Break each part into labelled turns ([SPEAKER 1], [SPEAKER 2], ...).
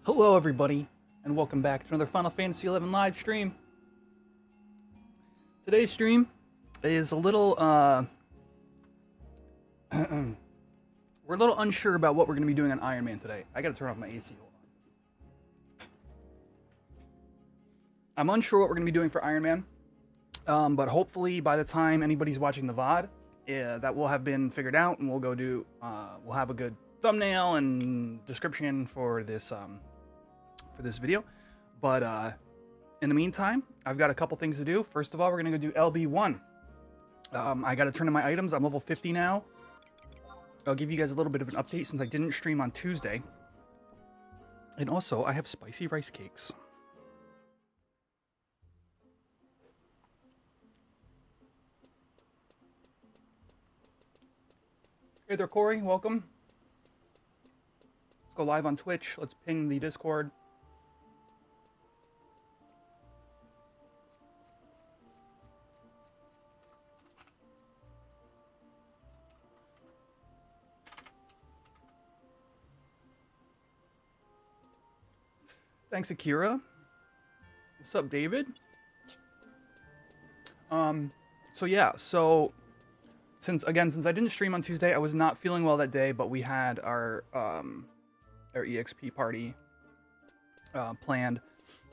[SPEAKER 1] Hello everybody, and welcome back to another Final Fantasy XI live stream. Today's stream is a little, we're a little unsure about what we're going to be doing on Ironman today. I gotta turn off my AC. Hold on. I'm unsure what we're going to be doing for Ironman, but hopefully by the time anybody's watching the VOD, that will have been figured out, and we'll go do, we'll have a good thumbnail and description for this, video. But in the meantime, I've got a couple things to do. First of all, we're gonna go do LB1. I gotta turn in my items. I'm level 50 now. I'll give you guys a little bit of an update since I didn't stream on Tuesday. And also, I have spicy rice cakes. Hey there, Corey. Welcome. Let's go live on Twitch. Let's ping the Discord. Thanks, Akira. What's up, David? So yeah, since I didn't stream on Tuesday, I was not feeling well that day, but we had our EXP party planned.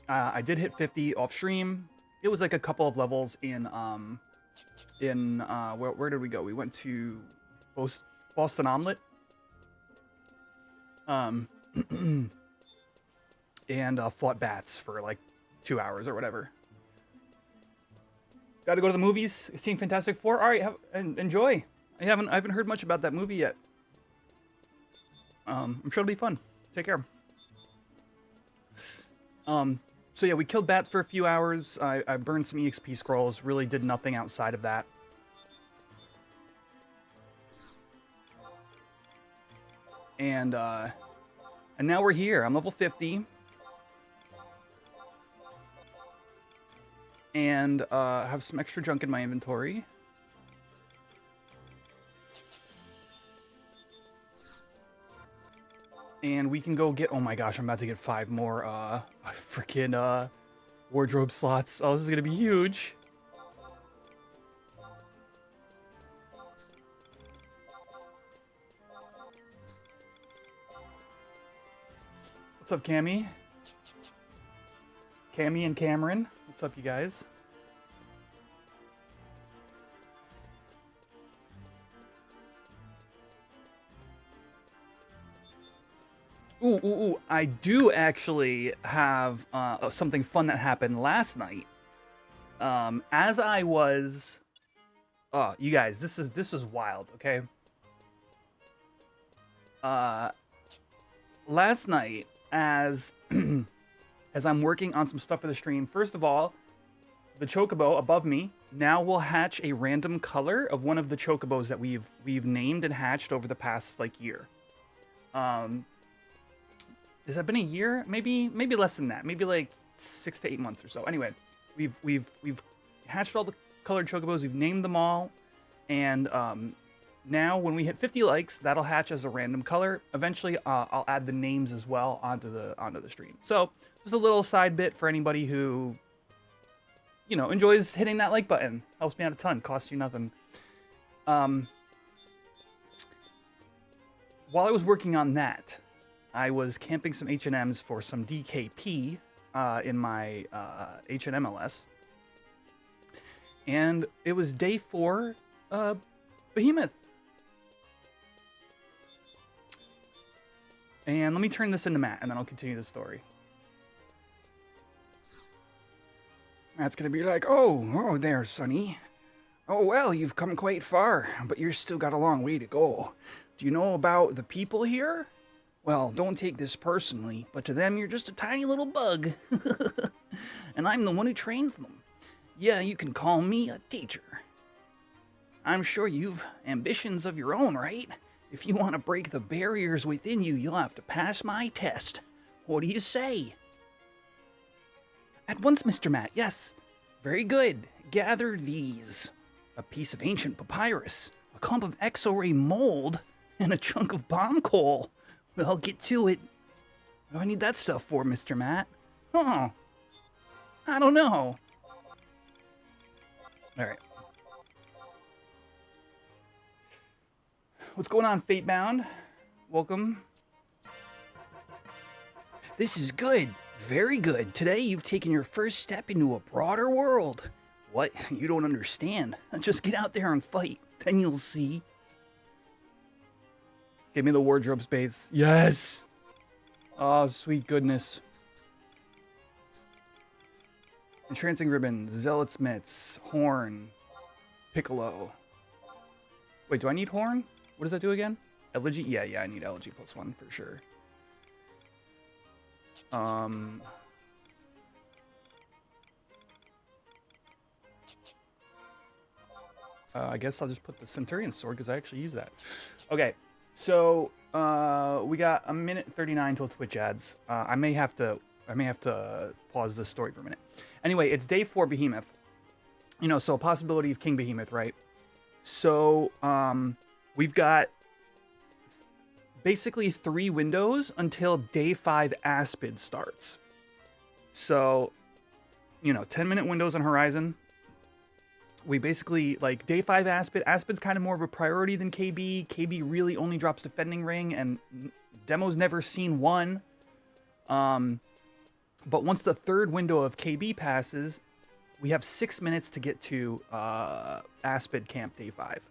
[SPEAKER 1] I did hit 50 off stream. It was like a couple of levels in where did we go? We went to Boston Omelet. And fought bats for like 2 hours or whatever. Got to go to the movies. Seeing Fantastic Four. All right, enjoy. I haven't heard much about that movie yet. I'm sure it'll be fun. Take care. So yeah, we killed bats for a few hours. I burned some EXP scrolls. Really did nothing outside of that. And now we're here. I'm level 50. And have some extra junk in my inventory. And we can go get, oh my gosh, I'm about to get 5 more freaking wardrobe slots. Oh, this is gonna be huge. What's up, Cammy? Cammy and Cameron. What's up, you guys? Ooh, I do actually have something fun that happened last night. As I was... Oh, you guys, this was wild, okay? Last night, as... as I'm working on some stuff for the stream, first of all, the chocobo above me now will hatch a random color of one of the chocobos that we've named and hatched over the past like year. Has that been a year? Maybe less than that. Maybe like 6 to 8 months or so. Anyway, we've hatched all the colored chocobos. We've named them all, and now when we hit 50 likes, that'll hatch as a random color. Eventually, I'll add the names as well onto the stream. So just a little side bit for anybody who, you know, enjoys hitting that like button. Helps me out a ton. Costs you nothing. While I was working on that, I was camping some HNMs for some DKP in my HNMLS. And it was day 4, Behemoth. And let me turn this into Matt, and then I'll continue the story. Matt's gonna be like, oh there, Sonny. Oh, well, you've come quite far, but you've still got a long way to go. Do you know about the people here? Well, don't take this personally, but to them, you're just a tiny little bug. And I'm the one who trains them. Yeah, you can call me a teacher. I'm sure you've ambitions of your own, right? If you want to break the barriers within you, you'll have to pass my test. What do you say? At once, Mr. Matt, yes. Very good. Gather these. A piece of ancient papyrus, a clump of exo-ray mold, and a chunk of bomb coal. Well, get to it. What do I need that stuff for, Mr. Matt? Huh. I don't know. All right. What's going on, Fatebound? Welcome. This is good. Very good. Today you've taken your first step into a broader world. What? You don't understand. Just get out there and fight. Then you'll see. Give me the wardrobe space. Yes! Oh, sweet goodness. Entrancing ribbon, zealot's mitts, horn, piccolo. Wait, do I need horn? What does that do again? Elegy? Yeah, I need elegy +1 for sure. I guess I'll just put the Centurion sword because I actually use that. Okay, so we got a minute 39 till Twitch ads. I may have to pause this story for a minute. Anyway, it's day 4 Behemoth. You know, so a possibility of King Behemoth, right? So we've got basically 3 windows until day 5 Aspid starts. So, you know, 10-minute windows on Horizon. We basically, like, day 5 Aspid. Aspid's kind of more of a priority than KB. KB really only drops Defending Ring, and Demo's never seen one. But once the 3rd window of KB passes, we have 6 minutes to get to Aspid Camp day 5.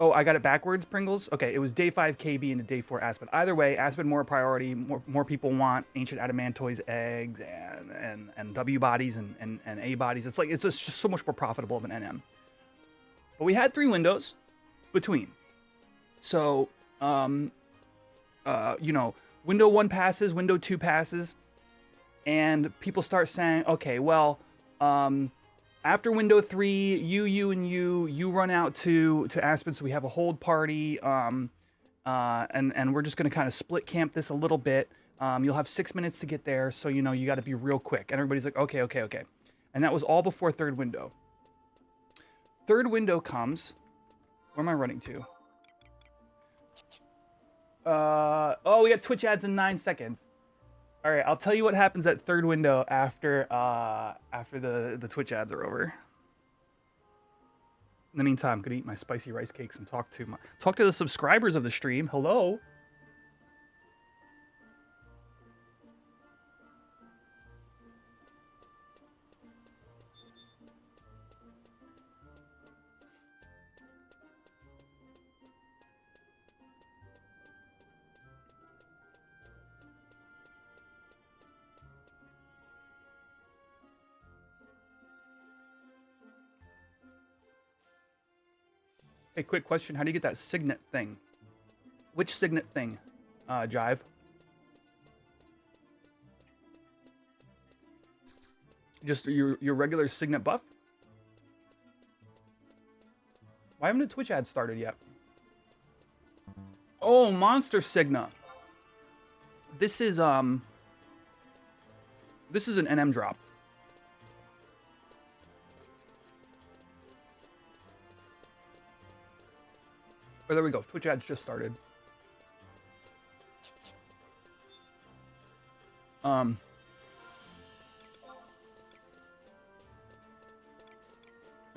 [SPEAKER 1] Oh, I got it backwards, Pringles? Okay, it was day 5 KB into day 4 Aspid. Either way, Aspid more a priority. More people want Ancient Adamantoy's eggs and W bodies and A bodies. It's like, it's just so much more profitable of an NM. But we had 3 windows between. So, you know, window 1 passes, window 2 passes, and people start saying, okay, well, after window 3, you run out to Aspen, so we have a hold party, and we're just gonna kind of split camp this a little bit. You'll have 6 minutes to get there, so you know you got to be real quick. And everybody's like, okay, and that was all before 3rd window. 3rd window comes. Where am I running to? Oh, we got Twitch ads in 9 seconds. All right, I'll tell you what happens at 3rd window after the Twitch ads are over. In the meantime, I'm gonna eat my spicy rice cakes and talk to the subscribers of the stream. Hello. Hey, quick question. How do you get that signet thing? Which signet thing, Jive? Just your regular signet buff? Why haven't the Twitch ads started yet? Oh, Monster Signa. This is an NM drop. Oh, there we go. Twitch ads just started. All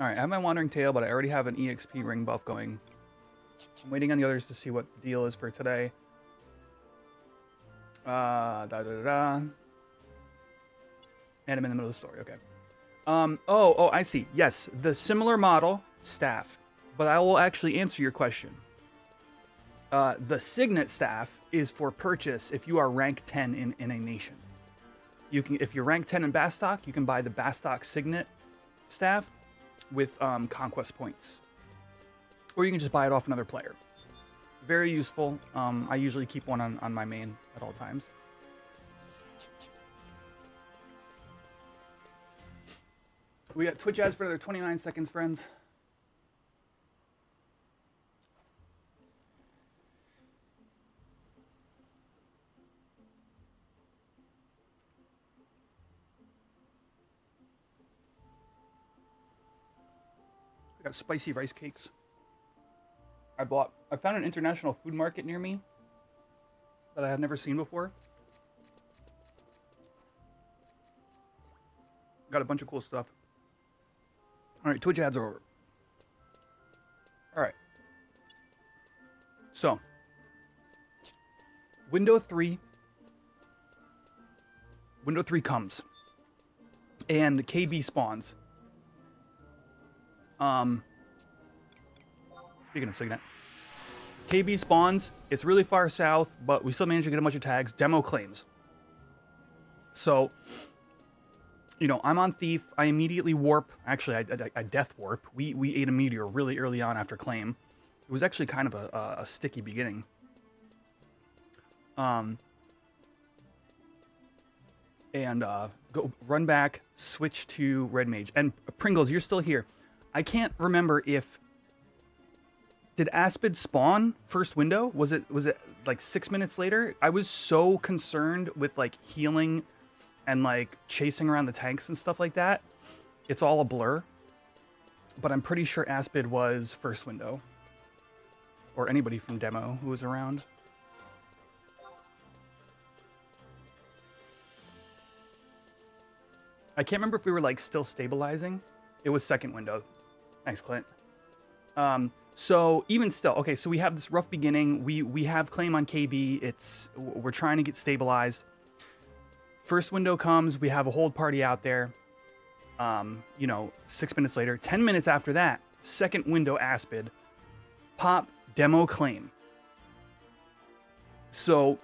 [SPEAKER 1] right, I have my Wandering Tail, but I already have an EXP ring buff going. I'm waiting on the others to see what the deal is for today. And I'm in the middle of the story. Okay. Oh, I see. Yes, the similar model staff, but I will actually answer your question. The Signet staff is for purchase if you are rank 10 in a nation. You can, if you're rank 10 in Bastok, you can buy the Bastok Signet staff with conquest points, or you can just buy it off another player. Very useful. I usually keep one on my main at all times. We got Twitch ads for another 29 seconds, friends. I got spicy rice cakes. I found an international food market near me. that I have never seen before. Got a bunch of cool stuff. All right, Twitch ads are over. All right. So, window 3 comes, and KB spawns. Speaking of Signet, KB spawns. It's really far south, but we still managed to get a bunch of tags. Demo claims. So, you know, I'm on Thief. I immediately warp. Actually, I death warp. We ate a meteor really early on after claim. It was actually kind of a sticky beginning. Go run back, switch to Red Mage. And Pringles, you're still here. I can't remember if did Aspid spawn first window? Was it like 6 minutes later? I was so concerned with like healing and like chasing around the tanks and stuff like that. It's all a blur. But I'm pretty sure Aspid was first window. Or anybody from demo who was around. I can't remember if we were like still stabilizing. It was second window. Thanks, Clint. So even still, okay, so we have this rough beginning. We have claim on KB. We're trying to get stabilized. First window comes, we have a hold party out there. You know, 6 minutes later, 10 minutes after that, second window Aspid, pop, demo claim. So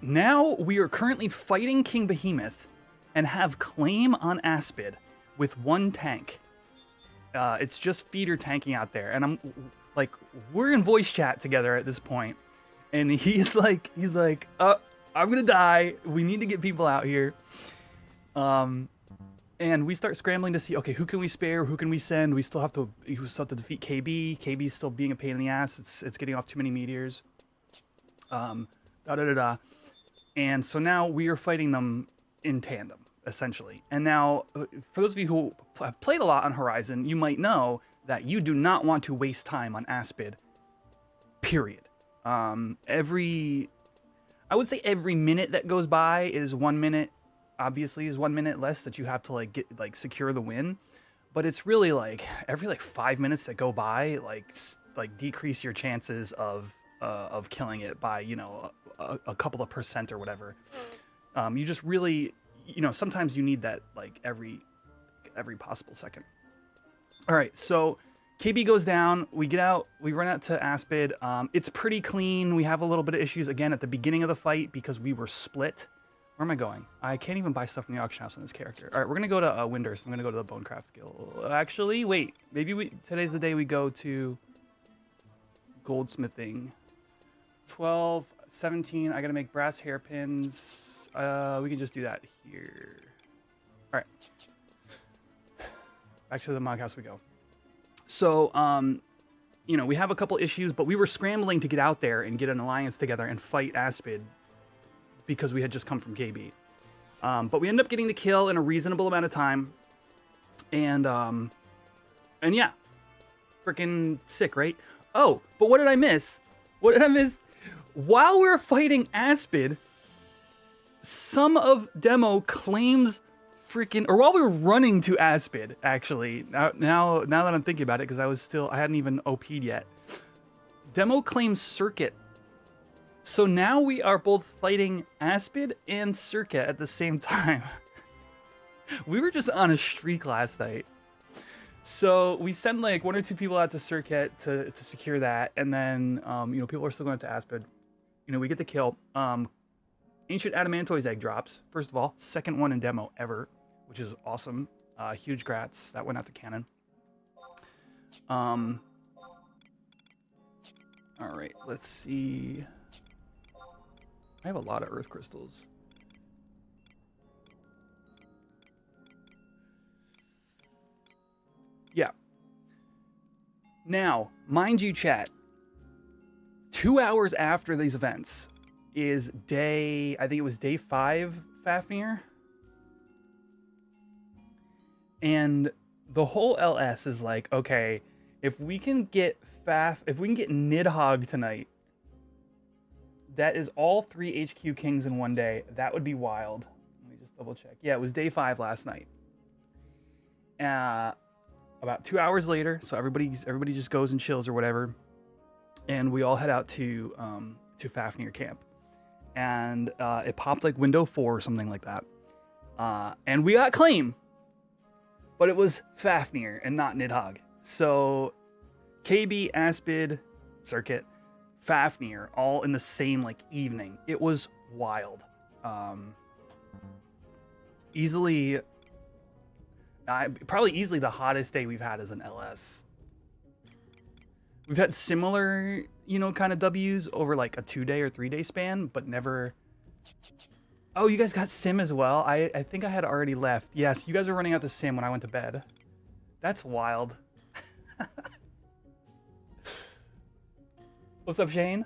[SPEAKER 1] now we are currently fighting King Behemoth and have claim on Aspid with one tank. It's just feeder tanking out there. And I'm like, we're in voice chat together at this point. And he's like, I'm gonna die. We need to get people out here. And we start scrambling to see, okay, who can we spare? Who can we send? We still have to defeat KB. KB's still being a pain in the ass. It's getting off too many meteors. And so now we are fighting them in tandem, essentially. And now, for those of you who have played a lot on Horizon, you might know that you do not want to waste time on Aspid, period. I would say every minute that goes by is 1 minute, obviously is 1 minute less that you have to like secure the win. But it's really like every like 5 minutes that go by, like decrease your chances of killing it by, you know, a couple of percent or whatever. You just really, you know, sometimes you need that like every possible second. All right, so KB goes down. We get out. We run out to Aspid. It's pretty clean. We have a little bit of issues again at the beginning of the fight because we were split. Where am I going? I can't even buy stuff from the auction house on this character. All right, we're gonna go to Winders. I'm gonna go to the Bonecraft Guild. Actually, wait. Maybe today's the day we go to Goldsmithing. 12, 17. I gotta make brass hairpins. We can just do that here. All right. Back to the Mog House we go. So, you know, we have a couple issues, but we were scrambling to get out there and get an alliance together and fight Aspid because we had just come from KB. But we ended up getting the kill in a reasonable amount of time. And yeah, freaking sick, right? Oh, but what did I miss? What did I miss? While we're fighting Aspid, some of demo claims freaking, or while we were running to Aspid, actually, now that I'm thinking about it, because I hadn't even OP'd yet, demo claims Circuit. So now we are both fighting Aspid and Circuit at the same time. We were just on a streak last night. So we send like 1 or 2 people out to Circuit to secure that, and then you know, people are still going to Aspid. You know, we get the kill. Ancient Adamantoi's egg drops. First of all, second one in demo ever, which is awesome. Huge grats. That went out to Cannon. All right, let's see. I have a lot of earth crystals. Yeah. Now, mind you, chat, 2 hours after these events is day, I think it was day 5, Fafnir. And the whole LS is like, okay, if we can get Nidhogg tonight, That is all 3 HQ Kings in one day. That would be wild. Let me just double check. Yeah, it was day 5 last night. About 2 hours later, so everybody just goes and chills or whatever, and we all head out to Fafnir camp. And it popped like window 4 or something like that. And we got claim, but it was Fafnir and not Nidhogg. So KB, Aspid, Circuit, Fafnir, all in the same like evening. It was wild. Probably easily the hottest day we've had as an LS. We've had similar, kind of W's over like a 2-day or 3-day span, but never. Oh, you guys got sim as well? I think I had already left. Yes, you guys were running out to sim when I went to bed. That's wild. What's up, Shane?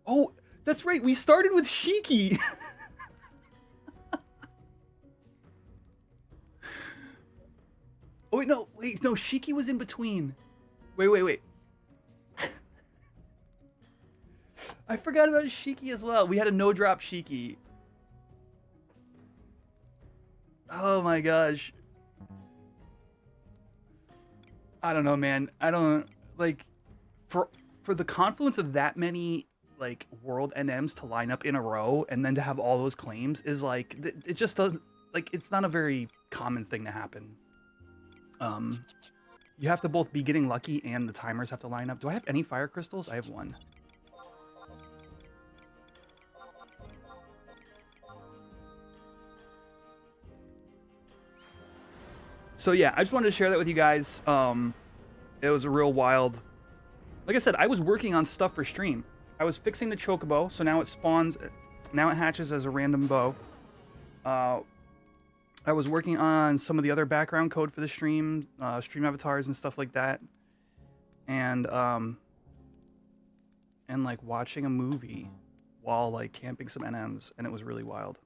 [SPEAKER 1] Oh, that's right. We started with Shiki. Oh, wait, no. Shiki was in between. Wait. I forgot about Shiki as well. We had a no-drop Shiki. Oh, my gosh. I don't know, man. I don't, like, for the confluence of that many, like, world NMs to line up in a row and then to have all those claims is, like, it just doesn't, like, it's not a very common thing to happen. You have to both be getting lucky and the timers have to line up. Do I have any fire crystals? I have 1. So yeah, I just wanted to share that with you guys. It was a real wild. Like I said, I was working on stuff for stream. I was fixing the chocobo, so now it spawns. Now it hatches as a random bow. I was working on some of the other background code for the stream, stream avatars and stuff like that, and like watching a movie while like camping some NMs, and it was really wild.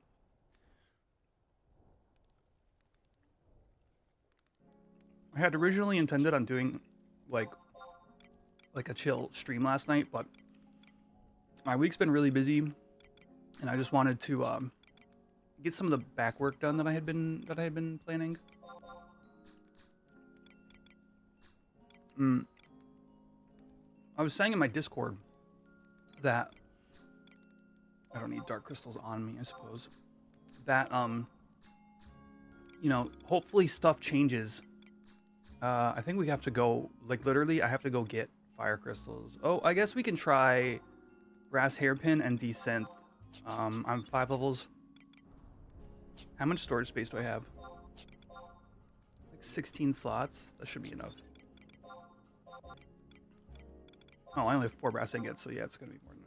[SPEAKER 1] I had originally intended on doing like a chill stream last night, but my week's been really busy, and I just wanted to get some of the back work done that I had been planning. I was saying in my Discord that I don't need dark crystals on me, I suppose. That hopefully stuff changes. I think we have to go, like, literally I have to go get fire crystals. Oh, I guess we can try brass hairpin and desynth. I'm 5 levels. How much storage space do I have? Like 16 slots. That should be enough. Oh, I only have 4 brass ingots, so yeah, it's gonna be more than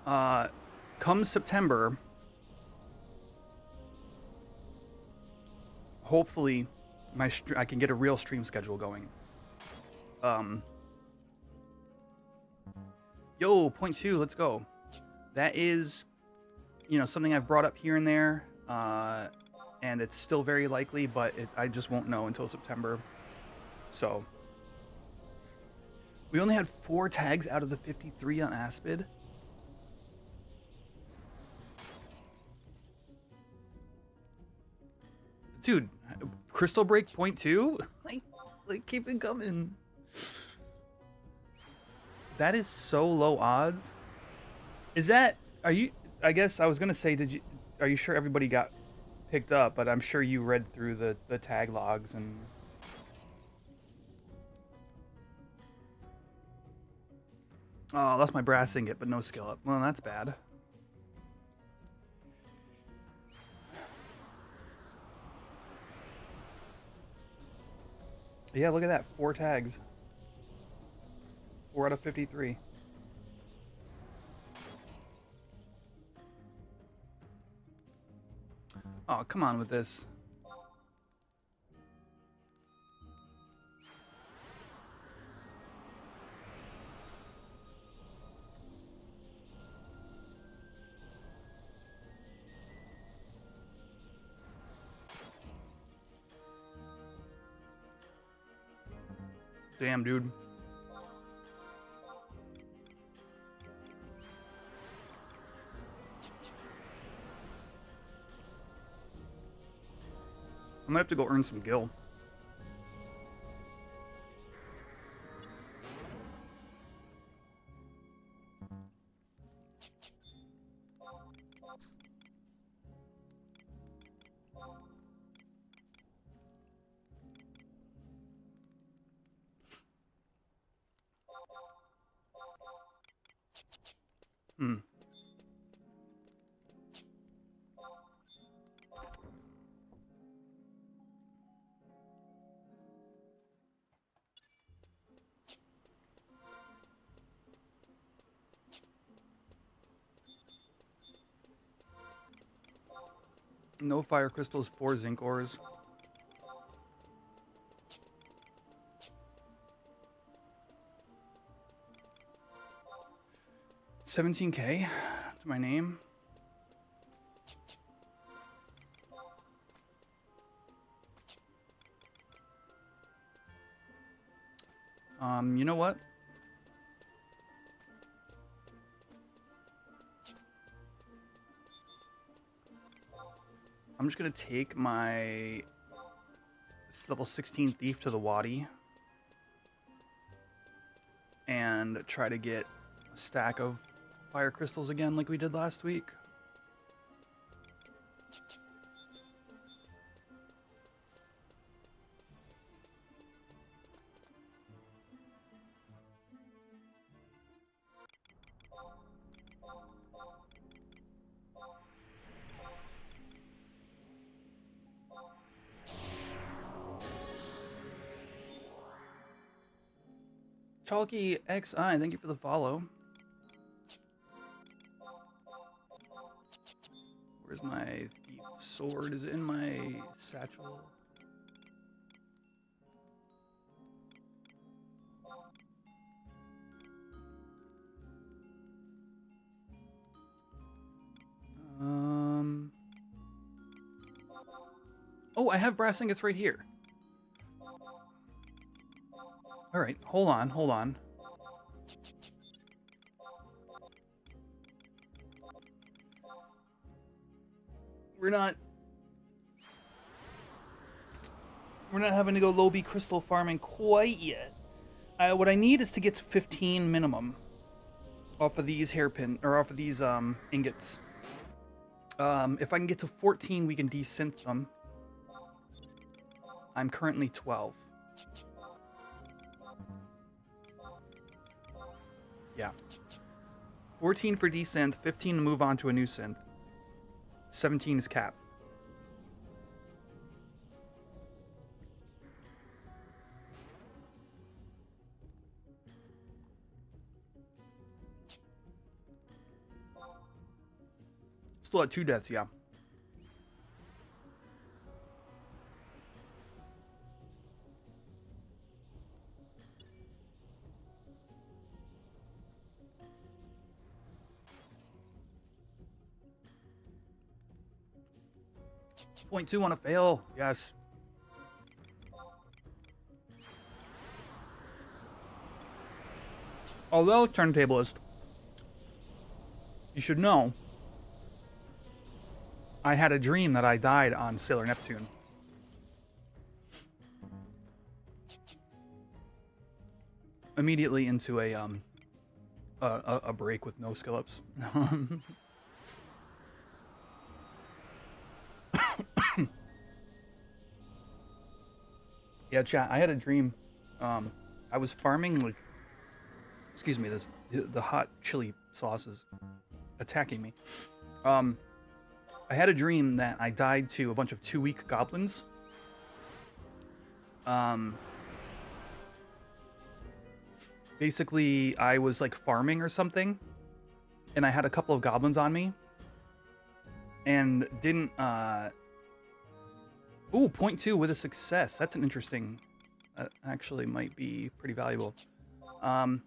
[SPEAKER 1] enough. Come September, hopefully I can get a real stream schedule going. Yo, point 2, let's go. That is, something I've brought up here and there, and it's still very likely, but I just won't know until September. So, we only had 4 tags out of the 53 on Aspid. Dude, Crystal Break point 2? like keep it coming. That is so low odds. Is that, I guess I was gonna say, are you sure everybody got picked up? But I'm sure you read through the tag logs and. Oh, I lost my brass ingot, but no skill up. Well, that's bad. Yeah, look at that. 4 tags. 4 out of 53. Oh, come on with this. Damn, dude. I might have to go earn some gil. Hmm. No fire crystals, 4 zinc ores. $17K to my name. You know what? I'm just gonna take my level 16 thief to the wadi and try to get a stack of fire crystals again like we did last week. Chalky XI, thank you for the follow. Where's my thief sword? Is it in my satchel? Oh, I have brass ingots right here. All right, hold on, hold on. We're not having to go low B crystal farming quite yet. What I need is to get to 15 minimum off of these hairpin or off of these ingots. If I can get to 14, we can desynth them. I'm currently 12. Yeah. 14 for desynth, 15 to move on to a new synth. 17 is cap. Still at 2 deaths, yeah. Point 2 on a fail. Yes. Although, turntablist, you should know, I had a dream that I died on Sailor Neptune. Immediately into a break with no skill ups. Yeah, chat. I had a dream. I was farming like, excuse me, the hot chili sauce is attacking me. I had a dream that I died to a bunch of 2-week goblins. Basically, I was like farming or something, and I had a couple of goblins on me, and didn't. Ooh, point 2 with a success. That's an interesting. That actually might be pretty valuable. And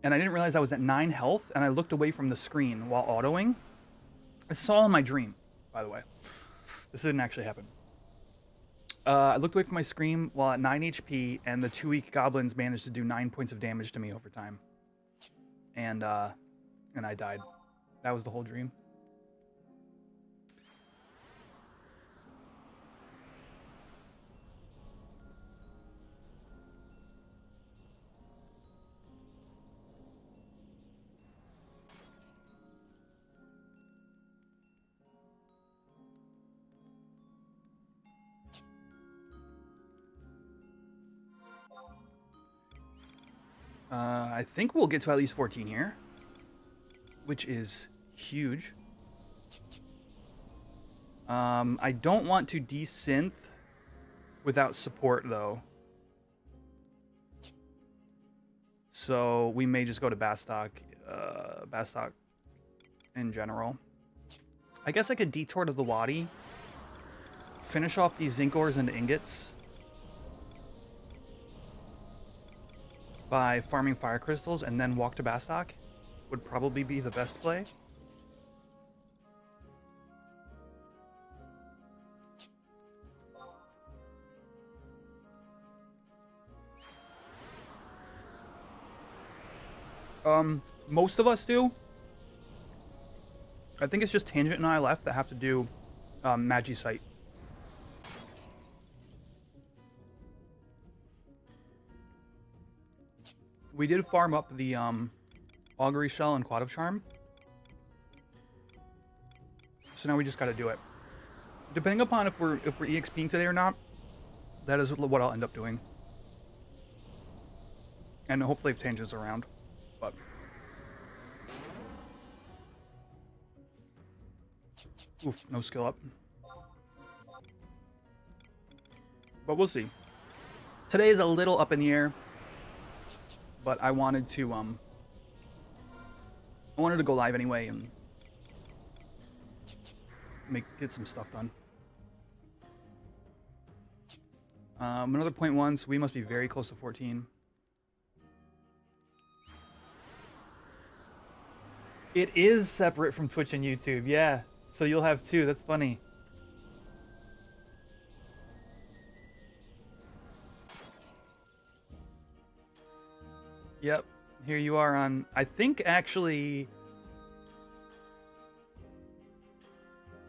[SPEAKER 1] I didn't realize I was at 9 health, and I looked away from the screen while autoing. This is all in my dream, by the way. This didn't actually happen. I looked away from my screen while at 9 HP, and the 2-week goblins managed to do 9 points of damage to me over time. And I died. That was the whole dream. I think we'll get to at least 14 here, which is huge. I don't want to desynth without support, though. So we may just go to Bastock in general. I guess I could detour to the Wadi, finish off these zinc ores and ingots by farming fire crystals, and then walk to Bastock would probably be the best play. Most of us do. I think it's just Tangent and I left that have to do Magicite. We did farm up the Augury Shell and Quad of Charm. So now we just got to do it. Depending upon if we're EXPing today or not, that is what I'll end up doing. And hopefully if Tangent's around. But oof, no skill up. But we'll see. Today is a little up in the air, but I wanted to go live anyway and get some stuff done. Another 0.1, so we must be very close to 14. It is separate from Twitch and YouTube, yeah. So you'll have two, that's funny. Yep, here you are on, I think actually,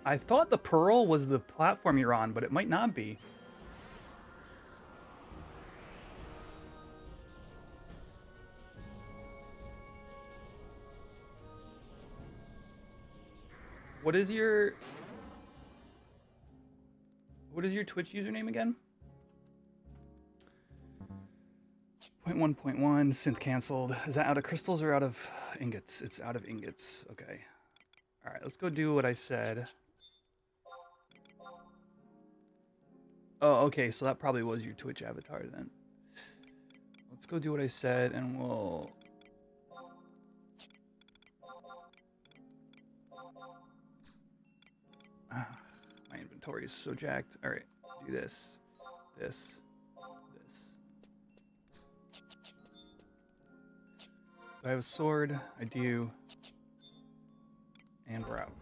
[SPEAKER 1] I thought the Pearl was the platform you're on, but it might not be. What is your Twitch username again? 0.1.1, synth canceled. Is that out of crystals or out of ingots? It's out of ingots. Okay. All right, let's go do what I said. Oh, okay, so that probably was your Twitch avatar then. Let's go do what I said and we'll... My inventory is so jacked. All right, do this, this, this. Do I have a sword? I do. And we're out.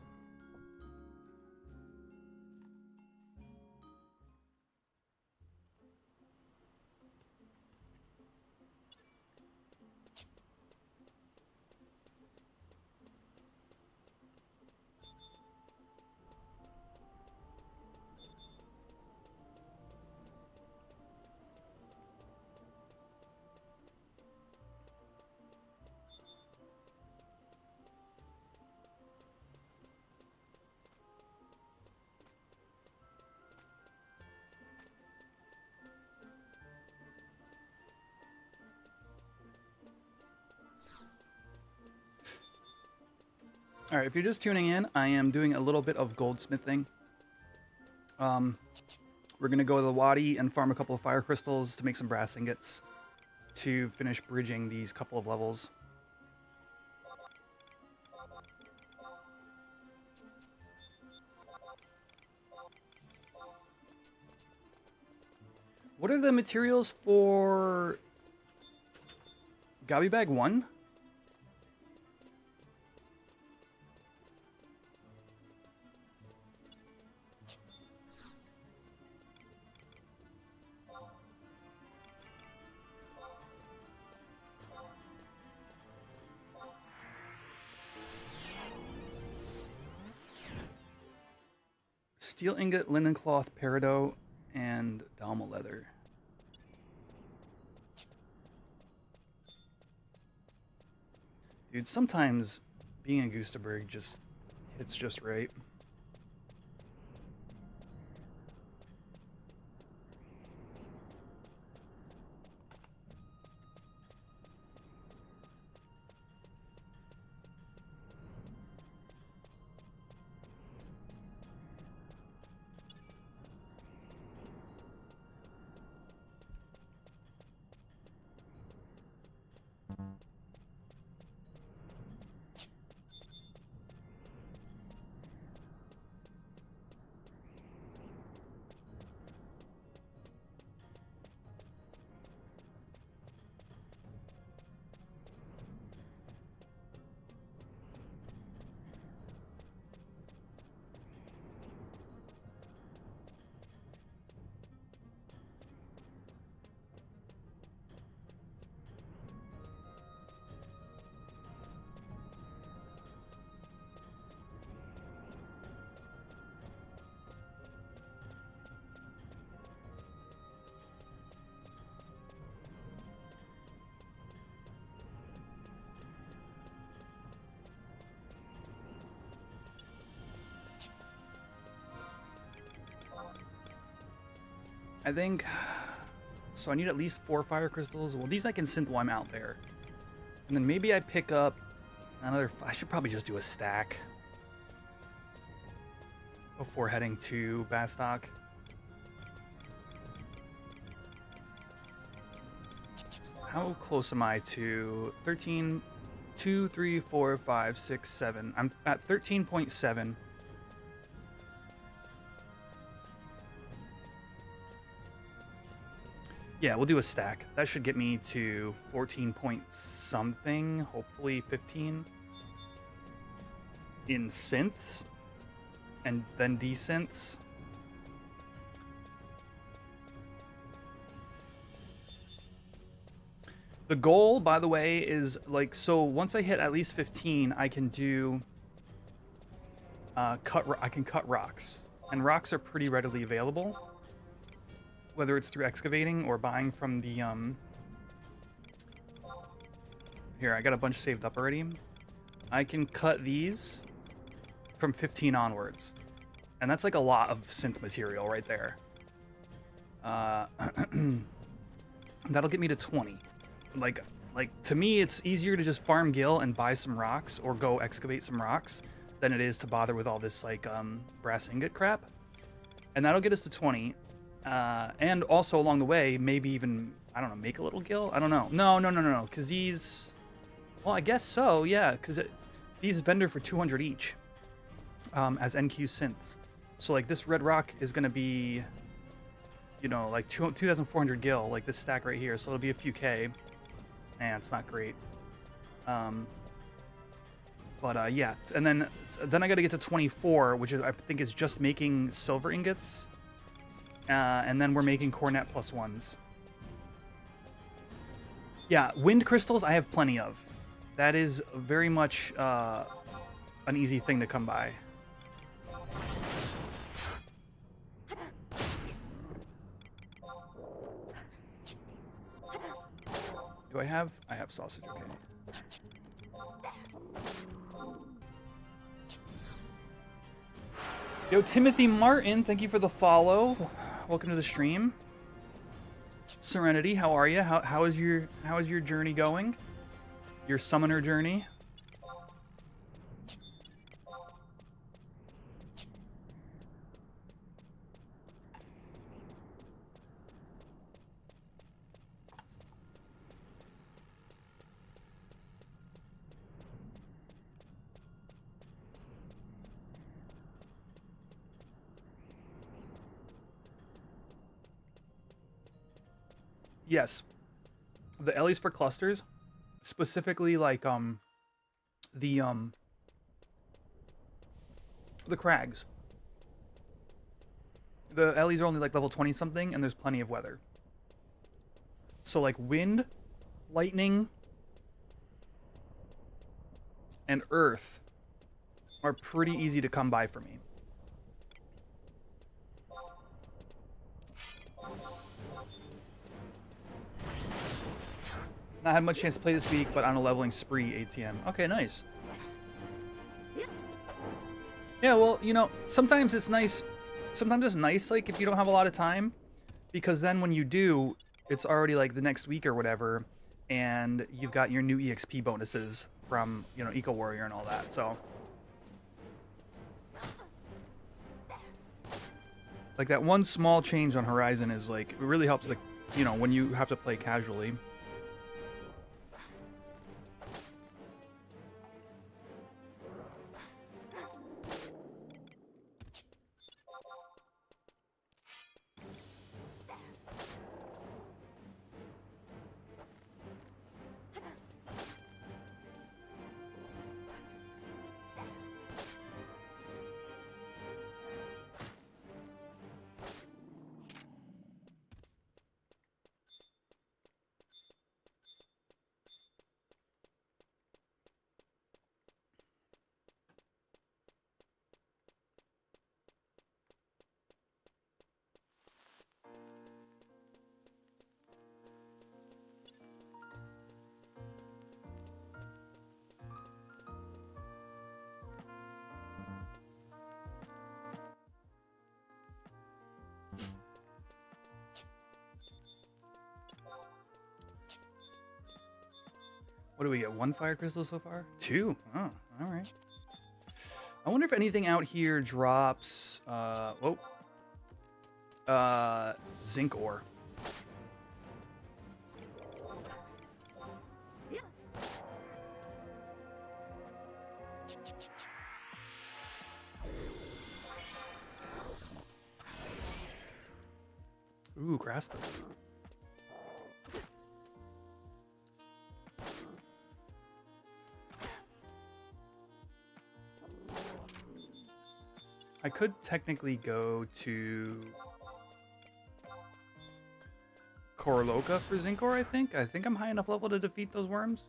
[SPEAKER 1] All right, if you're just tuning in, I am doing a little bit of goldsmithing. We're going to go to the Wadi and farm a couple of fire crystals to make some brass ingots to finish bridging these couple of levels. What are the materials for Gobby Bag 1? Steel ingot, linen cloth, peridot, and Dalma leather. Dude, sometimes being in Gustaberg just hits just right. I think... So I need at least 4 fire crystals. Well, these I can synth while I'm out there. And then maybe I pick up another... I should probably just do a stack before heading to Bastock. How close am I to 13? 2, 3, 4, 5, 6, 7. I'm at 13.7. Yeah, we'll do a stack. That should get me to 14 point something, hopefully 15 in synths and then desynths. The goal, by the way, is like, so once I hit at least 15, I can do I can cut rocks, and rocks are pretty readily available, whether it's through excavating or buying from the here, I got a bunch saved up already. I can cut these from 15 onwards, and that's like a lot of synth material right there. That'll get me to 20. Like to me, it's easier to just farm gil and buy some rocks or go excavate some rocks than it is to bother with all this like brass ingot crap. And that'll get us to 20. And also along the way, maybe even, I don't know, make a little gil? I don't know. No, because these, well, I guess so, yeah, because these vendor for 200 each as NQ synths. So like this red rock is going to be, you know, like 2,400 gil, like this stack right here. So it'll be a few K. And it's not great. Yeah, and then I got to get to 24, which is, I think is just making silver ingots. And then we're making Cornette +1s. Yeah, wind crystals I have plenty of. That is very much an easy thing to come by. Do I have? I have sausage, okay. Yo, Timothy Martin, thank you for the follow. Welcome to the stream. Serenity, how are you? How is your journey going? Your summoner journey? Yes. The Ellie's for clusters, specifically like the crags. The Ellie's are only like level 20 something and there's plenty of weather. So like wind, lightning, and earth are pretty easy to come by for me. Not had much chance to play this week, but on a leveling spree, ATM. Okay, nice. Yeah, well, you know, sometimes it's nice. Sometimes it's nice, like, if you don't have a lot of time, because then when you do, it's already, like, the next week or whatever, and you've got your new EXP bonuses from, you know, Eco Warrior and all that, so. Like, that one small change on Horizon is, like, it really helps, like, you know, when you have to play casually. What do we get? 1 fire crystal so far? 2. Oh, all right. I wonder if anything out here drops. Whoa. Zinc ore. Ooh, grass stuff. I could technically go to Korloka for zinc ore, I think. I think I'm high enough level to defeat those worms.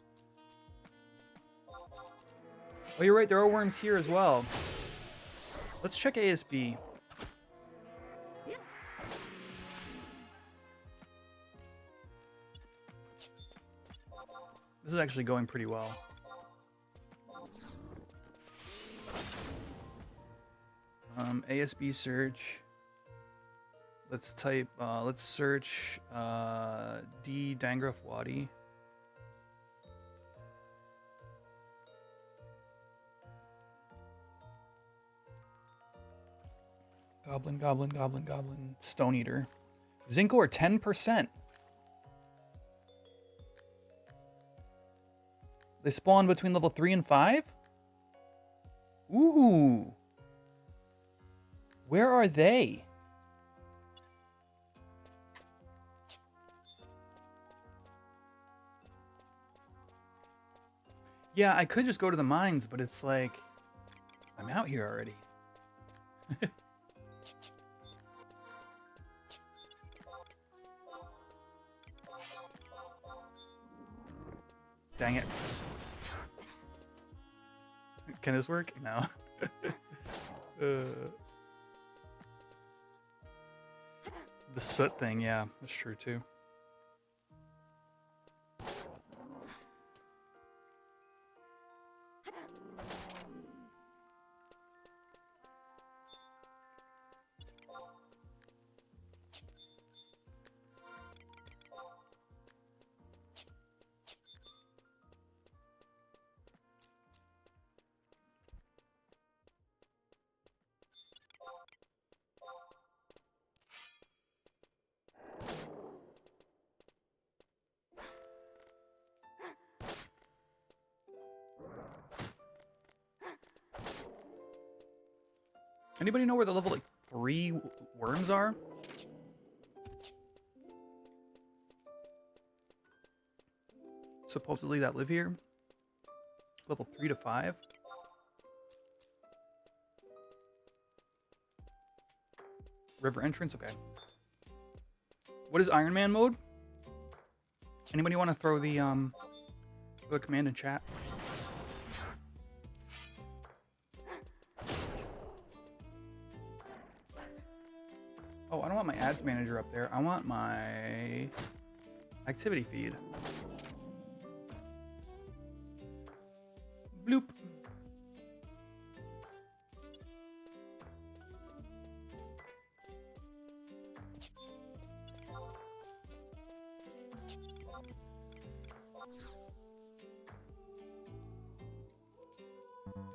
[SPEAKER 1] Oh, you're right, there are worms here as well. Let's check ASB. This is actually going pretty well. ASB search. Let's type, let's search D. Dangraf Wadi. Goblin, goblin, goblin, goblin. Stone Eater. Zinc ore, 10%. They spawn between level 3 and 5? Ooh. Where are they? Yeah, I could just go to the mines, but it's like, I'm out here already. Dang it. Can this work? No. The soot thing, yeah, that's true too. Anybody know where the level like 3 worms are? Supposedly that live here. Level 3 to 5. River entrance, okay. What is Iron Man mode? Anybody want to throw the command in chat? Oh, I don't want my ads manager up there. I want my activity feed. Bloop.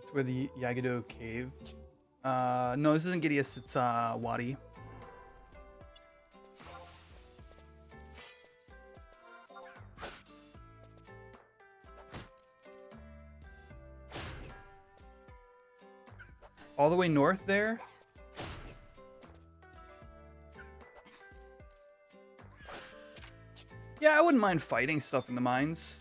[SPEAKER 1] It's where the Yagado cave. No, this isn't Gideus, it's Wadi. All the way north there? Yeah, I wouldn't mind fighting stuff in the mines.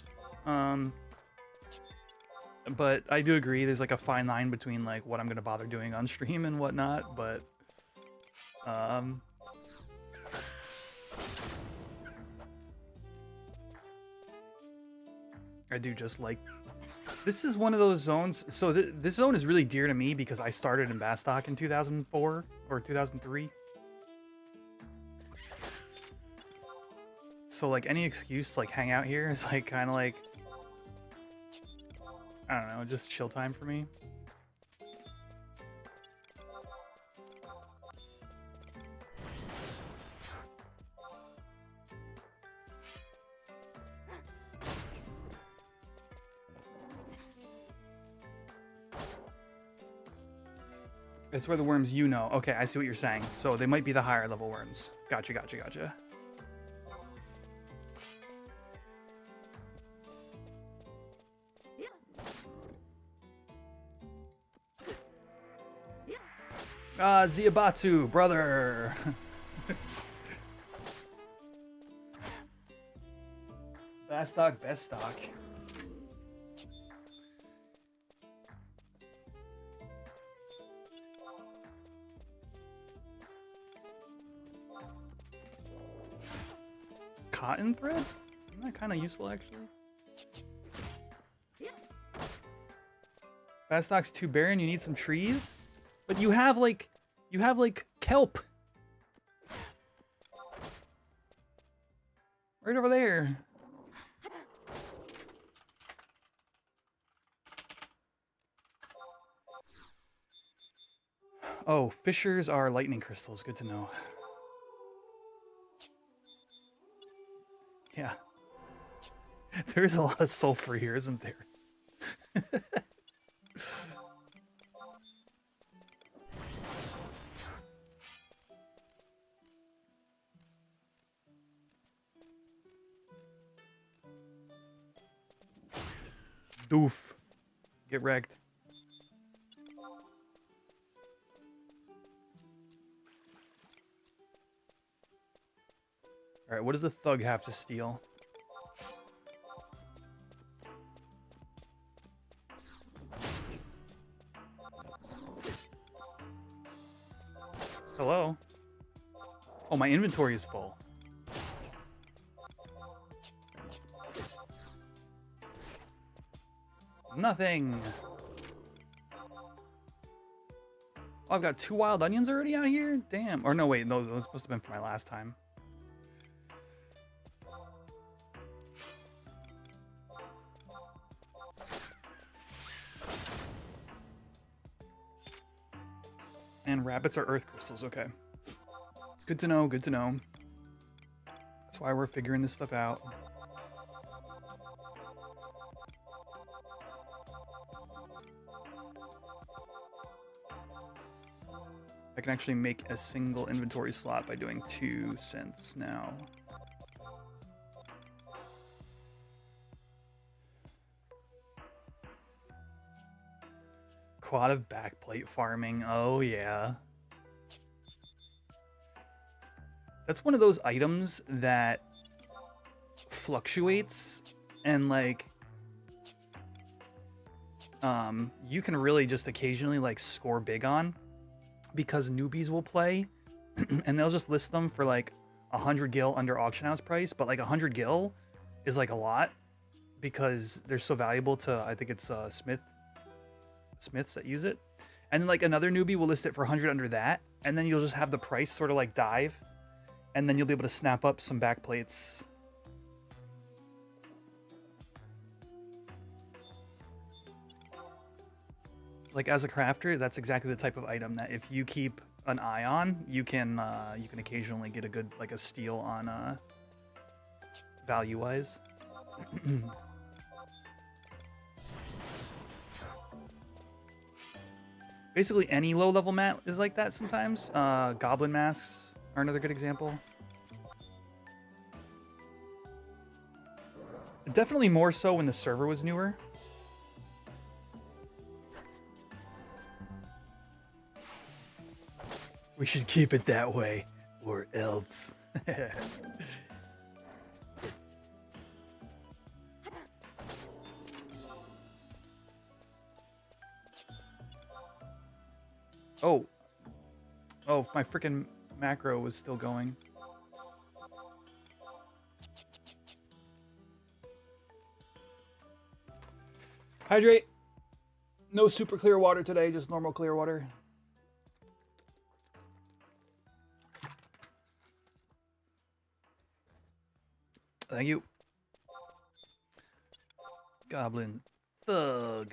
[SPEAKER 1] But I do agree there's like a fine line between like what I'm gonna bother doing on stream and whatnot, but I do just like, this is one of those zones. So this zone is really dear to me because I started in Bastok in 2004 or 2003. So like any excuse to like hang out here is like kind of like, I don't know, just chill time for me. It's where the worms you know. Okay, I see what you're saying. So they might be the higher level worms. Gotcha, gotcha, gotcha. Ah, Ziabatsu, brother. Best stock, best stock. Cotton thread? Isn't that kind of useful, actually? Fast stock's too barren, you need some trees? But you have, like, kelp. Right over there. Oh, fissures are lightning crystals. Good to know. Yeah. There's a lot of sulfur here, isn't there? Doof. Get wrecked. Alright, what does the thug have to steal? Hello? Oh, my inventory is full. Nothing. Oh, I've got 2 wild onions already out here? Damn. Or no, wait. No, those must have been for my last time. And rabbits are earth crystals. Okay. Good to know. Good to know. That's why we're figuring this stuff out. I can actually make a single inventory slot by doing 2 synths now. Quad of backplate farming. Oh, yeah. That's one of those items that fluctuates and, like, you can really just occasionally, like, score big on. Because newbies will play and they'll just list them for like 100 gil under auction house price, but like 100 gil is like a lot because they're so valuable to, I think it's smiths that use it. And then like another newbie will list it for 100 under that, and then you'll just have the price sort of like dive, and then you'll be able to snap up some back plates. Like as a crafter, that's exactly the type of item that if you keep an eye on, you can occasionally get a good, like a steal on value wise. Basically any low level mat is like that sometimes. Goblin masks are another good example. Definitely more so when the server was newer. We should keep it that way, or else. Oh. Oh, my freaking macro was still going. Hydrate. No super clear water today, just normal clear water. Thank you. Goblin thug.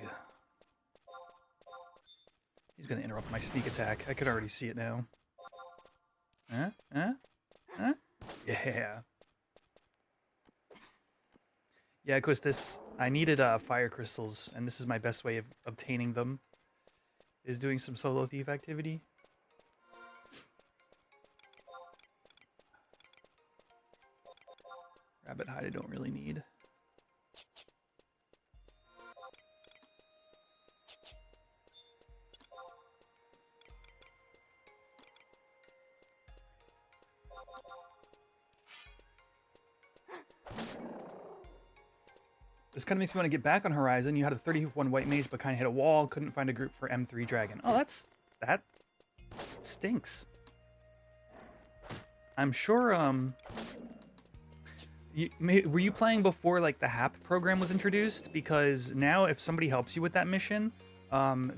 [SPEAKER 1] He's gonna interrupt my sneak attack. I could already see it now. Huh? Huh? Huh? Yeah. Yeah, Quistis. I needed fire crystals, and this is my best way of obtaining them. is doing some solo thief activity. Rabbit hide I don't really need. This kind of makes me want to get back on Horizon. You had a 31 white mage, but kind of hit a wall. Couldn't find a group for M3 dragon. Oh, that stinks. I'm sure. Were you playing before like the HAP program was introduced? Because now, if somebody helps you with that mission,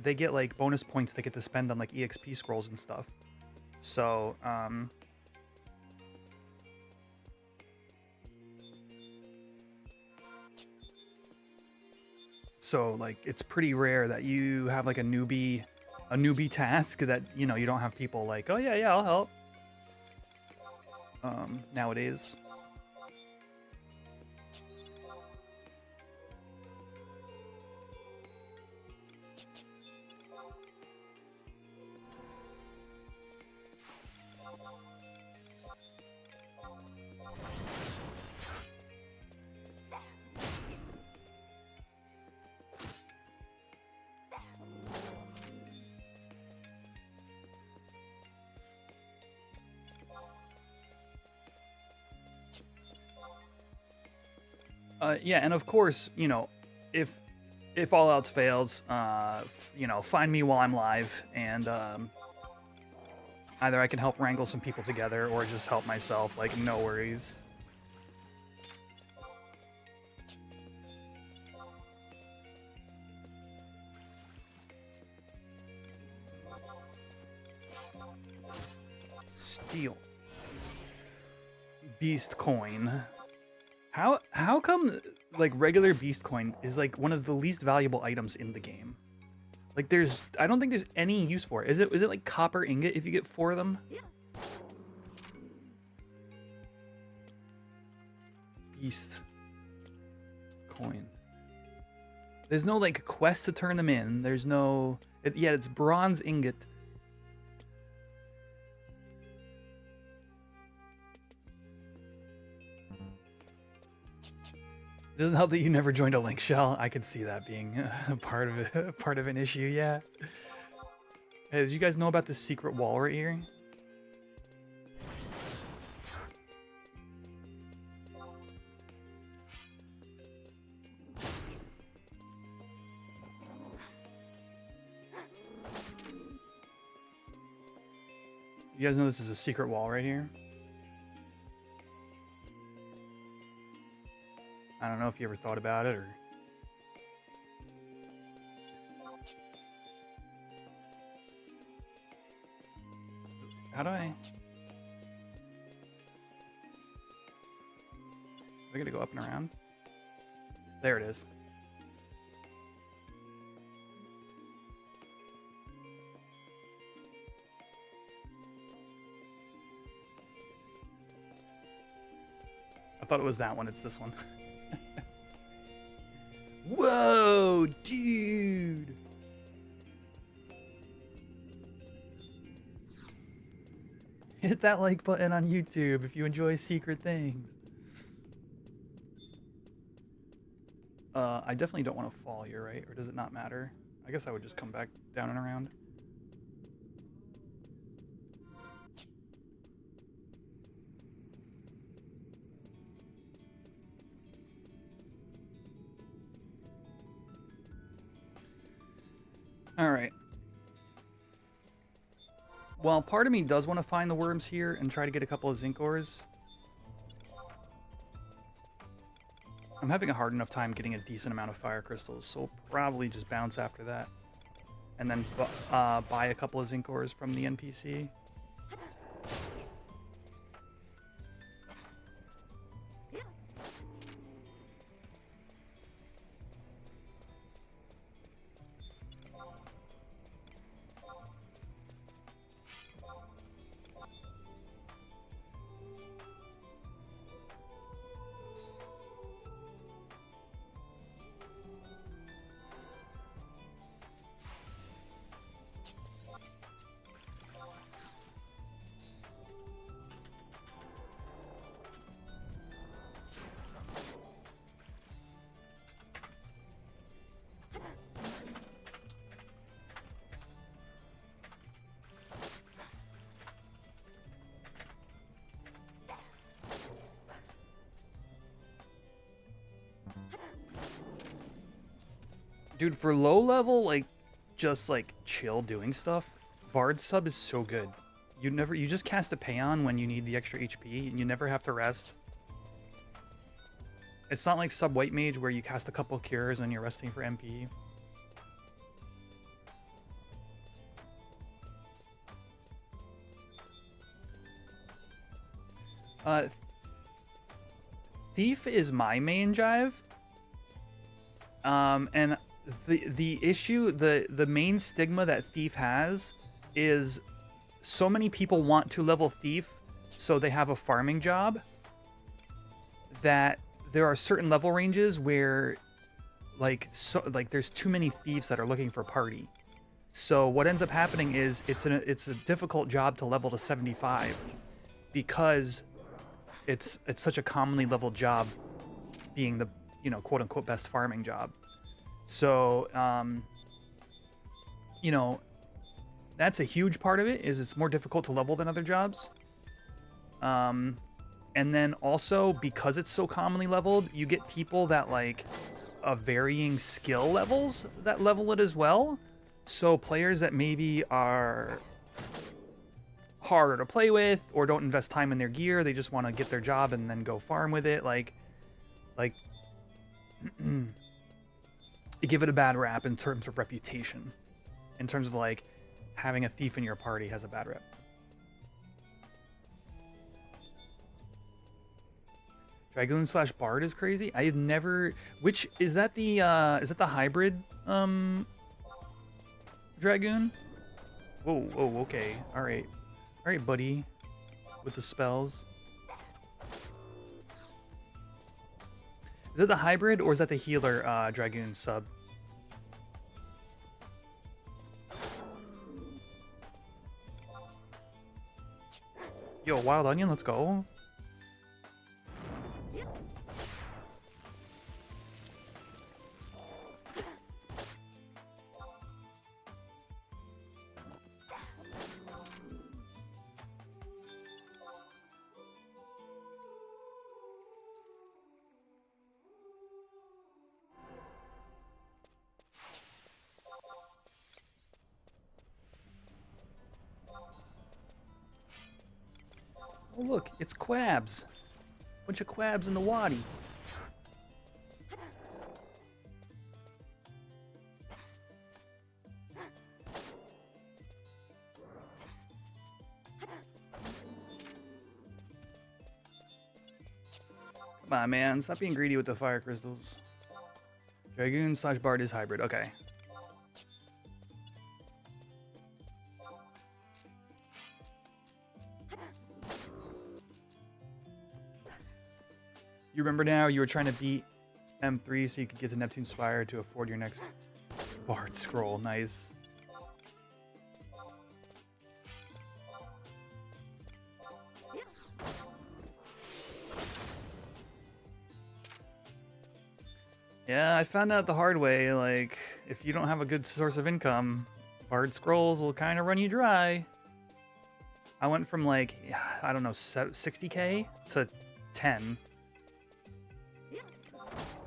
[SPEAKER 1] they get like bonus points they get to spend on like EXP scrolls and stuff. So, like it's pretty rare that you have like a newbie task that, you know, you don't have people like, oh yeah, I'll help. Nowadays. Yeah, and of course, you know, if all else fails, you know, find me while I'm live, and either I can help wrangle some people together or just help myself. Like, no worries. Steal. Beast coin. How come like regular beast coin is like one of the least valuable items in the game? Like I don't think there's any use for it. Is it like copper ingot if you get 4 of them? Yeah. Beast coin. There's no like quest to turn them in. There's no yeah, it's bronze ingot. It doesn't help that you never joined a link shell. I could see that being a part of an issue, yeah. Hey, did you guys know about this secret wall right here? You guys know this is a secret wall right here? I don't know if you ever thought about it or... How do I gotta go up and around? There it is. I thought it was that one. It's this one. Whoa, dude. Hit that like button on YouTube if you enjoy secret things. I definitely don't want to fall here, right? Or does it not matter? I guess I would just come back down and around. All right. Well, part of me does want to find the worms here and try to get a couple of zinc ores. I'm having a hard enough time getting a decent amount of fire crystals, so we'll probably just bounce after that. And then buy a couple of zinc ores from the NPC. Dude, for low level, like, just like chill doing stuff, Bard sub is so good. You just cast a Payon when you need the extra HP, and you never have to rest. It's not like sub White Mage where you cast a couple cures and you're resting for MP. Thief is my main jive. And the issue, the main stigma that Thief has is so many people want to level Thief so they have a farming job that there are certain level ranges where like there's too many thieves that are looking for party. So what ends up happening is it's a difficult job to level to 75 because it's such a commonly leveled job, being the, you know, quote unquote best farming job. So you know, that's a huge part of it, is it's more difficult to level than other jobs. And then also, because it's so commonly leveled, you get people that like varying skill levels that level it as well. So players that maybe are harder to play with or don't invest time in their gear, they just want to get their job and then go farm with it. Like give it a bad rap in terms of reputation, in terms of like having a thief in your party has a bad rep. Dragoon slash Bard is crazy. I have never. Which is that the hybrid Dragoon? Whoa, okay, all right, buddy, with the spells. Is it the hybrid or is that the healer Dragoon sub? Yo, Wild Onion, let's go. Oh look, it's Quabs. Bunch of Quabs in the wadi. Come on, man. Stop being greedy with the fire crystals. Dragoon slash Bard is hybrid. Okay. You remember now, you were trying to beat M3 so you could get to Neptune Spire to afford your next Bard scroll. Nice. Yeah, I found out the hard way, like, if you don't have a good source of income, Bard scrolls will kind of run you dry. I went from like, I don't know, 60k to 10.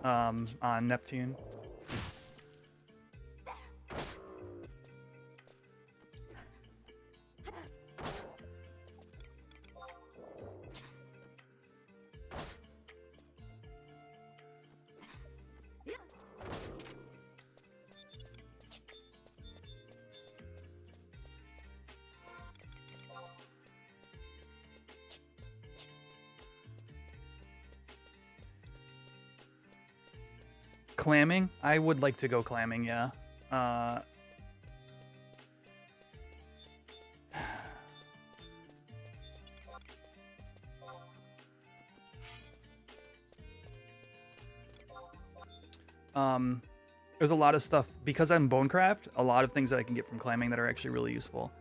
[SPEAKER 1] On Neptune. Clamming? I would like to go clamming, yeah. There's a lot of stuff, because I'm Bonecraft, a lot of things that I can get from clamming that are actually really useful.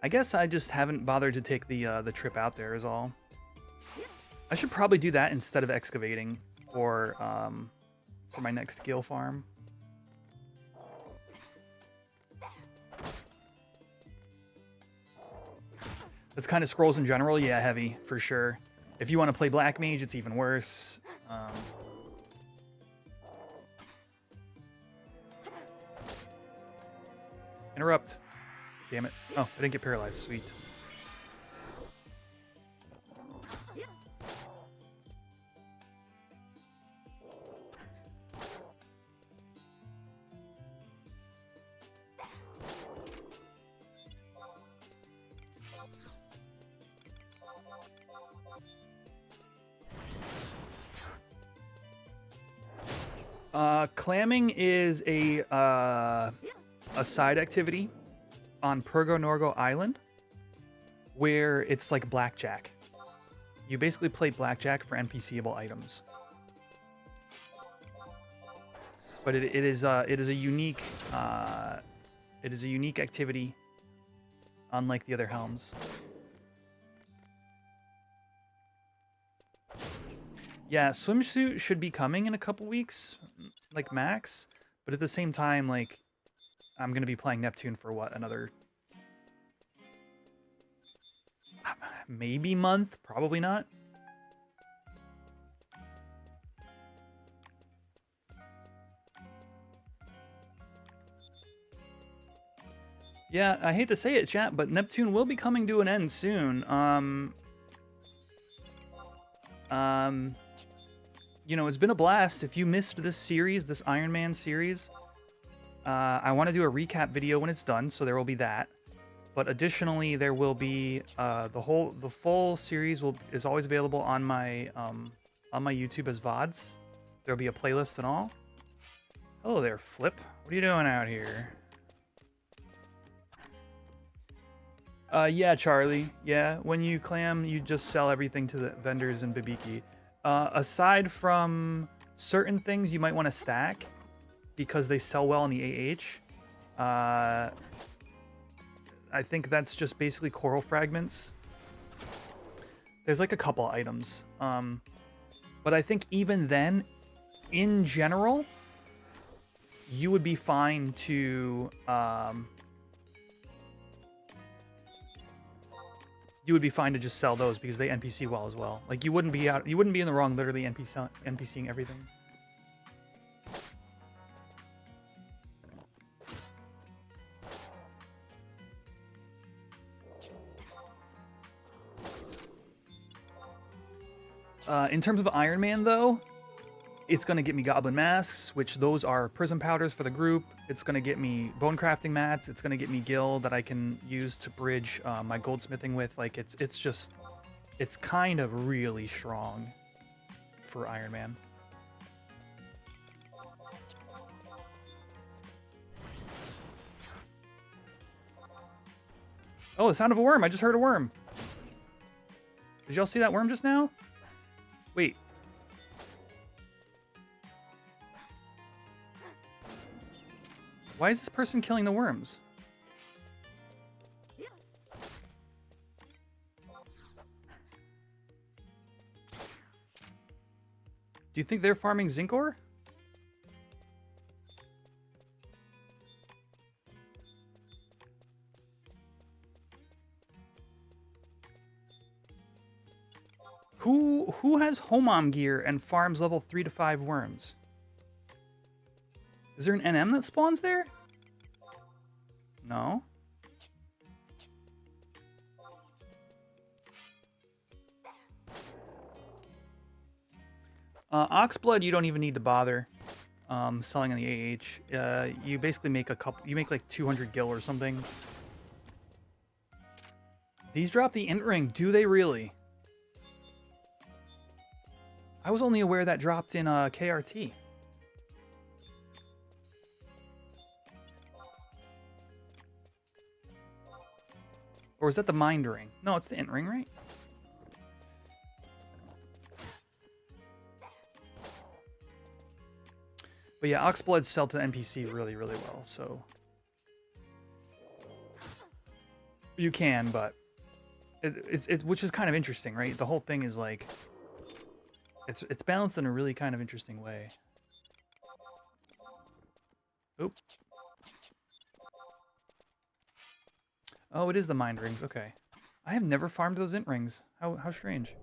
[SPEAKER 1] I guess I just haven't bothered to take the trip out there is all. I should probably do that instead of excavating for my next gill farm. That's kind of scrolls in general, yeah, heavy for sure. If you want to play Black Mage, it's even worse. Interrupt. Damn it. Oh, I didn't get paralyzed. Sweet. Clamming is a side activity on Pergo Island where it's like blackjack. You basically play blackjack for NPCable items. But it is a unique activity, unlike the other helms. Yeah, swimsuit should be coming in a couple weeks, like max. But at the same time, like, I'm gonna be playing Neptune for what, another maybe month? Probably not. Yeah, I hate to say it, chat, but Neptune will be coming to an end soon. You know, it's been a blast. If you missed this series, this Iron Man series, I want to do a recap video when it's done, so there will be that. But additionally, there will be the full series is always available on my YouTube as VODs. There'll be a playlist and all. Hello there, Flip. What are you doing out here? Yeah, Charlie. Yeah, when you clam, you just sell everything to the vendors in Bibiki. Aside from certain things you might want to stack because they sell well in the AH, I think that's just basically coral fragments. There's like a couple items. But I think even then, in general, you would be fine to... you would be fine to just sell those because they NPC well as well. Like you wouldn't be in the wrong literally NPCing everything. In terms of Iron Man though, it's gonna get me Goblin Masks, which those are prism powders for the group. It's gonna get me bone crafting mats. It's gonna get me gil that I can use to bridge my goldsmithing with. Like it's kind of really strong for Iron Man. Oh, the sound of a worm! I just heard a worm. Did y'all see that worm just now? Wait. Why is this person killing the worms? Do you think they're farming zinc ore? Who has Homom gear and farms level 3 to 5 worms? Is there an NM that spawns there? No. Oxblood, you don't even need to bother selling on the AH. You basically make you make like 200 gil or something. These drop the int ring, do they really? I was only aware that dropped in KRT. Or is that the mind ring? No, it's the int ring, right? But yeah, Oxbloods sell to the NPC really, really well, so... You can, but... It's which is kind of interesting, right? The whole thing is like... It's balanced in a really kind of interesting way. Oop. Oh, it is the mind rings. Okay. I have never farmed those int rings. How strange.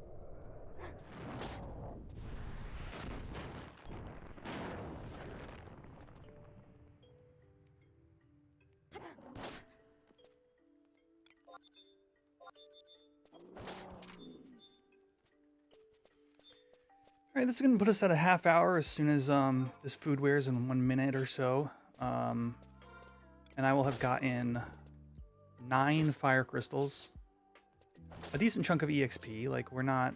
[SPEAKER 1] All right, this is gonna put us at a half hour as soon as this food wears in 1 minute or so. And I will have gotten 9 fire crystals, a decent chunk of EXP. Like, we're not.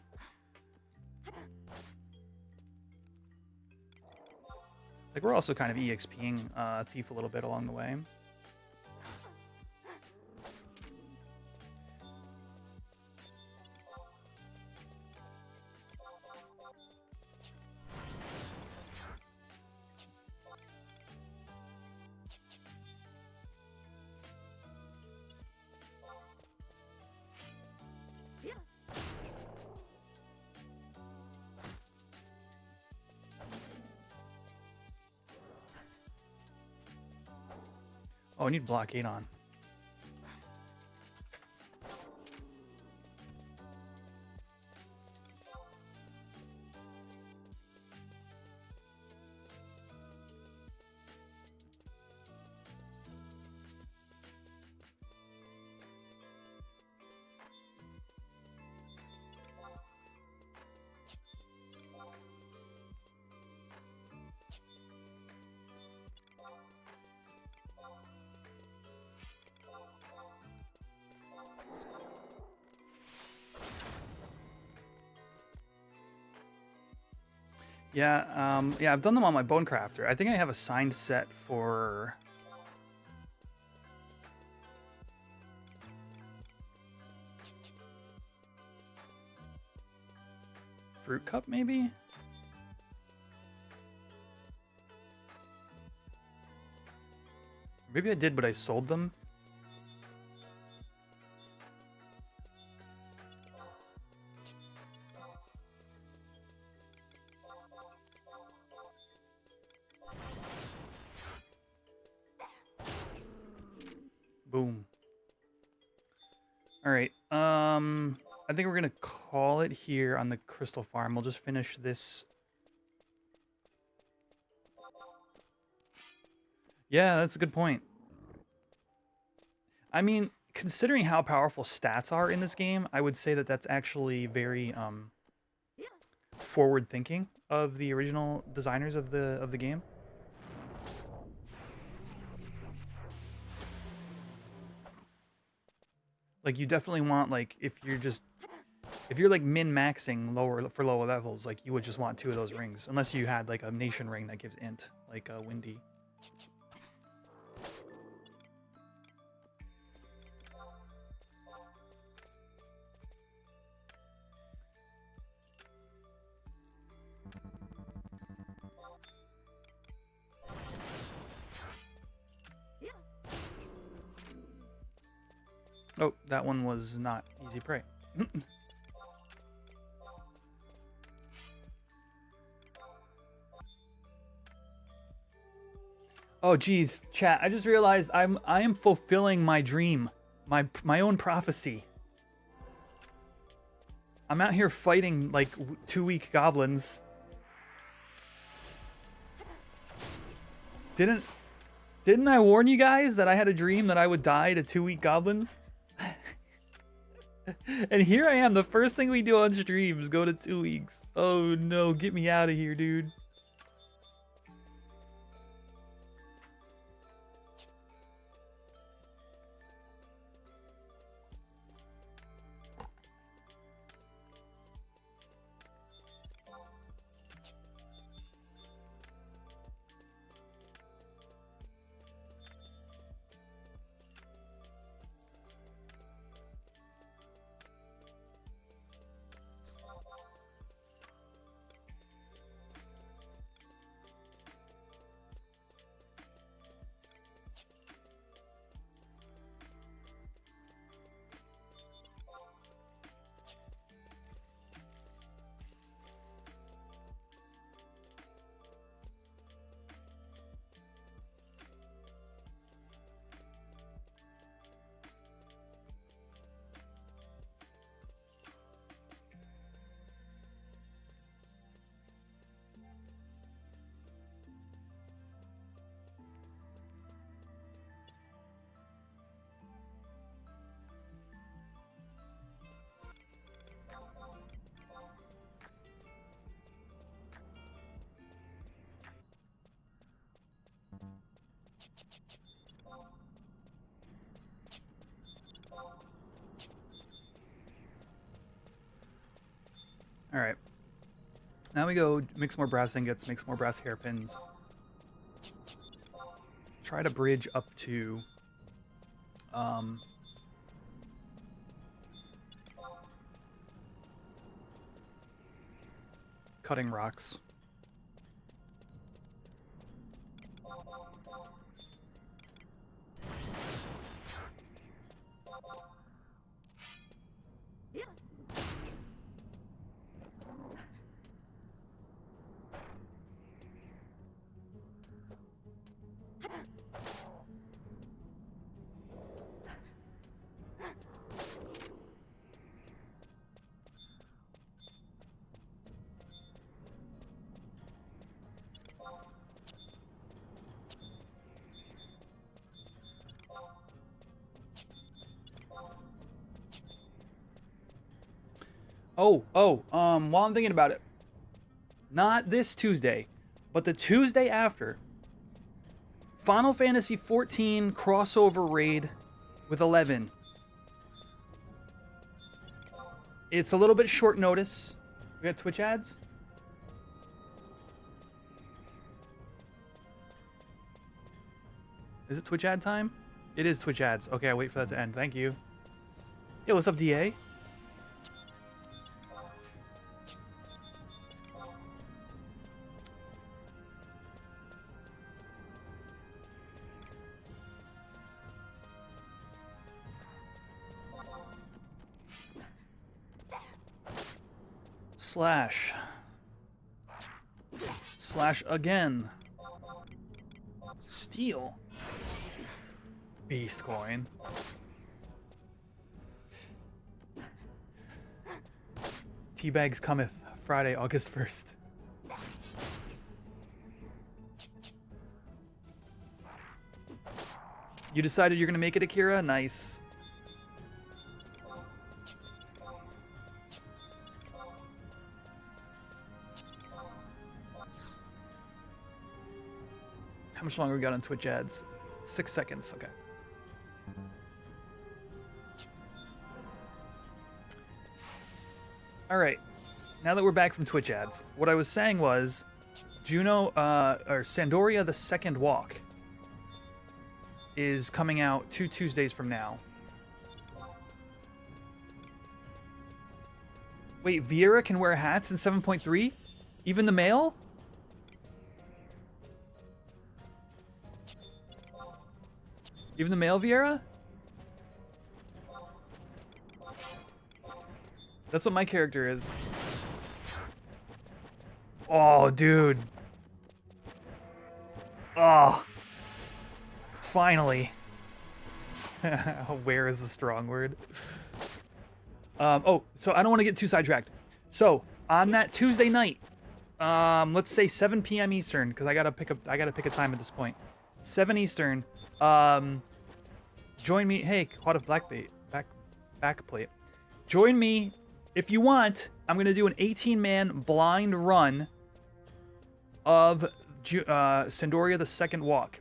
[SPEAKER 1] Like, we're also kind of EXPing Thief a little bit along the way. Oh, I need blockade on. Yeah, I've done them on my bone crafter. I think I have a signed set for fruit cup, maybe. Maybe I did, but I sold them. Boom. All right. I think we're gonna call it here on the crystal farm. We'll just finish this. Yeah, that's a good point. I mean, considering how powerful stats are in this game, I would say that that's actually very forward thinking of the original designers of the game. Like, you definitely want, like, if you're like min-maxing lower levels, like, you would just want 2 of those rings, unless you had like a nation ring that gives int, like a windy. Oh, that one was not easy prey. Oh, geez, chat. I just realized I am fulfilling my dream, my own prophecy. I'm out here fighting like 2 weak goblins. Didn't I warn you guys that I had a dream that I would die to 2 weak goblins? And here I am, the first thing we do on stream is go to 2 weeks. Oh no, get me out of here, dude. All right. Now we go mix more brass ingots, mix more brass hairpins. Try to bridge up to cutting rocks. While I'm thinking about it, not this Tuesday, but the Tuesday after, Final Fantasy XIV crossover raid with 11. It's a little bit short notice. We got Twitch ads. Is it Twitch ad time? It is Twitch ads. Okay, I'll wait for that to end. Thank you. Yo, what's up, DA? Slash. Slash again. Steal. Beast coin. Teabags cometh Friday, August 1st. You decided you're gonna make it, Akira? Nice. How much longer we got on Twitch ads? 6 seconds, okay. All right, now that we're back from Twitch ads, what I was saying was Juno, or Sandoria the Second Walk is coming out 2 Tuesdays from now. Wait, Viera can wear hats in 7.3? Even the male? Even the male Viera? That's what my character is. Oh, dude. Oh. Finally. Where is the strong word? Oh, so I don't want to get too sidetracked. So, on that Tuesday night, let's say 7 p.m. Eastern, because I gotta pick a time at this point. 7 Eastern. Join me. Hey, quad of back plate. Join me if you want. I'm gonna do an 18-man blind run of Sandoria the Second Walk.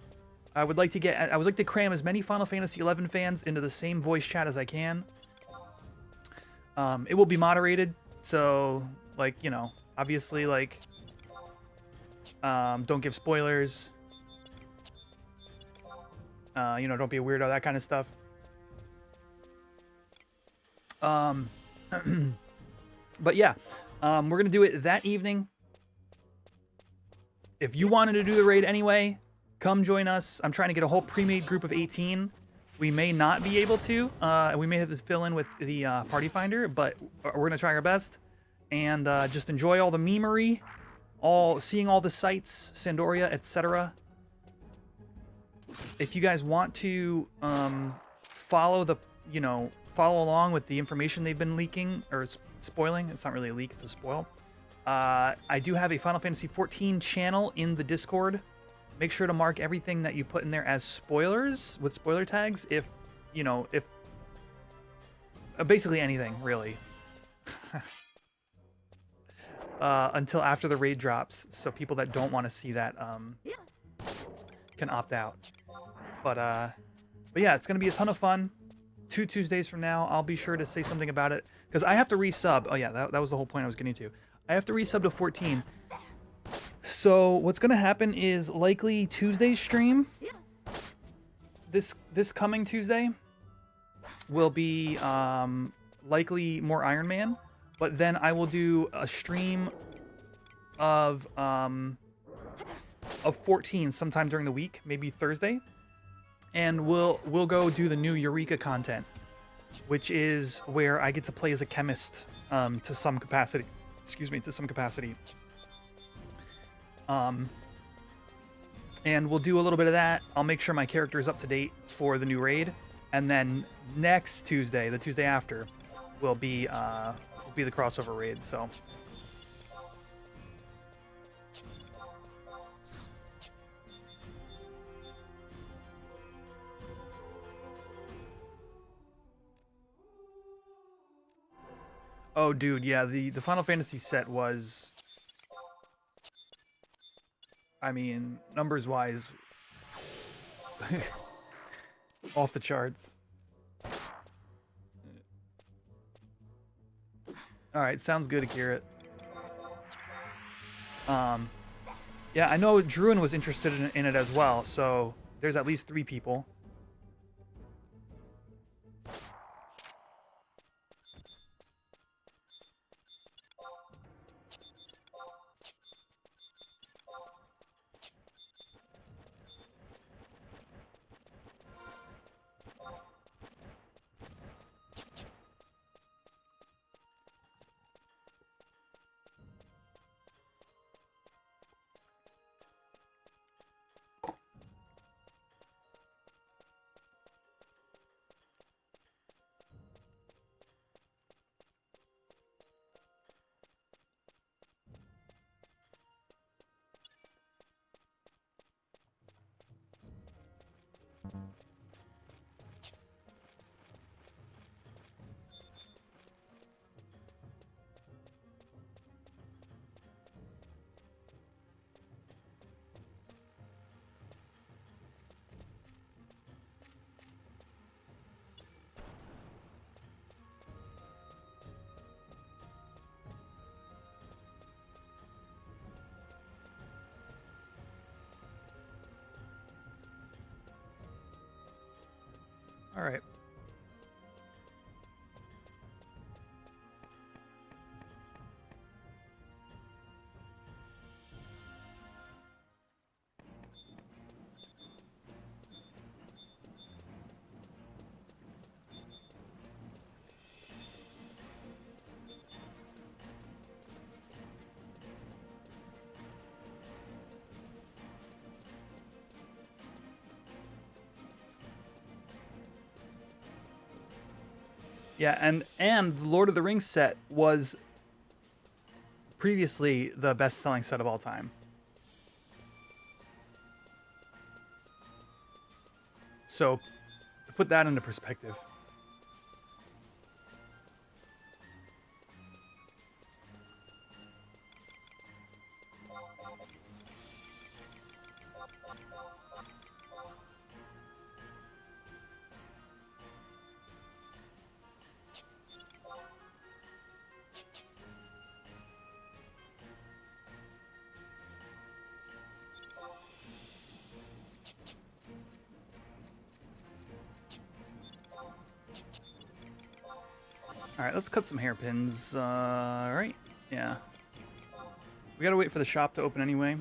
[SPEAKER 1] I would like to cram as many Final Fantasy XI fans into the same voice chat as I can. It will be moderated, so like, you know, obviously, like, don't give spoilers. You know, don't be a weirdo, that kind of stuff. But yeah, we're gonna do it that evening. If you wanted to do the raid anyway, come join us. I'm trying to get a whole pre-made group of 18. We may not be able to. We may have to fill in with the party finder, but we're gonna try our best and just enjoy all the memery, seeing all the sights, Sandoria, etc. If you guys want to follow along with the information they've been leaking or spoiling, it's not really a leak, it's a spoil. I do have a Final Fantasy XIV channel in the Discord. Make sure to mark everything that you put in there as spoilers with spoiler tags. If basically anything really, until after the raid drops, so people that don't want to see that can opt out. But yeah, it's gonna be a ton of fun. 2 Tuesdays from now, I'll be sure to say something about it because I have to resub. Oh yeah, that was the whole point I was getting to. I have to resub to 14. So what's gonna happen is likely Tuesday's stream. This coming Tuesday will be likely more Iron Man, but then I will do a stream of 14 sometime during the week, maybe Thursday, and we'll go do the new Eureka content, which is where I get to play as a chemist to some capacity. Excuse me, to some capacity. And we'll do a little bit of that. I'll make sure my character is up to date for the new raid, and then next Tuesday, the Tuesday after, will be the crossover raid. So. Oh, dude, yeah, the Final Fantasy set was, I mean, numbers-wise, off the charts. All right, sounds good, Akira. Yeah, I know Druin was interested in it as well, so there's at least 3 people. All right. Yeah, and the Lord of the Rings set was previously the best-selling set of all time. So, to put that into perspective. All right, let's cut some hairpins. All right, yeah. We gotta wait for the shop to open anyway.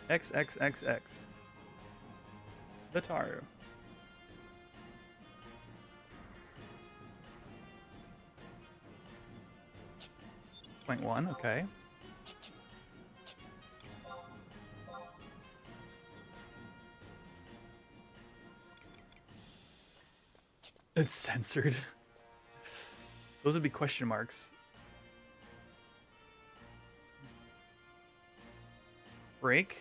[SPEAKER 1] XXXX. The Taru. .1, okay. It's censored. Those would be question marks. Break.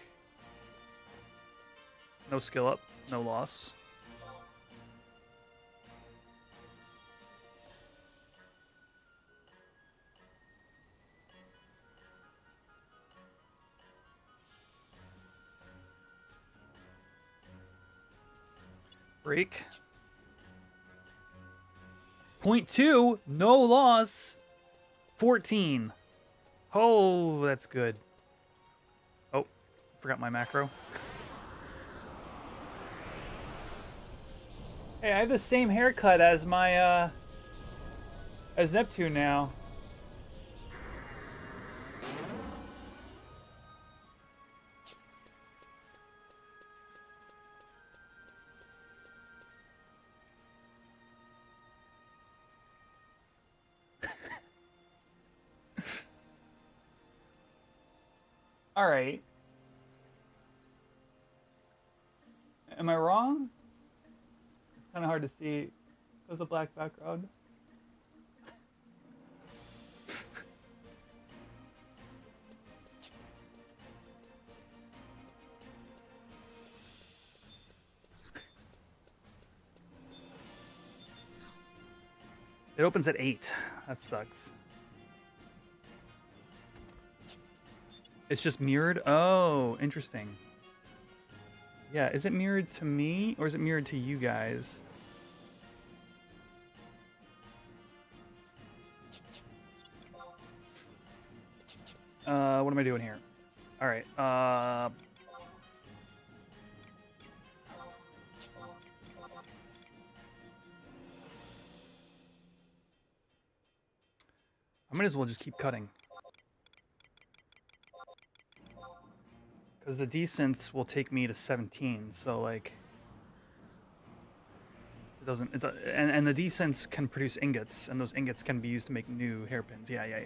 [SPEAKER 1] No skill up, no loss. break. 0.2, no loss. 14. Oh, that's good. Oh, forgot my macro. Hey, I have the same haircut as my, as Neptune now. All right. Am I wrong? It's kind of hard to see because of black background. It opens at 8. That sucks. It's just mirrored? Oh, interesting. Yeah, is it mirrored to me or is it mirrored to you guys? What am I doing here? All right. I might as well just keep cutting. Because the desynths will take me to 17, so like... It doesn't... and the desynths can produce ingots, and those ingots can be used to make new hairpins. Yeah. I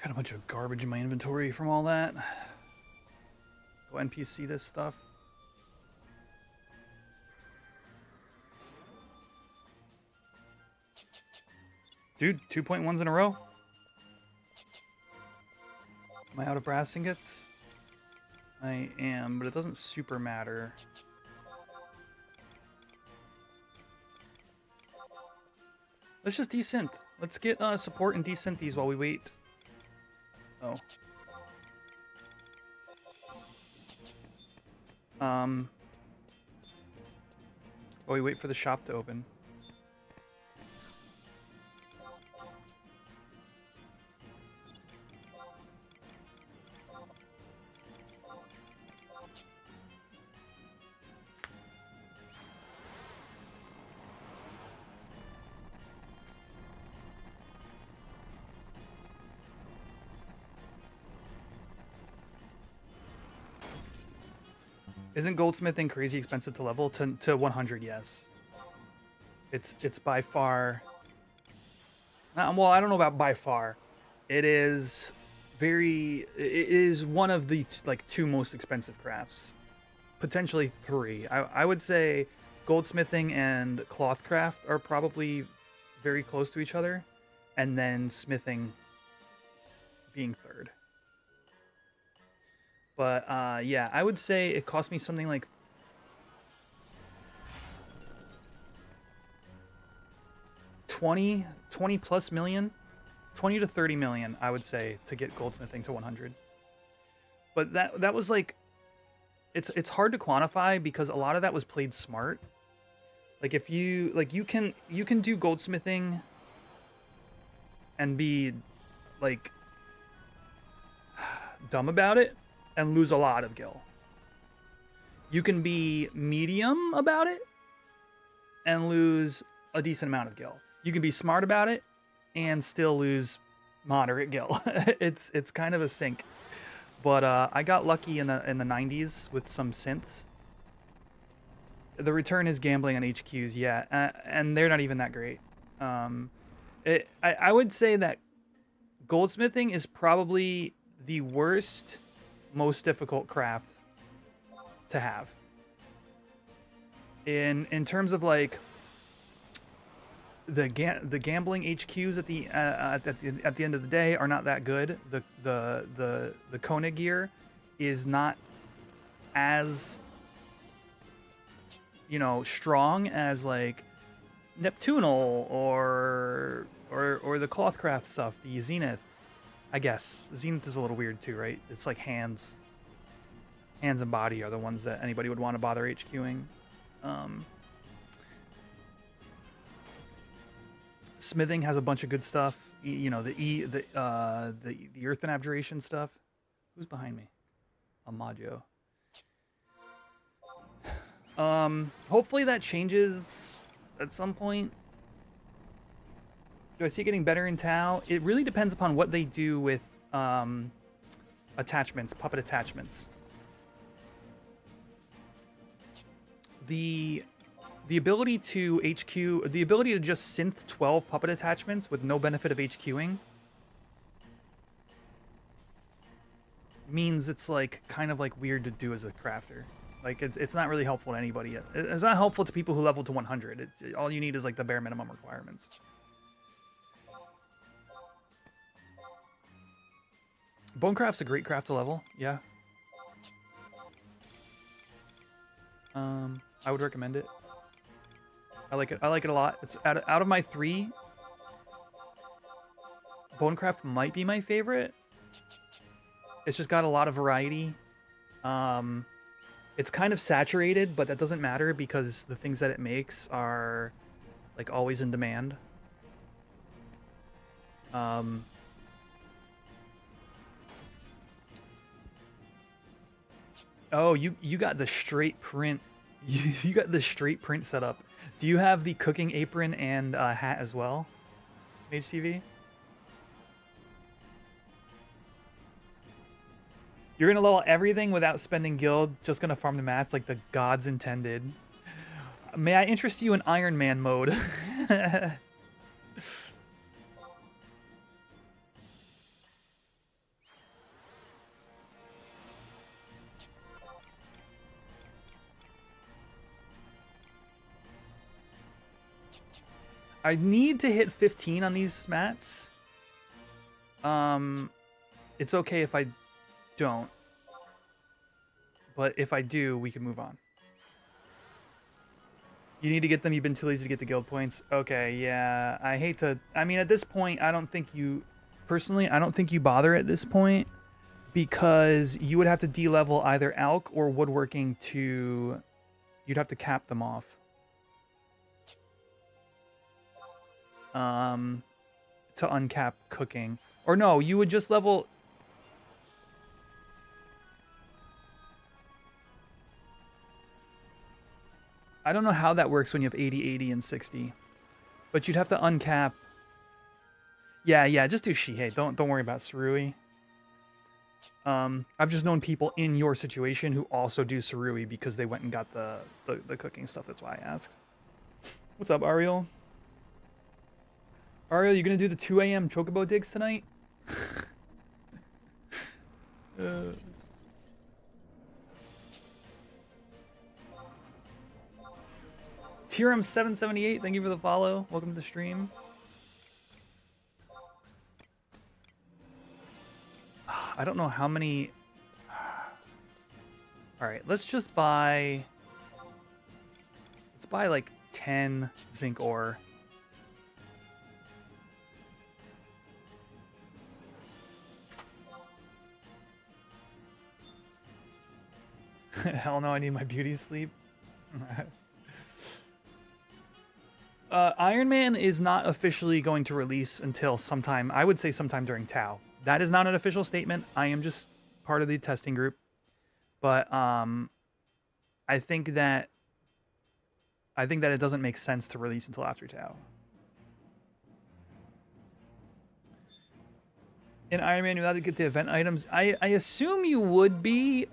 [SPEAKER 1] got a bunch of garbage in my inventory from all that. Go NPC this stuff. Dude, 2.1s in a row. Am I out of brass ingots? I am, but it doesn't super matter. Let's just desynth. Let's get support and desynth these while we wait. Oh. While we wait for the shop to open. Isn't goldsmithing crazy expensive to level? To 100, yes. It's by far... well, I don't know about by far. It is very... It is one of the like 2 most expensive crafts. Potentially 3. I would say goldsmithing and clothcraft are probably very close to each other. And then smithing being 3rd. But, yeah, I would say it cost me something like... $20 plus million? 20 to 30 million, I would say, to get goldsmithing to 100. But that was like... It's hard to quantify because a lot of that was played smart. Like, if you... Like, you can do goldsmithing and be, like... dumb about it. And lose a lot of gil. You can be medium about it and lose a decent amount of gil. You can be smart about it and still lose moderate gil. It's kind of a sink. But I got lucky in the 90s with some synths. The return is gambling on HQs, yeah, and they're not even that great. I would say that goldsmithing is probably the worst, most difficult craft to have. In terms of like the gambling HQs at the end of the day are not that good. The Kona gear is not as, you know, strong as like Neptunal or the Clothcraft stuff, the Zenith. I guess Zenith is a little weird too, right? It's like hands and body are the ones that anybody would want to bother HQing. Smithing has a bunch of good stuff. You know, the Earthen Abjuration stuff. Who's behind me? Amadio. Hopefully that changes at some point. Do I see it getting better in Tau? It really depends upon what they do with attachments, puppet attachments. The ability to HQ, the ability to just synth 12 puppet attachments with no benefit of HQing means it's like kind of like weird to do as a crafter. Like it's not really helpful to anybody. It's not helpful to people who level to 100. All you need is like the bare minimum requirements. Bonecraft's a great craft to level, yeah. I would recommend it. I like it. I like it a lot. It's out of my 3. Bonecraft might be my favorite. It's just got a lot of variety. It's kind of saturated, but that doesn't matter because the things that it makes are like always in demand. Oh, you got the straight print. You got the straight print set up. Do you have the cooking apron and hat as well, HTV? You're gonna level everything without spending guild, just gonna farm the mats like the gods intended. May I interest you in Ironman mode? I need to hit 15 on these mats. It's okay if I don't. But if I do, we can move on. You need to get them. You've been too lazy to get the guild points. Okay, yeah. I hate to... I mean, at this point, I don't think you... Personally, I don't think you bother at this point. Because you would have to de-level either Alk or Woodworking to... You'd have to cap them off. To uncap cooking. Or no, you would just level... I don't know how that works when you have 80, 80, and 60. But you'd have to uncap... Yeah, just do Shihei. Don't worry about Sarui. I've just known people in your situation who also do Sarui because they went and got the cooking stuff. That's why I asked. What's up, Ariel? Ariel, you gonna do the 2 a.m. Chocobo digs tonight? Tiram778, thank you for the follow. Welcome to the stream. I don't know how many... Alright, let's just buy... Let's buy like 10 zinc ore. Hell no, I need my beauty sleep. Iron Man is not officially going to release until sometime, I would say sometime during Tau. That is not an official statement. I am just part of the testing group. But I think that it doesn't make sense to release until after Tau. In Iron Man, you're allowed to get the event items. I assume you would be.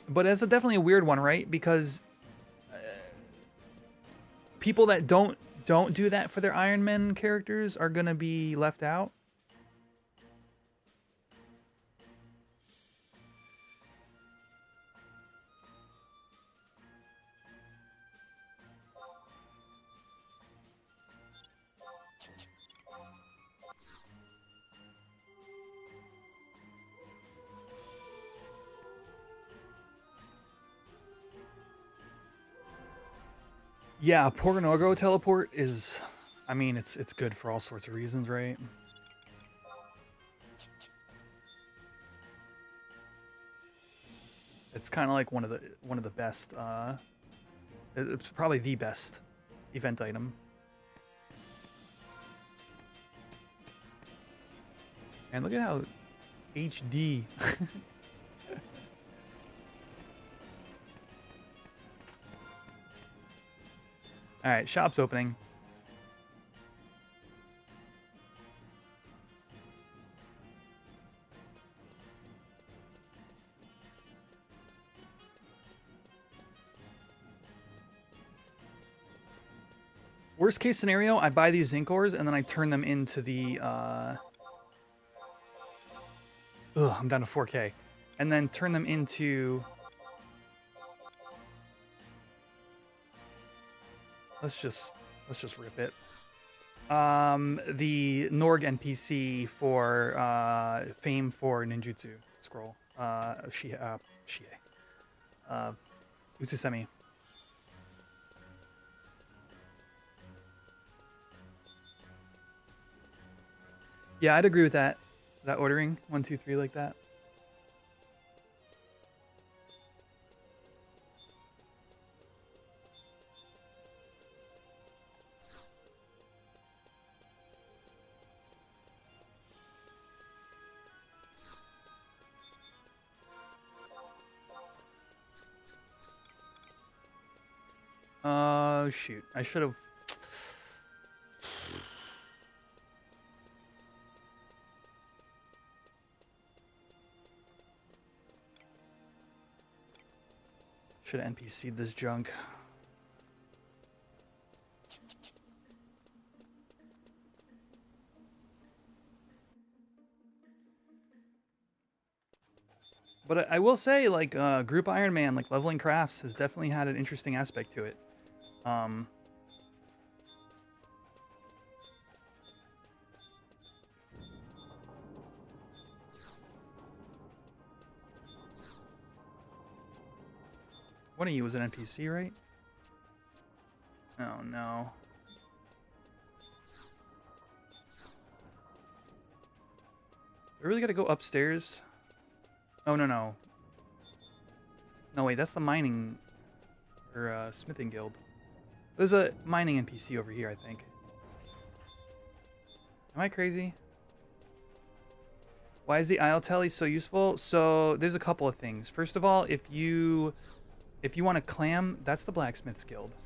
[SPEAKER 1] But it's definitely a weird one, right? Because people that don't do that for their Iron Man characters are gonna be left out. Yeah, Pornogo teleport is, I mean, it's good for all sorts of reasons, right? It's kind of like one of the best. It's probably the best event item. And look at how HD. All right, shop's opening. Worst case scenario, I buy these zinc ores and then I turn them into the I'm down to 4K. And then turn them into, let's just rip it. The Norg NPC for fame for ninjutsu scroll. Shie. Utsusemi. Yeah, I'd agree with that. That ordering 1, 2, 3 like that. Shoot. I should have. Should have NPC'd this junk. But I will say, like, Group Ironman, like, leveling crafts has definitely had an interesting aspect to it. One of you was an NPC, right? Oh, no. I really gotta go upstairs? Oh, no, no. No, wait, that's the mining or smithing guild. There's a mining NPC over here, I think. Am I crazy? Why is the aisle tally so useful? So there's a couple of things. First of all, if you want to clam, that's the blacksmith's guild.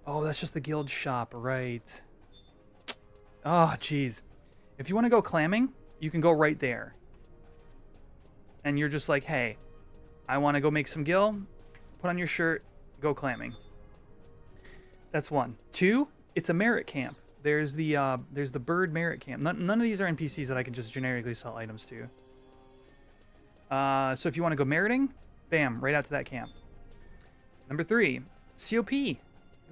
[SPEAKER 1] Oh, that's just the guild shop, right? Oh, jeez. If you want to go clamming, you can go right there. And you're just like, hey, I want to go make some gil. Put on your shirt, go clamming. That's one. Two, it's a merit camp. There's the bird merit camp. None of these are NPCs that I can just generically sell items to. So if you want to go meriting, bam, right out to that camp. Number 3, COP. The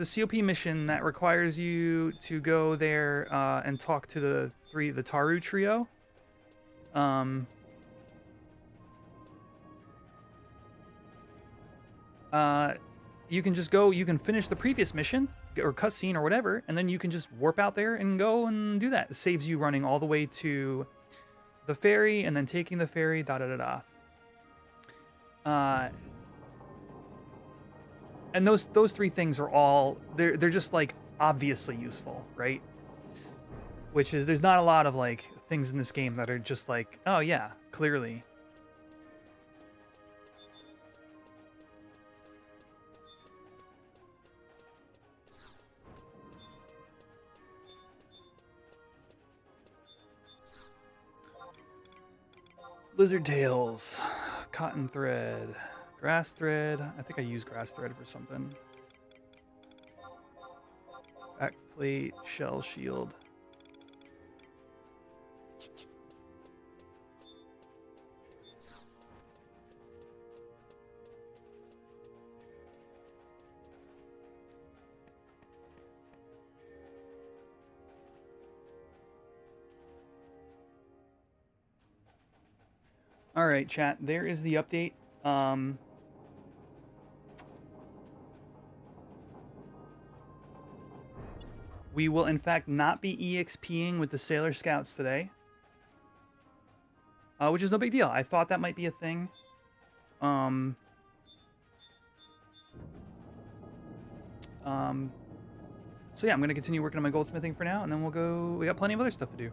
[SPEAKER 1] COP mission that requires you to go there and talk to the Taru trio. You can just go, you can finish the previous mission or cutscene or whatever, and then you can just warp out there and go and do that. It saves you running all the way to the ferry and then taking the ferry, and those 3 things are all, they're just like obviously useful, right? Which is, there's not a lot of like things in this game that are just like, oh yeah, clearly. Lizard tails, cotton thread, grass thread. I think I use grass thread for something. Back plate, shell shield. All right, chat, there is the update. We will, in fact, not be EXPing with the Sailor Scouts today. Which is no big deal. I thought that might be a thing. So yeah, I'm going to continue working on my goldsmithing for now, and then we'll go... We got plenty of other stuff to do.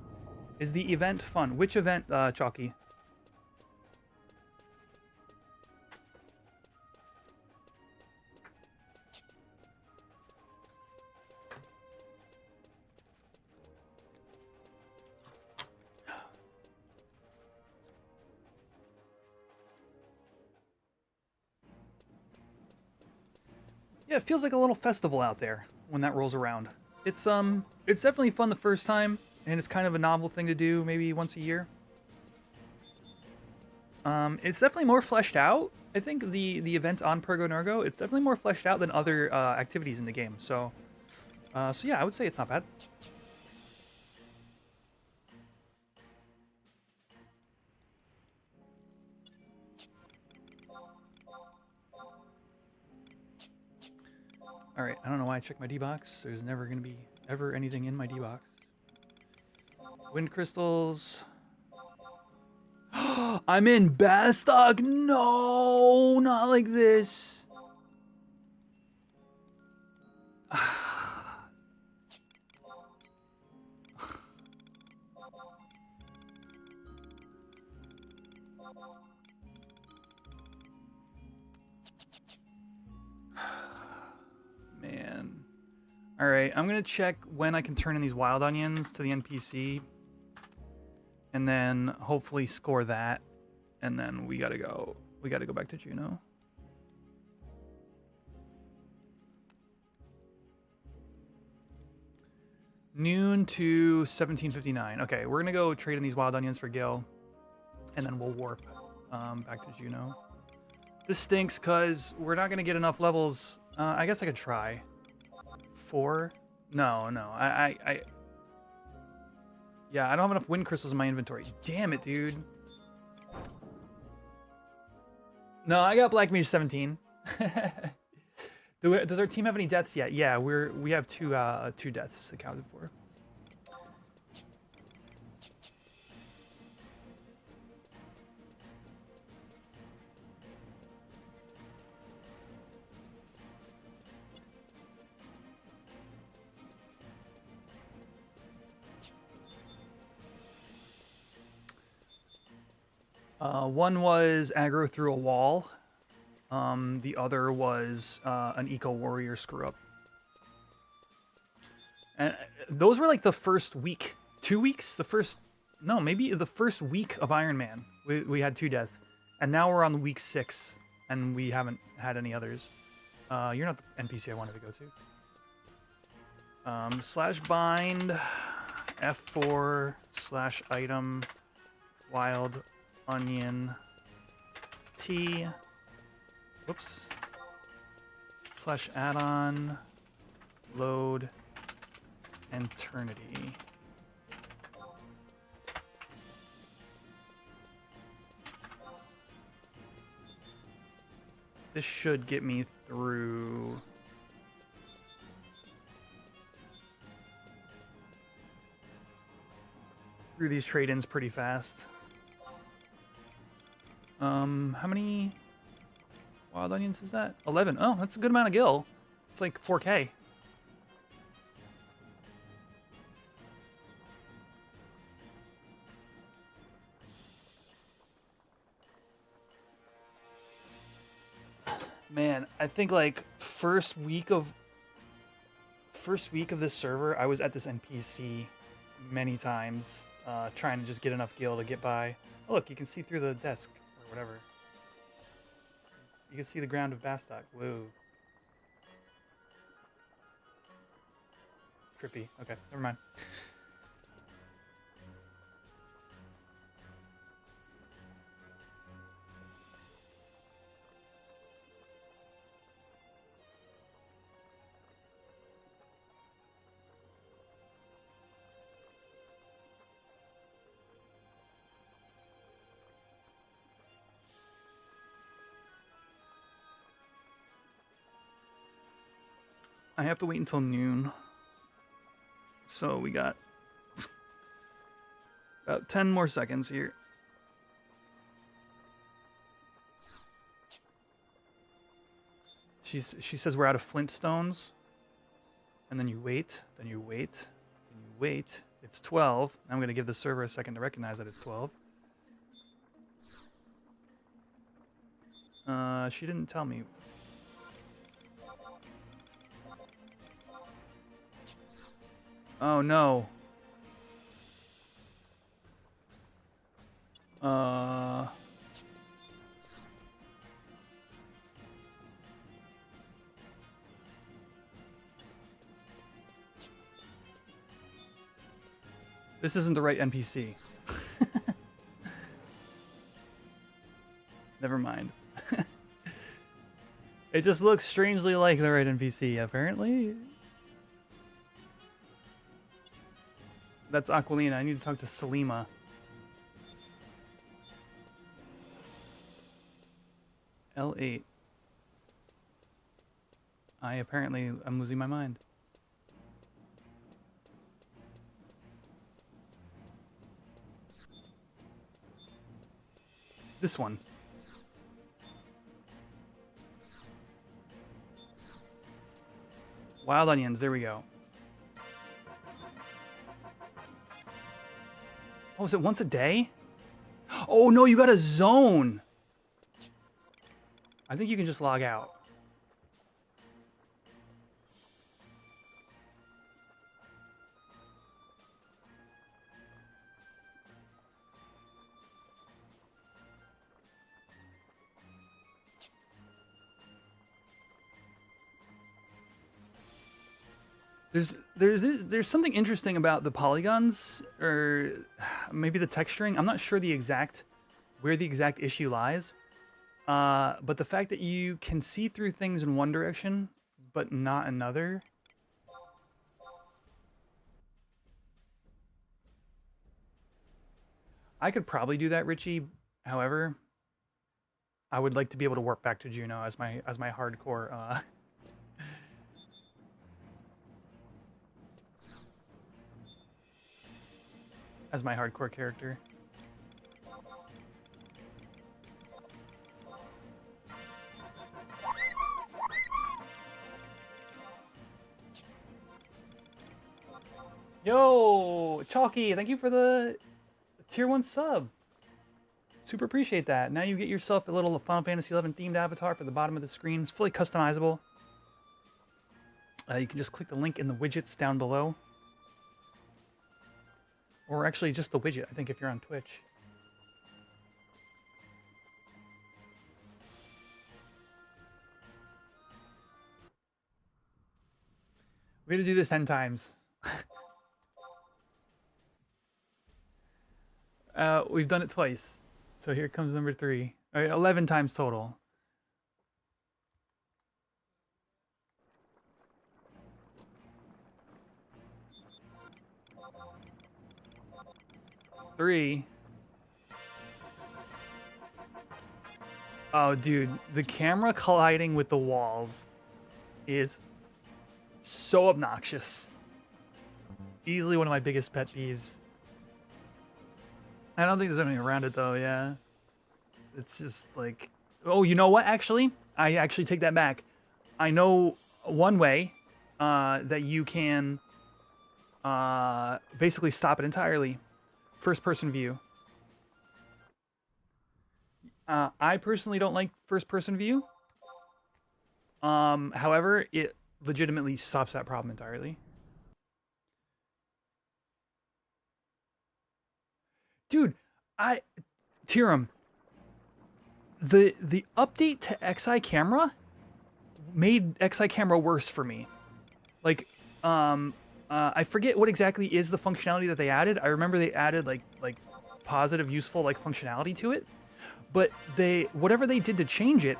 [SPEAKER 1] Is the event fun? Which event, Chalky? Yeah, it feels like a little festival out there when that rolls around. It's definitely fun the first time, and it's kind of a novel thing to do maybe once a year. It's definitely more fleshed out. I think the event on Pergo Nergo, it's definitely more fleshed out than other activities in the game. So yeah, I would say it's not bad. All right, I don't know why I checked my D-box. There's never going to be ever anything in my D-box. Wind crystals. I'm in Bastock. No, not like this. Man. All right, I'm going to check when I can turn in these wild onions to the NPC. And then hopefully score that. And then we got to go. We got to go back to Juno. Noon to 17:59. Okay, we're going to go trade in these wild onions for Gil. And then we'll warp back to Juno. This stinks because we're not going to get enough levels. I guess I could try. 4? No. Yeah, I don't have enough wind crystals in my inventory. Damn it, dude. No, I got Black Mage 17. Does our team have any deaths yet? Yeah, we have two deaths accounted for. One was aggro through a wall. The other was an eco warrior screw up. And those were like the first week, 2 weeks. Maybe the first week of Iron Man. We had 2 deaths, and now we're on week 6, and we haven't had any others. You're not the NPC I wanted to go to. Slash bind, F4 slash item, wild onion T. Whoops. Slash add-on, load, eternity. This should get me through these trade-ins pretty fast. How many wild onions is that? 11. Oh, that's a good amount of gil. It's like 4K. Man, I think like first week of this server, I was at this NPC many times, trying to just get enough gil to get by. Oh, look, you can see through the desk or whatever. You can see the ground of Bastock. Whoa. Trippy. Okay, never mind. I have to wait until noon. So we got about 10 more seconds here. She says we're out of Flintstones. And then you wait, then you wait, then you wait. It's 12. I'm going to give the server a second to recognize that it's 12. She didn't tell me. Oh no. This isn't the right NPC. Never mind. It just looks strangely like the right NPC, apparently. That's Aquilina. I need to talk to Salima. L8. I'm losing my mind. This one. Wild onions, there we go. Oh, is it once a day? Oh no, you got a zone. I think you can just log out. There's something interesting about the polygons, or maybe the texturing. I'm not sure where the exact issue lies, but the fact that you can see through things in one direction but not another. I could probably do that, Richie. However, I would like to be able to warp back to Juno as my hardcore. As my hardcore character. Yo, Chalky, thank you for the tier 1 sub. Super appreciate that. Now you get yourself a little Final Fantasy XI themed avatar for the bottom of the screen. It's fully customizable. You can just click the link in the widgets down below. Or actually just the widget, I think, if you're on Twitch. We're gonna do this 10 times. We've done it twice. So here comes number 3. All right, 11 times total. Three. Oh, dude, the camera colliding with the walls is so obnoxious. Easily one of my biggest pet peeves. I don't think there's anything around it, though, yeah. It's just like... Oh, you know what, actually? I actually take that back. I know one way that you can basically stop it entirely. First-person view. I personally don't like first-person view. However, it legitimately stops that problem entirely. Dude, Tiram, the update to XI camera made XI camera worse for me. Like, I forget what exactly is the functionality that they added. I remember they added like positive, useful functionality to it, but whatever they did to change it,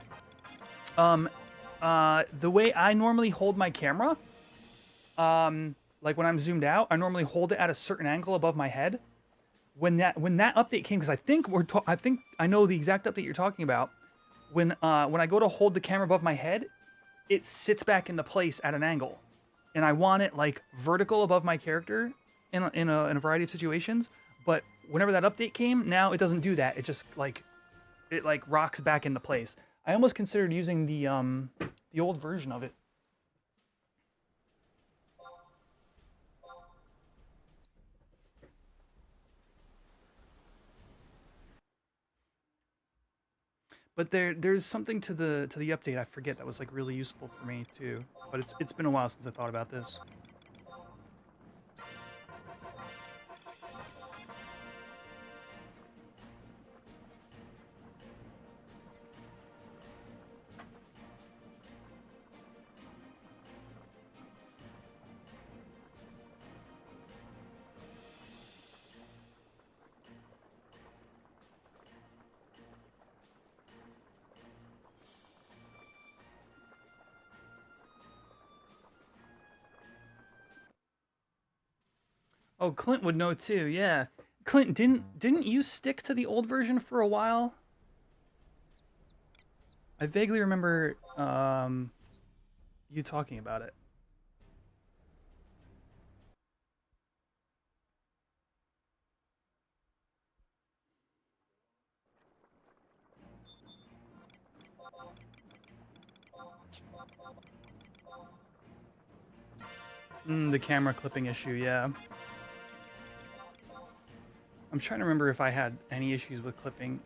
[SPEAKER 1] the way I normally hold my camera, like when I'm zoomed out, I normally hold it at a certain angle above my head. When that update came, because I think I know the exact update you're talking about. When I go to hold the camera above my head, it sits back into place at an angle. and I want it like vertical above my character in a variety of situations. But whenever that update came, now it doesn't do that. It just like it like rocks back into place. I almost considered using the old version of it. But there's something to the update I forget that was like really useful for me too. But it's been a while since I thought about this. Oh, Clint would know too. Yeah, Clint, didn't you stick to the old version for a while? I vaguely remember you talking about it. The camera clipping issue, yeah. I'm trying to remember if I had any issues with clipping.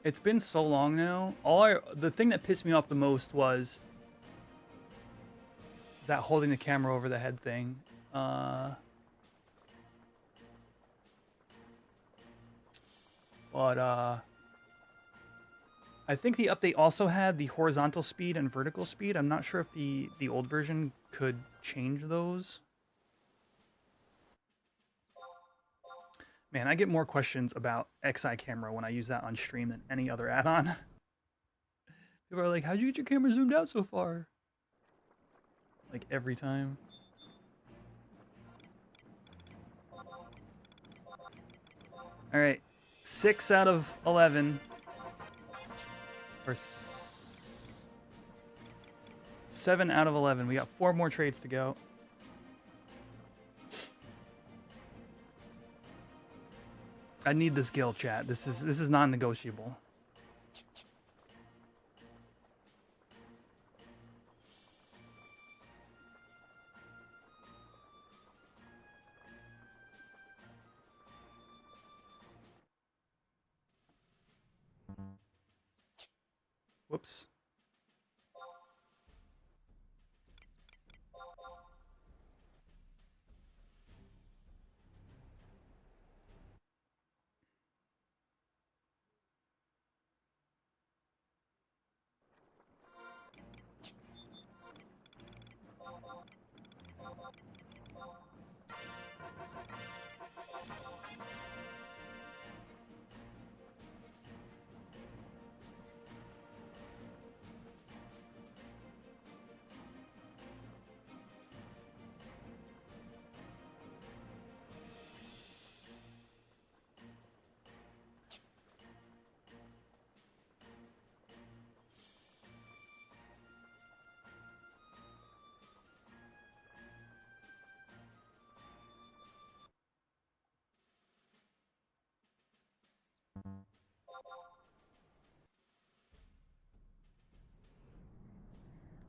[SPEAKER 1] It's been so long now. The thing that pissed me off the most was that holding the camera over the head thing. I think the update also had the horizontal speed and vertical speed. I'm not sure if the old version could change those. Man, I get more questions about XI camera when I use that on stream than any other add-on. People are like, how'd you get your camera zoomed out so far? Like every time. All right, 6 out of 11. Or 7 out of 11. We got 4 more trades to go. I need this guild, chat. This is non-negotiable. Whoops.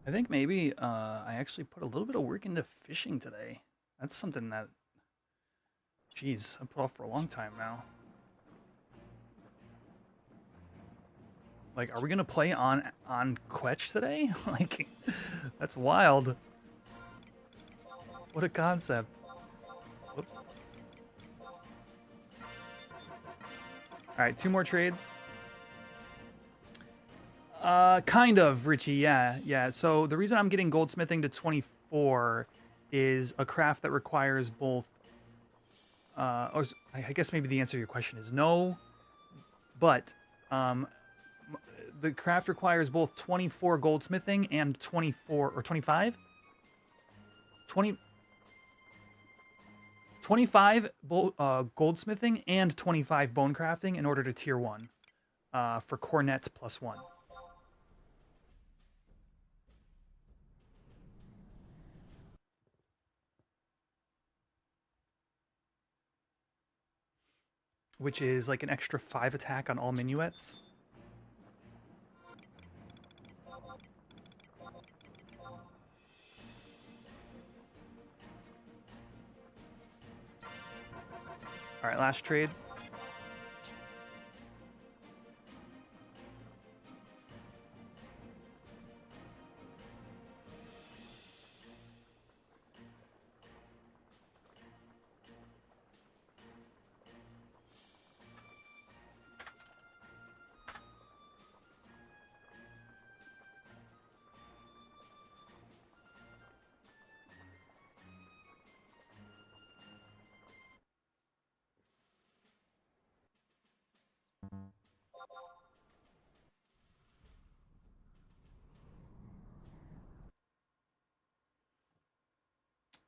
[SPEAKER 1] I think maybe I actually put a little bit of work into fishing today. That's something that, geez, I put off for a long time now. Like, are we gonna play on Quetch today? Like, that's wild. What a concept. Whoops. All right, 2 more trades. Kind of, Richie, yeah. So the reason I'm getting goldsmithing to 24 is a craft that requires both, or I guess maybe the answer to your question is no, but the craft requires both 24 goldsmithing and 24, or 25? 25 goldsmithing and 25 bone crafting in order to tier 1 for Cornette +1. which is like an extra 5 attack on all minuets. All right, last trade.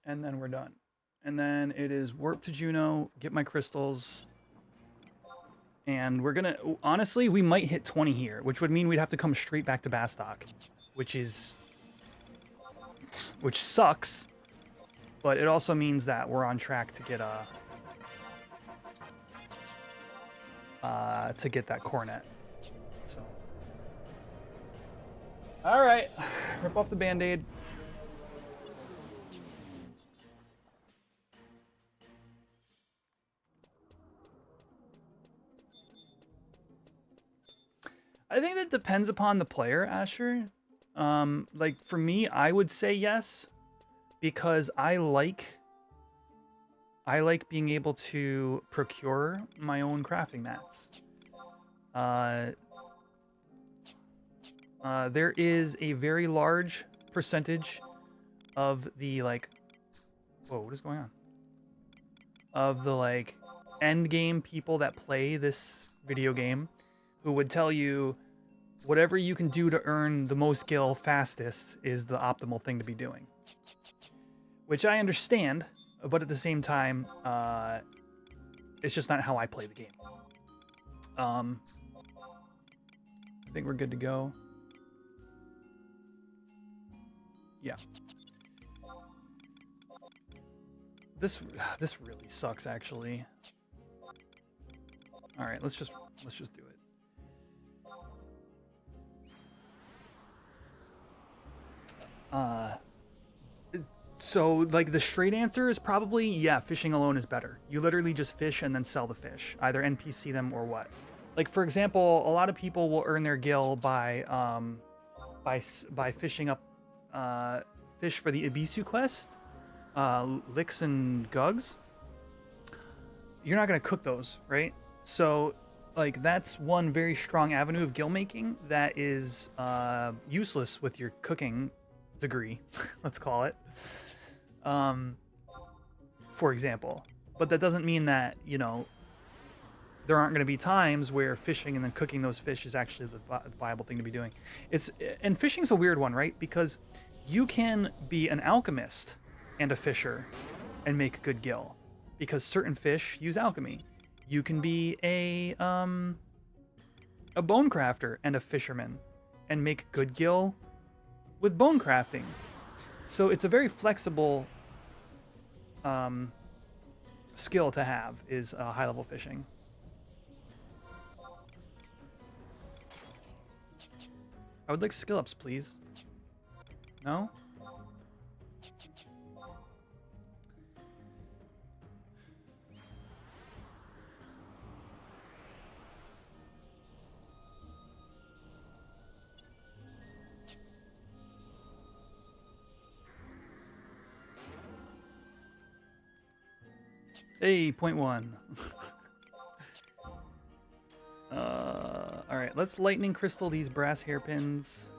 [SPEAKER 1] And then we're done. And then it is warp to Juno, get my crystals. And we're gonna, honestly, we might hit 20 here, which would mean we'd have to come straight back to Bastok, which sucks, but it also means that we're on track to get that Cornette. So, all right, rip off the Band-Aid. I think that depends upon the player, Asher. Like for me, I would say yes, because I like being able to procure my own crafting mats. There is a very large percentage of the like, whoa, what is going on? Of the like end game people that play this video game, who would tell you whatever you can do to earn the most gil fastest is the optimal thing to be doing. Which I understand, but at the same time, it's just not how I play the game. I think we're good to go. Yeah. This really sucks, actually. All right, let's just do it. So like the straight answer is probably, yeah, fishing alone is better. You literally just fish and then sell the fish, either NPC them or what. Like for example, a lot of people will earn their gil by fishing up fish for the Ibisu quest, licks and gugs. You're not gonna cook those, right? So like that's one very strong avenue of gil making that is useless with your cooking degree, let's call it, for example. But that doesn't mean that, you know, there aren't going to be times where fishing and then cooking those fish is actually the viable thing to be doing. And fishing's a weird one, right? Because you can be an alchemist and a fisher and make good gil, because certain fish use alchemy. You can be a bone crafter and a fisherman and make good gil with bone crafting. So it's a very flexible skill to have, is high level fishing. I would like skill ups, please. No? Hey, point one. All right, let's lightning crystal these brass hairpins.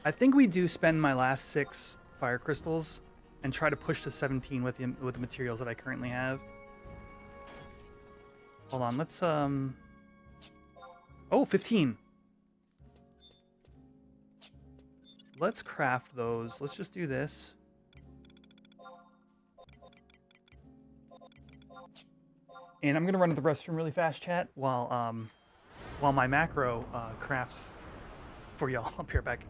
[SPEAKER 1] I think we do spend my last 6 fire crystals and try to push to 17 with the materials that I currently have. Hold on, let's oh, 15. Let's craft those. Let's just do this. And I'm gonna run to the restroom really fast, chat, while my macro crafts for y'all. I'll be right back.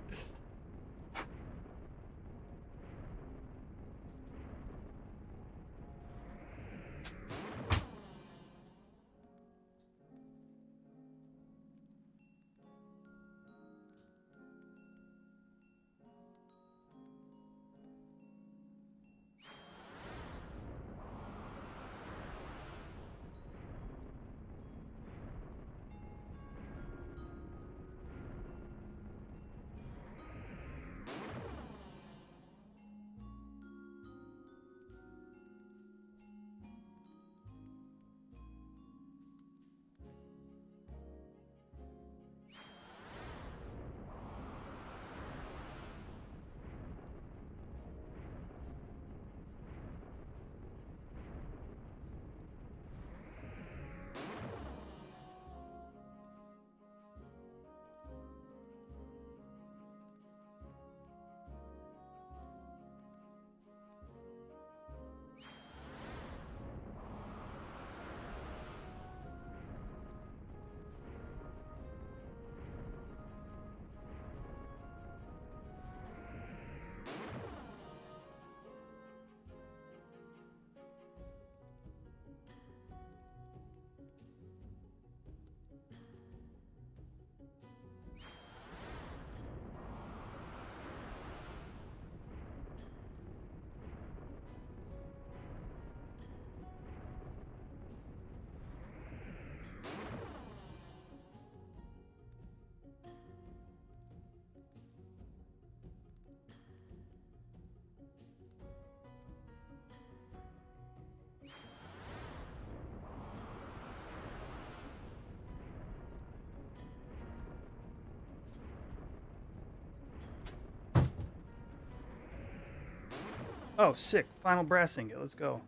[SPEAKER 1] Oh, sick. Final brass ingot. Let's go.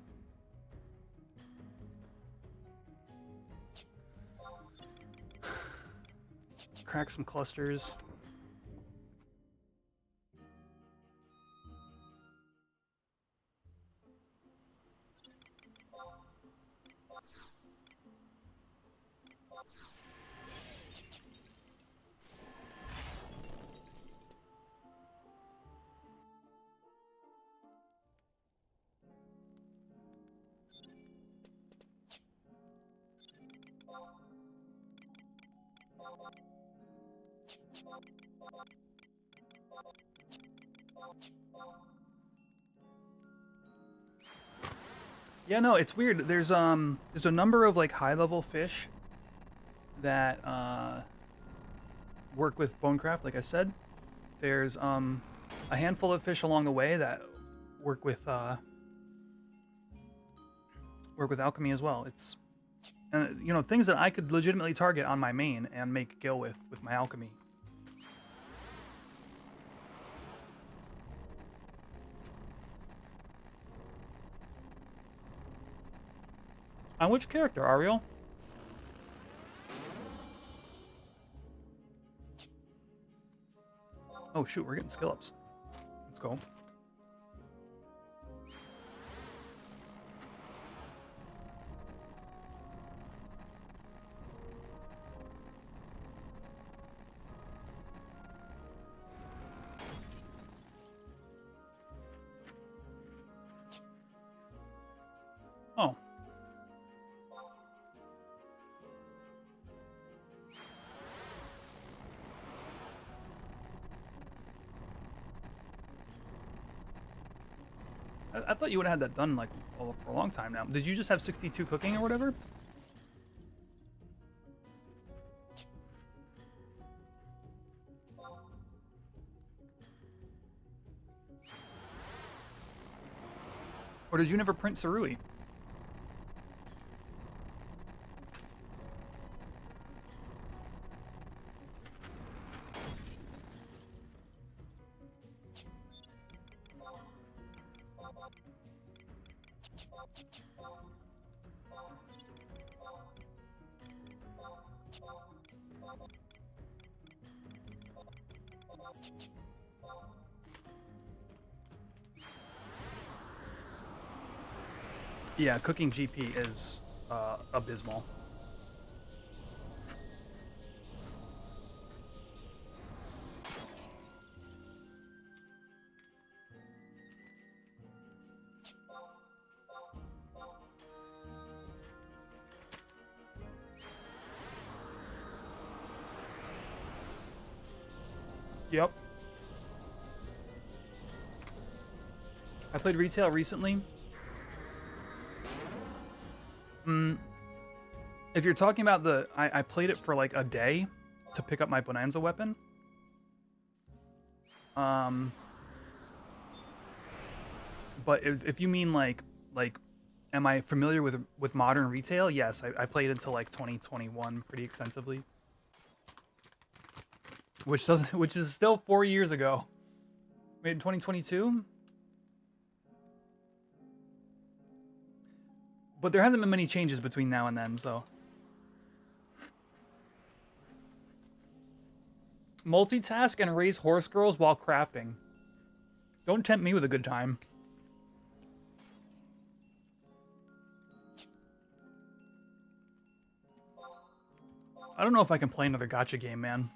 [SPEAKER 1] Crack some clusters. Yeah, no, it's weird. There's a number of like high-level fish that work with bonecraft, like I said. There's a handful of fish along the way that work with alchemy as well. It's you know, things that I could legitimately target on my main and make gil with my alchemy. On which character, Ariel? Oh shoot, we're getting skill ups. Let's go. Oh. I thought you would have had that done like for a long time now. Did you just have 62 cooking or whatever? Or did you never print Sarui? Yeah, cooking GP is abysmal. Yep. I played retail recently. If you're talking about I played it for like a day to pick up my Bonanza weapon. But if you mean like, am I familiar with modern retail? Yes, I played until like 2021 pretty extensively, which is still 4 years ago. Made in 2022. But there hasn't been many changes between now and then, so. Multitask and raise horse girls while crafting. Don't tempt me with a good time. I don't know if I can play another gacha game, man.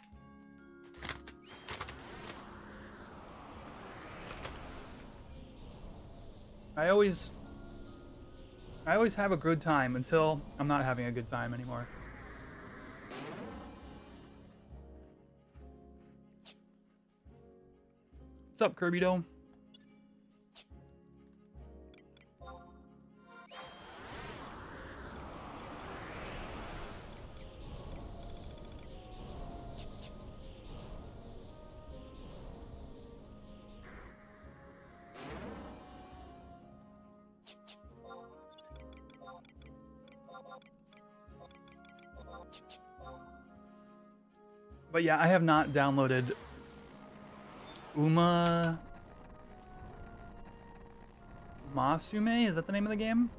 [SPEAKER 1] I always have a good time until I'm not having a good time anymore. What's up, Kirby Dome? But yeah, I have not downloaded Uma Masume, is that the name of the game?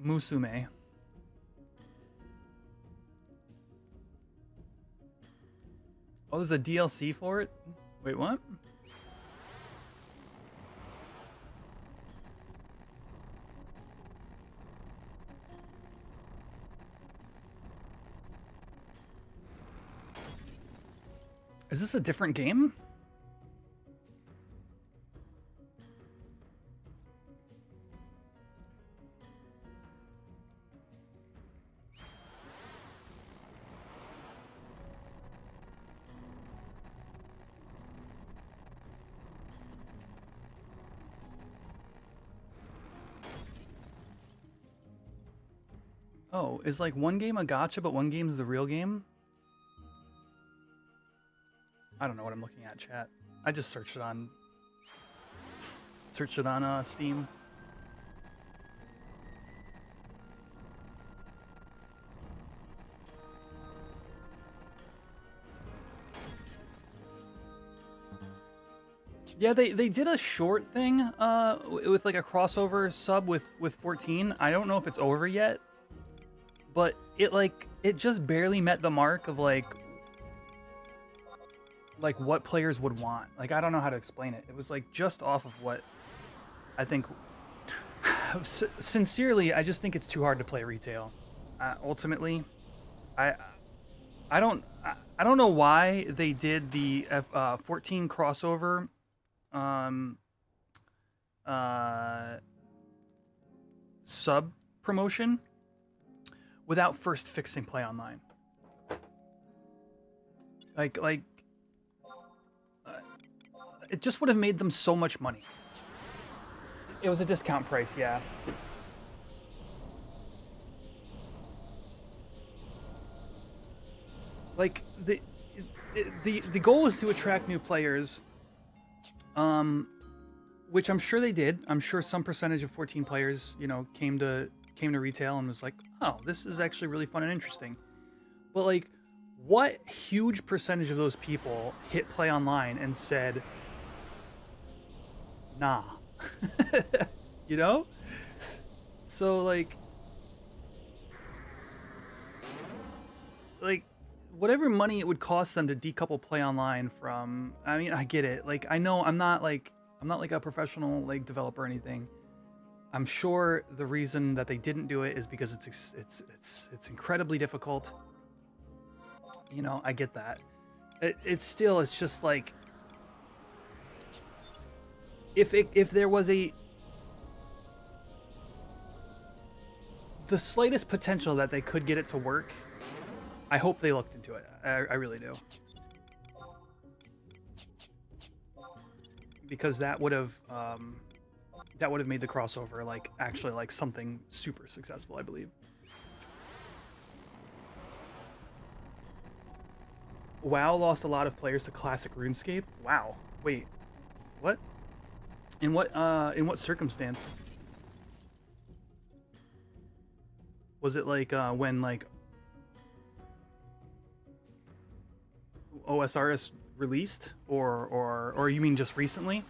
[SPEAKER 1] Musume. Oh, there's a DLC for it? Wait, what? Is this a different game? Oh, is like one game a gacha, but one game's the real game? I don't know what I'm looking at, chat. I just searched it on Steam. Yeah, they did a short thing with like a crossover sub with 14. I don't know if it's over yet, but it just barely met the mark of like what players would want. Like, I don't know how to explain it. It was like just off of what I think. Sincerely, I just think it's too hard to play retail. Ultimately, I don't know why they did the 14 crossover sub promotion without first fixing play online. It just would have made them so much money. It was a discount price, yeah. Like the goal was to attract new players, which I'm sure they did. I'm sure some percentage of 14 players, you know, came to retail and was like, oh, this is actually really fun and interesting. But like, what huge percentage of those people hit play online and said, nah. You know? So like whatever money it would cost them to decouple play online from, I mean, I get it. Like, I know I'm not like a professional like developer or anything. I'm sure the reason that they didn't do it is because it's incredibly difficult. You know, I get that. It's just like, if there was the slightest potential that they could get it to work, I hope they looked into it. I really do. Because that would have made the crossover like actually like something super successful, I believe. WoW lost a lot of players to Classic RuneScape. Wow. Wait. What? In what circumstance? Was it like when like OSRS released, or you mean just recently?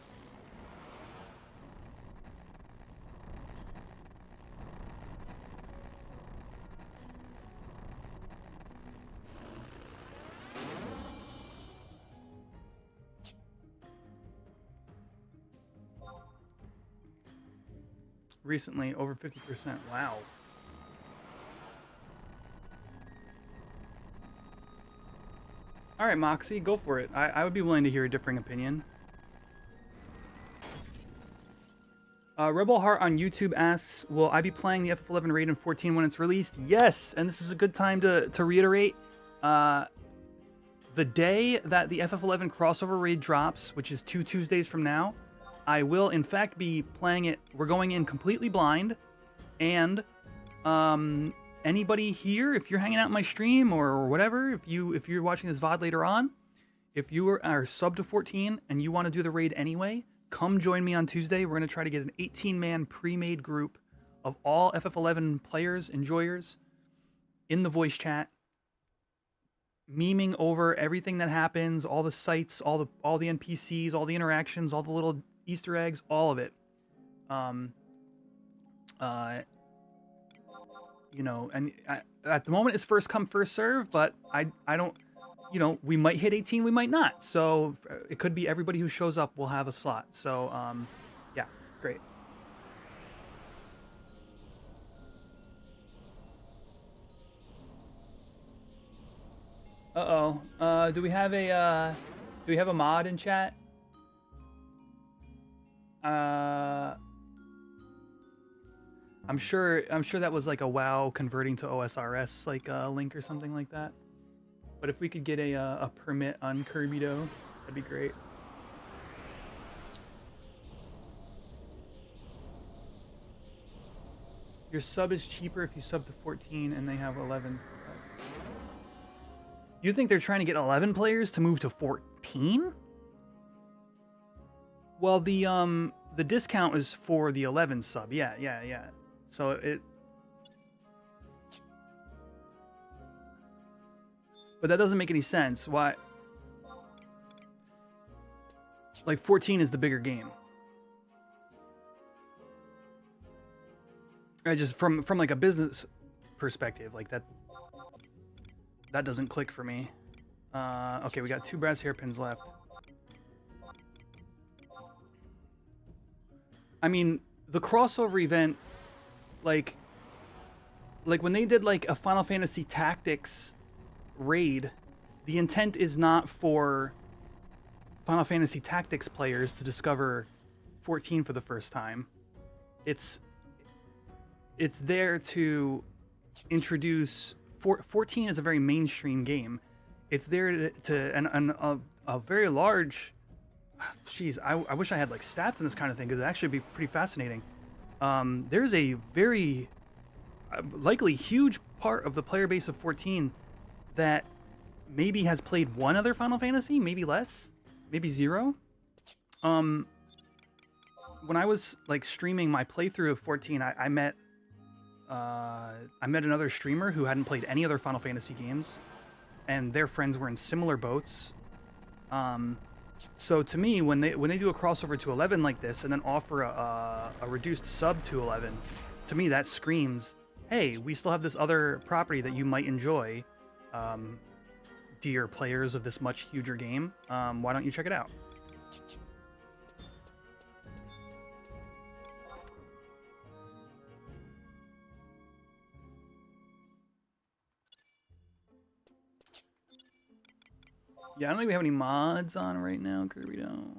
[SPEAKER 1] Recently, over 50%. Wow. All right, Moxie, go for it. I would be willing to hear a differing opinion. Rebel Heart on YouTube asks, will I be playing the FF11 raid in 14 when it's released? Yes, and this is a good time to reiterate. The day that the FF11 crossover raid drops, which is 2 Tuesdays from now, I will in fact be playing it. We're going in completely blind, and anybody here, if you're hanging out in my stream or whatever, if you're watching this VOD later on, if you are sub to 14 and you want to do the raid anyway, come join me on Tuesday. We're going to try to get an 18-man pre-made group of all FF11 players, enjoyers, in the voice chat, memeing over everything that happens, all the sites, all the NPCs, all the interactions, all the little Easter eggs, all of it. You know, and at the moment it's first come, first serve, but I don't, you know, we might hit 18, we might not. So it could be everybody who shows up will have a slot. So yeah, great. Do we have a mod in chat? I'm sure that was like a WoW converting to OSRS like link or something like that. But if we could get a permit on Kirby-Do, that'd be great. Your sub is cheaper if you sub to 14 and they have 11. You think they're trying to get 11 players to move to 14? Well, the discount is for the 11 sub. Yeah. So it... But that doesn't make any sense. Why? Like 14 is the bigger game. I just from like a business perspective, like that doesn't click for me. Okay, we got 2 brass hairpins left. I mean, the crossover event, like when they did like a Final Fantasy Tactics raid, the intent is not for Final Fantasy Tactics players to discover 14 for the first time. It's there to introduce 14 is a very mainstream game. It's there to a very large. Jeez, I wish I had like stats in this kind of thing because it actually be pretty fascinating. There's a very likely huge part of the player base of 14 that maybe has played one other Final Fantasy, maybe less, maybe 0. When I was like streaming my playthrough of 14, I met another streamer who hadn't played any other Final Fantasy games, and their friends were in similar boats. So to me, when they do a crossover to 11 like this and then offer a reduced sub to 11, to me that screams, hey, we still have this other property that you might enjoy, dear players of this much huger game. Why don't you check it out? Yeah, I don't think we have any mods on right now, Kirby-Do.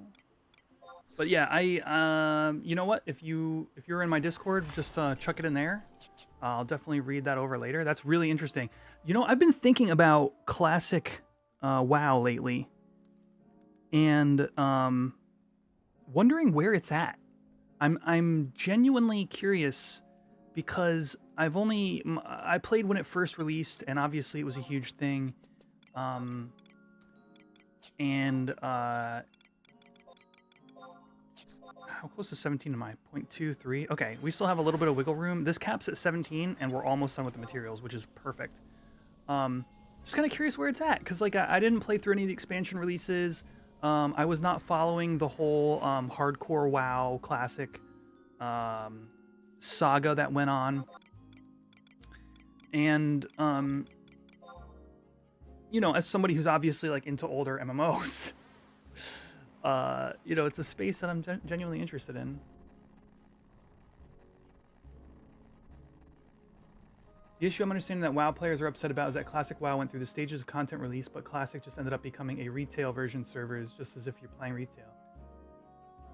[SPEAKER 1] But yeah, you know what? If you're in my Discord, just chuck it in there. I'll definitely read that over later. That's really interesting. You know, I've been thinking about classic WoW lately, and wondering where it's at. I'm genuinely curious because I played when it first released, and obviously it was a huge thing. And how close to 17 am I? 0.23. Okay, we still have a little bit of wiggle room. This cap's at 17, and we're almost done with the materials, which is perfect. Just kind of curious where it's at, because like I didn't play through any of the expansion releases. I was not following the whole hardcore WoW classic saga that went on, and you know, as somebody who's obviously like into older MMOs, you know, it's a space that I'm genuinely interested in. The issue I'm understanding that WoW players are upset about is that Classic WoW went through the stages of content release, but Classic just ended up becoming a retail version servers, just as if you're playing retail.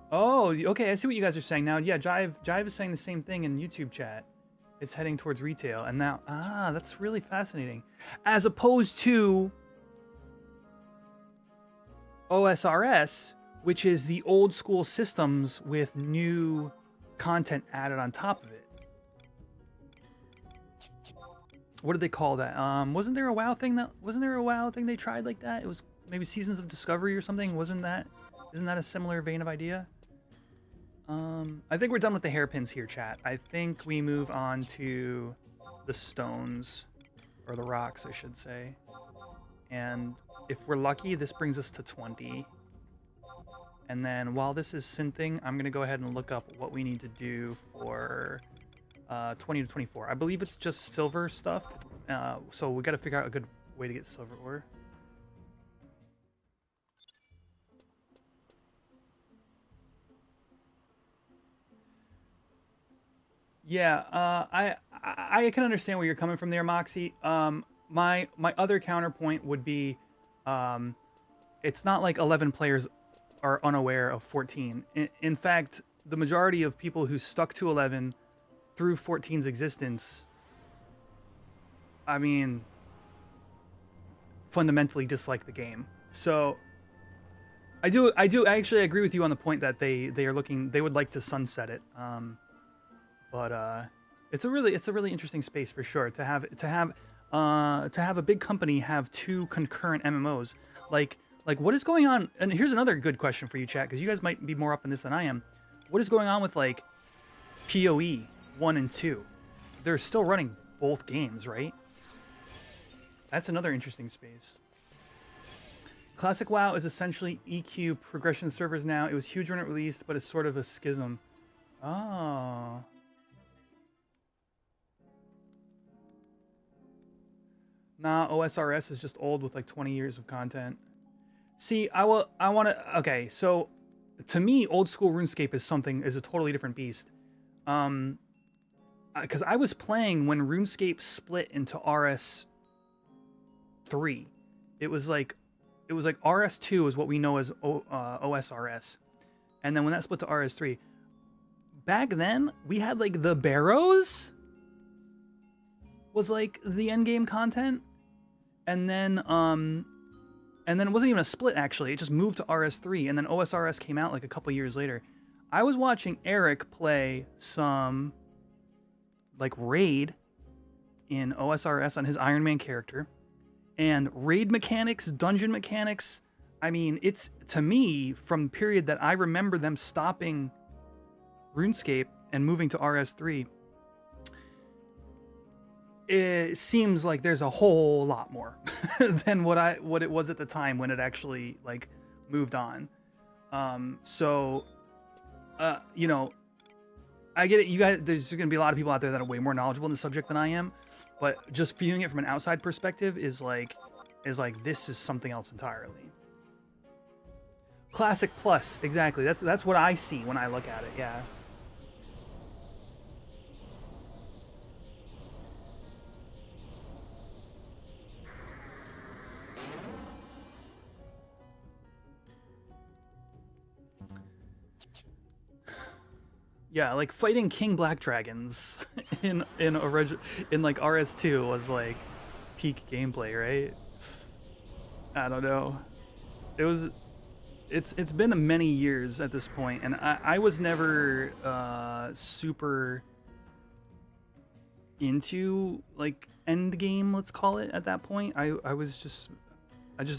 [SPEAKER 1] Oh, okay, I see what you guys are saying now. Yeah, Jive is saying the same thing in YouTube chat. It's heading towards retail, and now, that's really fascinating. As opposed to OSRS, which is the old school systems with new content added on top of it. What did they call that? Wasn't there a WoW thing they tried like that? It was maybe Seasons of Discovery or something. Isn't that a similar vein of idea? I think we're done with the hairpins here, chat. I think we move on to the stones, or the rocks, I should say. And if we're lucky, this brings us to 20. And then while this is synthing, I'm going to go ahead and look up what we need to do for 20 to 24. I believe it's just silver stuff. So we got to figure out a good way to get silver ore. Yeah, I can understand where you're coming from there, Moxie. My other counterpoint would be, it's not like 11 players are unaware of 14. In fact, the majority of people who stuck to 11 through 14's existence, I mean, fundamentally dislike the game. So I actually agree with you on the point that they would like to sunset it. But it's a really interesting space for sure to have a big company have two concurrent MMOs. Like what is going on? And here's another good question for you, chat, because you guys might be more up in this than I am. What is going on with like PoE 1 and 2? They're still running both games, right? That's another interesting space. Classic WoW is essentially EQ progression servers now. It was huge when it released, but it's sort of a schism. Oh. Nah, OSRS is just old with like 20 years of content. See, I want to. Okay, so to me, old school RuneScape is a totally different beast. Because I was playing when RuneScape split into RS3. It was like RS2 is what we know as OSRS, and then when that split to RS3, back then we had like the Barrows was like the end game content, and then it wasn't even a split actually. It just moved to RS3, and then OSRS came out like a couple years later. I was watching Eric play some like raid in OSRS on his Ironman character, and raid mechanics, dungeon mechanics. I mean, it's, to me, from the period that I remember them stopping RuneScape and moving to RS3, it seems like there's a whole lot more than what it was at the time when it actually like moved on. You know, I get it. You guys, there's going to be a lot of people out there that are way more knowledgeable in the subject than I am, but just viewing it from an outside perspective is like this is something else entirely. Classic Plus, exactly. That's what I see when I look at it. Yeah. Yeah, like fighting King Black Dragons in like RS2 was like peak gameplay, right? I don't know. It's been many years at this point, and I was never super into like end game, let's call it, at that point. I just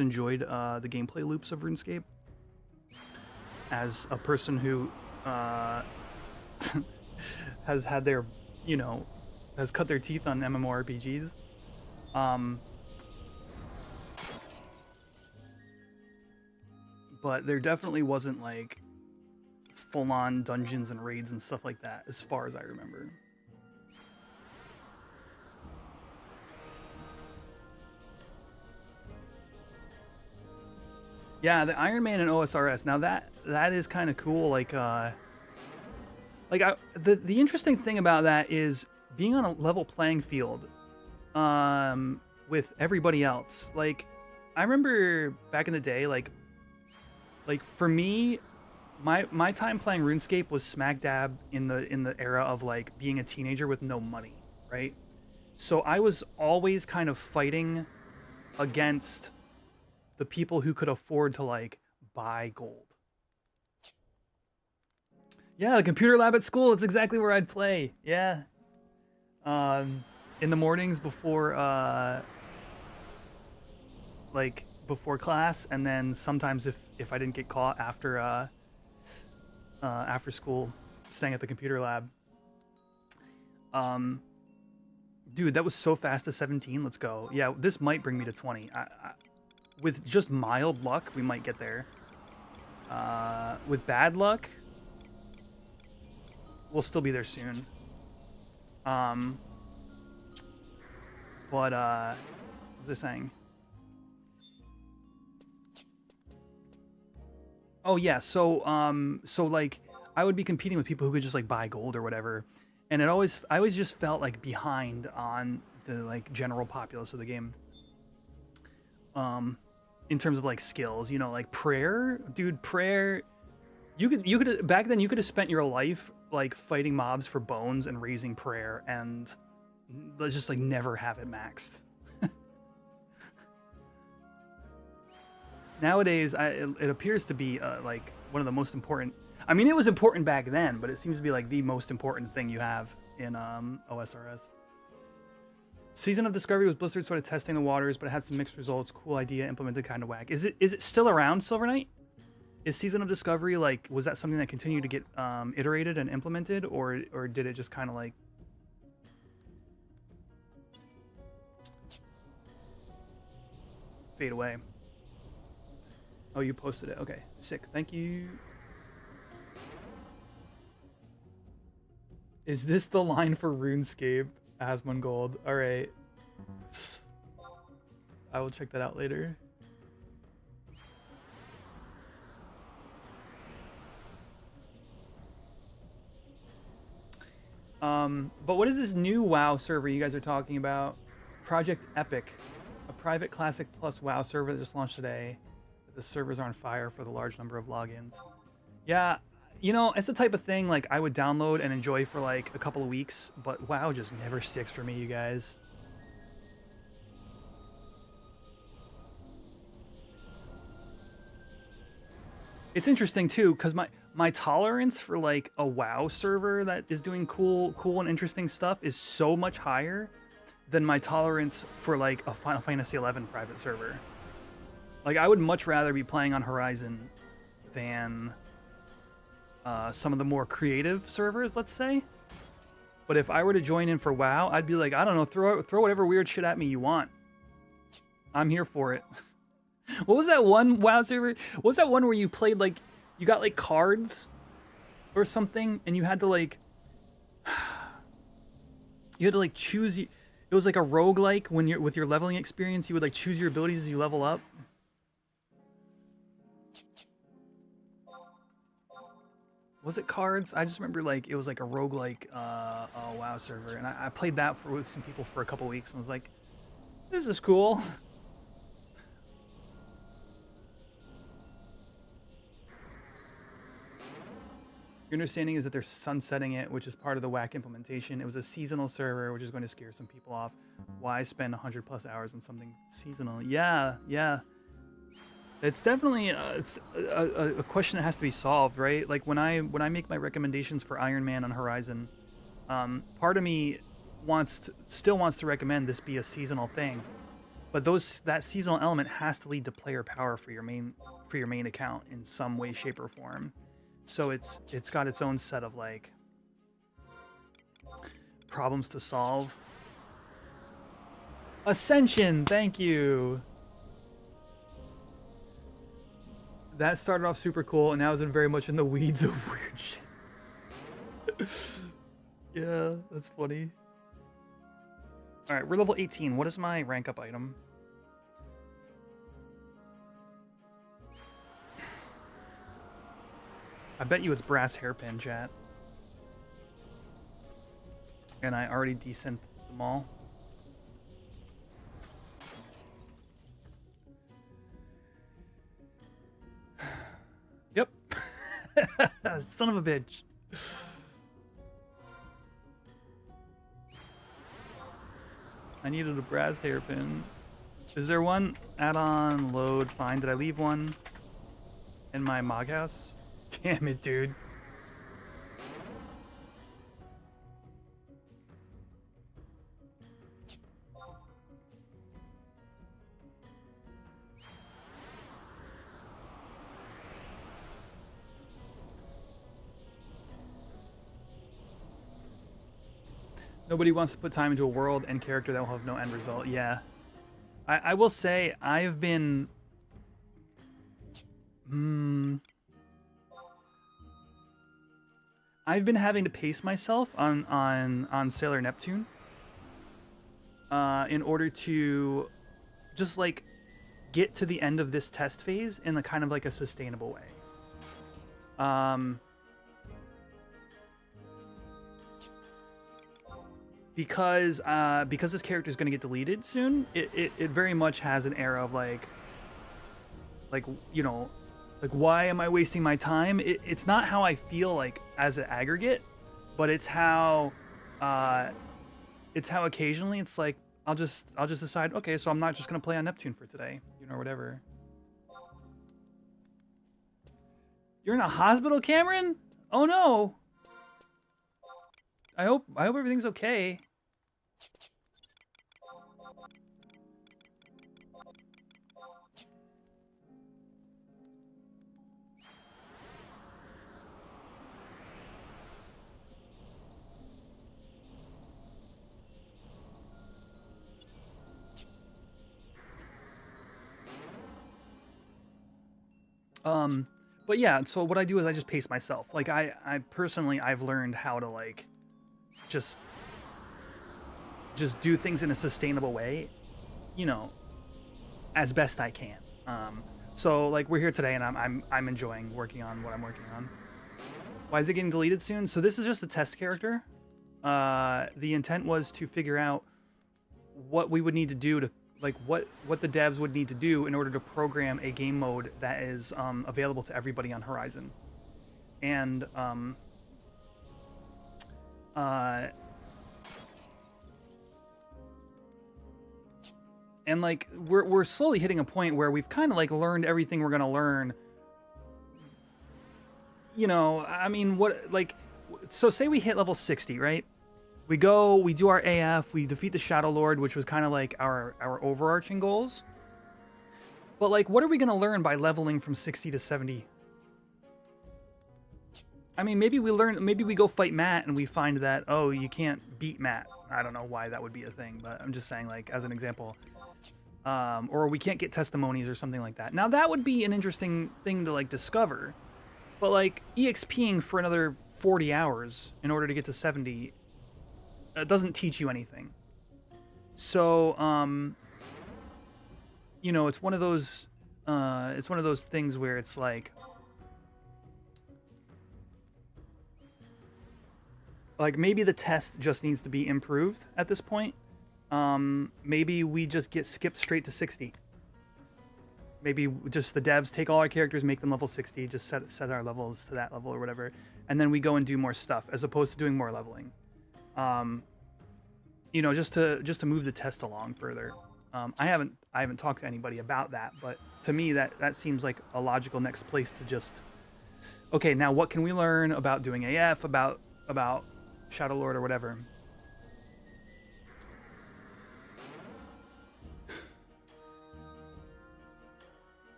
[SPEAKER 1] enjoyed the gameplay loops of RuneScape as a person who has had their, has cut their teeth on MMORPGs. But there definitely wasn't like full-on dungeons and raids and stuff like that, as far as I remember. Yeah, the Ironman and OSRS. Now that is kind of cool. The interesting thing about that is being on a level playing field with everybody else. Like, I remember back in the day, like for me, my time playing RuneScape was smack dab in the era of like being a teenager with no money, right? So I was always kind of fighting against the people who could afford to like buy gold. Yeah, the computer lab at school, it's exactly where I'd play. Yeah. In the mornings before before class, and then sometimes if I didn't get caught after school, staying at the computer lab. Dude, that was so fast to 17. Let's go. Yeah, this might bring me to 20. with just mild luck, we might get there. With bad luck, we'll still be there soon. But what was I saying? Oh yeah, so like I would be competing with people who could just like buy gold or whatever, and I always just felt like behind on the like general populace of the game. In terms of like skills, you know, like prayer, dude, prayer. You could back then you could have spent your life like fighting mobs for bones and raising prayer, and let's just like never have it maxed. Nowadays, it appears to be like one of the most important. I mean, it was important back then, but it seems to be like the most important thing you have in OSRS. Season of Discovery was Blizzard sort of testing the waters, but it had some mixed results. Cool idea, implemented kind of whack. Is it still around, Silver Knight? Is Season of Discovery like, was that something that continued to get iterated and implemented, or did it just kind of like fade away? Oh, you posted it. Okay, sick. Thank you. Is this the line for RuneScape? Asmon Gold. All right. I will check that out later. But what is this new WoW server you guys are talking about? Project Epic, a private Classic Plus WoW server that just launched today. The servers are on fire for the large number of logins. Yeah, you know, it's the type of thing like I would download and enjoy for like a couple of weeks, but WoW just never sticks for me, you guys. It's interesting too, because my tolerance for like a WoW server that is doing cool and interesting stuff is so much higher than my tolerance for like a Final Fantasy XI private server. Like, I would much rather be playing on Horizon than some of the more creative servers, let's say. But if I were to join in for WoW, I'd be like, I don't know, throw whatever weird shit at me you want. I'm here for it. What was that one WoW server? What was that one where you played, like, you got, like, cards or something, and you had to, like... You had to, like, choose... It was like a roguelike when you're with your leveling experience. You would, like, choose your abilities as you level up. Was it cards? I just remember like it was like a roguelike WoW server, and I played that with some people for a couple weeks and was like, this is cool. Your understanding is that they're sunsetting it, which is part of the WAC implementation. It was a seasonal server, which is going to scare some people off. Why spend 100+ hours on something seasonal? Yeah. It's definitely it's a question that has to be solved, right? Like when I make my recommendations for Ironman on Horizon, part of me still wants to recommend this be a seasonal thing, but that seasonal element has to lead to player power for your main account in some way, shape, or form. So it's got its own set of like problems to solve. Ascension, thank you. That started off super cool, and now is very much in the weeds of weird shit. Yeah, that's funny. All right, we're level 18. What is my rank up item? I bet you it's brass hairpin, chat. And I already desynth them all. Yep. Son of a bitch. I needed a brass hairpin. Is there one? Add-on, load, find. Did I leave one in my Mog house? Damn it, dude. Nobody wants to put time into a world and character that will have no end result. Yeah. I will say I've been I've been having to pace myself on Sailor Neptune in order to just like get to the end of this test phase in a kind of like a sustainable way. Because this character is going to get deleted soon, it very much has an air of like you know, like why am I wasting my time? It's not how I feel like as an aggregate, but it's how occasionally it's like I'll just decide, okay, so I'm not just gonna play on Neptune for today, you know, or whatever. You're in a hospital, Cameron? Oh no. I hope everything's okay. But yeah, so what I do is I just pace myself. Like I personally, I've learned how to like just do things in a sustainable way, you know, as best I can. So like we're here today and I'm enjoying working on what I'm working on. Why is it getting deleted soon? So this is just a test character. The intent was to figure out what we would need to do to like what the devs would need to do in order to program a game mode that is available to everybody on Horizon. And like we're slowly hitting a point where we've kind of like learned everything we're gonna learn. You know, I mean, what like, so say we hit level 60, right? We go, we do our AF, we defeat the Shadow Lord, which was kind of like our overarching goals. But like, what are we gonna learn by leveling from 60 to 70? I mean, maybe we go fight Matt and we find that, oh, you can't beat Matt. I don't know why that would be a thing, but I'm just saying, like, as an example. Or we can't get testimonies or something like that. Now, that would be an interesting thing to, like, discover. But, like, EXPing for another 40 hours in order to get to 70 doesn't teach you anything. So, you know, it's one of those things where it's like maybe the test just needs to be improved at this point. Maybe we just get skipped straight to 60. Maybe just the devs take all our characters, make them level 60, just set our levels to that level or whatever, and then we go and do more stuff as opposed to doing more leveling. You know, just to move the test along further. I haven't talked to anybody about that, but to me that seems like a logical next place to just, okay, now what can we learn about doing AF, about Shadow Lord or whatever.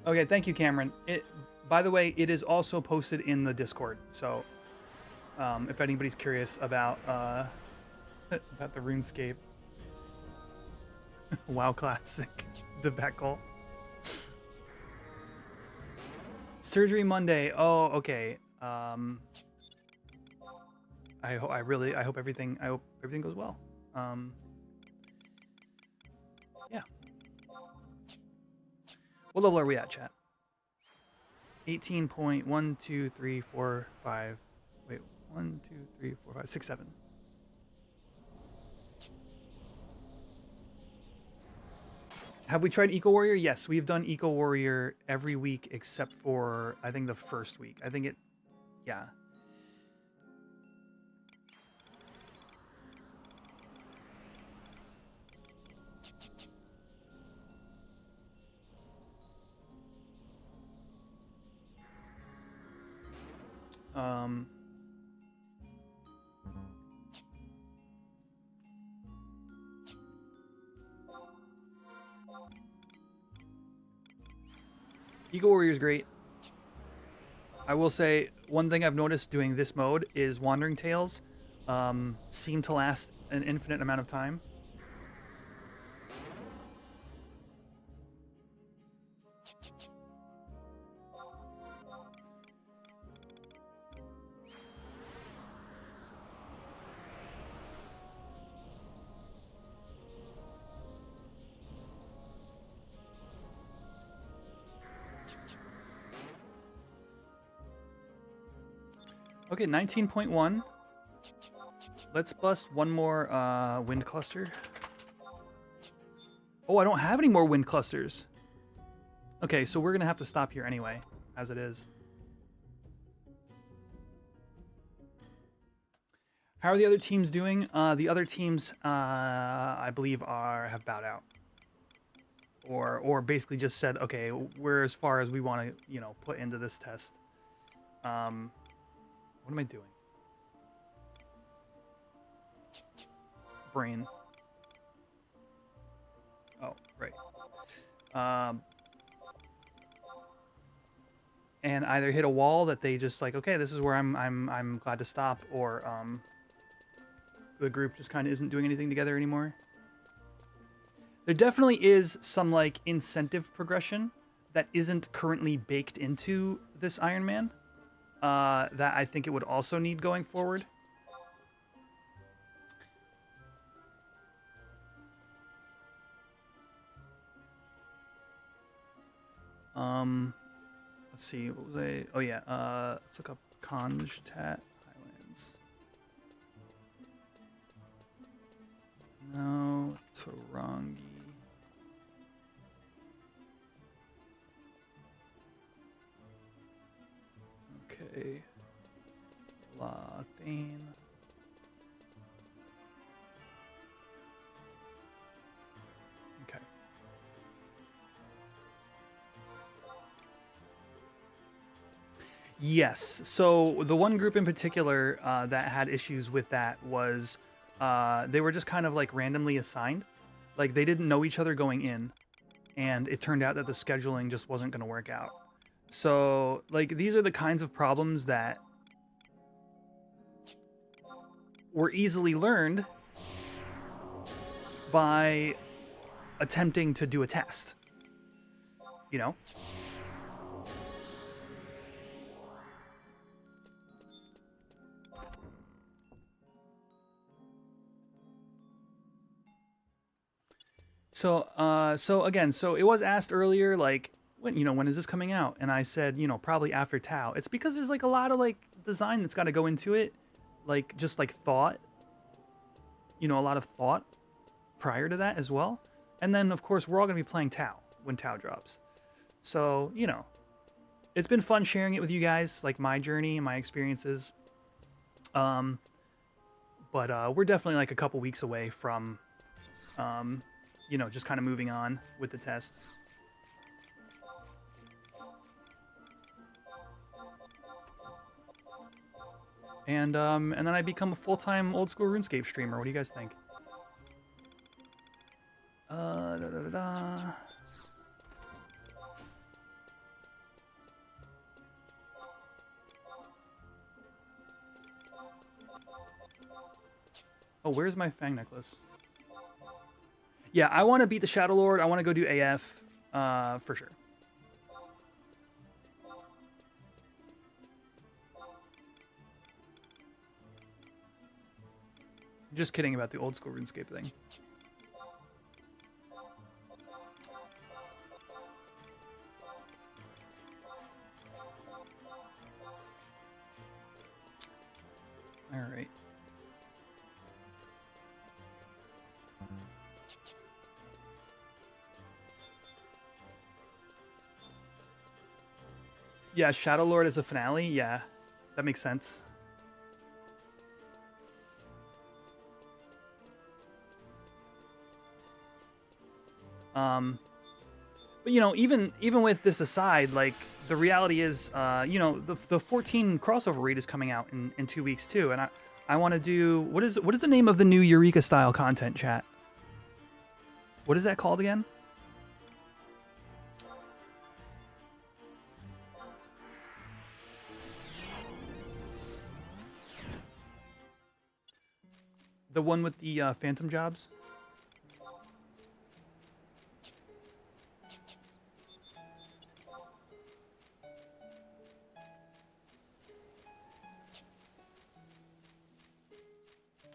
[SPEAKER 1] Okay, thank you, Cameron. By the way, it is also posted in the Discord, so if anybody's curious about about the RuneScape WoW Classic debacle. Surgery Monday. Oh, okay. I hope everything goes well. Yeah. What level are we at, chat? 18.12345. Wait, 1, 2, 3, 4, 5, 6, 7. Have we tried Eco Warrior? Yes, we've done Eco Warrior every week except for, I think, the first week. I think it, yeah. Eco Warrior is great. I will say one thing I've noticed doing this mode is Wandering Tales seem to last an infinite amount of time. Okay, 19.1. Let's bust one more wind cluster. Oh, I don't have any more wind clusters. Okay, so we're going to have to stop here anyway, as it is. How are the other teams doing? The other teams, I believe, have bowed out. Or basically just said, okay, we're as far as we want to, you know, put into this test. What am I doing? Brain. Oh, right. And either hit a wall that they just like, okay, this is where I'm glad to stop, or the group just kind of isn't doing anything together anymore. There definitely is some like incentive progression that isn't currently baked into this Ironman that I think it would also need going forward. Let's see, what was I? Oh yeah, let's look up Kronstadt Highlands. No, Tarangi. Okay. Lathane. Okay. Yes. So the one group in particular that had issues with that was they were just kind of like randomly assigned. Like they didn't know each other going in, and it turned out that the scheduling just wasn't going to work out. So like these are the kinds of problems that were easily learned by attempting to do a test. You know? So again, so it was asked earlier, like, when is this coming out? And I said, probably after Tau. It's because there's like a lot of like design that's got to go into it, like just like thought, a lot of thought prior to that as well. And then of course we're all gonna be playing Tau when Tau drops. So it's been fun sharing it with you guys, like my journey and my experiences. But we're definitely like a couple weeks away from just kind of moving on with the test. And then I become a full-time old school RuneScape streamer. What do you guys think? Oh, where's my Fang necklace? Yeah, I want to beat the Shadow Lord. I want to go do AF for sure. Just kidding about the old school RuneScape thing. All right. Yeah, Shadow Lord is a finale. Yeah, that makes sense. But even with this aside, like the reality is, the 14 crossover raid is coming out in 2 weeks too, and I want to do what is the name of the new Eureka style content, chat? What is that called again? The one with the phantom jobs?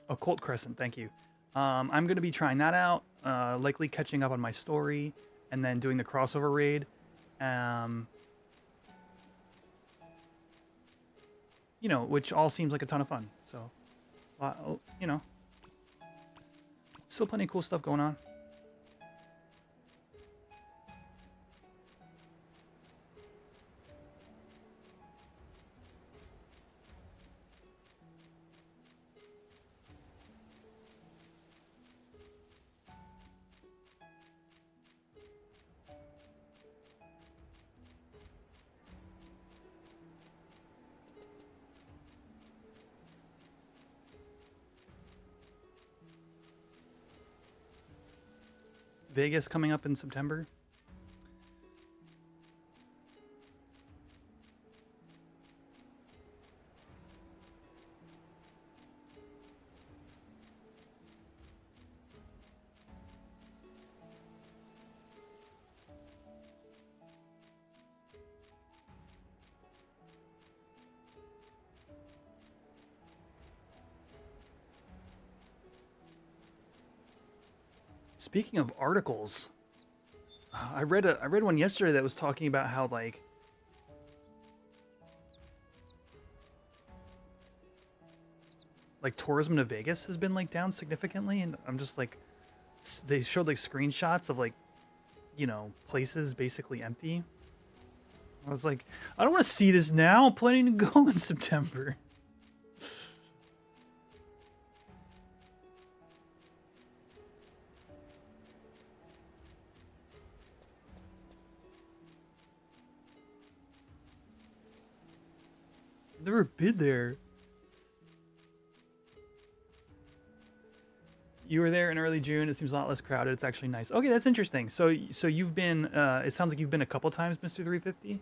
[SPEAKER 1] Occult Crescent, thank you. I'm going to be trying that out, likely catching up on my story, and then doing the crossover raid. you know, which all seems like a ton of fun. So, you know, still plenty of cool stuff going on. Vegas coming up in September. Speaking of articles, I read one yesterday that was talking about how like tourism to Vegas has been like down significantly, and I'm just like, they showed like screenshots of like, you know, places basically empty. I was like, I don't want to see this now. I'm planning to go in September. Never been there. You were there in early June. It seems a lot less crowded. It's actually nice. Okay, that's interesting. So you've been. It sounds like you've been a couple times, Mr. 350.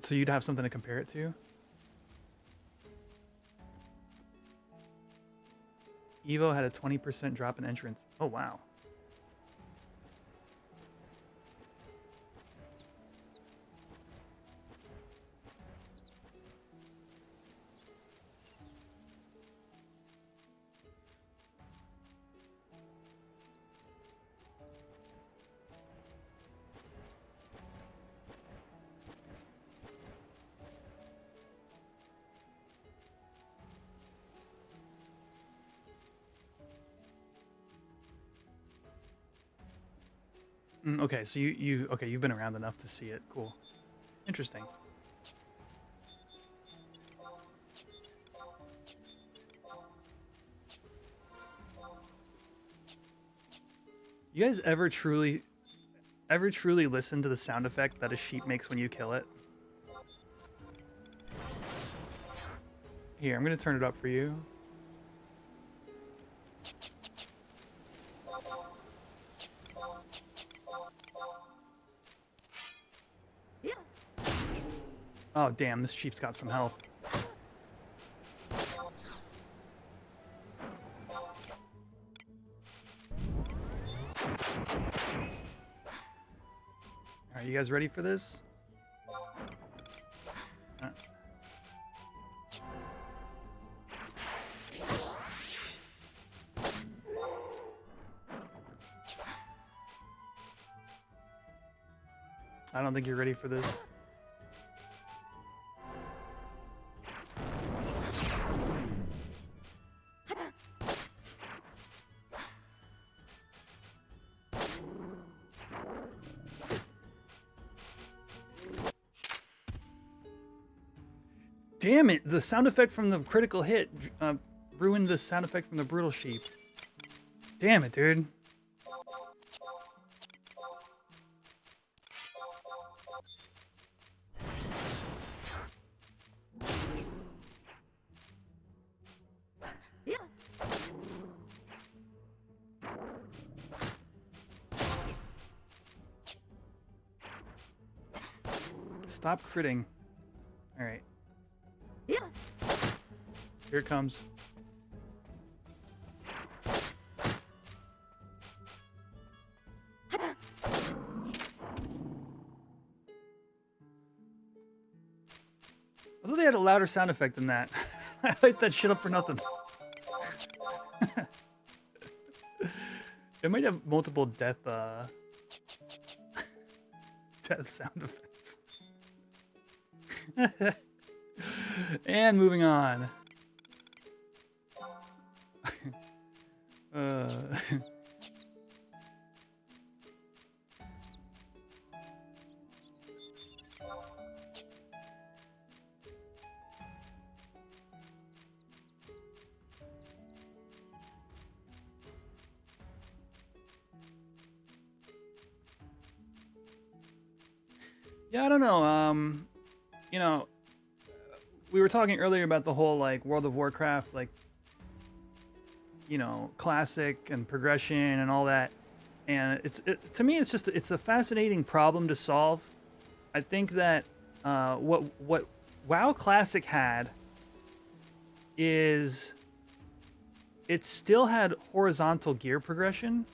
[SPEAKER 1] So you'd have something to compare it to. Evo had a 20% drop in entrance. Oh wow. Okay, so you've been around enough to see it. Cool. Interesting. You guys ever truly listen to the sound effect that a sheep makes when you kill it? Here, I'm gonna turn it up for you. Oh damn, this sheep's got some health. Alright, you guys ready for this? I don't think you're ready for this. Damn it, the sound effect from the critical hit ruined the sound effect from the brutal sheep. Damn it, dude. Stop critting. All right. Here it comes. I thought they had a louder sound effect than that. I hyped that shit up for nothing. It might have multiple death death sound effects. And moving on. uh, yeah, I don't know. You know, we were talking earlier about the whole like World of Warcraft, like, you know, classic and progression and all that. And to me, it's a fascinating problem to solve. I think that what WoW Classic had is it still had horizontal gear progression.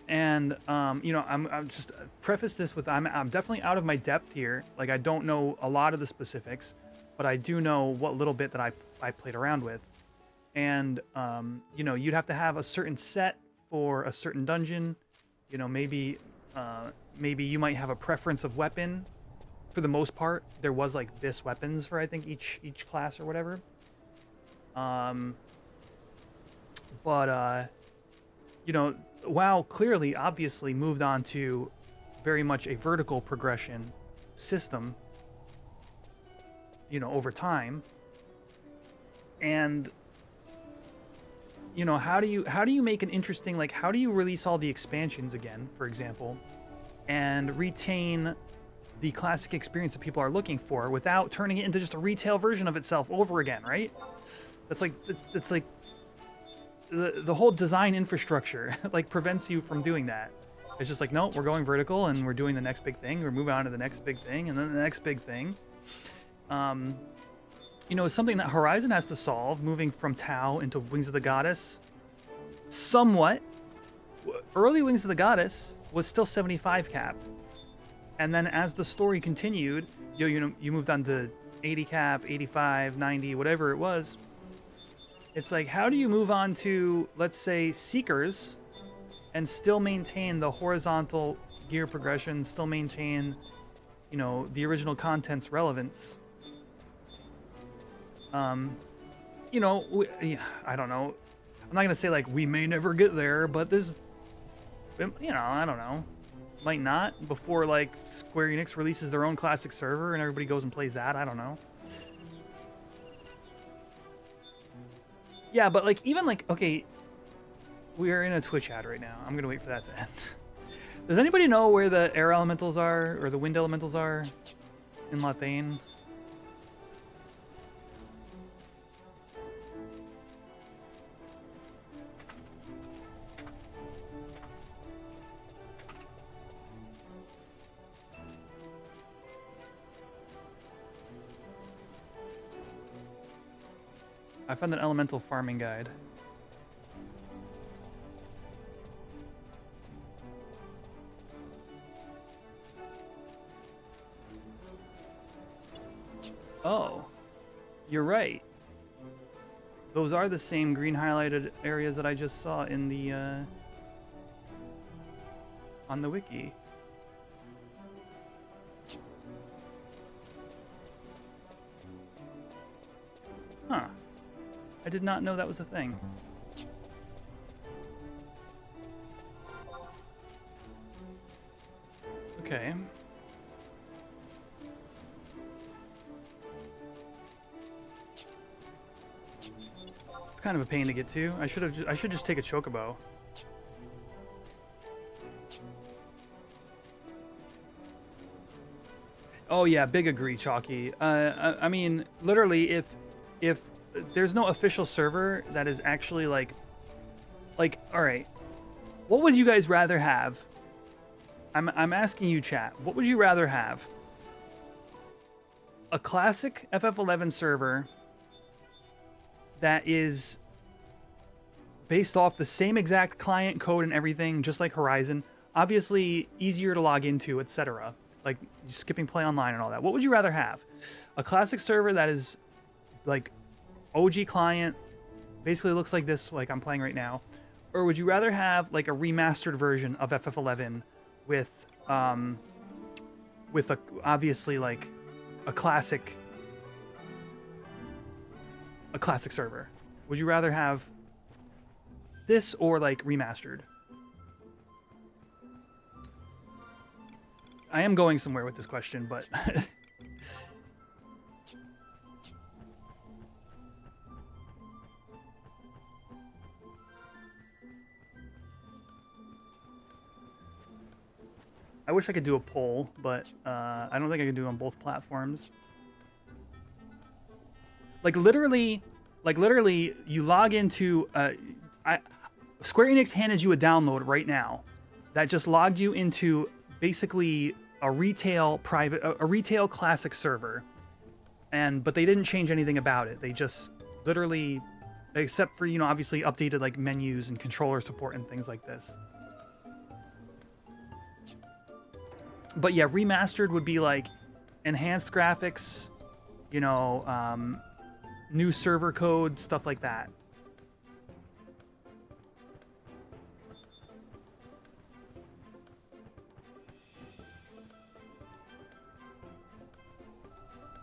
[SPEAKER 1] And you know, I'm just preface this with I'm definitely out of my depth here. Like I don't know a lot of the specifics, but I do know what little bit that I played around with. And you know, you'd have to have a certain set for a certain dungeon. You know, maybe you might have a preference of weapon. For the most part, there was like Vis weapons for I think each class or whatever. But you know, WoW clearly, obviously moved on to very much a vertical progression system, you know, over time. And, you know, how do you make an interesting, like, how do you release all the expansions again, for example, and retain the classic experience that people are looking for without turning it into just a retail version of itself over again, right? That's like the whole design infrastructure like prevents you from doing that. It's just like, no, we're going vertical and we're doing the next big thing. We're moving on to the next big thing and then the next big thing. You know, it's something that Horizon has to solve, moving from Tau into Wings of the Goddess. Somewhat. Early Wings of the Goddess was still 75 cap. And then as the story continued, you know, you moved on to 80 cap, 85, 90, whatever it was. It's like, how do you move on to, let's say, Seekers and still maintain the horizontal gear progression, still maintain, you know, the original content's relevance? You know, I don't know. I'm not going to say, like, we may never get there, but there's, you know, I don't know. Might not before, like, Square Enix releases their own classic server and everybody goes and plays that. I don't know. Yeah, but, like, even, like, okay, we are in a Twitch ad right now. I'm going to wait for that to end. Does anybody know where the air elementals are, or the wind elementals are in Lathane? I found an elemental farming guide. Oh, you're right. Those are the same green highlighted areas that I just saw in the on the wiki. Huh. I did not know that was a thing. Okay. It's kind of a pain to get to. I should just take a chocobo. Oh yeah, big agree, Chalky. I mean, literally, if there's no official server that is actually like, all right, what would you guys rather have? I'm asking you, chat. What would you rather have? A classic FF11 server that is based off the same exact client code and everything, just like Horizon, obviously easier to log into, etc. Like skipping play online and all that. What would you rather have? A classic server that is like OG client, basically looks like this, like I'm playing right now, or would you rather have like a remastered version of FF11 with with obviously like a classic server? Would you rather have this or like remastered? I am going somewhere with this question, but I wish I could do a poll, but I don't think I can do it on both platforms. Like literally, you log into Square Enix handed you a download right now that just logged you into basically a retail classic server, but they didn't change anything about it. They just literally, except for obviously updated like menus and controller support and things like this. But yeah, remastered would be like enhanced graphics, new server code, stuff like that.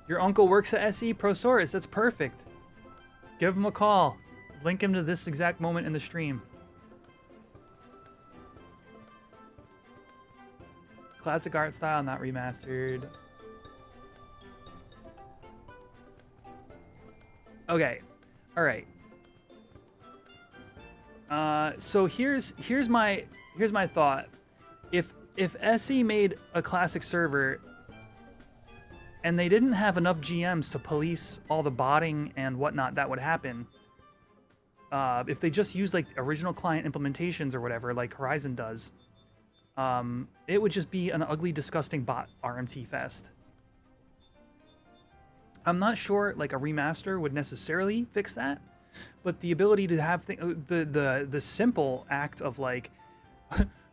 [SPEAKER 1] Your uncle works at SE Prosaurus. That's perfect. Give him a call. Link him to this exact moment in the stream. Classic art style, not remastered. Okay. All right. So here's my thought. If SE made a classic server and they didn't have enough GMs to police all the botting and whatnot that would happen, if they just used like original client implementations or whatever, like Horizon does, it would just be an ugly, disgusting bot RMT fest. I'm not sure like a remaster would necessarily fix that, but the ability to have the simple act of like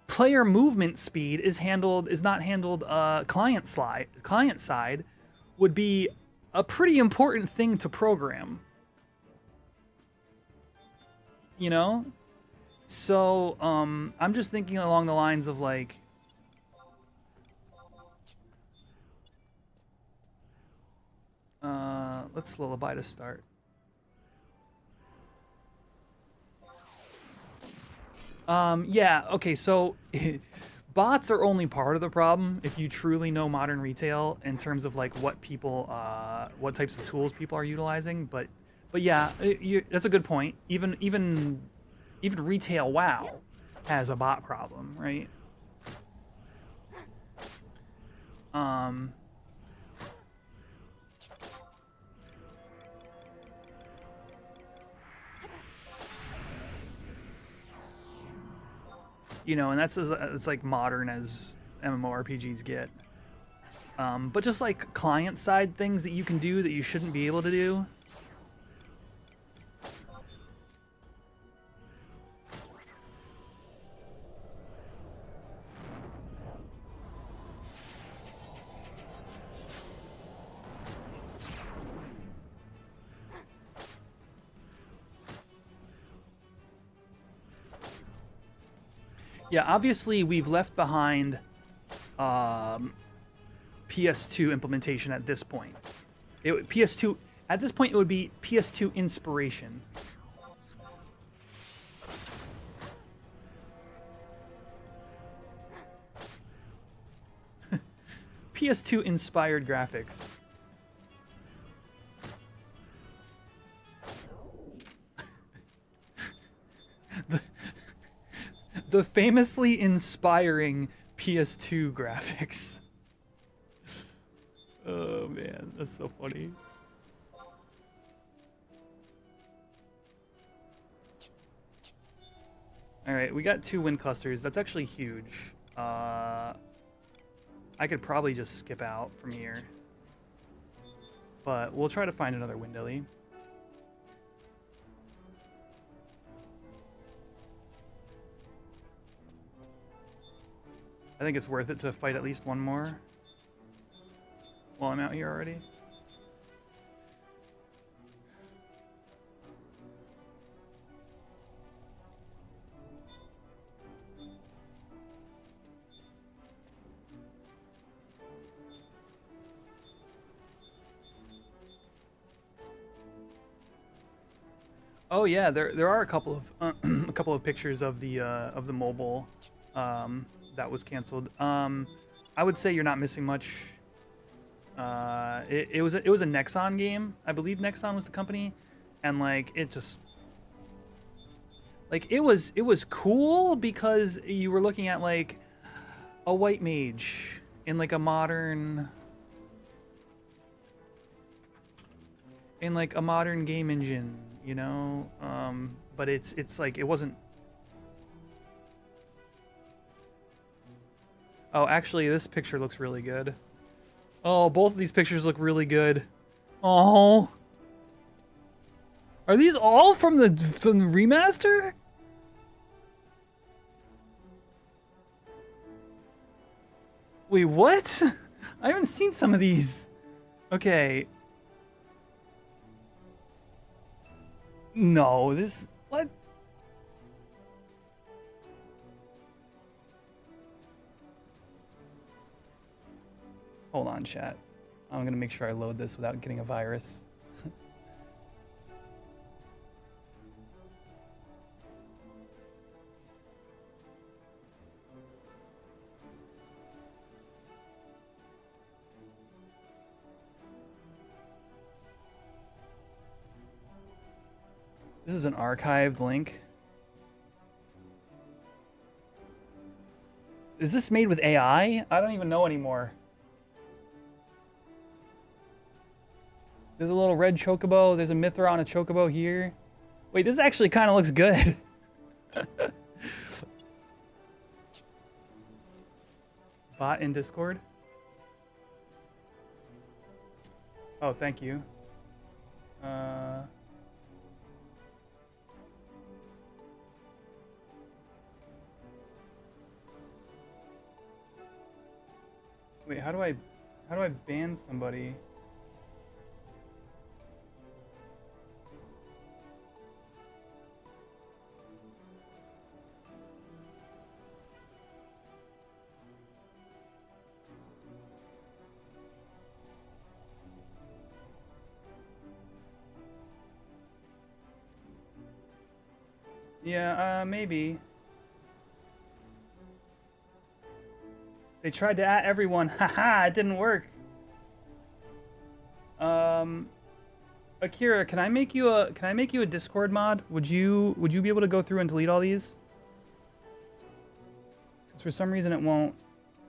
[SPEAKER 1] player movement speed is not handled client side would be a pretty important thing to program. So I'm just thinking along the lines of like let's lullaby to start. Yeah, okay, so bots are only part of the problem if you truly know modern retail in terms of like what types of tools people are utilizing. But yeah, that's a good point. Even retail WoW has a bot problem, right? And that's as like modern as MMORPGs get. But just like client side things that you can do that you shouldn't be able to do. Yeah, obviously we've left behind PS2 implementation at this point. PS2 at this point it would be PS2 inspiration. PS2 inspired graphics. The famously inspiring PS2 graphics. Oh man, that's so funny. All right, we got 2 wind clusters. That's actually huge. I could probably just skip out from here, but we'll try to find another Windilly. I think it's worth it to fight at least one more while I'm out here already. Oh yeah, there are a couple of a couple of pictures of the mobile that was canceled. I would say you're not missing much. It was a Nexon game. I believe Nexon was the company, and like it just like it was cool because you were looking at like a white mage in like a modern game engine, you know. But it's like it wasn't. Oh, actually, this picture looks really good. Oh, both of these pictures look really good. Oh, are these all from the remaster? Wait, what? I haven't seen some of these. Okay. No, this... What? Hold on, chat. I'm gonna make sure I load this without getting a virus. This is an archived link. Is this made with AI? I don't even know anymore. There's a little red chocobo. There's a Mithra on a chocobo here. Wait, this actually kind of looks good. Bot in Discord. Oh, thank you. Wait, how do I ban somebody? Yeah, maybe. They tried to at everyone. Haha, it didn't work. Akira, can I make you a Discord mod? Would you be able to go through and delete all these? Because for some reason it won't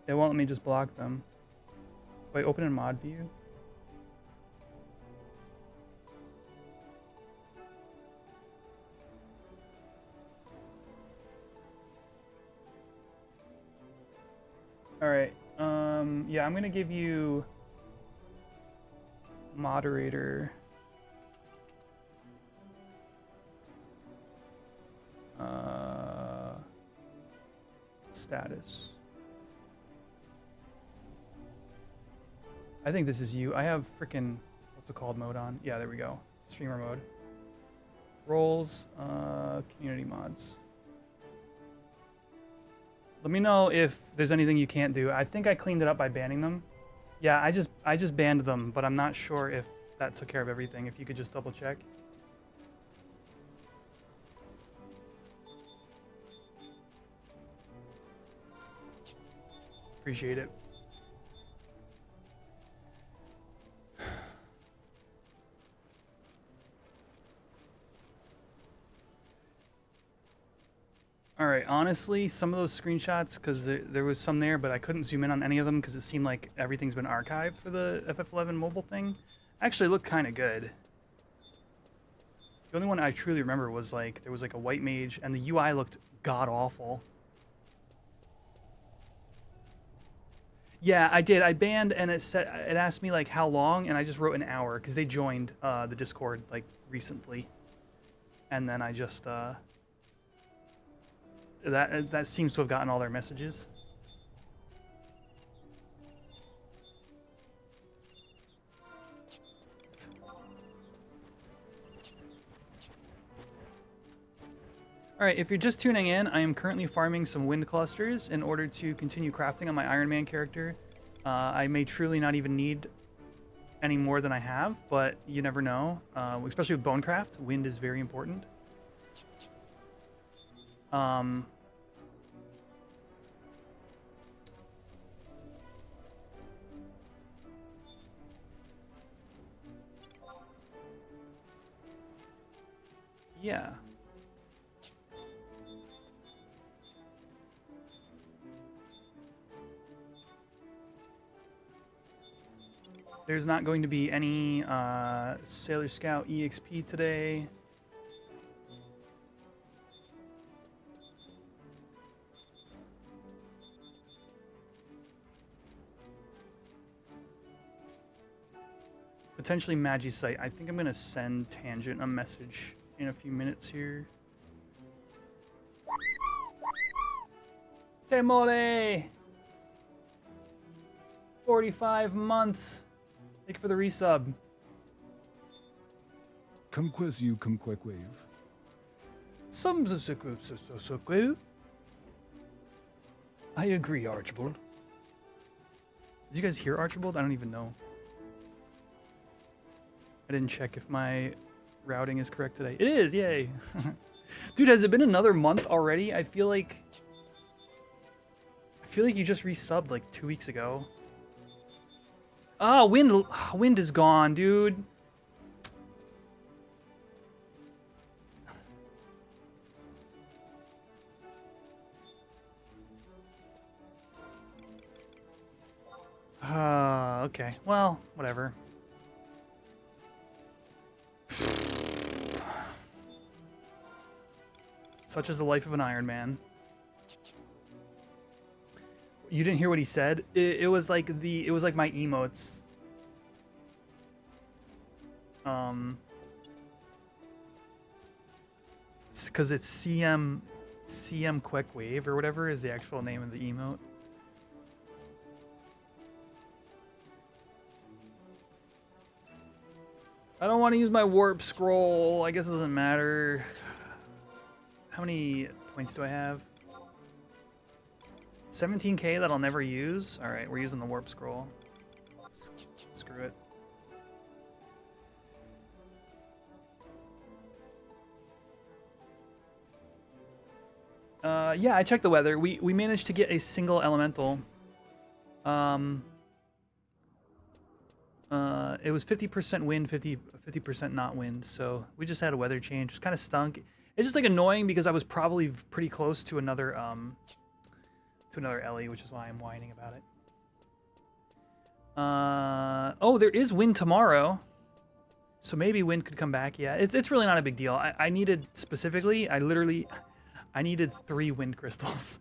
[SPEAKER 1] let me just block them. Wait, open in mod view. All right. Yeah, I'm gonna give you moderator. Status. I think this is you. I have freaking what's it called mode on? Yeah, there we go. Streamer mode. Roles. Community mods. Let me know if there's anything you can't do. I think I cleaned it up by banning them. Yeah, I just banned them, but I'm not sure if that took care of everything. If you could just double check. Appreciate it. All right, honestly, some of those screenshots, because there was some there, but I couldn't zoom in on any of them because it seemed like everything's been archived for the FF11 mobile thing. Actually, it looked kind of good. The only one I truly remember was like, there was like a white mage, and the UI looked god-awful. Yeah, I did. I banned, and it asked me like how long, and I just wrote an hour, because they joined the Discord like recently. And then I just... That seems to have gotten all their messages. Alright, if you're just tuning in, I am currently farming some wind clusters in order to continue crafting on my Iron Man character. I may truly not even need any more than I have, but you never know. Especially with Bonecraft, wind is very important. Um, yeah. There's not going to be any Sailor Scout EXP today. Potentially Magicite. I think I'm going to send Tangent a message in a few minutes here. Temole! 45 months. Thank you for the resub.
[SPEAKER 2] Kumquez you kumquek wave.
[SPEAKER 1] Some I agree, Archibald. Did you guys hear Archibald? I don't even know. I didn't check if my routing is correct today. It is, yay. Dude, has it been another month already? I feel like you just resubbed like 2 weeks ago. Oh, wind is gone, dude. Okay. Well, whatever. Such is the life of an Ironman. You didn't hear what he said? It was like my emotes. It's because it's CM Quick Wave or whatever is the actual name of the emote. I don't want to use my warp scroll. I guess it doesn't matter. How many points do I have? 17k that I'll never use? Alright, we're using the warp scroll. Screw it. Yeah, I checked the weather. We managed to get a single elemental. It was 50% wind, 50% not wind, so we just had a weather change. It kind of stunk. It's just like annoying because I was probably pretty close to another Ellie, which is why I'm whining about it. Oh, there is wind tomorrow, so maybe wind could come back. Yeah, it's really not a big deal. I needed specifically, I needed 3 wind crystals.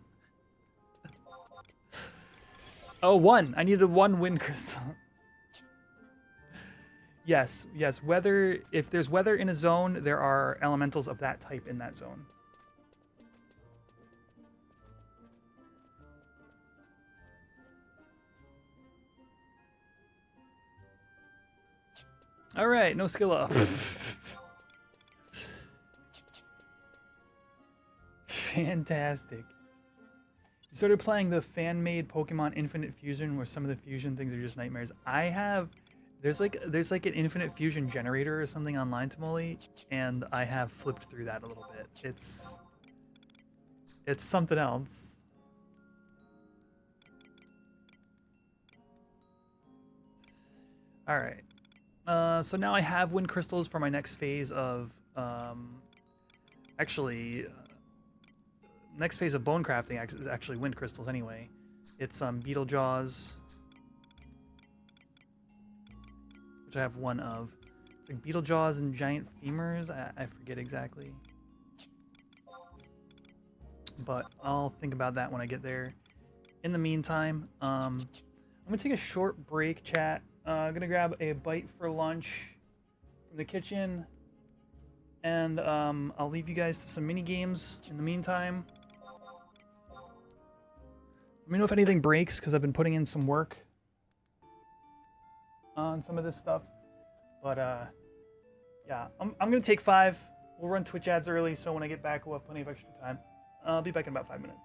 [SPEAKER 1] Oh, 1. I needed 1 wind crystal. Yes, weather, if there's weather in a zone, there are elementals of that type in that zone. All right, no skill up. Fantastic. You started playing the fan-made Pokemon Infinite Fusion where some of the fusion things are just nightmares. There's like an Infinite Fusion generator or something online, Tamoli, and I have flipped through that a little bit. It's something else. All right. So now I have wind crystals for my next phase of next phase of bone crafting is actually wind crystals anyway. It's beetle jaws, which I have 1 of. It's like beetle jaws and giant femurs. I forget exactly, but I'll think about that when I get there. In the meantime, I'm gonna take a short break, chat. Gonna grab a bite for lunch from the kitchen, and I'll leave you guys to some mini games in the meantime. Let me know if anything breaks, because I've been putting in some work on some of this stuff. But yeah, I'm gonna take 5. We'll run Twitch ads early, so when I get back, we'll have plenty of extra time. I'll be back in about 5 minutes.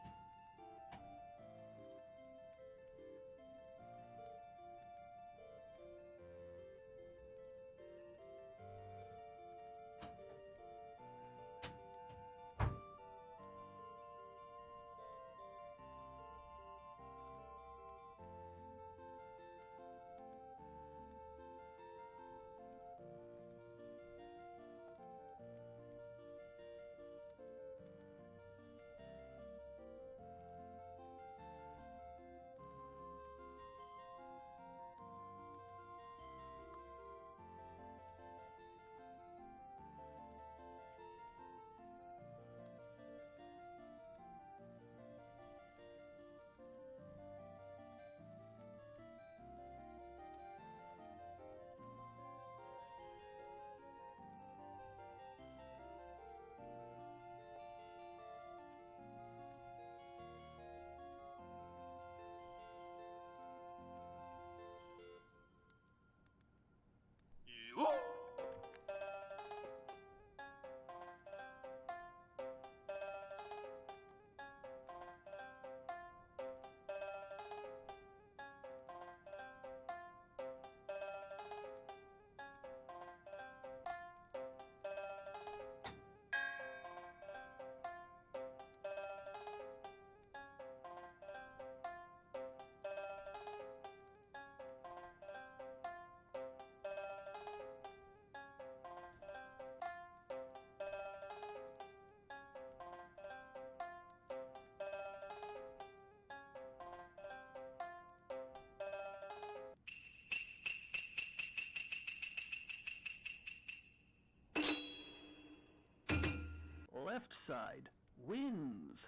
[SPEAKER 3] side wins.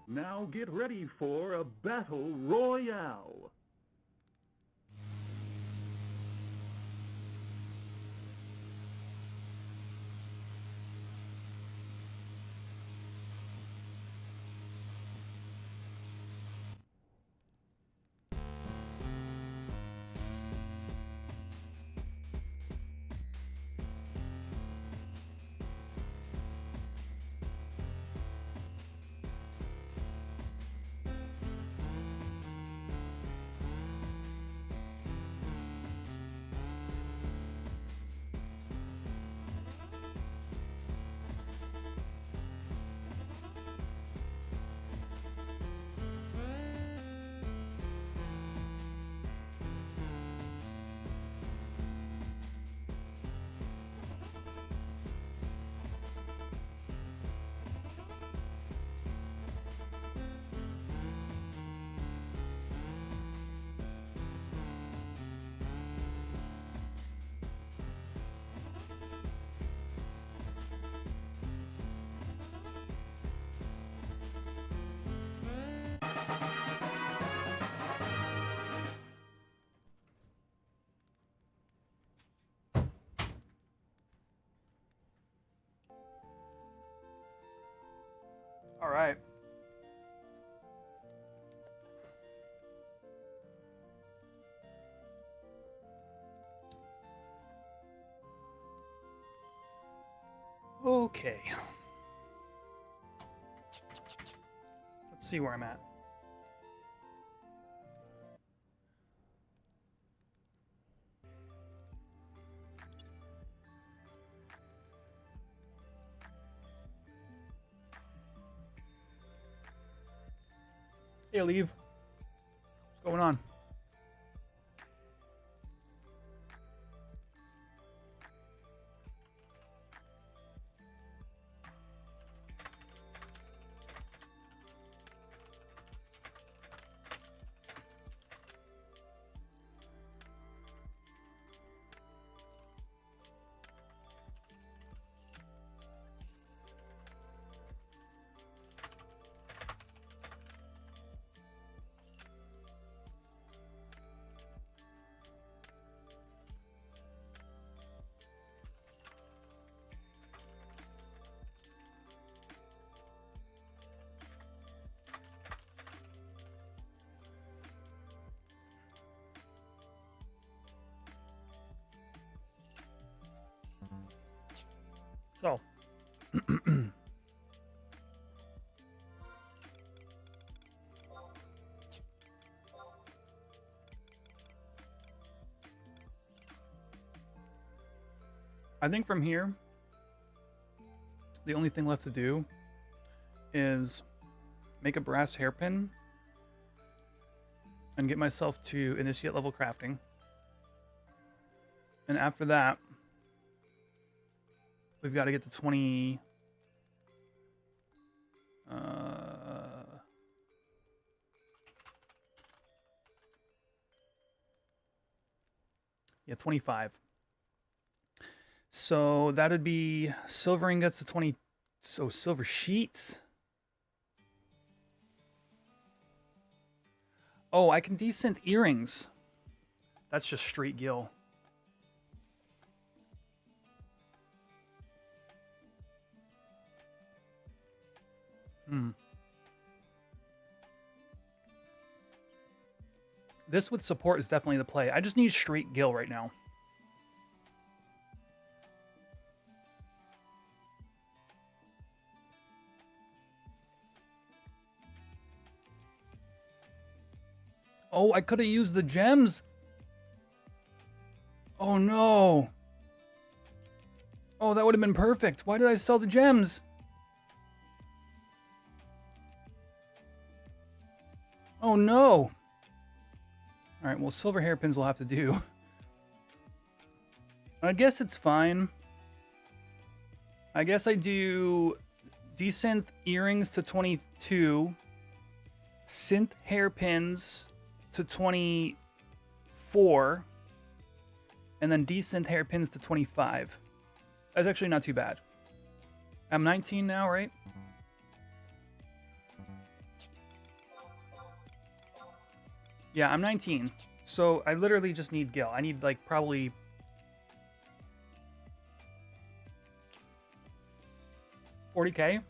[SPEAKER 3] Now get ready for a battle royale.
[SPEAKER 1] All right. Okay. Let's see where I'm at. Hey, Leave. What's going on? So, I think from here, the only thing left to do is make a brass hairpin and get myself to initiate level crafting. And after that, we've got to get to 20... yeah, 25. So that'd be silver ingots to 20. So silver sheets. Oh, I can desynth earrings. That's just straight gil. This with support is definitely the play. I just need straight gil right now. Oh, I could have used the gems. Oh, no. Oh, that would have been perfect. Why did I sell the gems? Oh, no. All right, well, silver hairpins will have to do. I guess it's fine. I guess I do desynth earrings to 22, synth hairpins to 24, and then desynth hairpins to 25. That's actually not too bad. I'm 19 now, right? Yeah, I'm 19. So I literally just need gil. I need like probably $40K.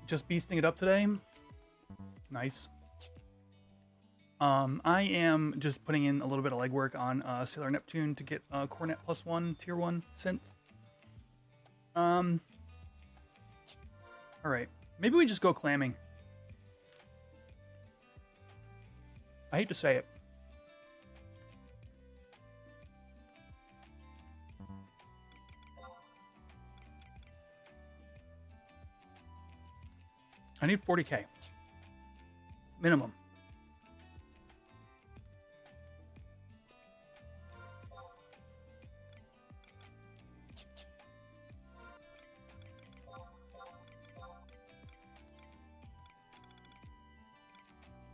[SPEAKER 1] Just beasting it up today. Nice. I am just putting in a little bit of legwork on Sailor Neptune to get Cornette +1 tier 1 synth. All right, maybe we just go clamming. I hate to say it. I need 40K minimum.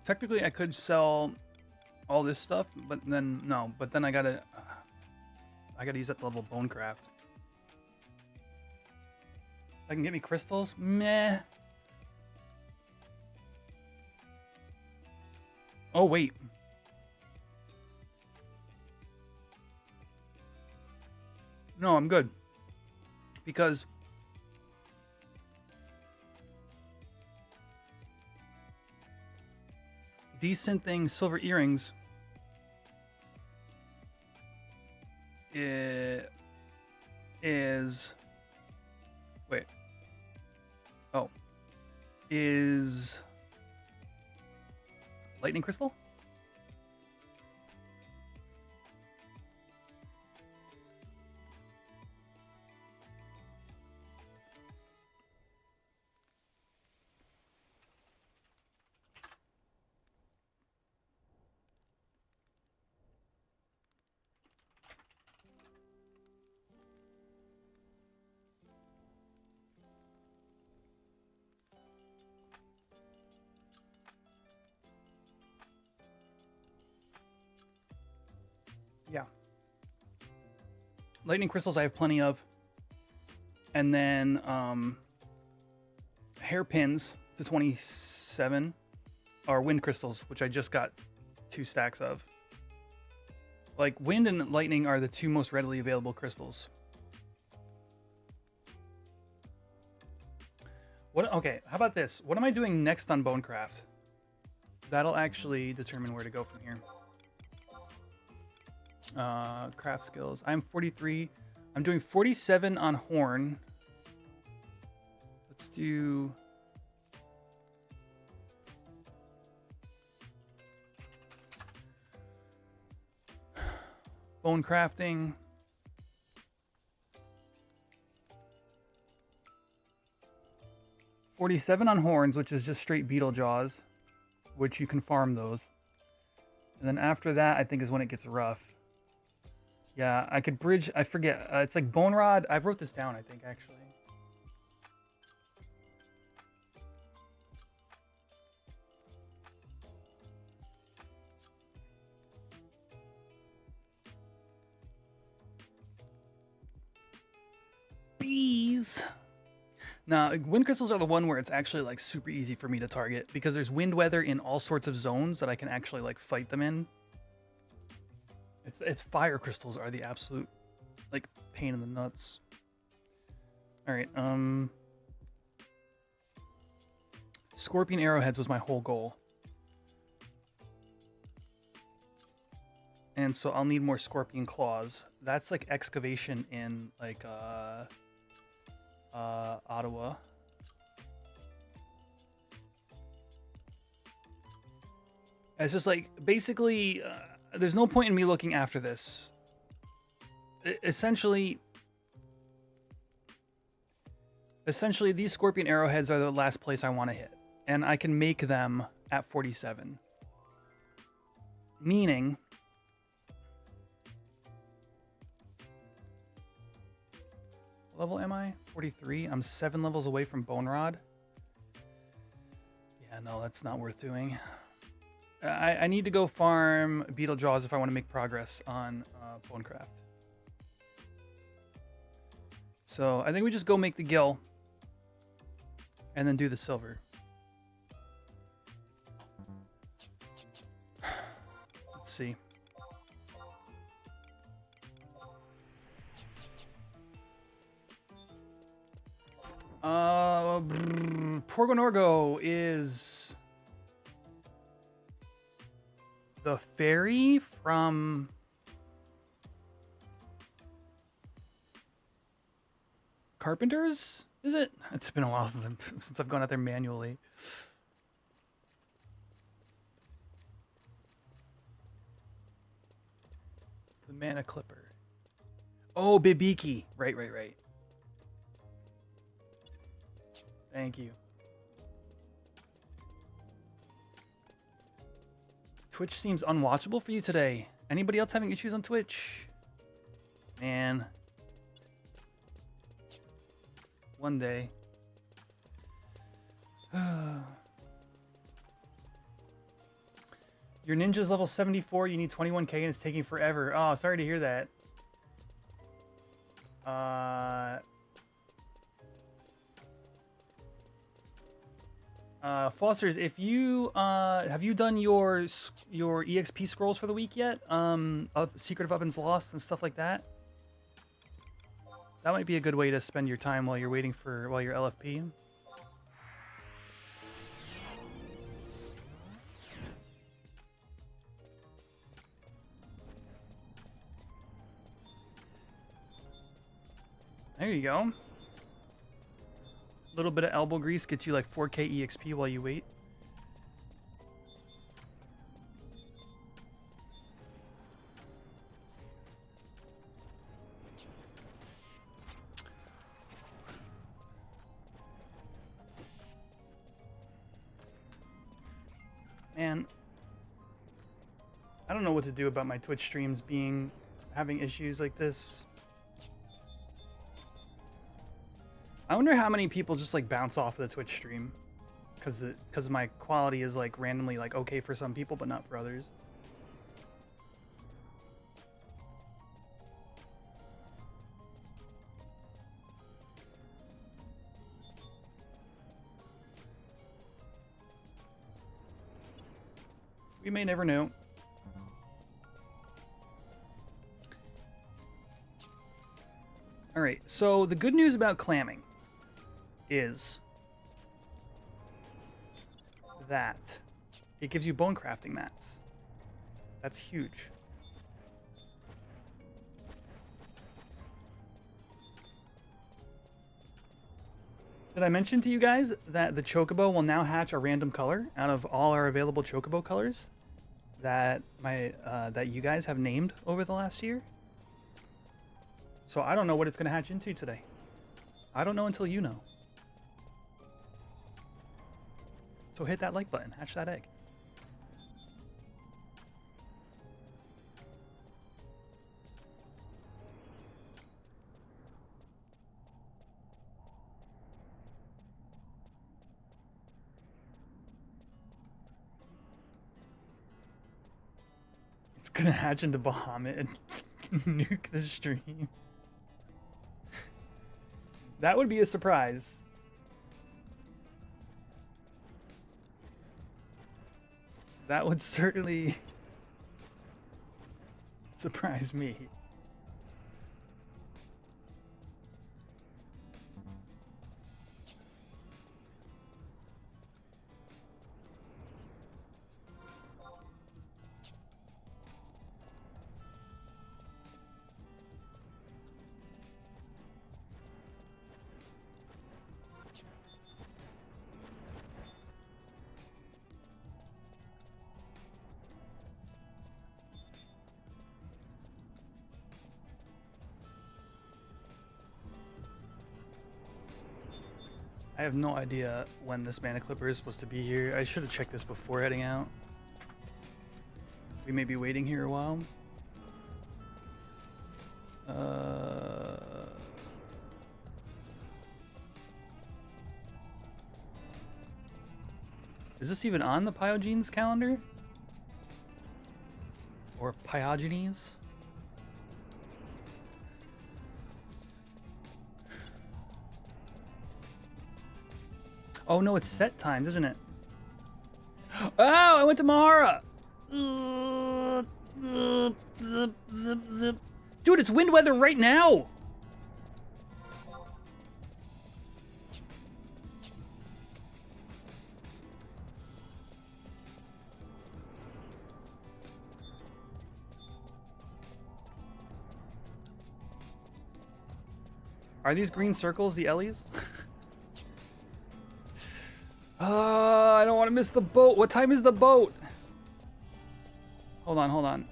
[SPEAKER 1] Technically, I could sell all this stuff, but then no. But then I gotta use that level bonecraft. I can get me crystals. Meh. Oh wait. No, I'm good. Because desynthing silver earrings is wait. Oh. Is lightning crystal? Yeah. Lightning crystals I have plenty of. And then hairpins to 27 are wind crystals, which I just got 2 stacks of. Like wind and lightning are the 2 most readily available crystals. Okay, how about this? What am I doing next on Bonecraft? That'll actually determine where to go from here. Craft skills. I'm 43. I'm doing 47 on horn. Let's do Bone crafting. $47 on horns, which is just straight beetle jaws, which you can farm those. And then after that, I think is when it gets rough. Yeah, I could bridge. I forget. It's like bone rod. I wrote this down, I think, actually. Bees. Now, wind crystals are the one where it's actually like super easy for me to target because there's wind weather in all sorts of zones that I can actually like fight them in. It's fire crystals are the absolute like pain in the nuts. All right, scorpion arrowheads was my whole goal. And so I'll need more scorpion claws. That's like excavation in like Ottawa. It's just like basically there's no point in me looking after this. Essentially these scorpion arrowheads are the last place I want to hit, and I can make them at 47. Meaning what level am I? 43. I'm 7 levels away from Bone Rod. Yeah, no, that's not worth doing. I need to go farm beetle jaws if I want to make progress on Bonecraft. So I think we just go make the gill and then do the silver. Let's see. Porgonorgo is the fairy from Carpenters, is it? It's been a while since I've gone out there manually. The Mana Clipper. Oh, Bibiki. Right. Thank you. Twitch seems unwatchable for you today. Anybody else having issues on Twitch? Man. One day. Your ninja's level 74, you need 21k and it's taking forever. Oh, sorry to hear that. Fosters, if you have you done your EXP scrolls for the week yet? Of Secret of Ovens Lost and stuff like that. That might be a good way to spend your time while you're waiting for your LFP. There you go. A little bit of elbow grease gets you like 4k EXP while you wait. Man, I don't know what to do about my Twitch streams having issues like this. I wonder how many people just like bounce off of the Twitch stream because my quality is like randomly like okay for some people but not for others. We may never know. All right, so the good news about clamming is that it gives you bone crafting mats. That's huge. Did I mention to you guys that the chocobo will now hatch a random color out of all our available chocobo colors? that that you guys have named over the last year. So I don't know what it's going to hatch into today. I don't know until you know. So hit that like button, hatch that egg. It's gonna hatch into Bahamut and nuke the stream. That would be a surprise. That would certainly surprise me. I have no idea when this mana clipper is supposed to be here. I should have checked this before heading out. We may be waiting here a while. Is this even on the Pyogenes calendar? Or Pyogenes? Oh no, it's set times, isn't it? Oh, I went to Mahara! Zip, zip, zip. Dude, it's wind weather right now! Are these green circles the Ellies? I don't want to miss the boat. What time is the boat? Hold on.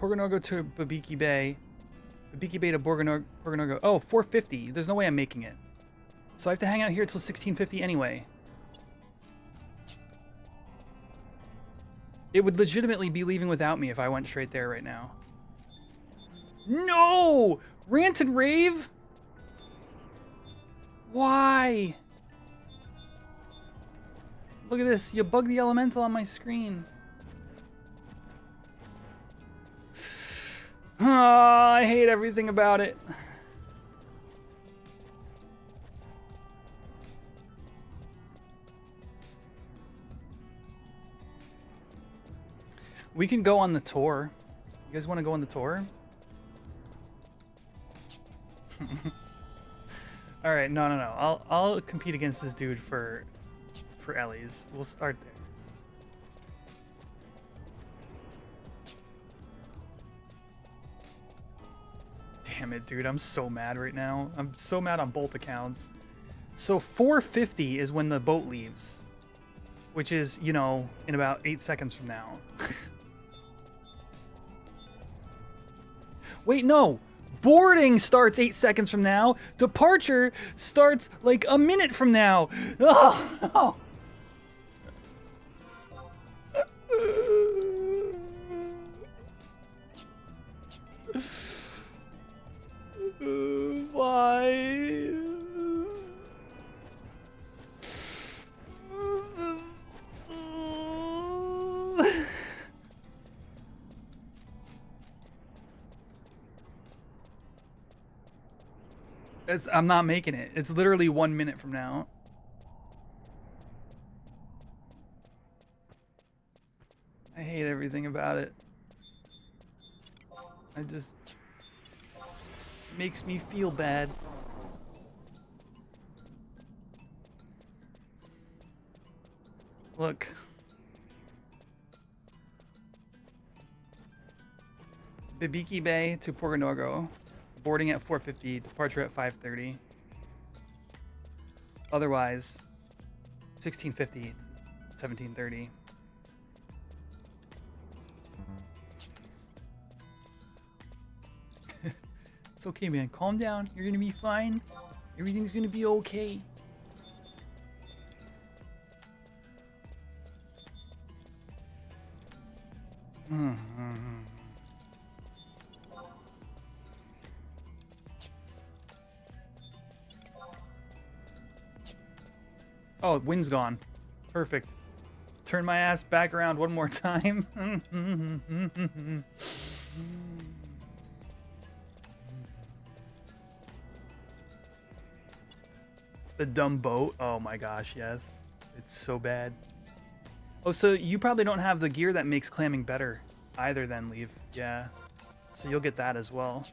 [SPEAKER 1] Porgonogo to Babiki Bay. Babiki Bay to Porgonogo. Oh, 4:50. There's no way I'm making it. So I have to hang out here till 16:50 anyway. It would legitimately be leaving without me if I went straight there right now. No! Rant and rave? Why? Look at this. You bugged the elemental on my screen. Oh, I hate everything about it. We can go on the tour. You guys want to go on the tour? All right, no. I'll compete against this dude for Ellie's. We'll start there. Damn it, dude. I'm so mad right now. I'm so mad on both accounts. So 4:50 is when the boat leaves, which is, you know, in about 8 seconds from now. Wait, no. Boarding starts 8 seconds from now. Departure starts like a minute from now. Oh, no. Why? I'm not making it. It's literally 1 minute from now. I hate everything about it. Makes me feel bad. Look. Babiki Bay to Porgonogo. Boarding at 4:50, departure at 5:30. Otherwise, 16:50, 17:30. It's okay, man. Calm down. You're gonna be fine. Everything's gonna be okay. Oh, wind's gone. Perfect. Turn my ass back around one more time. The dumb boat. Oh my gosh, yes. It's so bad. Oh, so you probably don't have the gear that makes clamming better either then, Leave. Yeah. So you'll get that as well.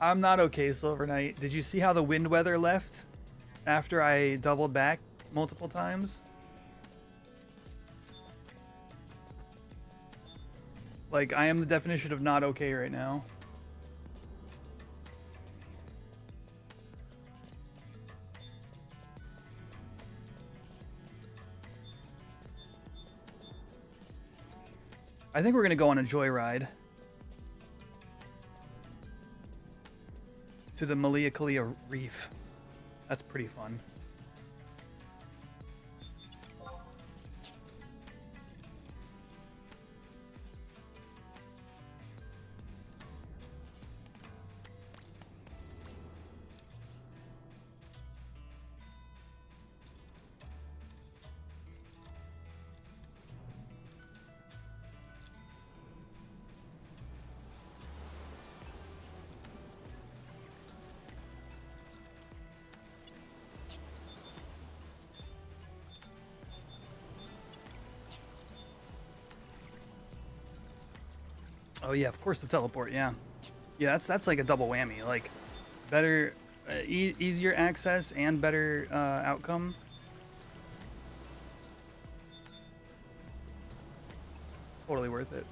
[SPEAKER 1] I'm not okay, Silver Knight. Did you see how the wind weather left after I doubled back multiple times? Like, I am the definition of not okay right now. I think we're gonna go on a joyride to the Malia Reef. That's pretty fun. Oh yeah, of course the teleport. Yeah, yeah. That's like a double whammy. Like, better, easier access and better outcome. Totally worth it.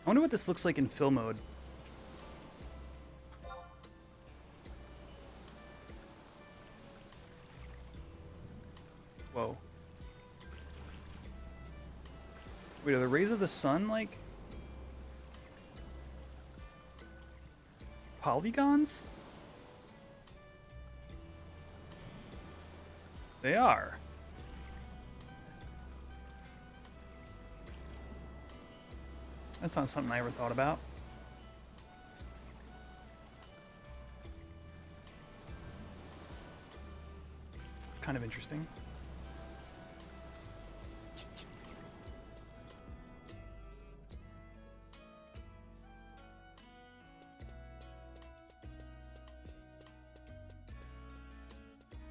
[SPEAKER 1] I wonder what this looks like in fill mode. Whoa. Wait, are the rays of the sun like polygons? They are. That's not something I ever thought about. It's kind of interesting.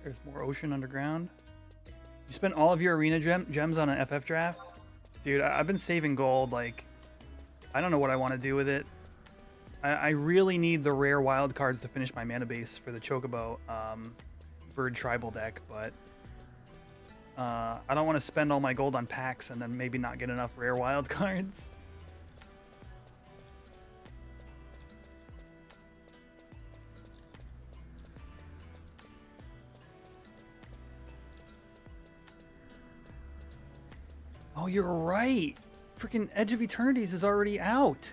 [SPEAKER 1] There's more ocean underground. You spent all of your arena gems on an FF draft? Dude, I've been saving gold, like, I don't know what I want to do with it. I really need the rare wild cards to finish my mana base for the Chocobo bird tribal deck, but I don't want to spend all my gold on packs and then maybe not get enough rare wild cards. Oh, you're right. Freaking Edge of Eternities is already out.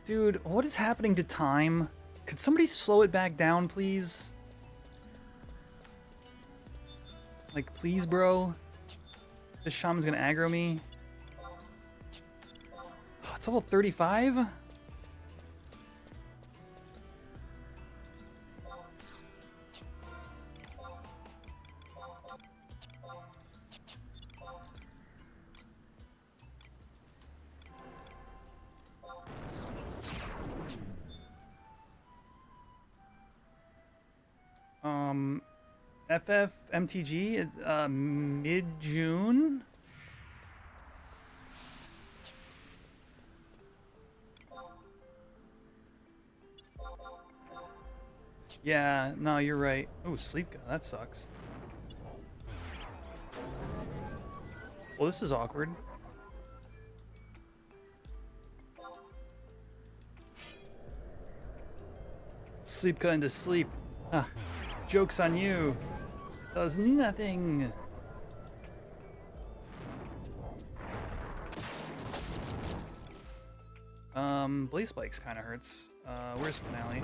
[SPEAKER 1] Dude, what is happening to time? Could somebody slow it back down, please? Like, please, bro? This shaman's gonna aggro me. Oh, it's level 35? FFMTG is mid-June. Yeah, no, you're right. Oh, sleep gun, that sucks. Well, this is awkward. Sleep gun to sleep. Huh. Joke's on you. Does nothing. Blaze spikes kind of hurts. Where's Finale?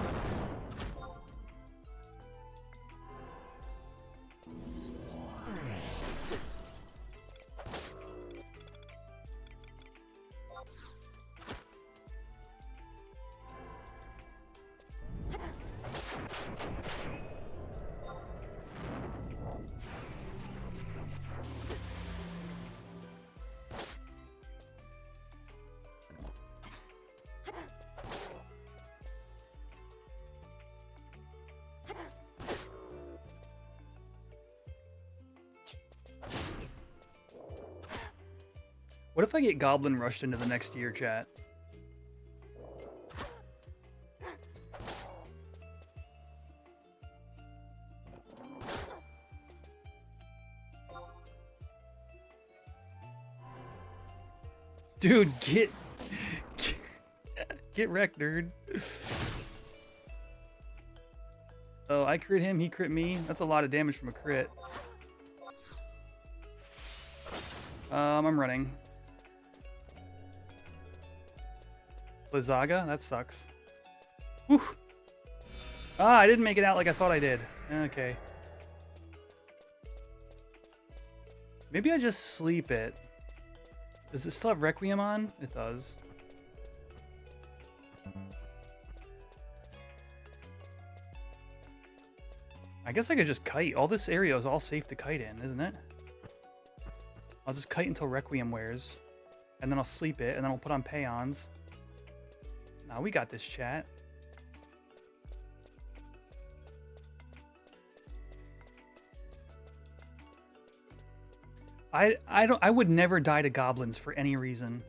[SPEAKER 1] What if I get Goblin rushed into the next year, chat? Dude, get wrecked, dude. Oh, I crit him, he crit me. That's a lot of damage from a crit. I'm running. Blizzaga? That sucks. Whew. Ah, I didn't make it out like I thought I did. Okay. Maybe I just sleep it. Does it still have Requiem on? It does. I guess I could just kite. All this area is all safe to kite in, isn't it? I'll just kite until Requiem wears. And then I'll sleep it, and then I'll put on Peons. Now we got this, chat. I would never die to goblins for any reason.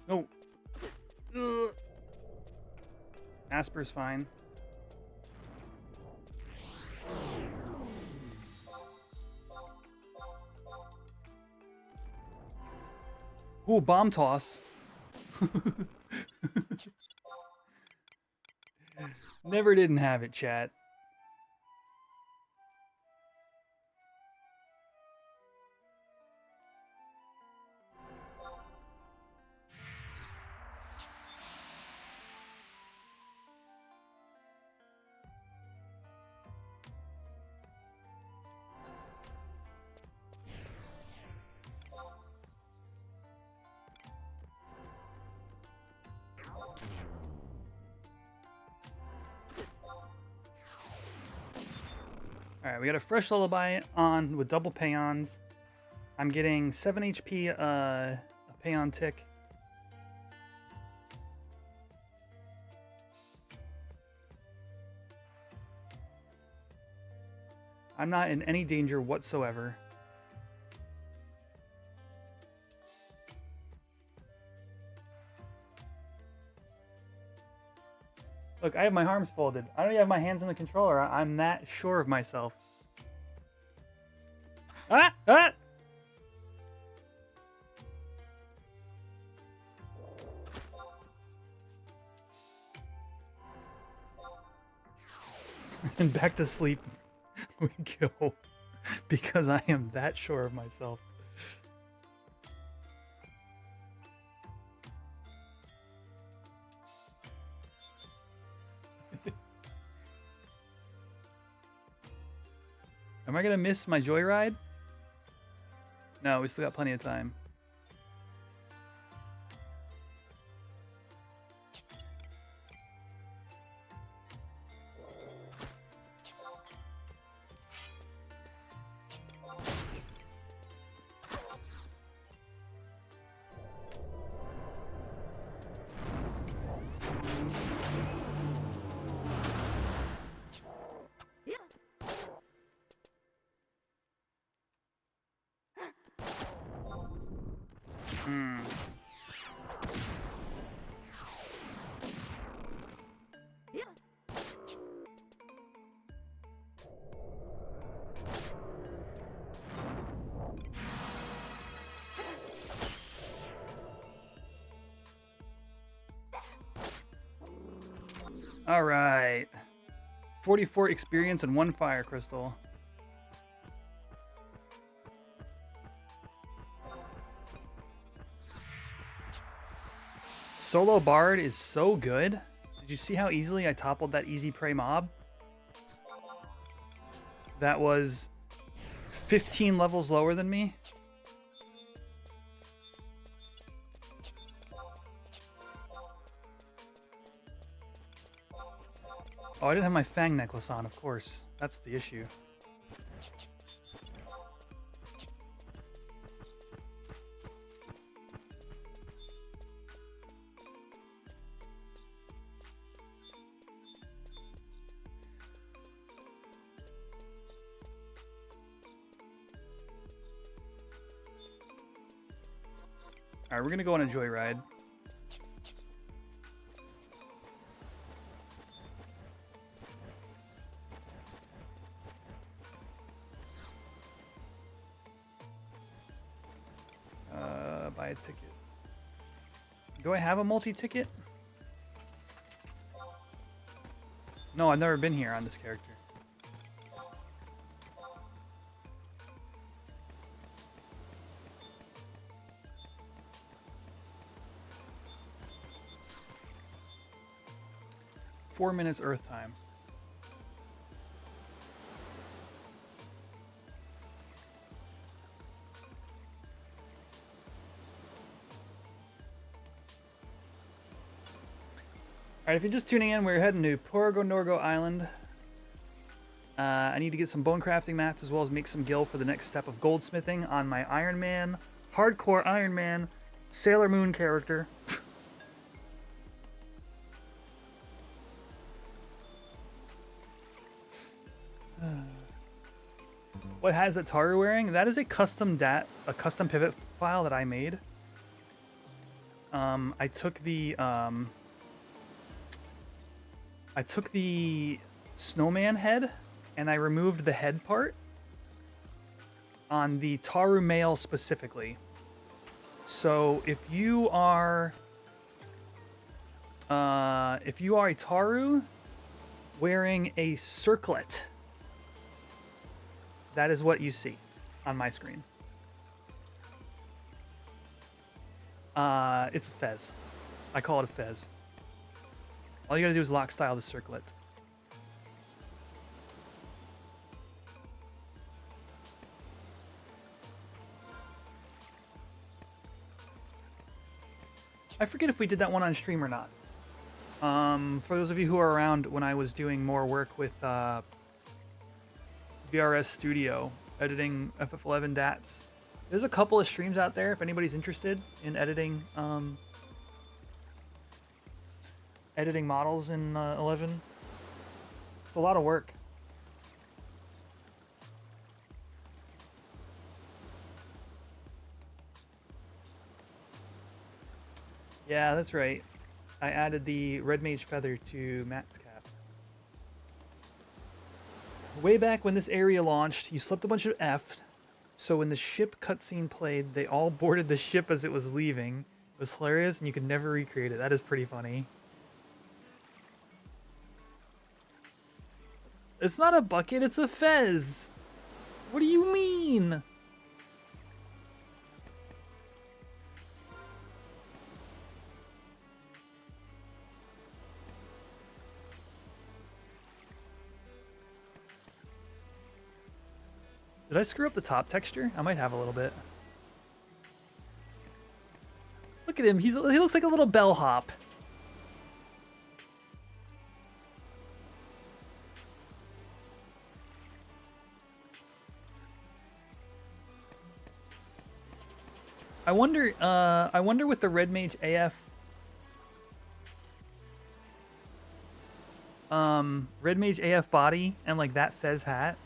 [SPEAKER 1] Oh. Ugh. Asper's fine. Ooh, bomb toss. Never didn't have it, chat. Alright, we got a fresh lullaby on with double Peons. I'm getting 7 HP a Peon tick. I'm not in any danger whatsoever. Look, I have my arms folded. I don't even have my hands on the controller. I'm that sure of myself. Ah! Ah! And back to sleep we go. Because I am that sure of myself. Am I gonna miss my joyride? No, we still got plenty of time. All right. 44 experience and 1 fire crystal. Solo Bard is so good. Did you see how easily I toppled that easy prey mob? That was 15 levels lower than me. Oh, I didn't have my Fang necklace on, of course. That's the issue. All right, we're gonna go on a joyride. Buy a ticket. Do I have a multi-ticket? No, I've never been here on this character. Four minutes Earth time. Alright, if you're just tuning in, we're heading to Porgo Norgo Island. I need to get some bone crafting mats as well as make some gil for the next step of goldsmithing on my Iron Man, hardcore Iron Man, Sailor Moon character. What hat is that Taru wearing? That is a custom pivot file that I made. I took the snowman head and I removed the head part on the Taru male specifically. So if you are a Taru wearing a circlet, that is what you see on my screen. It's a fez. I call it a fez. All you gotta do is lock style the circlet. I forget if we did that one on stream or not. For those of you who are around when I was doing more work with BRS Studio, editing FF11 DATs. There's a couple of streams out there if anybody's interested in editing editing models in 11. It's a lot of work. Yeah, that's right. I added the Red Mage Feather to Matt's cap. Way back when this area launched, you slipped a bunch of F, so when the ship cutscene played, they all boarded the ship as it was leaving. It was hilarious, and you could never recreate it. That is pretty funny. It's not a bucket, it's a fez. What do you mean? Did I screw up the top texture? I might have a little bit. Look at him. He looks like a little bellhop. I wonder with the Red Mage AF Red Mage AF body and like that fez hat.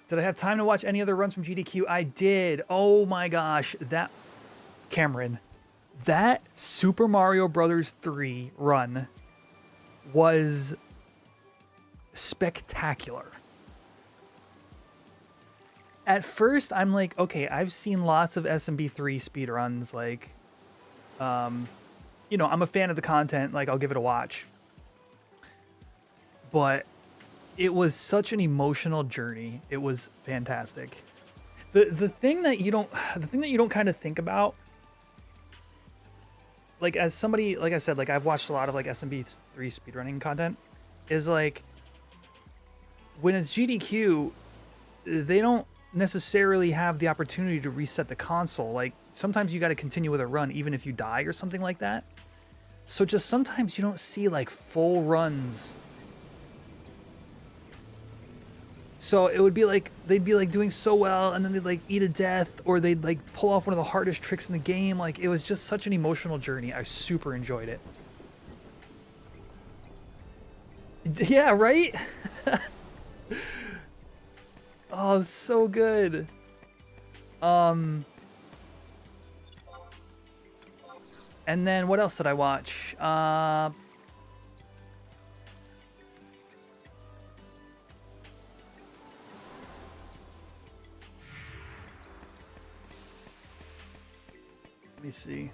[SPEAKER 1] Did I have time to watch any other runs from GDQ? I did. Oh my gosh, that Cameron, that Super Mario Brothers 3 run was spectacular. At first, I'm like, okay, I've seen lots of SMB3 speedruns, like you know, I'm a fan of the content. Like, I'll give it a watch. But it was such an emotional journey. It was fantastic. The thing that you don't kind of think about, like, as somebody, like I said, like, I've watched a lot of like SMB3 speedrunning content, is like, when it's GDQ, they don't necessarily have the opportunity to reset the console. Like, sometimes you got to continue with a run even if you die or something like that. So just sometimes you don't see like full runs. So it would be like, they'd be like doing so well and then they'd like eat a death, or they'd like pull off one of the hardest tricks in the game. Like, it was just such an emotional journey. I super enjoyed it. Yeah, right? Oh, so good. And then what else did I watch? Let me see.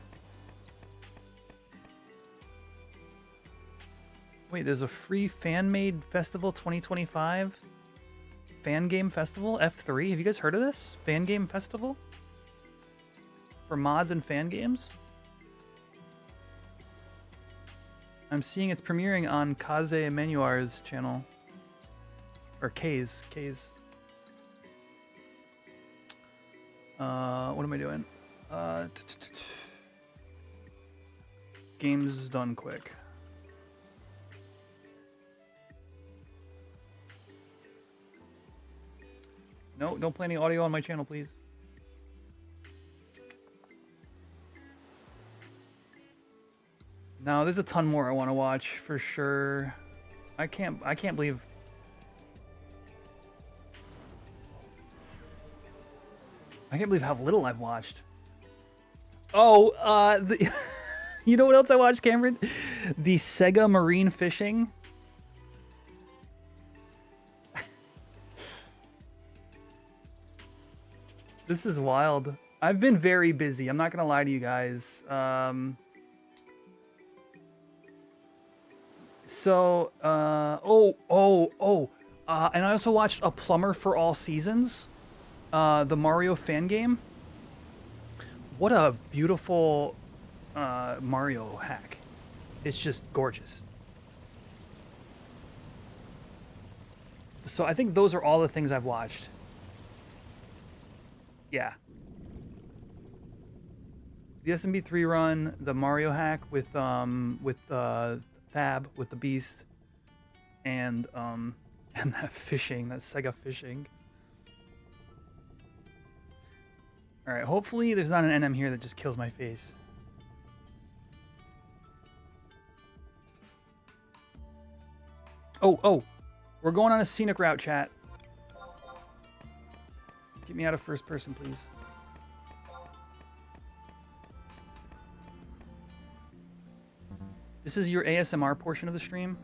[SPEAKER 1] Wait, there's a free fan-made festival 2025? Fan Game Festival? F3? Have you guys heard of this? Fan Game Festival? For mods and fan games? I'm seeing it's premiering on Kaze Menuar's channel. Or K's. What am I doing? Games done quick. No, don't play any audio on my channel, please. No, there's a ton more I want to watch for sure. I can't believe. I can't believe how little I've watched. Oh, you know what else I watched, Cameron? The Sega Marine Fishing. This is wild. I've been very busy. I'm not gonna lie to you guys. And I also watched A Plumber for All Seasons, the Mario fan game. What a beautiful Mario hack. It's just gorgeous. So I think those are all the things I've watched. Yeah. The SMB3 run, the Mario hack with Thab, with the Beast, and that fishing, that Sega fishing. All right, hopefully there's not an NM here that just kills my face. Oh, we're going on a scenic route, chat. Get me out of first person, please. This is your ASMR portion of the stream.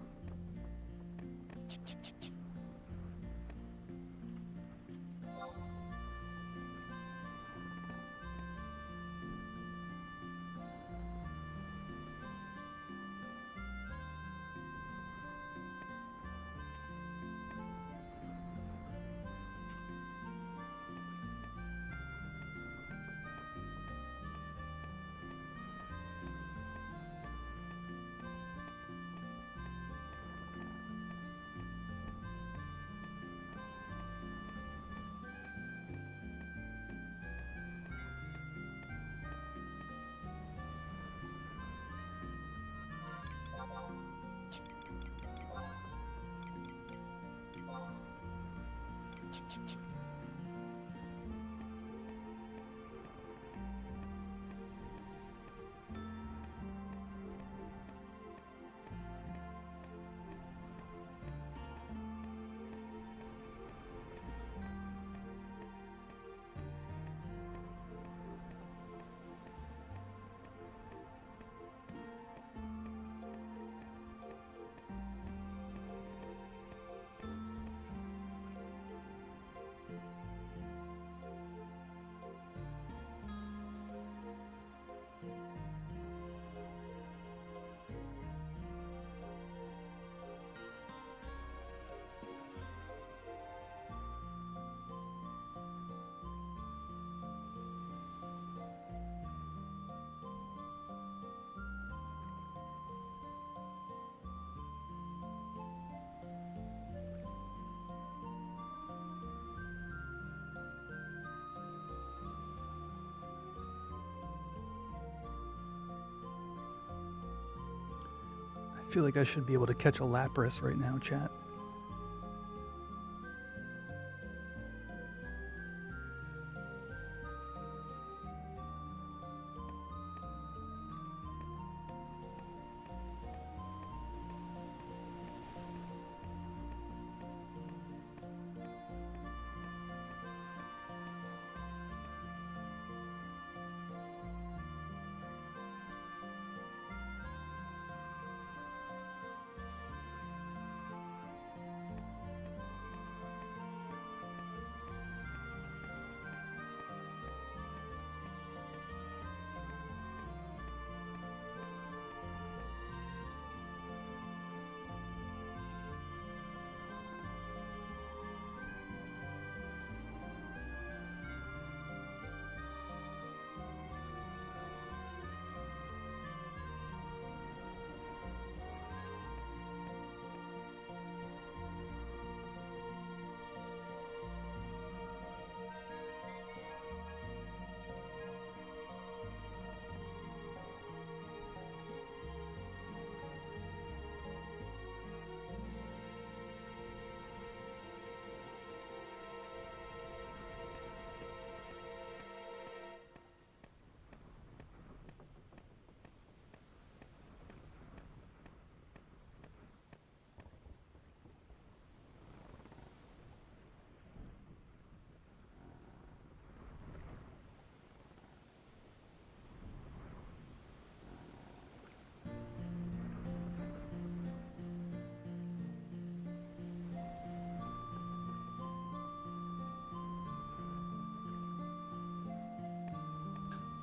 [SPEAKER 1] feel like I should be able to catch a Lapras right now, chat.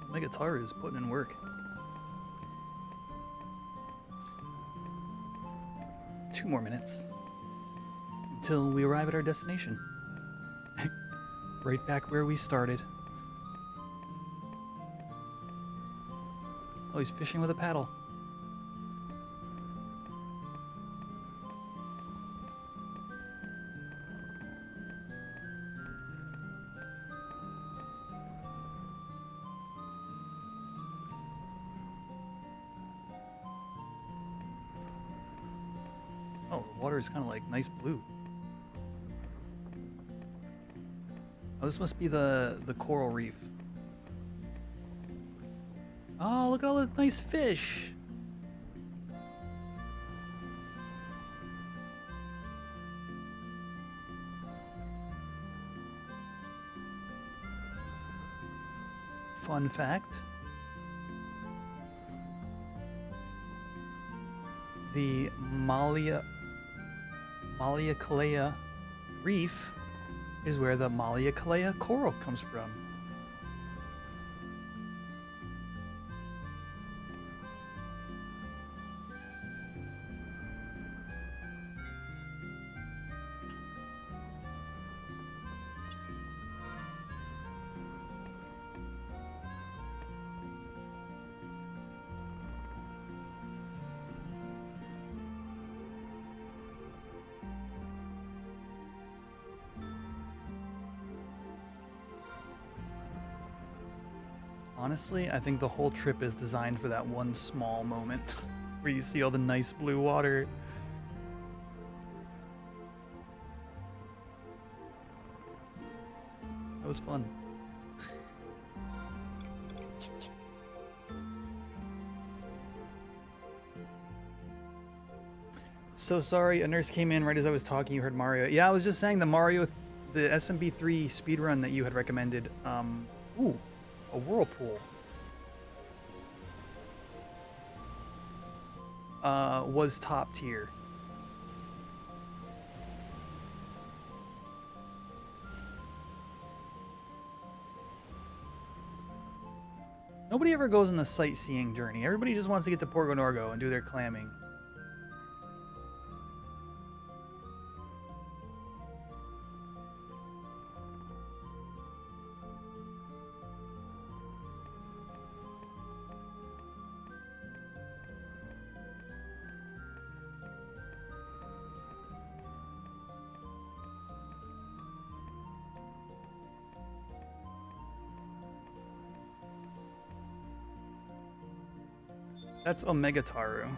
[SPEAKER 1] My guitar is putting in work. 2 more minutes until we arrive at our destination. Right back where we started. Oh, he's fishing with a paddle. Oh, the water is kind of like nice blue. Oh, this must be the coral reef. Oh, look at all the nice fish. Fun fact. The Maliacalea reef is where the Maliacalea coral comes from. Honestly, I think the whole trip is designed for that one small moment where you see all the nice blue water. That was fun. So sorry, a nurse came in right as I was talking. You heard Mario. Yeah, I was just saying the SMB3 speedrun that you had recommended. Ooh. A whirlpool was top tier. Nobody ever goes on the sightseeing journey. Everybody just wants to get to Porto Norgo and do their clamming. That's Omega Taru.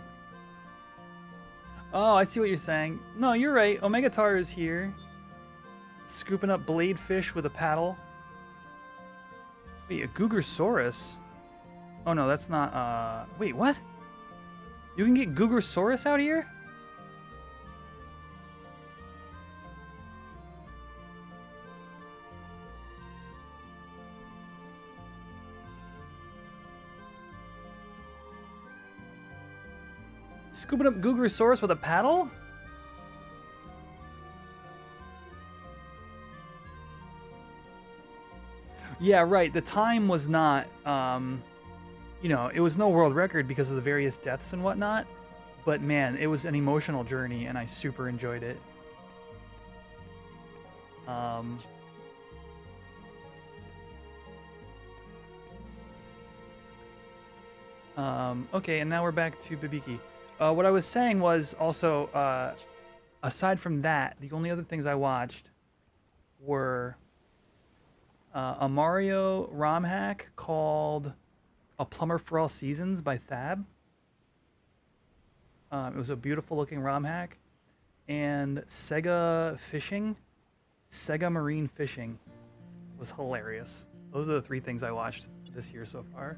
[SPEAKER 1] Oh, I see what you're saying. No, you're right. Omega Tar is here. Scooping up blade fish with a paddle. Wait, a Gugarsaurus? Oh no, that's not, wait, what? You can get Gugarsaurus out here? Scooping up Gugarsaurus with a paddle? Yeah, right. The time was not, you know, it was no world record because of the various deaths and whatnot. But man, it was an emotional journey, and I super enjoyed it. Okay, and now we're back to Bibiki. What I was saying was also, aside from that, the only other things I watched were a Mario ROM hack called A Plumber for All Seasons by Thab. It was a beautiful looking ROM hack. And Sega Marine Fishing was hilarious. Those are the 3 things I watched this year so far.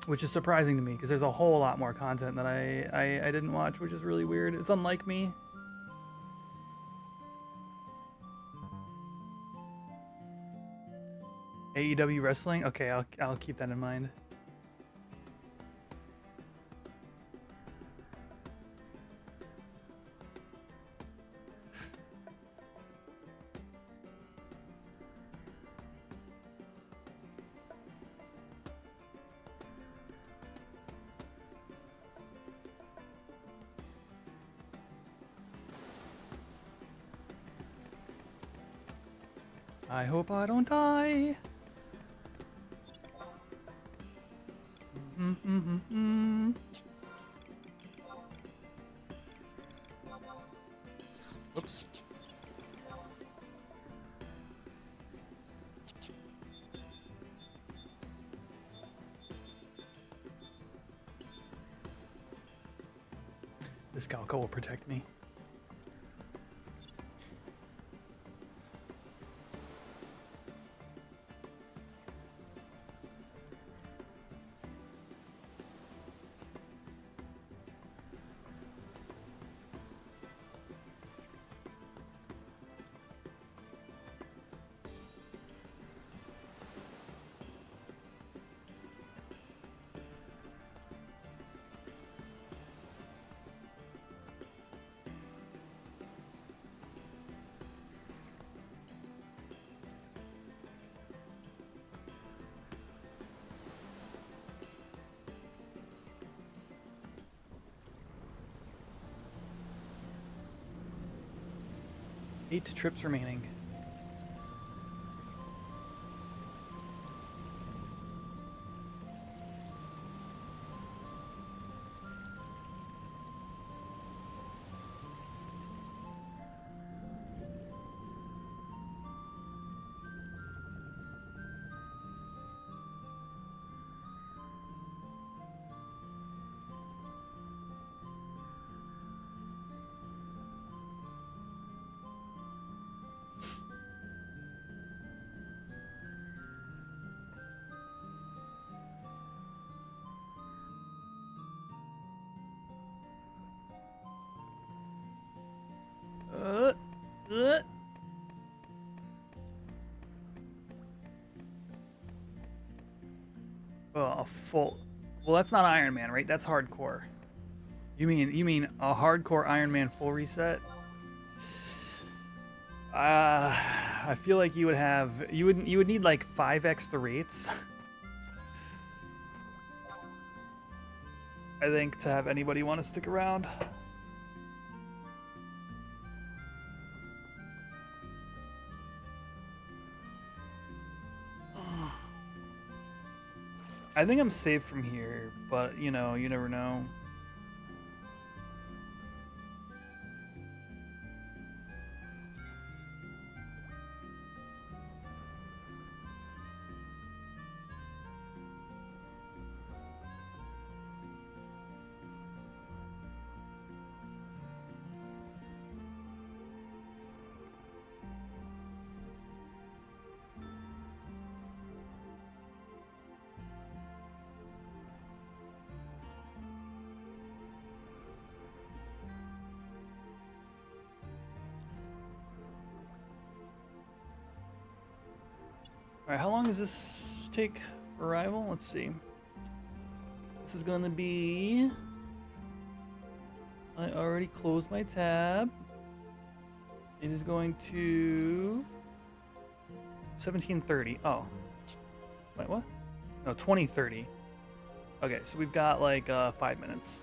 [SPEAKER 1] Which is surprising to me because there's a whole lot more content that I didn't watch, which is really weird. It's unlike me. AEW wrestling? Okay, I'll keep that in mind. I hope I don't die. Oops. This Galco will protect me. Eight trips remaining. Oh, a full. Well, that's not Iron Man, right? That's hardcore. You mean a hardcore Iron Man full reset? I feel like you would need like 5x the rates. I think to have anybody want to stick around. I think I'm safe from here, but you know, you never know. right, how long does this take for arrival? Let's see. This is gonna be... I already closed my tab. It is going to... 17:30. Oh. Wait, what? No, 20:30. Okay, so we've got like 5 minutes.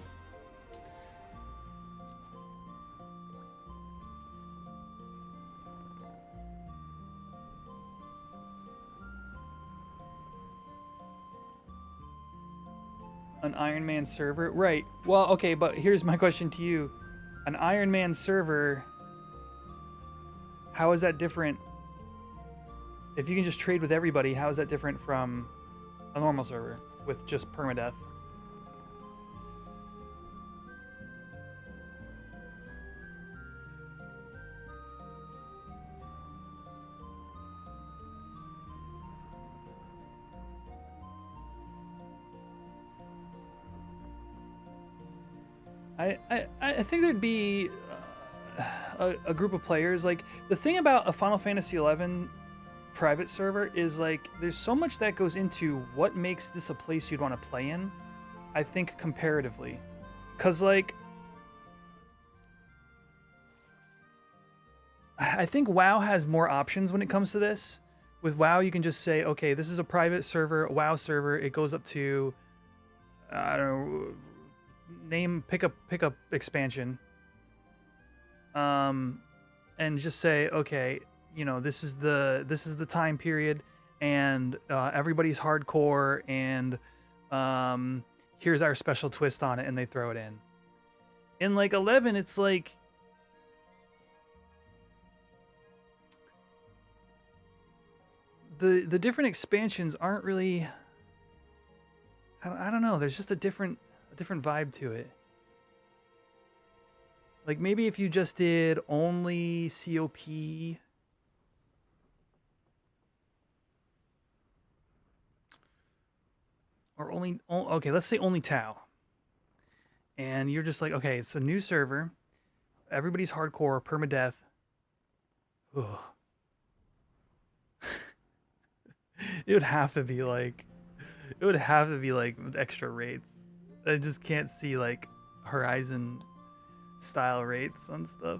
[SPEAKER 1] An Ironman server? Right. Well, okay, but here's my question to you. An Ironman server, how is that different? If you can just trade with everybody, how is that different from a normal server with just permadeath? I think there'd be a group of players. Like, the thing about a Final Fantasy XI private server is, like, there's so much that goes into what makes this a place you'd want to play in, I think, comparatively. Because, like, I think WoW has more options when it comes to this. With WoW, you can just say, okay, this is a private server, a WoW server. It goes up to, I don't know, pick up expansion. And just say, okay, you know, this is the time period, and everybody's hardcore, and here's our special twist on it, and they throw it in. In like 11, it's like the different expansions aren't really. I don't know. There's just a different vibe to it. Like, maybe if you just did only COP, or only okay, let's say only Tau, and you're just like, okay, it's a new server, everybody's hardcore, permadeath. Ugh. It would have to be like with extra rates. I just can't see like Horizon style rates on stuff.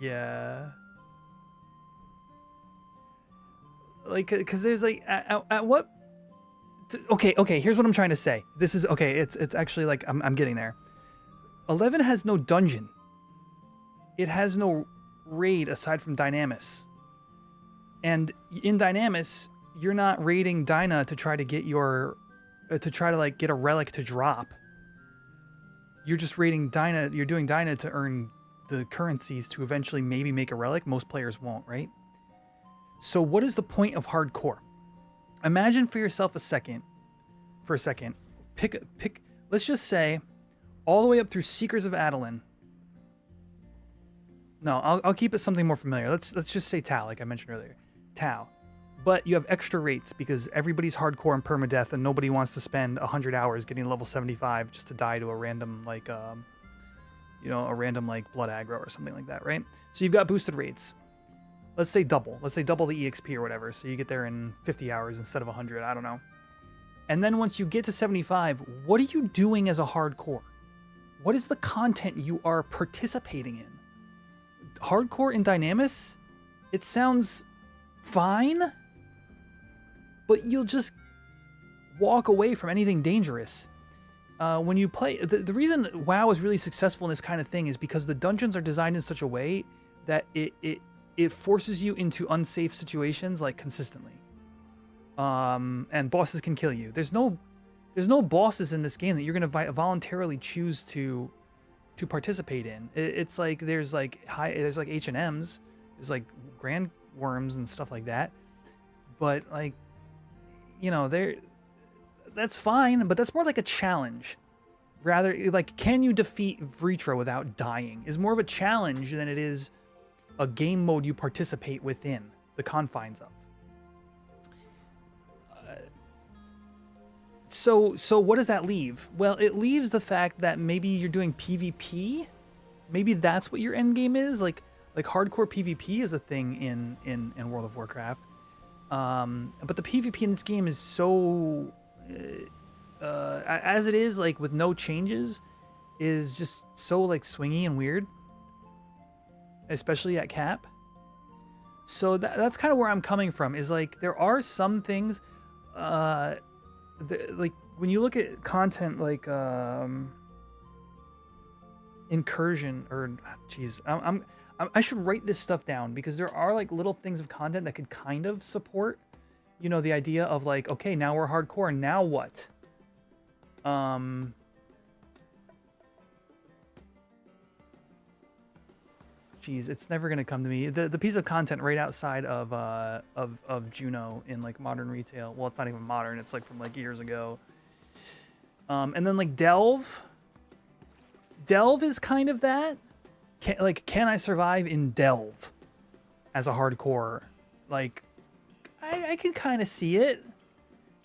[SPEAKER 1] Yeah. Like, because there's like, at what? Okay, here's what I'm trying to say. This is, okay, it's actually like, I'm getting there. 11 has no dungeon. It has no raid aside from Dynamis. And in Dynamis, you're not raiding Dyna to try to get like get a relic to drop. You're just raiding Dyna, you're doing Dyna to earn the currencies to eventually maybe make a relic. Most players won't, right? So what is the point of hardcore? Imagine for yourself for a second, pick, let's just say, all the way up through Seekers of Adeline. No, I'll keep it something more familiar. Let's just say Tau, like I mentioned earlier. Tau. But you have extra rates because everybody's hardcore and permadeath, and nobody wants to spend 100 hours getting level 75 just to die to a random, like, a random, like, blood aggro or something like that, right? So you've got boosted rates. Let's say double. Let's say double the EXP or whatever, so you get there in 50 hours instead of 100, I don't know. And then once you get to 75, what are you doing as a hardcore? What is the content you are participating in? Hardcore in Dynamis? It sounds fine, but you'll just walk away from anything dangerous. When you play, the reason WoW is really successful in this kind of thing is because the dungeons are designed in such a way that it forces you into unsafe situations, like, consistently. And bosses can kill you. There's no bosses in this game that you're going to voluntarily choose to participate in. It's like there's like HNMs, there's like grand worms and stuff like that. But, like, you know, that's fine, but that's more like a challenge. Rather, like, can you defeat Vritra without dying is more of a challenge than it is a game mode you participate within the confines of. So what does that leave? Well, it leaves the fact that maybe you're doing PvP. Maybe that's what your end game is. Like Like hardcore PvP is a thing in World of Warcraft. But the PvP in this game is so as it is, like with no changes, is just so like swingy and weird, especially at cap. So that's kind of where I'm coming from, is like there are some things like when you look at content like incursion, or geez, I should write this stuff down, because there are like little things of content that could kind of support, you know, the idea of like, okay, now we're hardcore, now what? Geez, it's never gonna come to me. The piece of content right outside of Juno in like modern retail. Well, it's not even modern. It's like from like years ago. And then like Delve. Delve is kind of that. Can I survive in Delve as a hardcore? Like, I can kind of see it.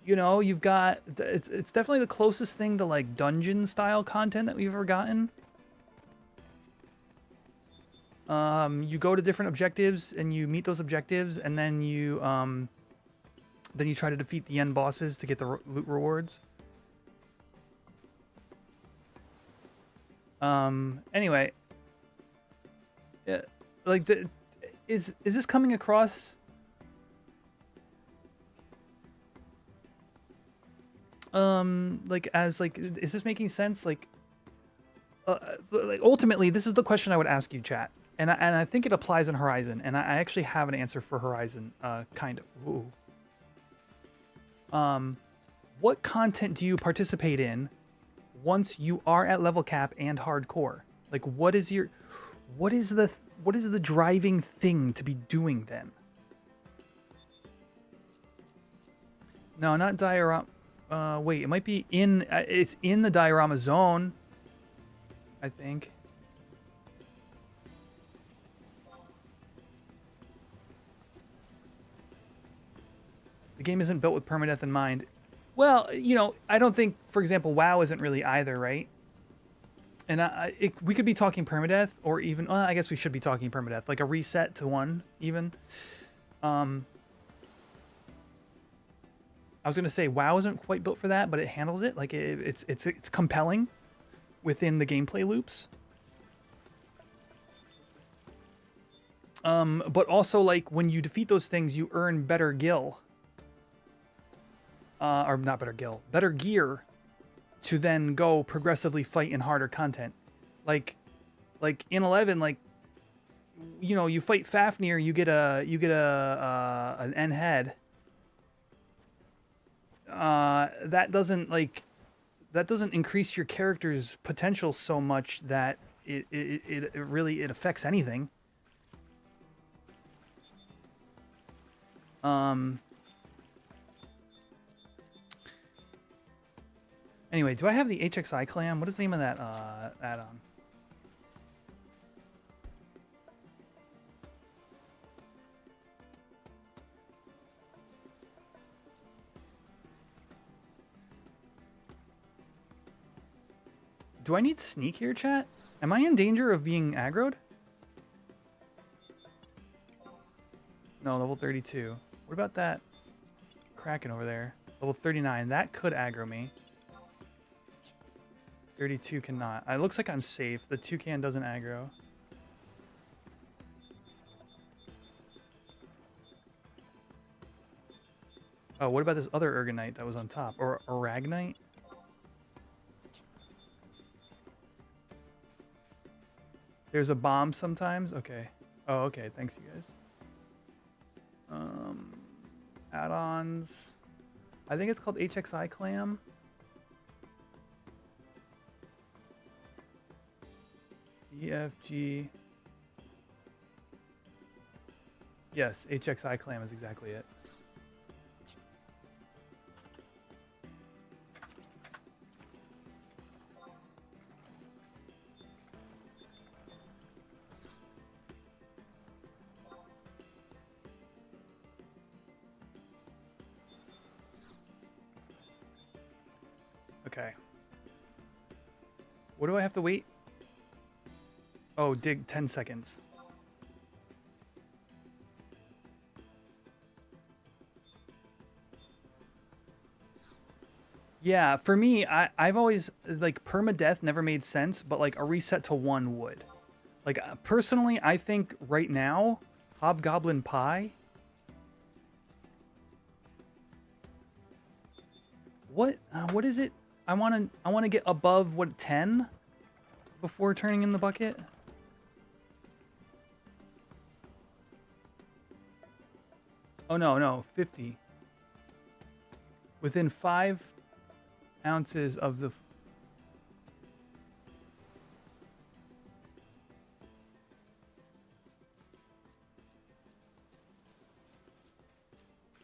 [SPEAKER 1] You know, you've got it's definitely the closest thing to like dungeon style content that we've ever gotten. You go to different objectives and you meet those objectives, and then you try to defeat the end bosses to get the loot rewards. Anyway, like is this coming across like as like, is this making sense? Like ultimately, this is the question I would ask you, chat. And I think it applies in Horizon, and I actually have an answer for Horizon, kind of. Ooh. What content do you participate in once you are at level cap and hardcore? Like, what is the driving thing to be doing then? No, not diorama. Wait, it might be in. It's in the diorama zone, I think. The game isn't built with permadeath in mind. Well, you know, I don't think, for example, WoW isn't really either, right? And we could be talking permadeath, or even, well, I guess we should be talking permadeath, like a reset to 1, even. I was gonna say WoW isn't quite built for that, but it handles it. Like it's compelling within the gameplay loops. But also, like, when you defeat those things, you earn better gil. Or not better gil, better gear to then go progressively fight in harder content. Like in 11, like, you know, you fight Fafnir, you get an N head. That doesn't increase your character's potential so much that it really affects anything. Anyway, do I have the HXI clam? What is the name of that add-on? Do I need sneak here, chat? Am I in danger of being aggroed? No, level 32. What about that Kraken over there? Level 39. That could aggro me. 32 cannot. It looks like I'm safe. The toucan doesn't aggro. Oh, what about this other Urgonite that was on top? Or Aragnite? There's a bomb sometimes? Okay. Oh, okay. Thanks, you guys. Add-ons. I think it's called HXI Clam. EFG. Yes, HXI Clam is exactly it. Okay. What do I have to wait? Oh, dig 10 seconds. Yeah, for me, I've always like permadeath never made sense, but like a reset to 1 would. Like personally, I think right now, Hobgoblin Pie. What is it? I wanna get above what 10 before turning in the bucket. Oh no, 50. Within 5 ounces of the.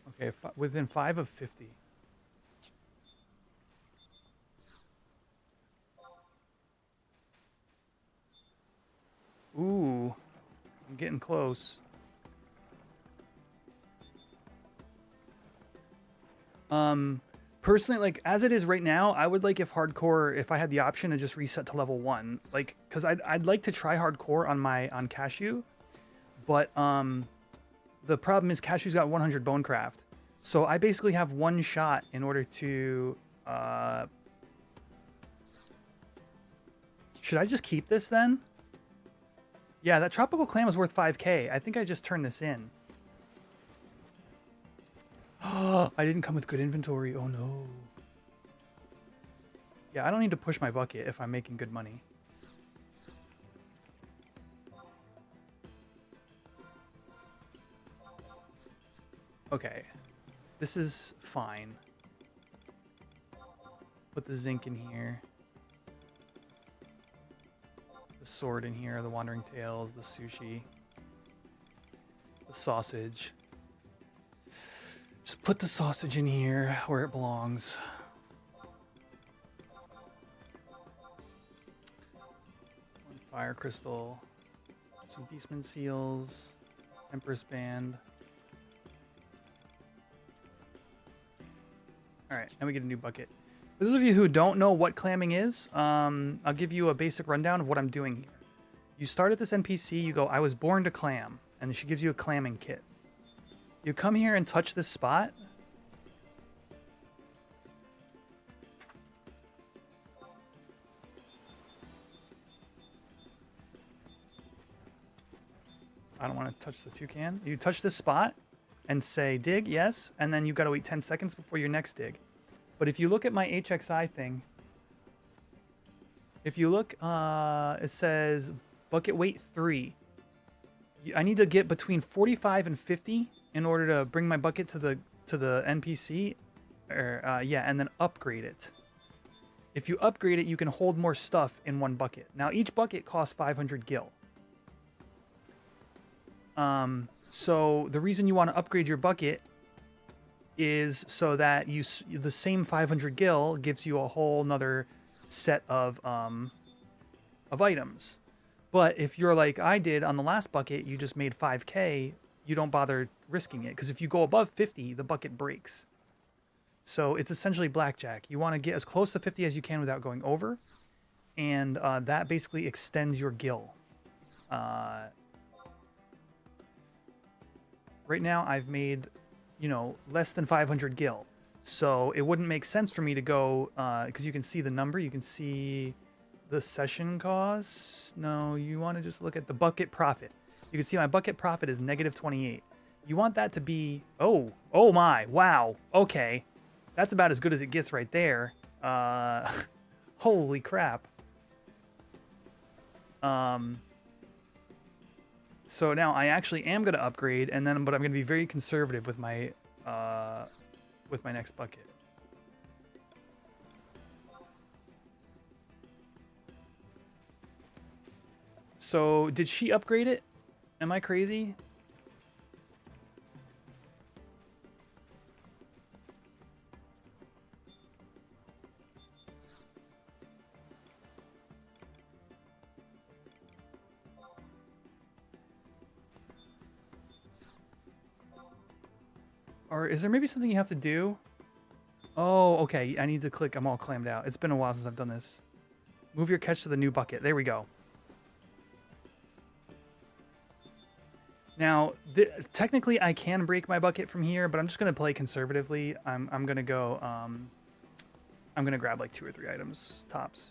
[SPEAKER 1] Okay, within 5 of 50. Ooh, I'm getting close. Personally, like as it is right now, I would like if I had the option to just reset to level 1, like because I'd like to try hardcore on Cashew, but the problem is Cashew's got 100 Bonecraft, so I basically have 1 shot in order to. Should I just keep this then? Yeah, that tropical clam is worth 5k. I think I just turned this in. I didn't come with good inventory. Oh no. Yeah, I don't need to push my bucket if I'm making good money. Okay. This is fine. Put the zinc in here. The sword in here, the wandering tails, the sushi. The sausage. Just put the sausage in here where it belongs. One fire crystal. Some beastman seals. Empress band. Alright, now we get a new bucket. For those of you who don't know what clamming is, I'll give you a basic rundown of what I'm doing here. You start at this NPC, you go, I was born to clam, and she gives you a clamming kit. You come here and touch this spot. I don't want to touch the toucan. You touch this spot and say dig, yes, and then you've got to wait 10 seconds before your next dig. But if you look at my HXI thing, if you look, it says bucket weight 3. I need to get between 45 and 50 in order to bring my bucket to the NPC, and then upgrade it. If you upgrade it, you can hold more stuff in one bucket. Now each bucket costs 500 gil. So the reason you want to upgrade your bucket is so that the same 500 gil gives you a whole nother set of items. But if you're like I did on the last bucket, you just made 5k, you don't bother risking it, because if you go above 50, the bucket breaks. So it's essentially blackjack. You want to get as close to 50 as you can without going over, and that basically extends your gil. Right now I've made, less than 500 gil. So it wouldn't make sense for me to go, because you can see the number, you can see the session cost. No, you want to just look at the bucket profit. You can see my bucket profit is negative 28. You want that to be, oh my, wow, okay. That's about as good as it gets right there. Holy crap. So now I actually am going to upgrade, but I'm going to be very conservative with my next bucket. So did she upgrade it? Am I crazy? Or is there maybe something you have to do? Oh, okay. I need to click. I'm all clammed out. It's been a while since I've done this. Move your catch to the new bucket. There we go. Now, technically, I can break my bucket from here, but I'm just going to play conservatively. I'm going to go... I'm gonna grab like 2 or 3 items tops.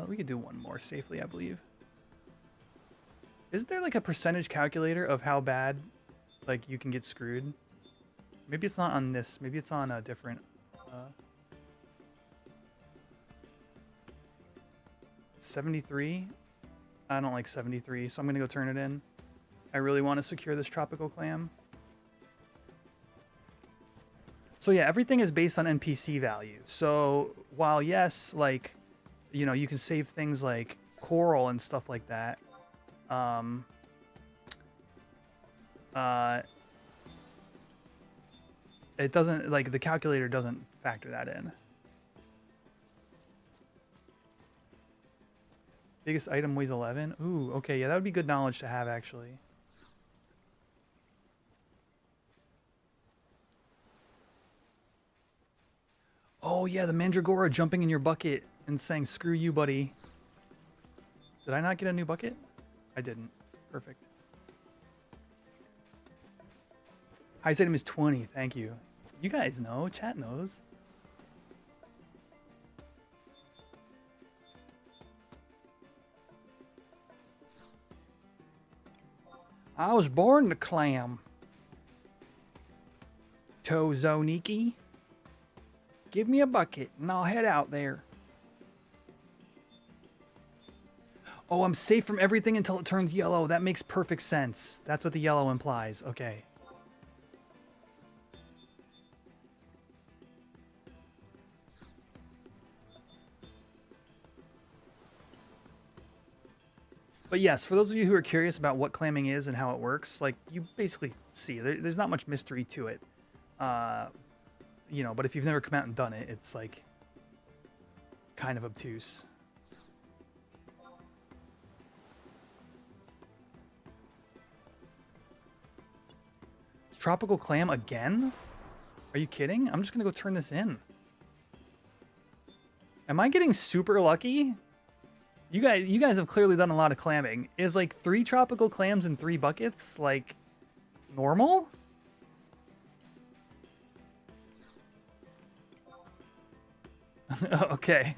[SPEAKER 1] We could do one more safely, I believe. Isn't there like a percentage calculator of how bad like you can get screwed? Maybe it's not on this. Maybe it's on a different. 73. I don't like 73, so I'm gonna go turn it in. I really want to secure this tropical clam. So yeah, everything is based on NPC value. So while yes, like, you know, you can save things like coral and stuff like that. It doesn't, like, the calculator doesn't factor that in. Biggest item weighs 11. Ooh, okay, yeah, that would be good knowledge to have, actually. Oh yeah, the Mandragora jumping in your bucket and saying, "Screw you, buddy." Did I not get a new bucket? I didn't. Perfect. Highest item is 20. Thank you. You guys know. Chat knows. I was born to clam. Tozoniki. Give me a bucket and I'll head out there. Oh, I'm safe from everything until it turns yellow. That makes perfect sense. That's what the yellow implies. Okay. But yes, for those of you who are curious about what clamming is and how it works, like, you basically see, there's not much mystery to it. You know, but if you've never come out and done it, it's like kind of obtuse. Tropical clam again? Are you kidding? I'm just gonna go turn this in. Am I getting super lucky? You guys have clearly done a lot of clamming. Is like 3 tropical clams in 3 buckets like normal? Okay.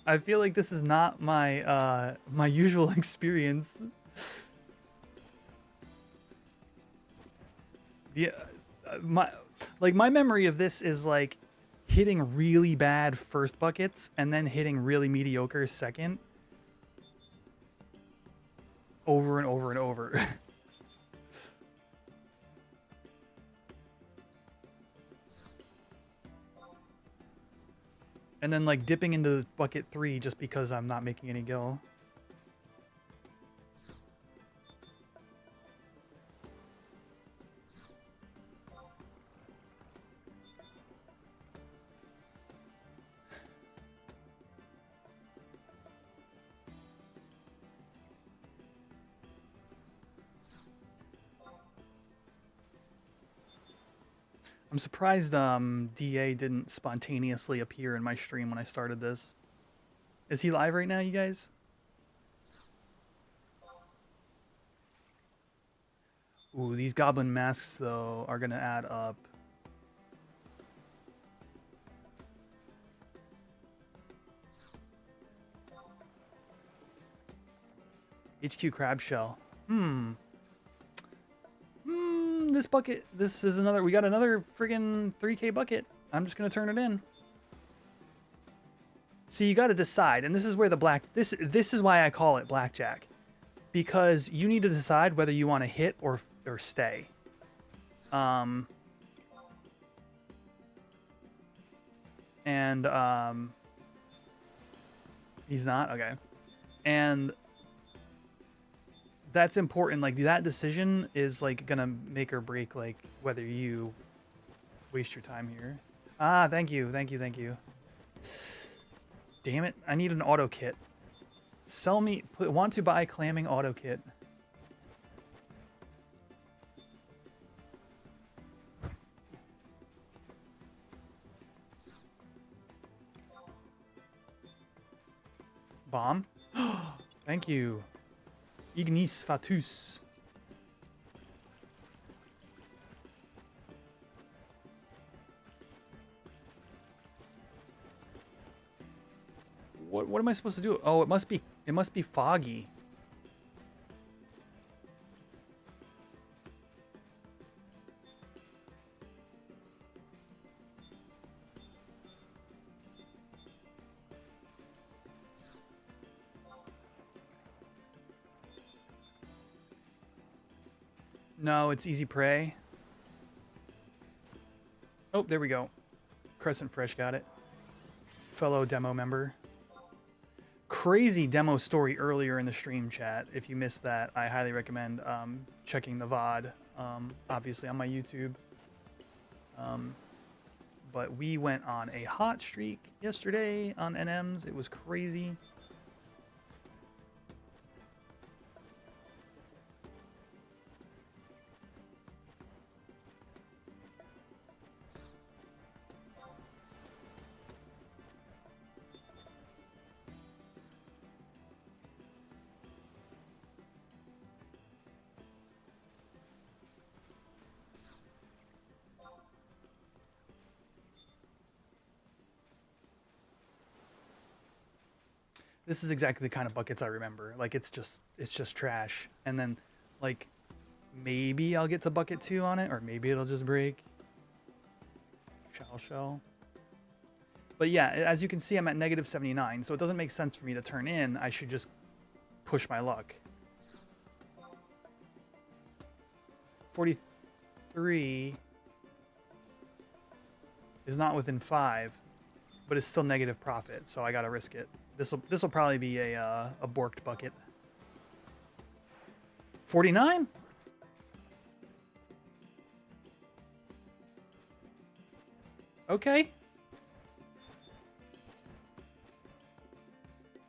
[SPEAKER 1] I feel like this is not my my usual experience. Yeah, my memory of this is like hitting really bad first buckets and then hitting really mediocre second. Over and over and over. And then like dipping into bucket 3 just because I'm not making any gill. I'm surprised DA didn't spontaneously appear in my stream when I started this. Is he live right now, you guys? Ooh, these goblin masks, though, are going to add up. HQ crab shell. This bucket, this is another, we got another friggin' 3K bucket. I'm just gonna turn it in. See, you gotta decide, and this is where the this is why I call it blackjack. Because you need to decide whether you want to hit or stay. He's not? Okay. And that's important. Like, that decision is like gonna make or break like whether you waste your time here. Ah, thank you. Damn it, I need an auto kit. Sell me, want to buy clamming auto kit. bomb. Thank you. Ignis Fatus. What am I supposed to do? Oh, it must be foggy. No, it's easy prey. Oh, there we go. Crescent Fresh got it. Fellow demo member. Crazy demo story earlier in the stream chat. If you missed that, I highly recommend checking the VOD, obviously on my YouTube. But we went on a hot streak yesterday on NMs. It was crazy. This is exactly the kind of buckets I remember. Like it's just trash. And then like maybe I'll get to bucket 2 on it, or maybe it'll just break. Shell. But yeah, as you can see, I'm at negative 79, so it doesn't make sense for me to turn in. I should just push my luck. 43 is not within 5, but it's still negative profit, so I gotta risk it. This will probably be a borked bucket. 49? Okay.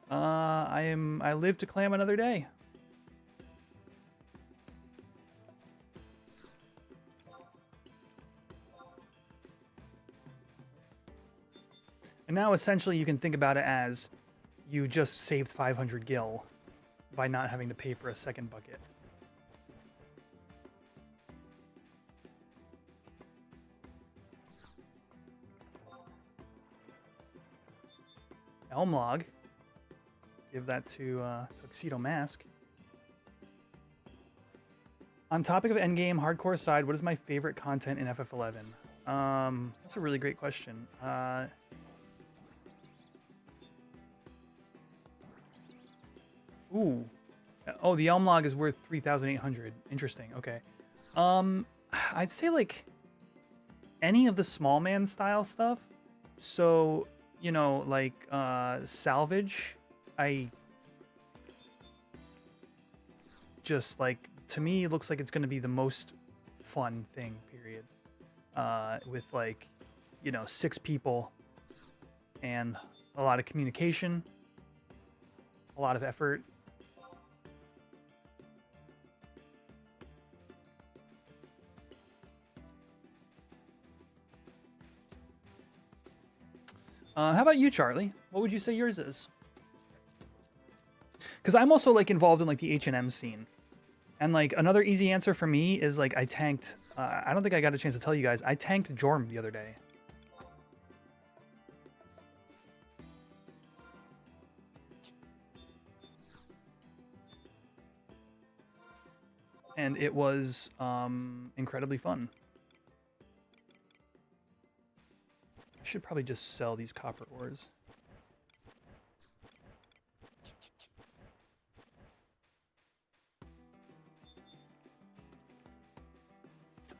[SPEAKER 1] I live to clam another day. And now essentially you can think about it as you just saved 500 gil by not having to pay for a second bucket. Elm log. Give that to Tuxedo Mask. On topic of endgame, hardcore side, what is my favorite content in FF11? That's a really great question. Ooh. Oh, the Elm log is worth 3,800. Interesting. Okay. I'd say like any of the small man style stuff. So, you know, like salvage, I just like, to me it looks like it's going to be the most fun thing, period. With like, you know, 6 people and a lot of communication, a lot of effort. How about you, Charlie? What would you say yours is? Because I'm also like involved in like the HNM scene, and like another easy answer for me is like I tanked. I don't think I got a chance to tell you guys. I tanked Jorm the other day. And it was incredibly fun. I should probably just sell these copper ores.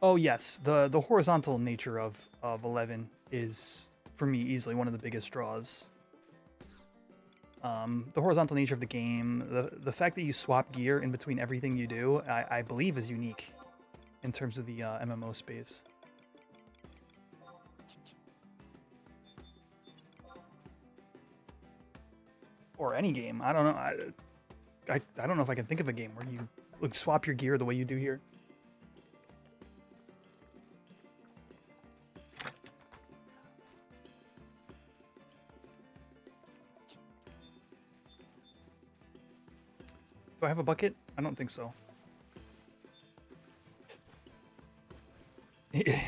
[SPEAKER 1] Oh yes, the horizontal nature of 11 is, for me, easily one of the biggest draws. The horizontal nature of the game, the fact that you swap gear in between everything you do, I believe is unique in terms of the MMO space. Or any game. I don't know. I don't know if I can think of a game where you like swap your gear the way you do here. Do I have a bucket? I don't think so.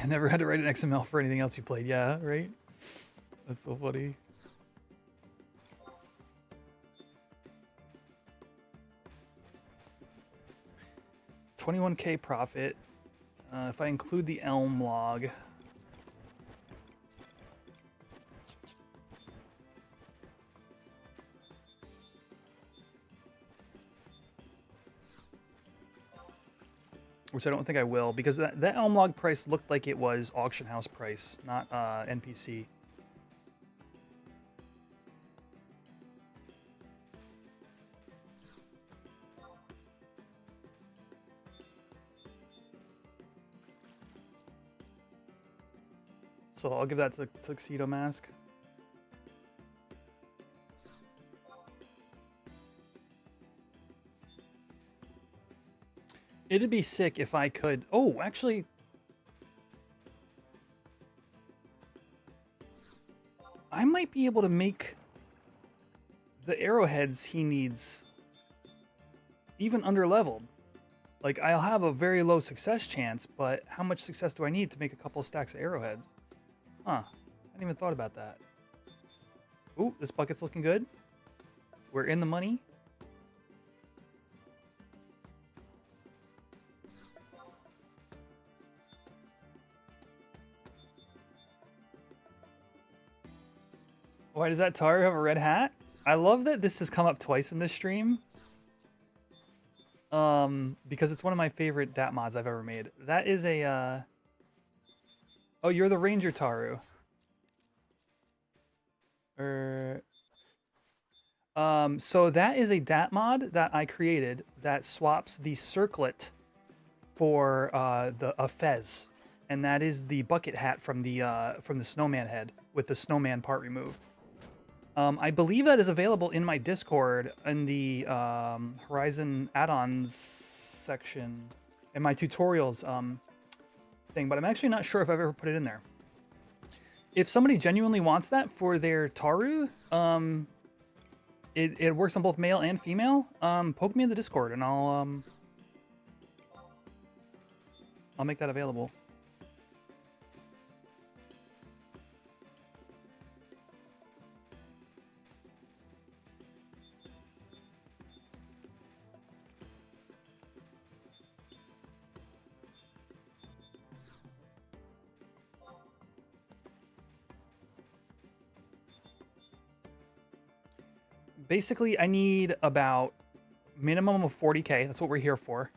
[SPEAKER 1] Never had to write an XML for anything else you played. Yeah, right? That's so funny. $21K profit. If I include the Elm log. Which I don't think I will, because that Elm log price looked like it was auction house price, not NPC. So I'll give that to the Tuxedo Mask. It'd be sick if I could... Oh, actually... I might be able to make the arrowheads he needs even under-leveled. Like, I'll have a very low success chance, but how much success do I need to make a couple of stacks of arrowheads? Huh. I hadn't even thought about that. Ooh, this bucket's looking good. We're in the money. Why does that Taru have a red hat? I love that this has come up twice in this stream. Because it's one of my favorite DAT mods I've ever made. That is a, Oh, you're the Ranger Taru. So that is a DAT mod that I created that swaps the circlet for a fez. And that is the bucket hat from the snowman head with the snowman part removed. I believe that is available in my Discord in the Horizon add-ons section in my tutorials thing, but I'm actually not sure if I've ever put it in there. If somebody genuinely wants that for their Taru, it works on both male and female. Poke me in the Discord and I'll make that available. Basically, I need about minimum of 40K. That's what we're here for.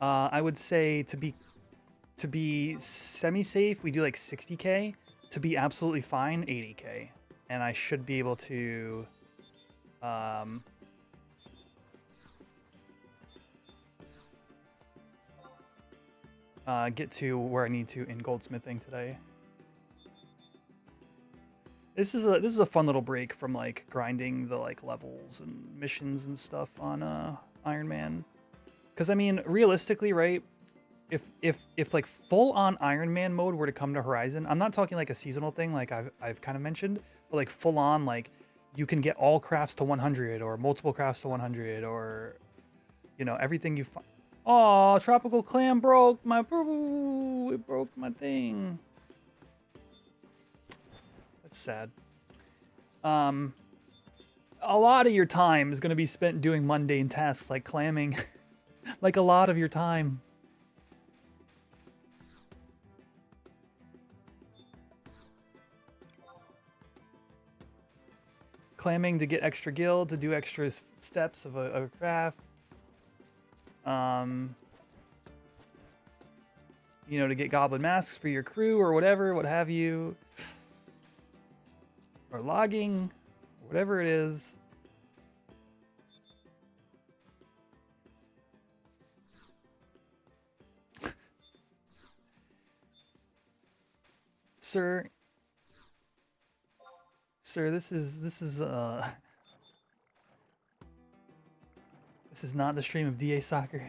[SPEAKER 1] I would say to be semi-safe, we do like 60K. To be absolutely fine, 80K. And I should be able to get to where I need to in goldsmithing today. This is a fun little break from like grinding the like levels and missions and stuff on Iron Man. Because I mean, realistically, right? If like full on Iron Man mode were to come to Horizon, I'm not talking like a seasonal thing, like I've kind of mentioned, but like full on, like you can get all crafts to 100 or multiple crafts to 100 or you know everything you find. Oh, tropical clam broke my it broke my thing. Sad. A lot of your time is going to be spent doing mundane tasks like clamming. Like a lot of your time. Clamming to get extra gil, to do extra steps of a craft. You know, to get goblin masks for your crew or whatever, what have you. Or logging, whatever it is. Sir, this is not the stream of DA Soccer.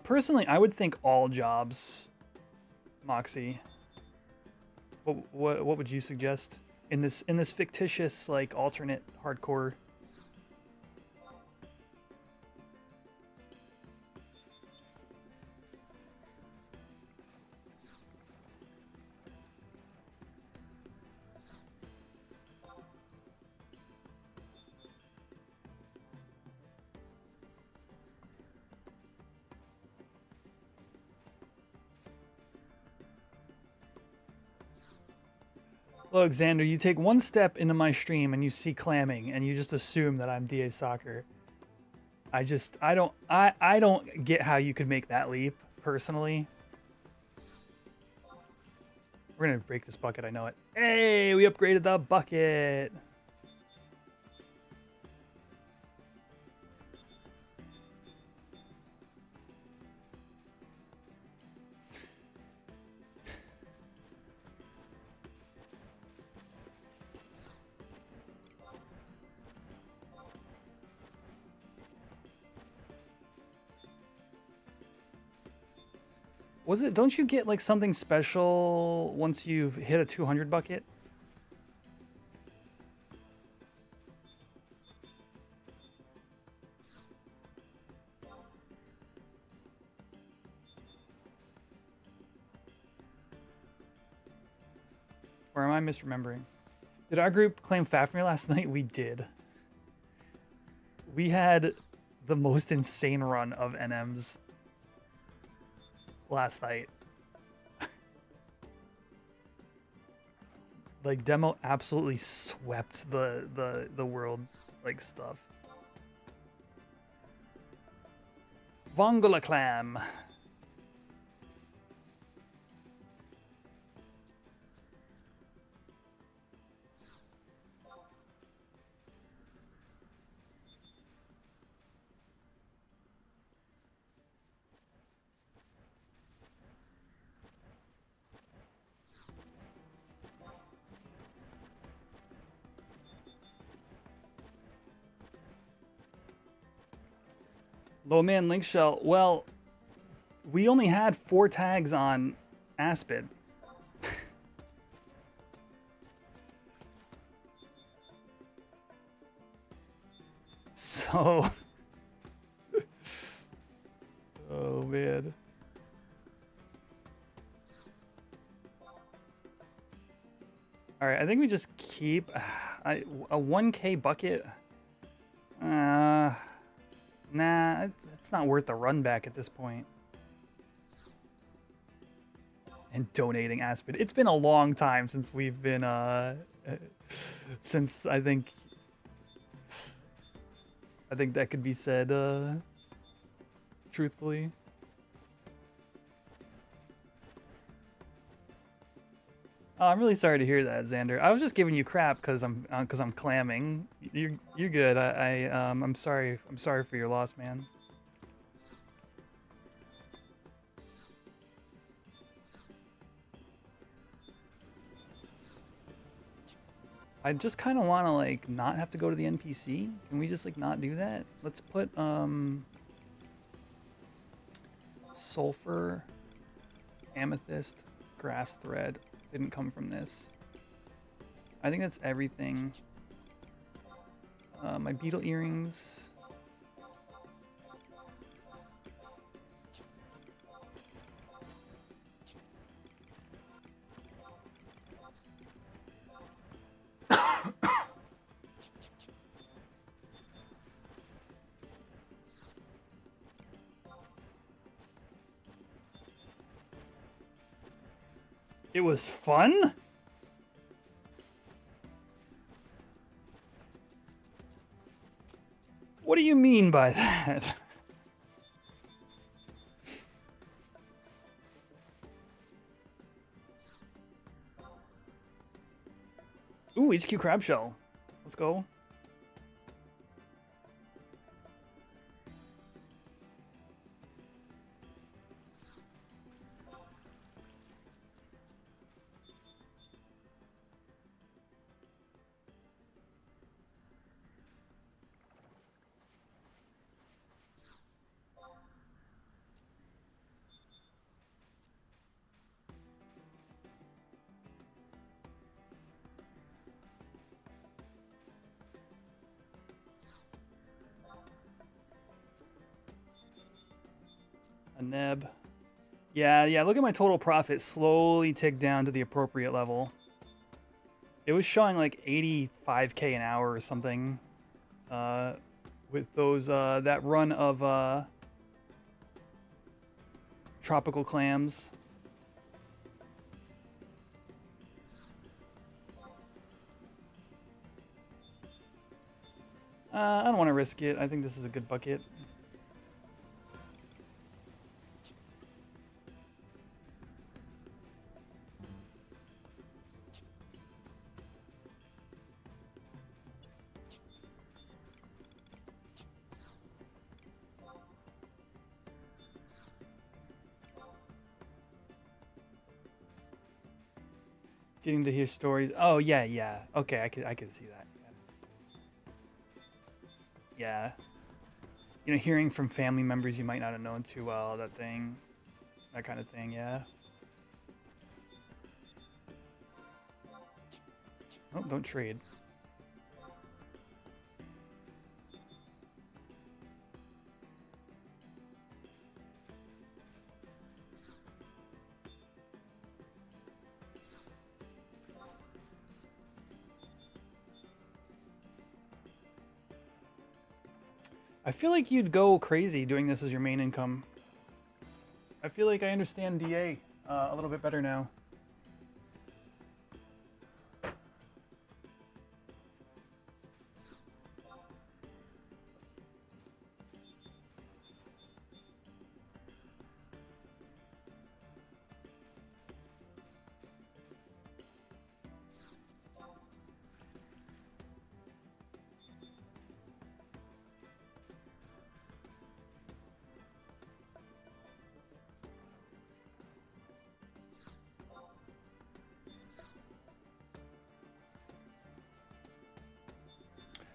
[SPEAKER 1] Personally, I would think all jobs, Moxie. What would you suggest in this fictitious like alternate hardcore? Look, Xander, you take one step into my stream and you see clamming and you just assume that I'm DA Soccer. I don't get how you could make that leap, personally. We're gonna break this bucket, I know it. Hey, we upgraded the bucket. Was it, don't you get like something special once you've hit a 200 bucket? Or am I misremembering? Did our group claim Fafnir last night? We did. We had the most insane run of NMs last night. Like demo absolutely swept the world like stuff. Vongola clam. Low man link shell. Well, we only had 4 tags on Aspid. So, oh man. All right, I think we just keep a 1K bucket. Nah, it's not worth the run back at this point. And donating Aspid. It's been a long time since we've been, since I think that could be said, truthfully. Oh, I'm really sorry to hear that, Xander. I was just giving you crap because I'm clamming. You're good. I'm sorry. I'm sorry for your loss, man. I just kind of want to like not have to go to the NPC. Can we just like not do that? Let's put sulfur, amethyst, grass thread. Didn't come from this. I think that's everything. My beetle earrings. It was fun? What do you mean by that? Ooh, HQ crab shell. Let's go. A neb. Yeah, look at my total profit slowly tick down to the appropriate level. It was showing like 85k an hour or something with those that run of tropical clams. I don't want to risk it. I think this is a good bucket. Getting to hear stories. Oh yeah. Okay, I could see that. Yeah. You know, hearing from family members you might not have known too well, that thing. That kind of thing, yeah. Oh, don't trade. I feel like you'd go crazy doing this as your main income. I feel like I understand DA a little bit better now.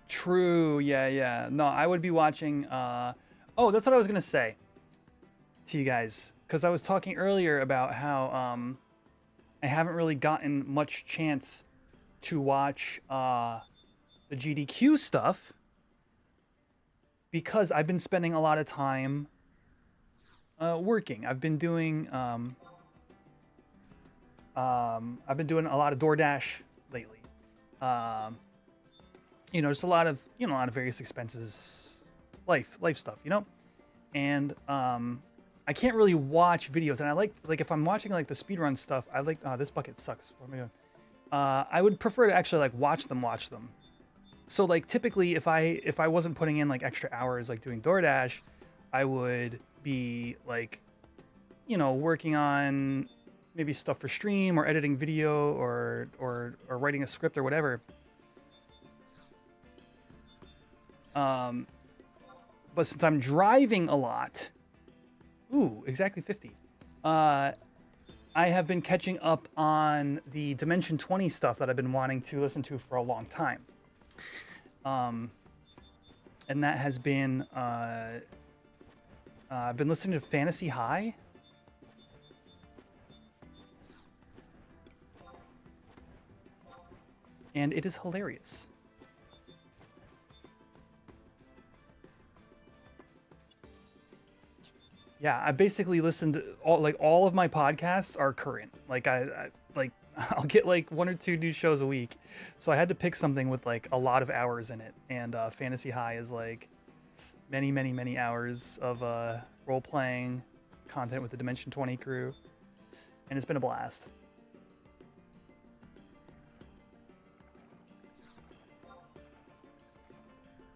[SPEAKER 1] True, yeah. No, I would be watching, oh, that's what I was gonna say to you guys. Because I was talking earlier about how I haven't really gotten much chance to watch the GDQ stuff because I've been spending a lot of time working. I've been doing a lot of DoorDash lately. You know, just a lot of various expenses, life stuff, you know? And I can't really watch videos, and I like if I'm watching like the speedrun stuff, I like, oh, this bucket sucks. What am I doing? I would prefer to actually like watch them. So like typically if I wasn't putting in like extra hours like doing DoorDash, I would be like, you know, working on maybe stuff for stream or editing video or writing a script or whatever. But since I'm driving a lot, ooh, exactly 50. I have been catching up on the Dimension 20 stuff that I've been wanting to listen to for a long time. And that has been, I've been listening to Fantasy High. And it is hilarious. Yeah, I basically listened to all of my podcasts are current. Like I'll get like 1 or 2 new shows a week. So I had to pick something with like a lot of hours in it. And Fantasy High is like many hours of role-playing content with the Dimension 20 crew. And it's been a blast.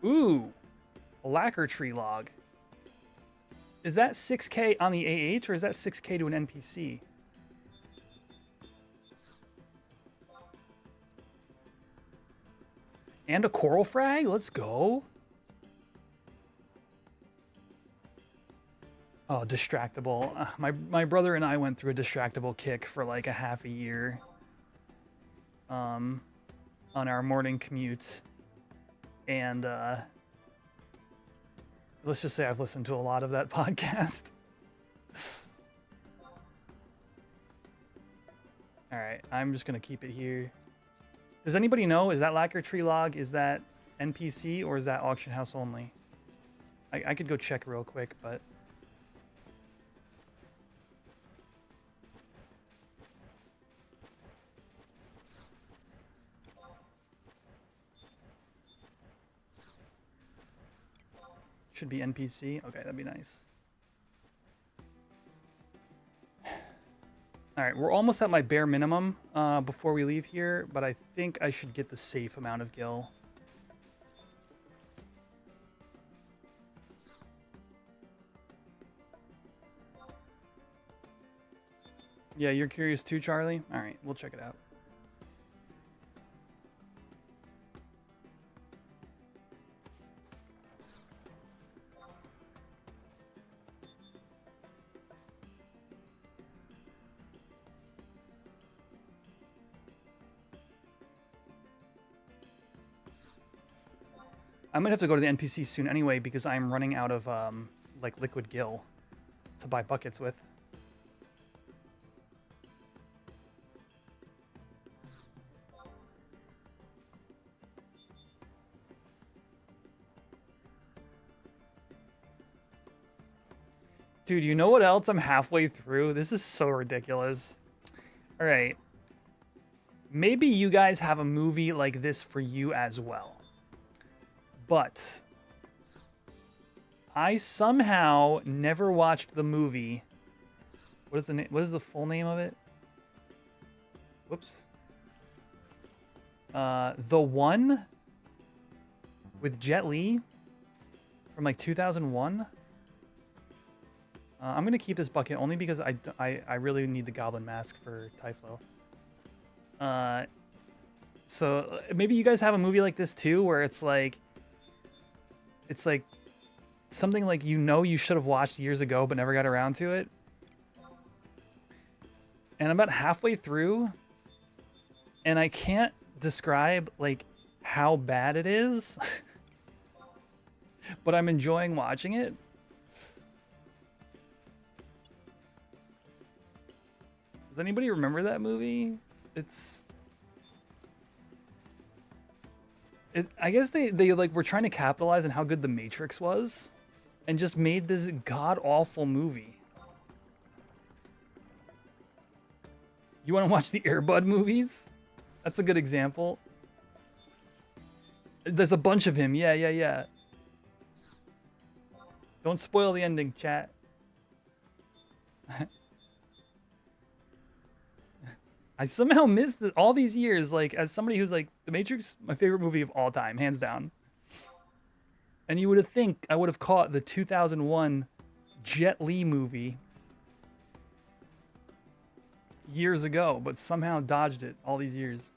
[SPEAKER 1] Ooh, a lacquer tree log. Is that 6K on the AH or is that 6K to an NPC? And a coral frag? Let's go. Oh, distractable. My brother and I went through a distractable kick for like a half a year. On our morning commute. And let's just say I've listened to a lot of that podcast. All right, I'm just gonna keep it here. Does anybody know, is that lacquer tree log, is that NPC or is that auction house only? I could go check real quick, but Should be NPC. Okay, that'd be nice. All right, we're almost at my bare minimum before we leave here, but I think I should get the safe amount of gil. Yeah, you're curious too, Charlie? All right, we'll check it out. I'm gonna have to go to the NPC soon anyway because I'm running out of like liquid gil to buy buckets with. Dude, you know what else I'm halfway through? This is so ridiculous. All right. Maybe you guys have a movie like this for you as well. But I somehow never watched the movie. What is the full name of it? Whoops. The One with Jet Li from like 2001. I'm gonna keep this bucket only because I really need the Goblin Mask for Typhlo. So maybe you guys have a movie like this too, where it's like something like you should have watched years ago but never got around to it. And I'm about halfway through, and I can't describe like how bad it is, but I'm enjoying watching it. Does anybody remember that movie? I guess they like were trying to capitalize on how good The Matrix was and just made this god-awful movie. You want to watch the Air Bud movies? That's a good example. There's a bunch of him. Yeah. Don't spoil the ending, chat. I somehow missed it all these years, like, as somebody who's like, The Matrix, my favorite movie of all time, hands down. And you would have think I would have caught the 2001 Jet Li movie years ago, but somehow dodged it all these years.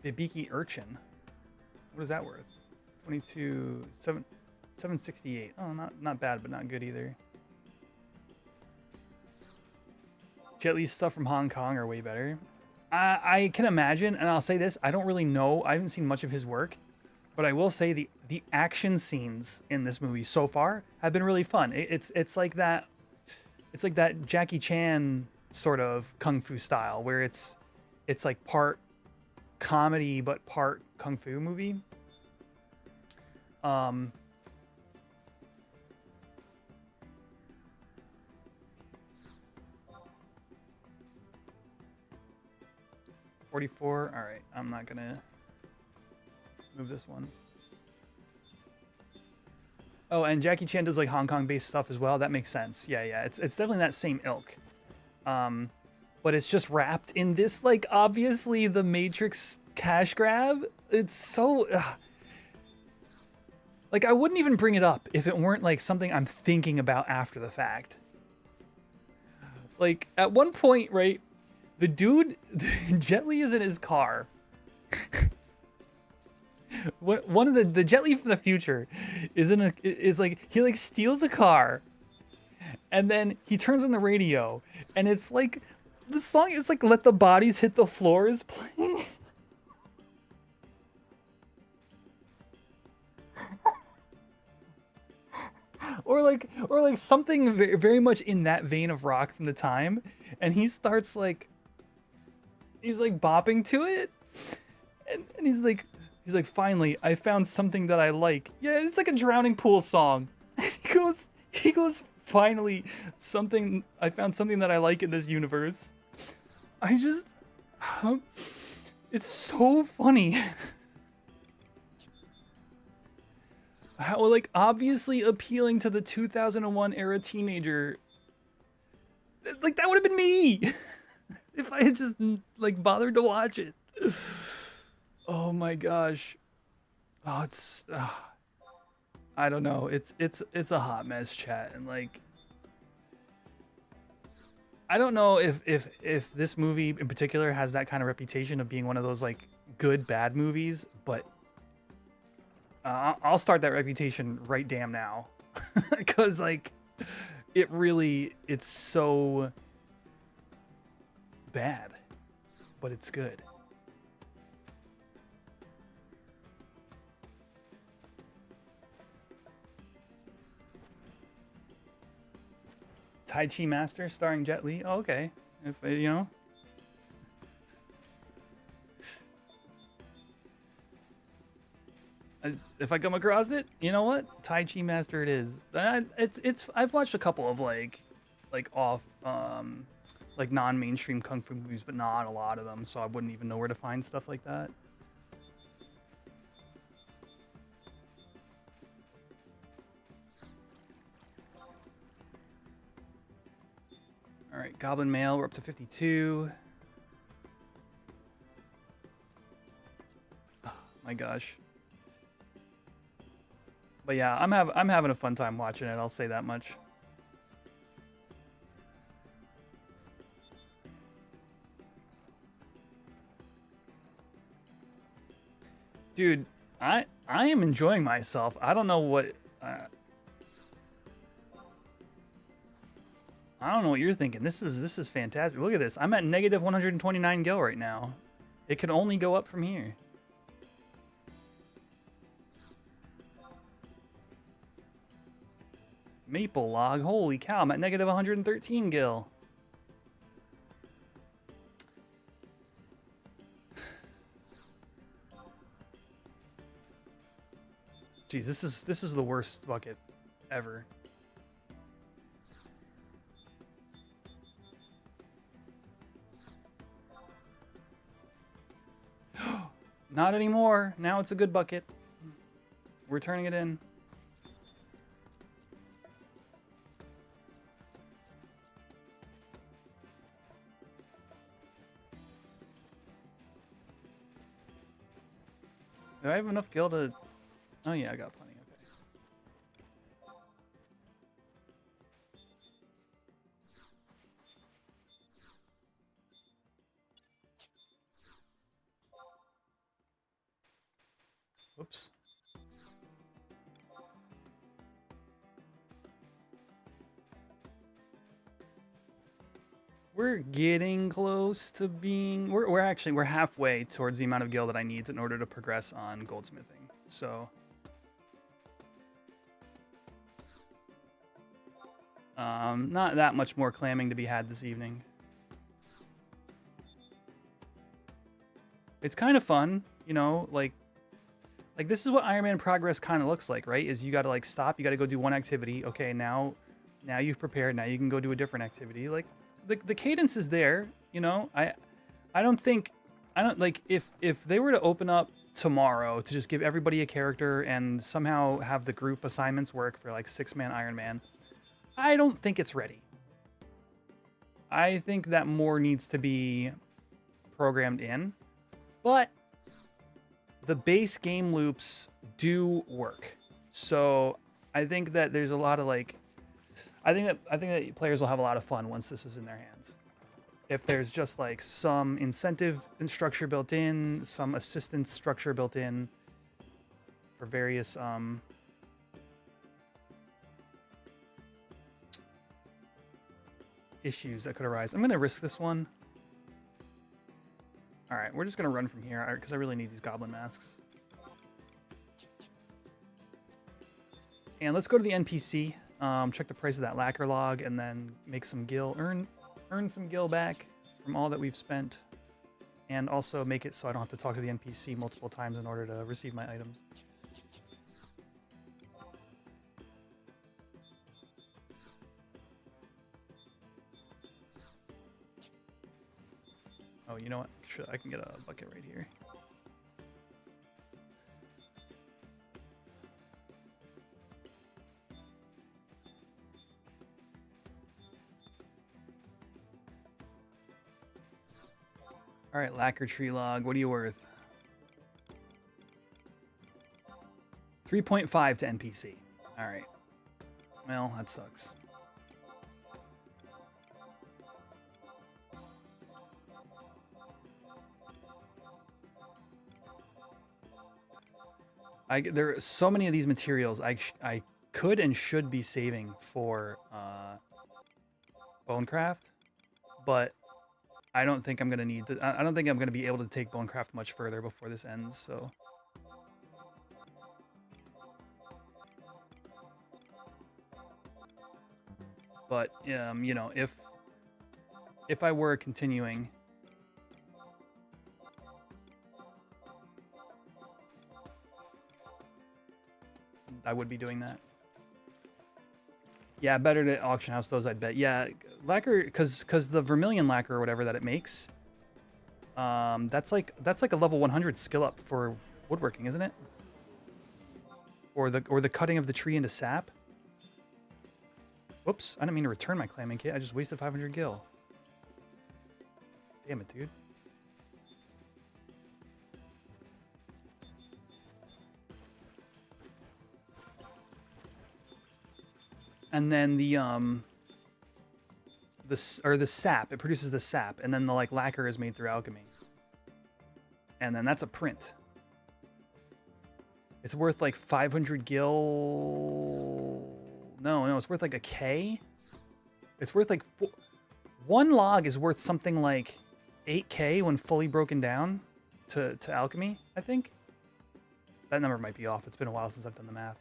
[SPEAKER 1] Bibiki Urchin. What is that worth? 768. Oh, not bad, but not good either. Jet Li's stuff from Hong Kong are way better. I can imagine, and I'll say this, I don't really know, I haven't seen much of his work, but I will say the action scenes in this movie so far have been really fun. It's like that Jackie Chan sort of kung fu style where it's like part comedy but part kung fu movie. Um 44. All right, I'm not gonna move this one. Oh, and Jackie Chan does like Hong Kong based stuff as well. That makes sense. Yeah. It's definitely that same ilk. But it's just wrapped in this, like, obviously the Matrix cash grab. It's so... like, I wouldn't even bring it up if it weren't, like, something I'm thinking about after the fact. Like, at one point, right, the dude, Jet Li is in his car. One of the Jet Li from the future is like, he, like, steals a car. And then he turns on the radio. And it's, like... the song is like "Let the Bodies Hit the Floor" is playing. or like something very much in that vein of rock from the time, and he starts like he's like bopping to it, and he's like, He's like, finally, I found something that I like. Yeah, it's like a Drowning Pool song. He goes, finally, I found something that I like in this universe. I just, it's so funny. How, like, obviously appealing to the 2001 era teenager. Like, that would have been me if I had just, like, bothered to watch it. Oh my gosh. Oh, it's, I don't know. It's a hot mess, chat, and like, I don't know if this movie in particular has that kind of reputation of being one of those like good bad movies, but I'll start that reputation right damn now, because like it's so bad, but it's good. Tai Chi Master starring Jet Li. Oh, okay. If you know. If I come across it, you know what? Tai Chi Master it is. It's I've watched a couple of like off like non-mainstream kung fu movies, but not a lot of them, so I wouldn't even know where to find stuff like that. All right, Goblin Mail, we're up to 52. Oh my gosh. But yeah, I'm having a fun time watching it, I'll say that much. Dude, I am enjoying myself. I don't know what I don't know what you're thinking. This is fantastic. Look at this. I'm at negative 129 gil right now. It can only go up from here. Maple log. Holy cow, I'm at negative 113 gil. Jeez, this is the worst bucket ever. Not anymore. Now it's a good bucket. We're turning it in. Do I have enough gil to... Oh yeah, I got plenty. Okay. Whoops. We're getting close to being... We're halfway towards the amount of gil that I need in order to progress on goldsmithing. So... not that much more clamming to be had this evening. It's kind of fun, you know, like this is what Ironman progress kind of looks like, right? Is you got to like stop, you got to go do one activity. Okay, now you've prepared, now you can go do a different activity. Like the cadence is there, you know. I don't like if they were to open up tomorrow to just give everybody a character and somehow have the group assignments work for like 6-man Ironman, I don't think it's ready. I think that more needs to be programmed in, but the base game loops do work. So I think that there's a lot of like, I think that players will have a lot of fun once this is in their hands. If there's just like some incentive and structure built in, some assistance structure built in for various issues that could arise. I'm gonna risk this one. All right, we're just gonna run from here because I really need these goblin masks. And let's go to the NPC, check the price of that lacquer log, and then make some gil, earn some gil back from all that we've spent. and also make it so I don't have to talk to the NPC multiple times in order to receive my items. Oh, you know what? I can get a bucket right here. All right, lacquer tree log. What are you worth? 3.5 to NPC. All right. Well, that sucks. There are so many of these materials I could and should be saving for Bonecraft, but I don't think I'm gonna need to. I don't think I'm gonna be able to take Bonecraft much further before this ends. So, but you know, if I were continuing, I would be doing that. Yeah, better to auction house those, I'd bet. Yeah, lacquer, because the vermilion lacquer or whatever that it makes, that's like a level 100 skill up for woodworking, isn't it? Or the cutting of the tree into sap. Whoops, I didn't mean to return my clamming kit. I just wasted 500 gil. Damn it, dude. And then the sap, it produces the sap, and then the like lacquer is made through alchemy. And then that's a print. It's worth like 500 gil. No, it's worth like a K. It's worth like one log is worth something like 8K when fully broken down to alchemy, I think. That number might be off. It's been a while since I've done the math.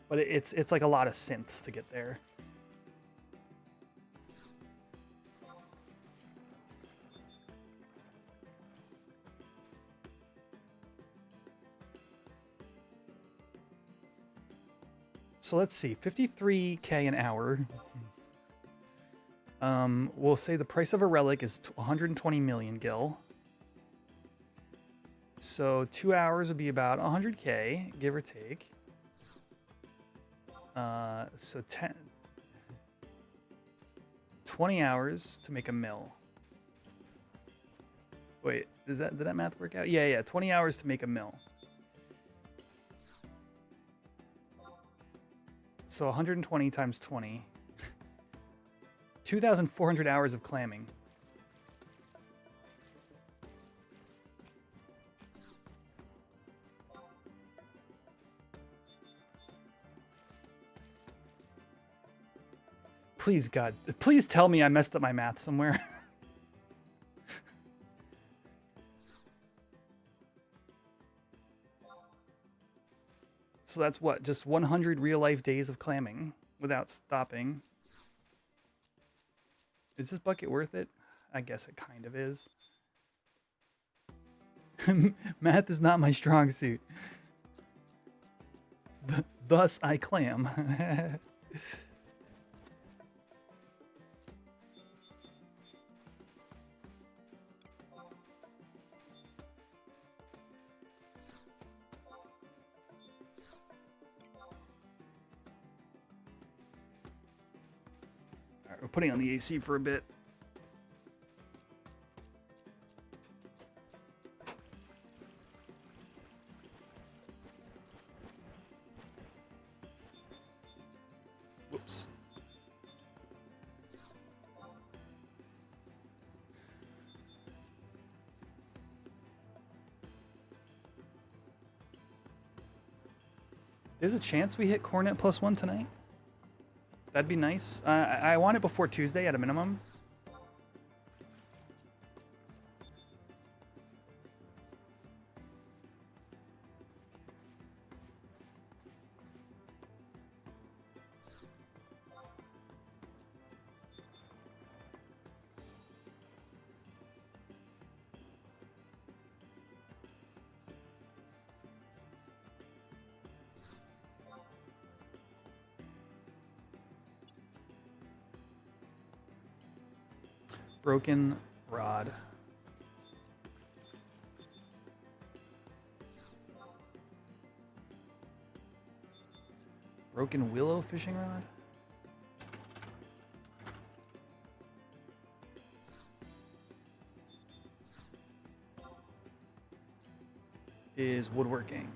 [SPEAKER 1] But it's like a lot of synths to get there. So let's see, 53K an hour. We'll say the price of a relic is 120 million gil. So 2 hours would be about 100K, give or take. So 20 hours to make a mill. Wait, did that math work out? Yeah, 20 hours to make a mill. So 120 times 20. 2,400 hours of clamming. Please, God, please tell me I messed up my math somewhere. So that's what, just 100 real life days of clamming without stopping. Is this bucket worth it? I guess it kind of is. Math is not my strong suit. Thus I clam. We're putting on the AC for a bit. Whoops. There's a chance we hit Cornette +1 tonight. That'd be nice. I want it before Tuesday at a minimum. Broken rod. Broken willow fishing rod? Is woodworking.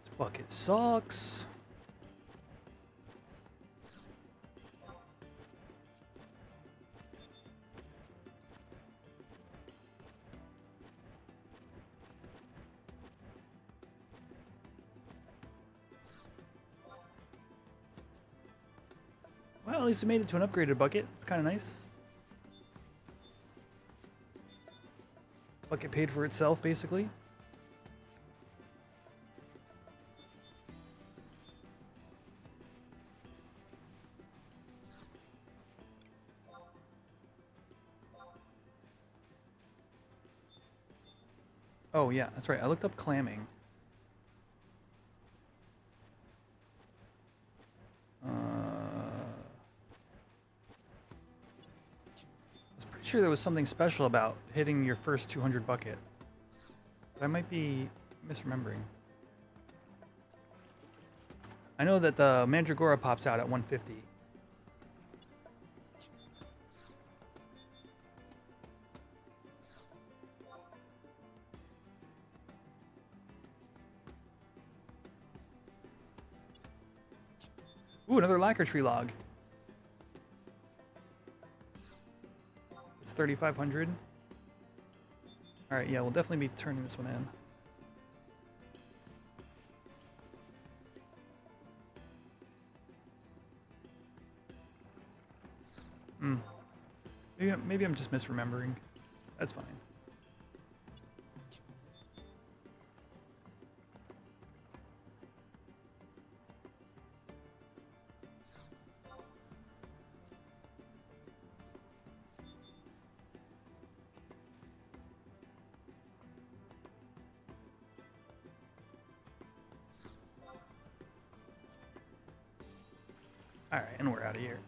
[SPEAKER 1] This bucket sucks. Well, at least we made it to an upgraded bucket. It's kind of nice. Bucket paid for itself, basically. Oh, yeah, that's right. I looked up clamming. Sure, there was something special about hitting your first 200 bucket. But I might be misremembering. I know that the Mandragora pops out at 150. Ooh, another lacquer tree log. It's 3,500. All right, yeah, we'll definitely be turning this one in. Maybe I'm just misremembering. That's fine. All right, and we're out of here.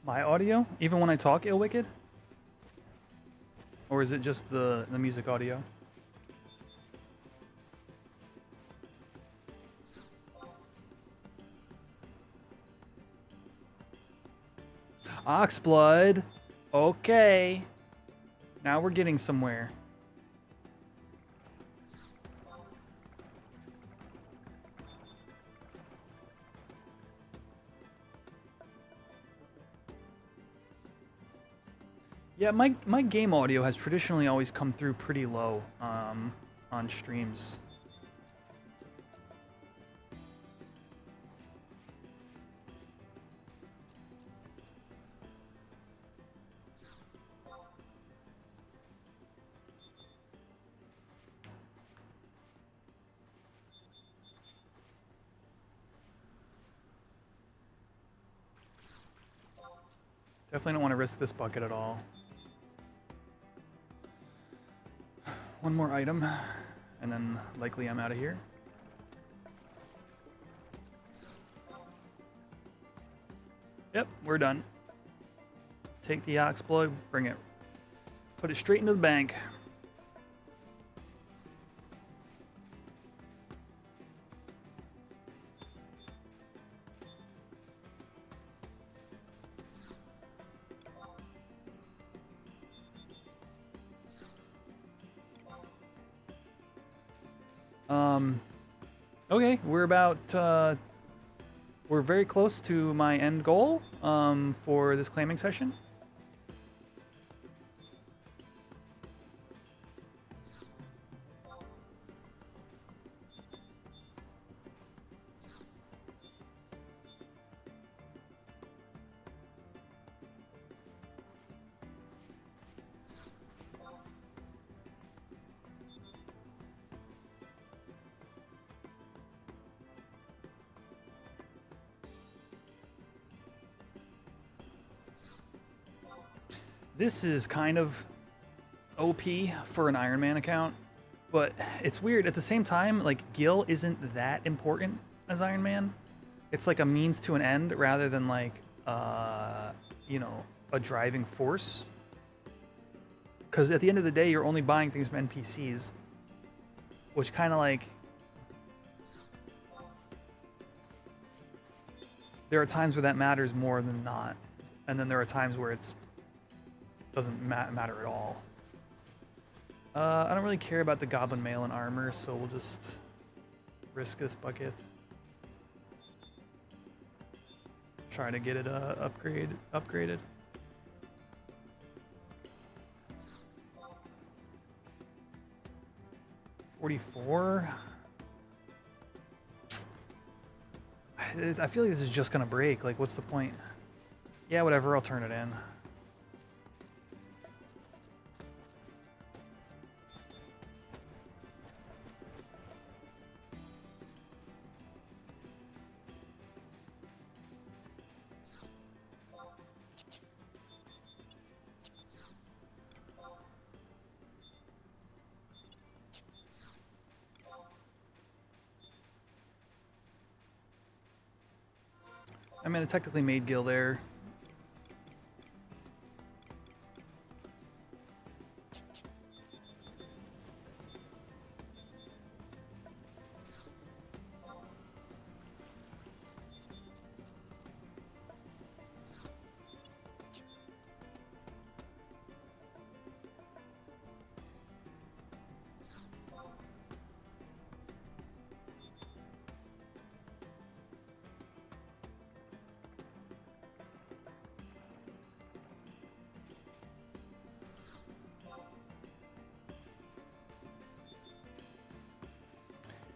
[SPEAKER 1] My audio? Even when I talk, Illwicked? Or is it just the music audio? Oxblood. Okay. Now we're getting somewhere. Yeah, my game audio has traditionally always come through pretty low on streams. Definitely don't want to risk this bucket at all. One more item, and then likely I'm out of here. Yep, we're done. Take the ox blood, bring it, put it straight into the bank. Okay, we're very close to my end goal for this clamming session. This is kind of OP for an Ironman account, but it's weird. At the same time, like, Gil isn't that important as Ironman. It's like a means to an end rather than like, you know, a driving force. Because at the end of the day, you're only buying things from NPCs, which kind of like... There are times where that matters more than not. And then there are times where it's doesn't matter at all. I don't really care about the goblin mail and armor, so we'll just risk this bucket. Try to get it upgraded. $44. I feel like this is just gonna break. Like, what's the point? Yeah, whatever. I'll turn it in. I mean, I technically made Gil there.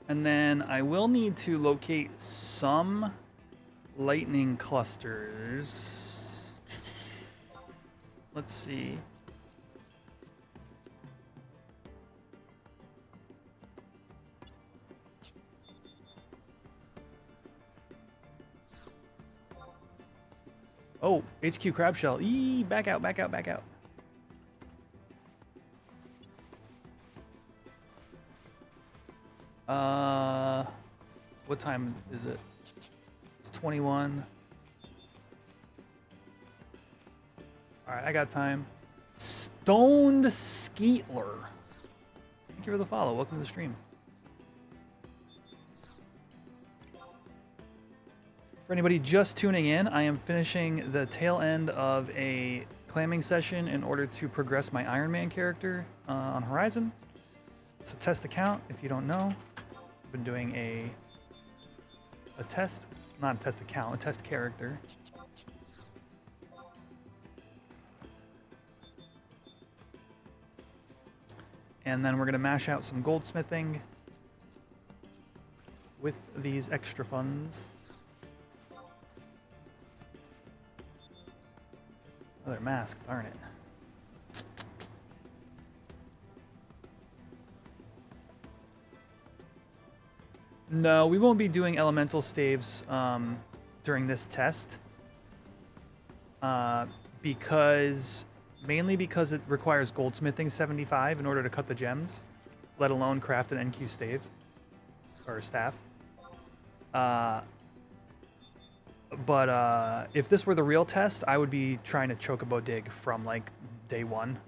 [SPEAKER 1] And then I will need to locate some lightning clusters. Let's see. Oh, HQ crab shell. Eee, back out, back out, back out. What time is it? It's 21. All right, I got time. Stoned Skeetler. Thank you for the follow. Welcome to the stream. For anybody just tuning in, I am finishing the tail end of a clamming session in order to progress my Ironman character on Horizon. It's a test account, if you don't know. I've been doing a test, not a test account, a test character. And then we're going to mash out some goldsmithing with these extra funds. Oh, they're masked, darn it. No, we won't be doing elemental staves during this test. Mainly because it requires goldsmithing 75 in order to cut the gems, let alone craft an NQ stave or staff. But if this were the real test, I would be trying to chocobo dig from like day one.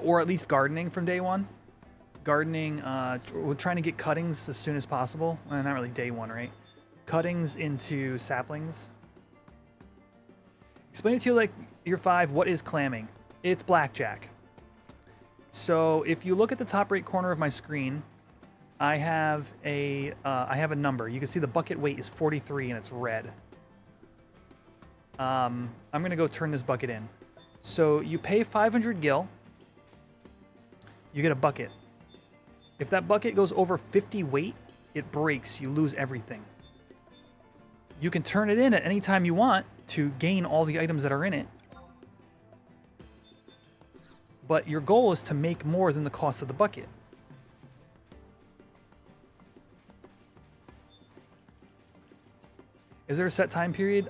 [SPEAKER 1] Or at least gardening from day one. Gardening, we're trying to get cuttings as soon as possible. Well, not really day one, right? Cuttings into saplings. Explain it to you like you're 5. What is clamming? It's blackjack. So if you look at the top right corner of my screen, I have a number. You can see the bucket weight is 43 and it's red. I'm gonna go turn this bucket in. So you pay 500 gil. You get a bucket. If that bucket goes over 50 weight, it breaks. You lose everything. You can turn it in at any time you want to gain all the items that are in it. but your goal is to make more than the cost of the bucket. Is there a set time period?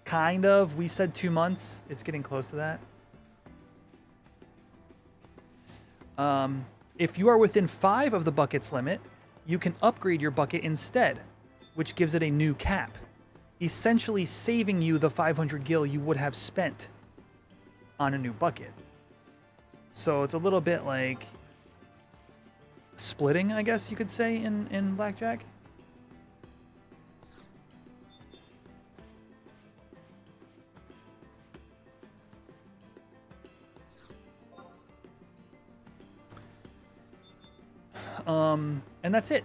[SPEAKER 1] Kind of. We said 2 months. It's getting close to that. If you are within 5 of the bucket's limit, you can upgrade your bucket instead, which gives it a new cap, essentially saving you the 500 gil you would have spent on a new bucket. So it's a little bit like splitting, I guess you could say, in Blackjack. And that's it.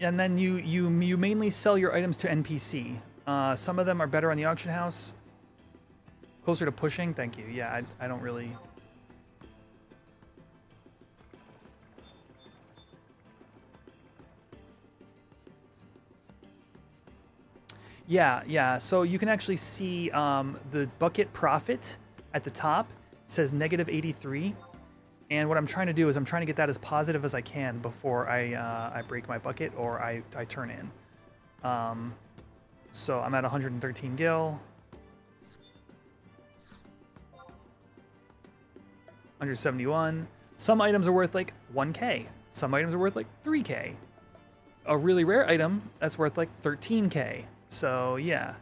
[SPEAKER 1] And then you mainly sell your items to NPC. Some of them are better on the auction house. Closer to pushing, thank you. Yeah, I don't really... Yeah. So you can actually see the bucket profit at the top. It says -83. And what I'm trying to do is I'm trying to get that as positive as I can before I break my bucket or I turn in. So I'm at 113 gil. 171. Some items are worth like 1k. Some items are worth like 3k. A really rare item that's worth like 13k. So yeah.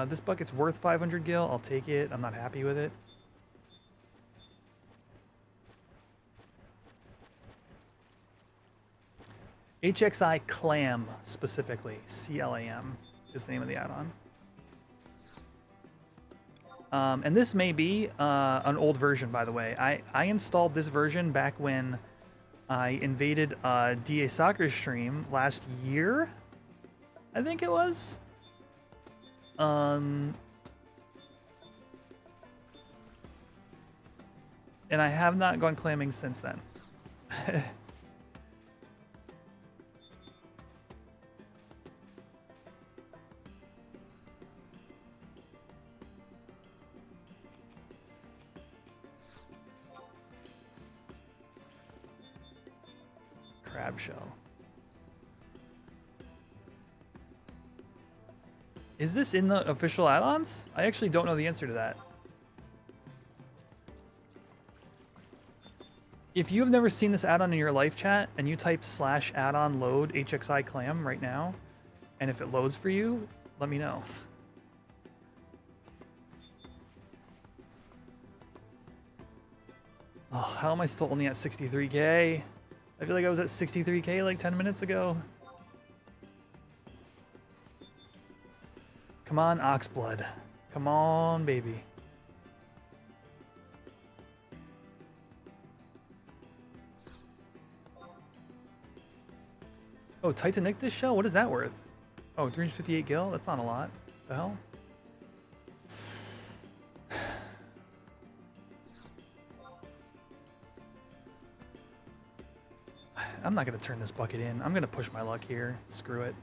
[SPEAKER 1] This bucket's worth 500 gil. I'll take it. I'm not happy with it. HXI Clam, specifically. CLAM is the name of the add-on. And this may be an old version, by the way. I installed this version back when I invaded DA Soccer stream last year, I think it was. And I have not gone clamming since then. Crab shell. Is this in the official add-ons? I actually don't know the answer to that. If you have never seen this add-on in your live chat and you type /add-on load HXI clam right now, and if it loads for you, let me know. Oh, how am I still only at 63k? I feel like I was at 63k like 10 minutes ago. Come on, Oxblood. Come on, baby. Oh, Titanictus shell? What is that worth? Oh, 358 gil? That's not a lot. The hell? I'm not going to turn this bucket in. I'm going to push my luck here. Screw it.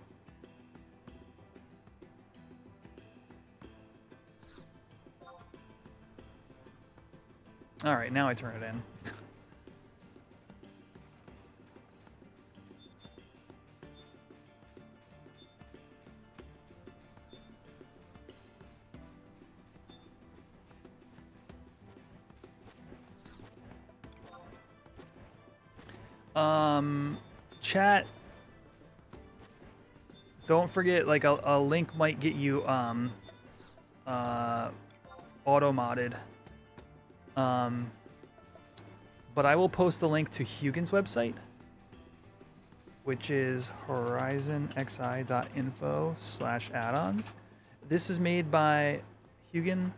[SPEAKER 1] All right, now I turn it in. Chat. Don't forget, like a link might get you auto-modded. But I will post a link to Hugin's website, which is horizonxi.info/add-ons. This is made by Hugin,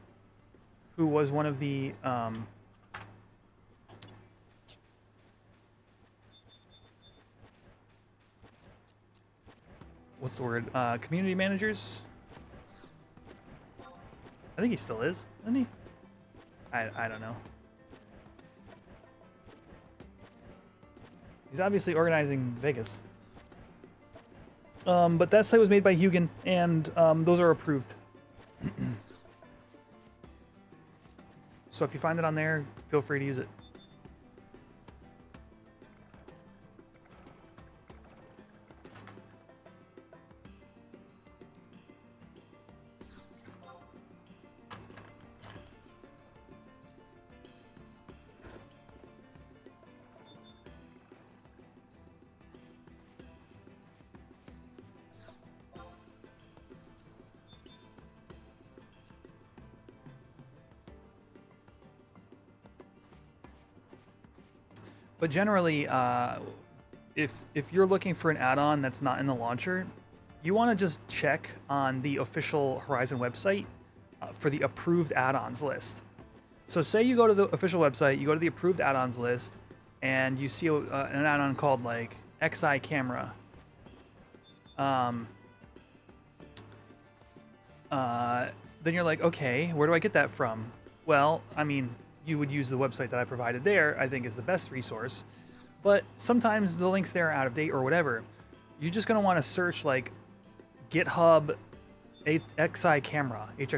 [SPEAKER 1] who was one of the what's the word? Community managers. I think he still is, isn't he? I don't know. He's obviously organizing Vegas. But that site was made by Hugin, and those are approved. So if you find it on there, feel free to use it. But generally, if you're looking for an add-on that's not in the launcher, you want to just check on the official Horizon website for the approved add-ons list. So say you go to the official website, you go to the approved add-ons list, and you see an add-on called like XI camera. Then you're like, okay, where do I get that from? Well, I mean, you would use the website that I provided there, I think is the best resource. But sometimes the links there are out of date or whatever. You're just gonna want to search like GitHub XI camera, XI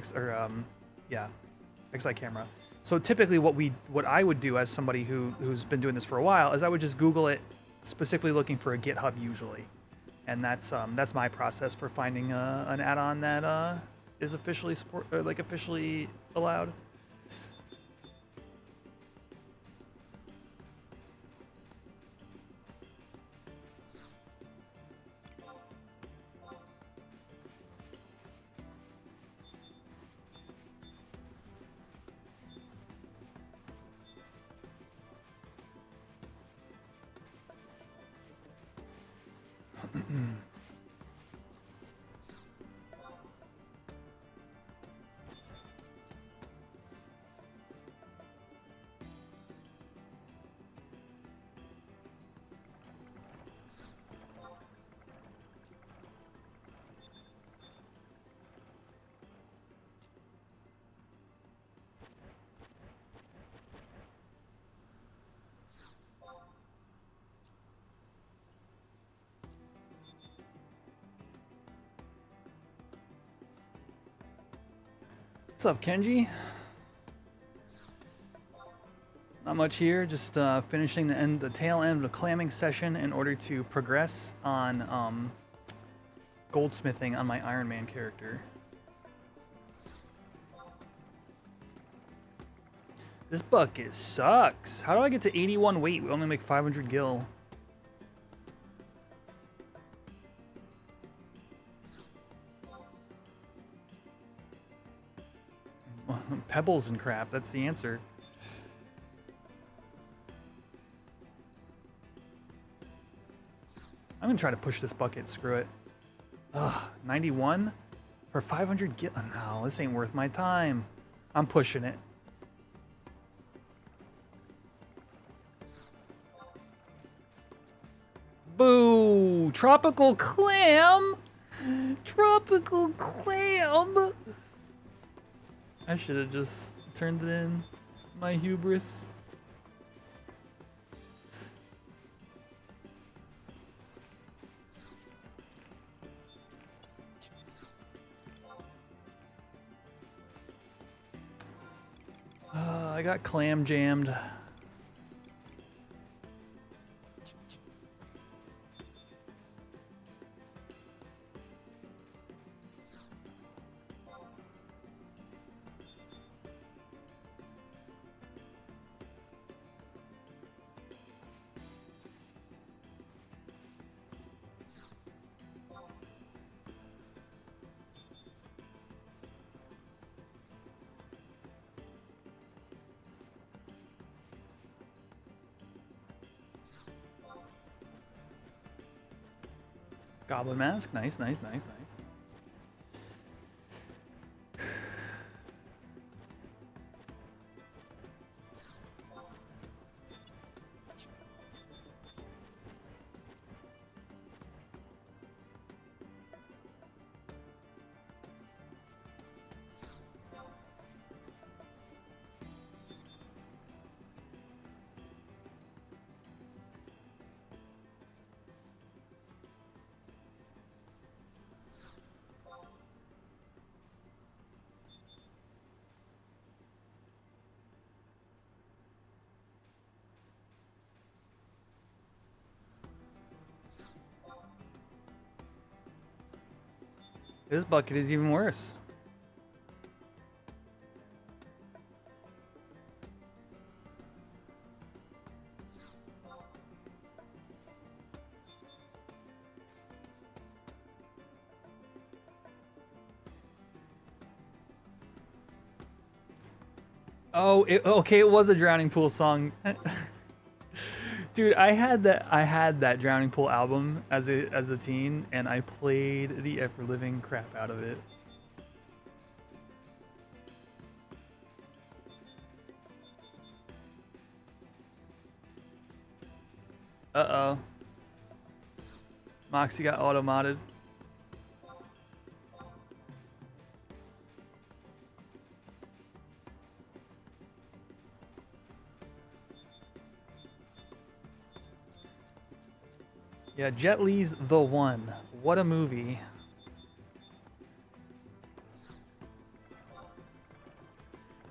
[SPEAKER 1] camera. So typically what I would do as somebody who's been doing this for a while is I would just Google it, specifically looking for a GitHub usually. And that's my process for finding an add-on that is officially officially allowed. What's up, Kenji? Not much here, just finishing the tail end of the clamming session in order to progress on goldsmithing on my Ironman character. This bucket sucks. How do I get to 81 weight? We only make 500 gil. Pebbles and crap, that's the answer. I'm gonna try to push this bucket, screw it. Ugh, 91? For 500 gil? No, this ain't worth my time. I'm pushing it. Boo! Tropical clam! Tropical clam! I should have just turned it in. My hubris. I got clam jammed. Goblin mask, nice, nice, nice, nice. This bucket is even worse. Oh, okay, it was a Drowning Pool song. Dude, I had that Drowning Pool album as a teen, and I played the ever living crap out of it. Uh-oh. Moxie got auto-modded. Yeah, Jet Li's The One. What a movie.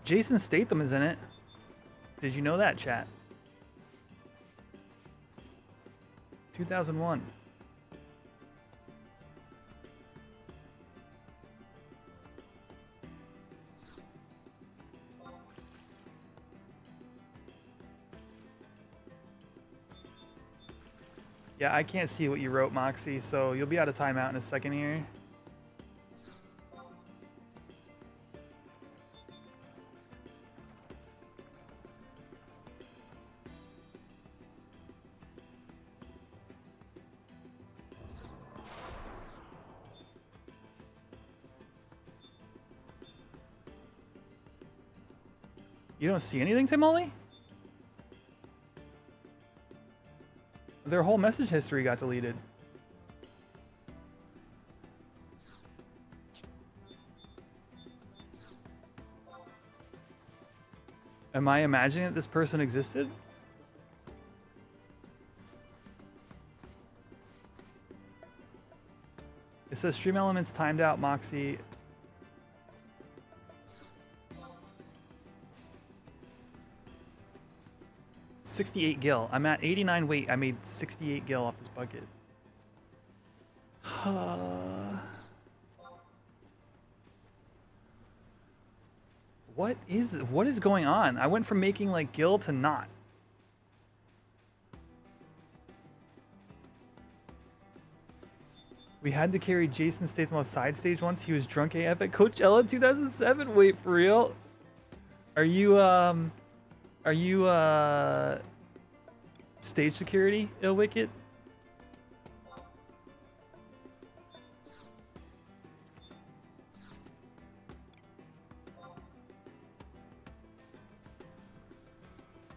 [SPEAKER 1] Jason Statham is in it. Did you know that, chat? 2001. Yeah, I can't see what you wrote, Moxie, so you'll be out of timeout in a second here. You don't see anything, Timoli? Their whole message history got deleted. Am I imagining that this person existed? It says stream elements timed out, Moxie. $68 gil. I'm at 89 weight. I made 68 gil off this bucket. What is going on? I went from making like gil to not. We had to carry Jason Statham off side stage once. He was drunk AF at Coachella in 2007. Wait, for real? Are you stage security, Ill Wicked?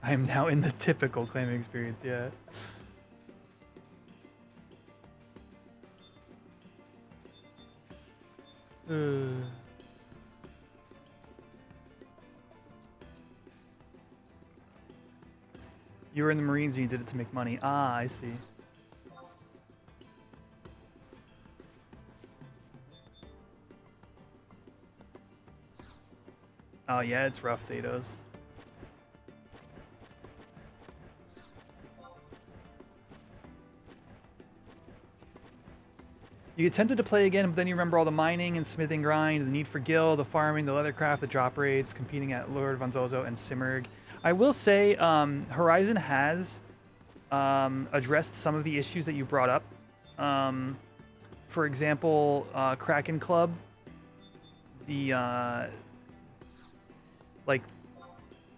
[SPEAKER 1] I am now in the typical claiming experience, yeah. You were in the Marines and you did it to make money. Ah, I see. Oh yeah, it's rough, Thados. You get tempted to play again, but then you remember all the mining and smithing grind, the need for gil, the farming, the leathercraft, the drop rates, competing at Lord Von Zozo and Simmerg. I will say Horizon has addressed some of the issues that you brought up. For example, Kraken Club, the like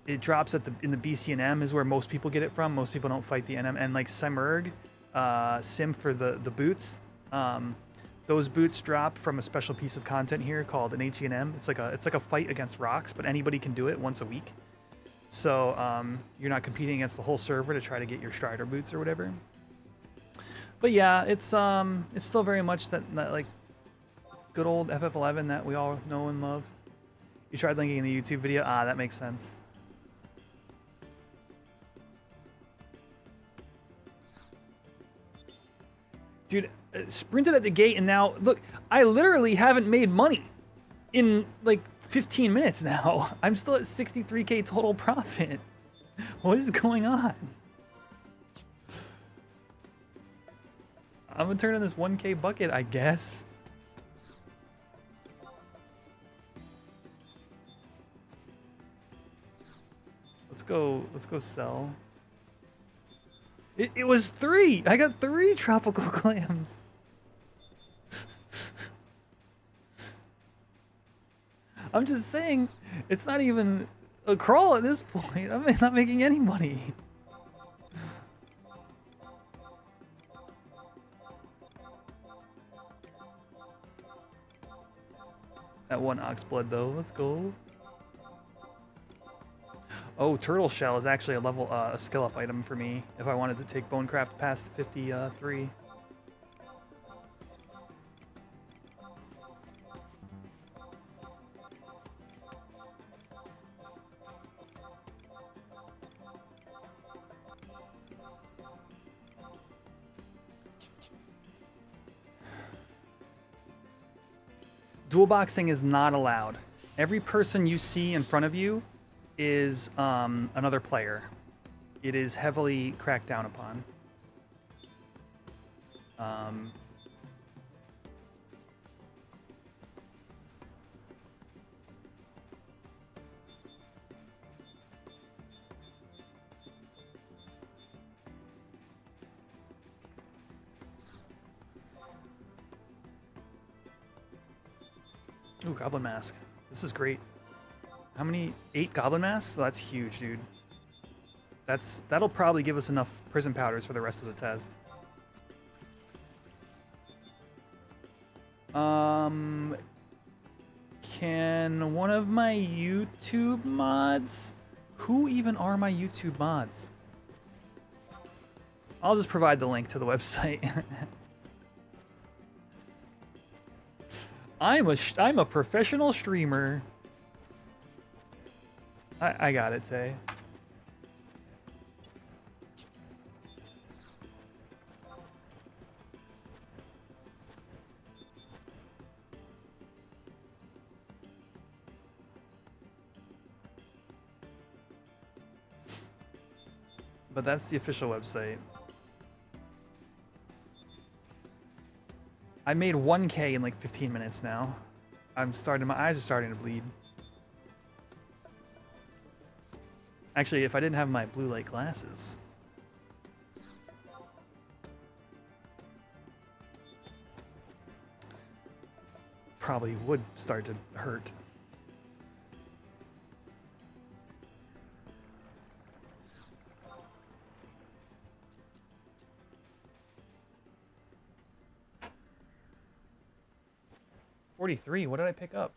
[SPEAKER 1] it drops at in the BCNM is where most people get it from. Most people don't fight the NM, and like Simmerg, Sim for the boots. Those boots drop from a special piece of content here called an HNM. It's like a fight against rocks, but anybody can do it once a week. So you're not competing against the whole server to try to get your Strider boots or whatever. But yeah, it's still very much that like good old FF11 that we all know and love. You tried linking in the YouTube video. Ah, that makes sense. Dude, sprinted at the gate and now, look, I literally haven't made money in like 15 minutes now. I'm still at 63K total profit. What is going on? I'm gonna turn on this 1K bucket, I guess. Let's go sell. It was 3. I got 3 tropical clams. I'm just saying, it's not even a crawl at this point. I'm not making any money. That 1 oxblood though, let's go. Oh, turtle shell is actually a skill up item for me if I wanted to take bonecraft past 53. Dual boxing is not allowed. Every person you see in front of you is another player. It is heavily cracked down upon. Ooh, Goblin Mask. This is great. How many? 8 Goblin Masks? So that's huge, dude. That'll probably give us enough prison powders for the rest of the test. Can one of my YouTube mods? Who even are my YouTube mods? I'll just provide the link to the website. I'm a professional streamer. I got it, Tay. But that's the official website. I made 1K in like 15 minutes now. My eyes are starting to bleed. Actually, if I didn't have my blue light glasses. Probably would start to hurt. $43, what did I pick up?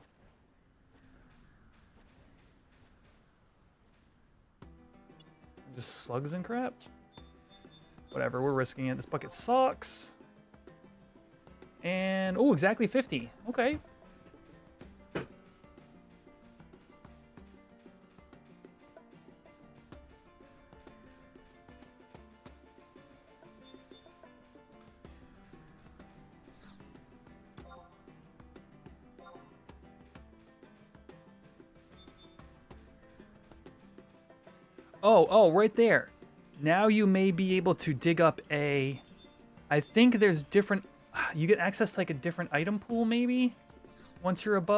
[SPEAKER 1] Just slugs and crap? Whatever, we're risking it. This bucket sucks. And, oh, exactly 50. Okay. Oh, right there. Now you may be able to dig up I think there's different, you get access to like a different item pool maybe? Once you've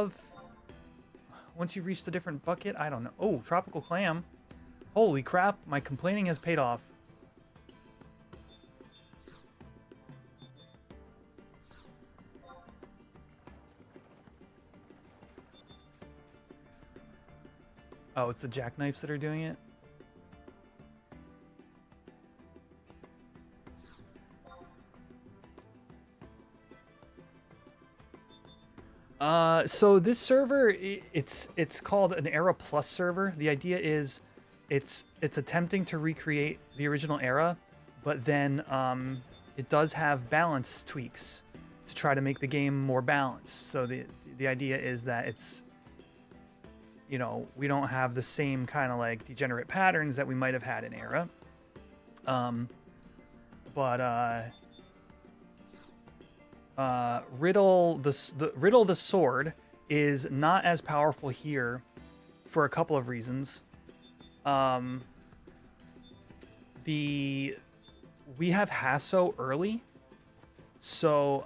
[SPEAKER 1] reached a different bucket? I don't know. Oh, tropical clam. Holy crap, my complaining has paid off. Oh, it's the jackknifes that are doing it? So this server, it's called an Era Plus server. The idea is it's attempting to recreate the original Era, but then it does have balance tweaks to try to make the game more balanced. So the idea is that it's, you know, we don't have the same kind of like degenerate patterns that we might have had in Era. Riddle the Sword is not as powerful here for a couple of reasons. We have Hasso early, so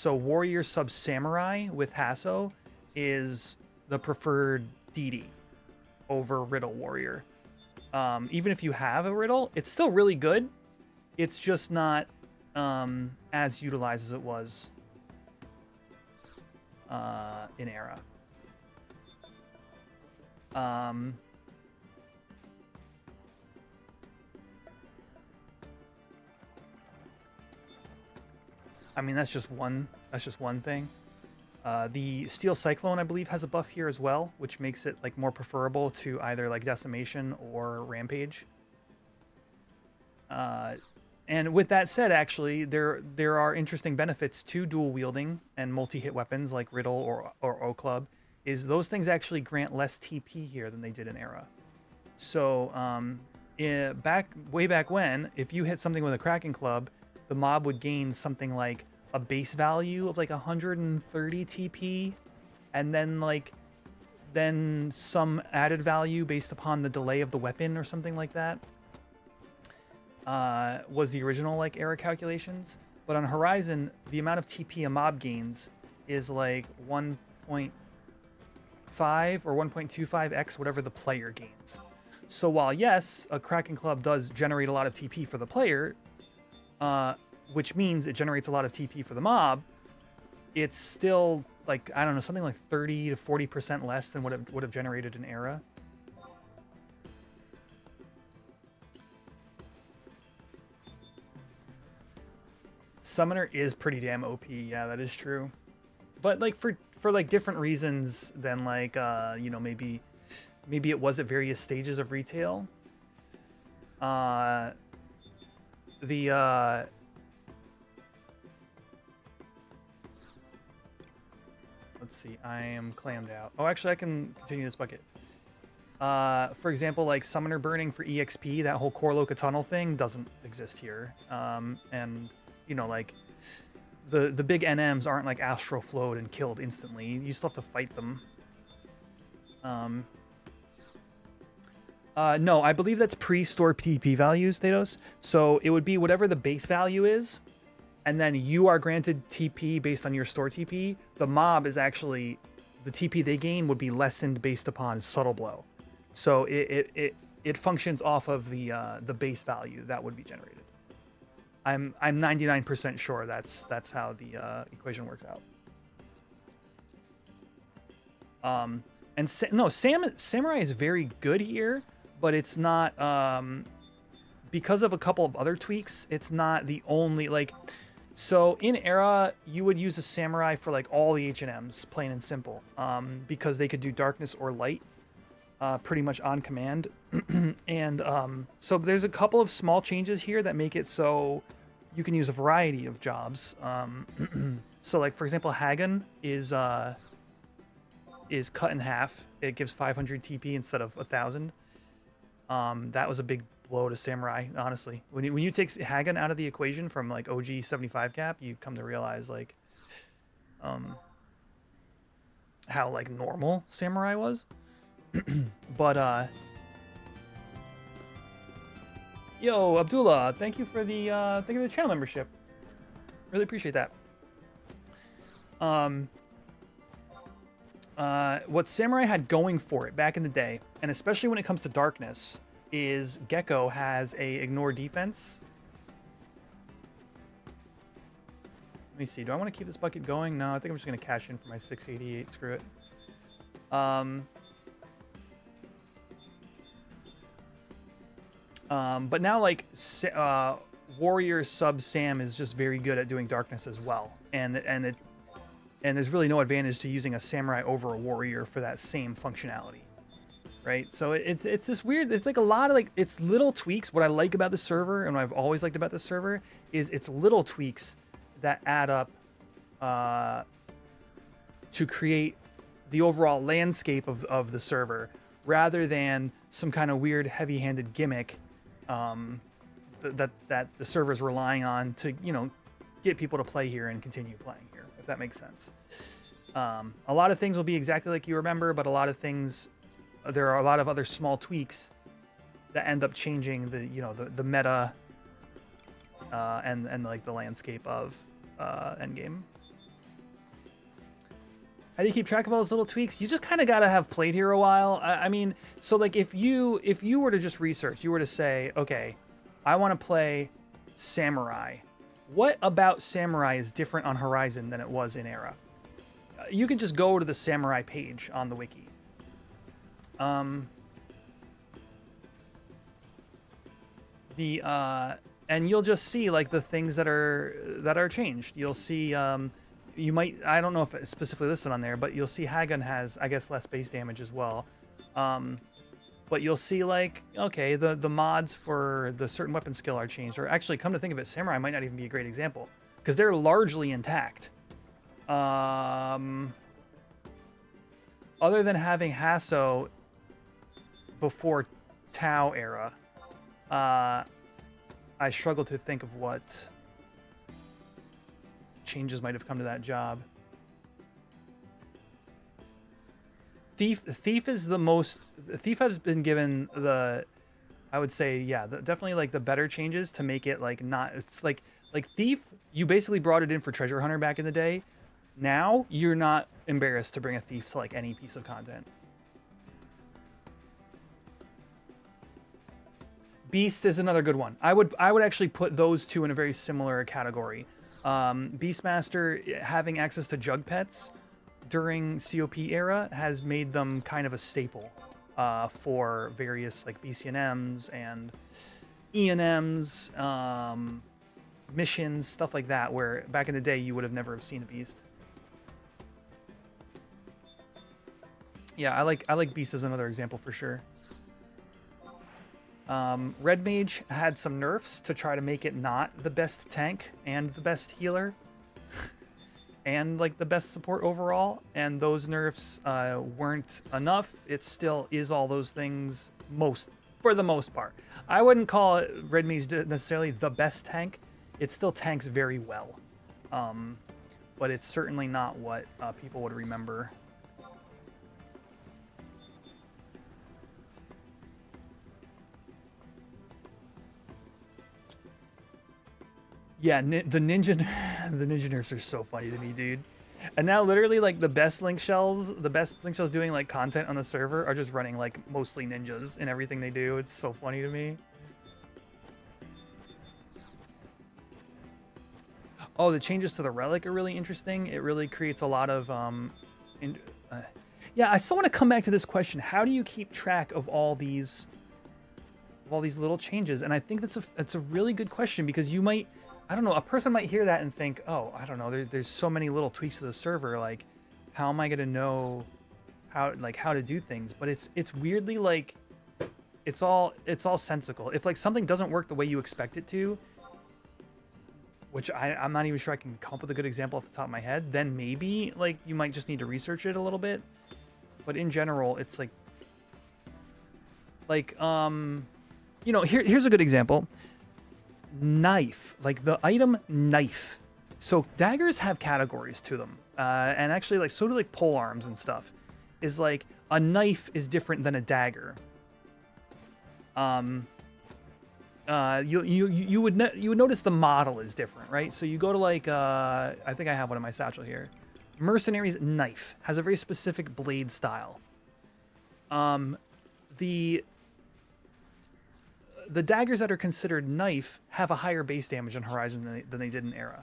[SPEAKER 1] Warrior sub Samurai with Hasso is the preferred DD over Riddle Warrior. even if you have a riddle, it's still really good. It's just not as utilized as it was in Era. I mean, that's just one thing. The Steel Cyclone, I believe, has a buff here as well, which makes it like more preferable to either like Decimation or Rampage. And with that said, actually, there are interesting benefits to dual wielding and multi-hit weapons like Riddle or O-Club. Is those things actually grant less TP here than they did in Era. So way back when, if you hit something with a Kraken Club, the mob would gain something like a base value of like 130 TP, and then some added value based upon the delay of the weapon or something like that. Was the original like Era calculations. But on Horizon, the amount of TP a mob gains is like 1.5 or 1.25x whatever the player gains. So while yes, a Kraken Club does generate a lot of TP for the player, which means it generates a lot of TP for the mob, it's still like, I don't know, something like 30 to 40% less than what it would have generated in Era. Summoner is pretty damn OP, yeah, that is true. But like for like different reasons than like you know, maybe it was at various stages of retail. Let's see, I am clammed out. Oh, actually I can continue this bucket. For example, like Summoner Burning for EXP, that whole Korloka Tunnel thing doesn't exist here. And you know, like the big NMs aren't like Astro Flowed and killed instantly. You still have to fight them. No, I believe that's pre-store TP values, Thanos. So it would be whatever the base value is, and then you are granted TP based on your store TP. The mob is actually, the TP they gain would be lessened based upon Subtle Blow. So it functions off of the base value that would be generated. I'm 99% sure that's how the equation works out. And Samurai is very good here, but it's not, because of a couple of other tweaks, it's not the only, like, so in Era, you would use a Samurai for like all the HNMs, plain and simple, because they could do darkness or light pretty much on command. And so there's a couple of small changes here that make it so you can use a variety of jobs. So like, for example, Hagen is cut in half. It gives 500 TP instead of 1,000. That was a big blow to Samurai, honestly. When you take Hagen out of the equation from like OG 75 cap, you come to realize like how like normal Samurai was. But yo, Abdullah, thank you for the channel membership. Really appreciate that. What Samurai had going for it back in the day, and especially when it comes to darkness, is Gecko has a ignore defense. Let me see. Do I want to keep this bucket going? No, I think I'm just going to cash in for my 688. Screw it. But now, like, Warrior sub Sam is just very good at doing darkness as well, and there's really no advantage to using a Samurai over a Warrior for that same functionality, right? So it's this weird. It's like a lot of like it's little tweaks. What I like about the server, and what I've always liked about the server, is it's little tweaks that add up to create the overall landscape of the server, rather than some kind of weird heavy-handed gimmick that the server is relying on to, you know, get people to play here and continue playing here, if that makes sense. A lot of things will be exactly like you remember, but a lot of things, there are a lot of other small tweaks that end up changing the, you know, the meta and like the landscape of Endgame. How do you keep track of all those little tweaks? You just kind of got to have played here a while. I mean, so like if you were to just research, you were to say, okay, I want to play Samurai. What about Samurai is different on Horizon than it was in Era? You can just go to the Samurai page on the wiki. And you'll just see like the things that are changed. You'll see you might, I don't know if it's specifically listed on there, but you'll see Hagun has, I guess, less base damage as well. But you'll see like, okay, the mods for the certain weapon skill are changed. Or actually, come to think of it, Samurai might not even be a great example because they're largely intact. Other than having Hasso before Tau era, I struggle to think of what changes might have come to that job. Thief is the most. Thief has been given the, I would say, yeah, definitely like the better changes to make it like not. It's like Thief. You basically brought it in for Treasure Hunter back in the day. Now you're not embarrassed to bring a Thief to like any piece of content. Beast is another good one. I would actually put those two in a very similar category. Beastmaster having access to Jug Pets during COP era has made them kind of a staple for various like BCNMs and ENMs, missions, stuff like that, where back in the day you would have never have seen a Beast. Yeah, I like Beast as another example for sure. Red Mage had some nerfs to try to make it not the best tank and the best healer and like the best support overall, and those nerfs weren't enough. It still is all those things for the most part. I wouldn't call it Red Mage necessarily the best tank. It still tanks very well, but it's certainly not what people would remember. Yeah, the ninja nerfs are so funny to me, dude. And now literally like the best link shells doing like content on the server are just running like mostly ninjas in everything they do. It's so funny to me. Oh, the changes to the relic are really interesting. It really creates a lot of yeah, I still want to come back to this question. How do you keep track of all these little changes? And I think that's a really good question, because you might, I don't know, a person might hear that and think, oh, I don't know, there's so many little tweaks to the server, like how am I gonna know how to do things? But it's weirdly like it's all sensical. If like something doesn't work the way you expect it to, which I'm not even sure I can come up with a good example off the top of my head, then maybe like you might just need to research it a little bit. But in general, it's like you know, here's a good example. Knife, like the item knife. So daggers have categories to them, and actually like so do like pole arms and stuff. Is like a knife is different than a dagger. You would notice the model is different, right? So you go to like I think I have one in my satchel here. Mercenary's knife has a very specific blade style. The daggers that are considered knife have a higher base damage on Horizon than they did in Era.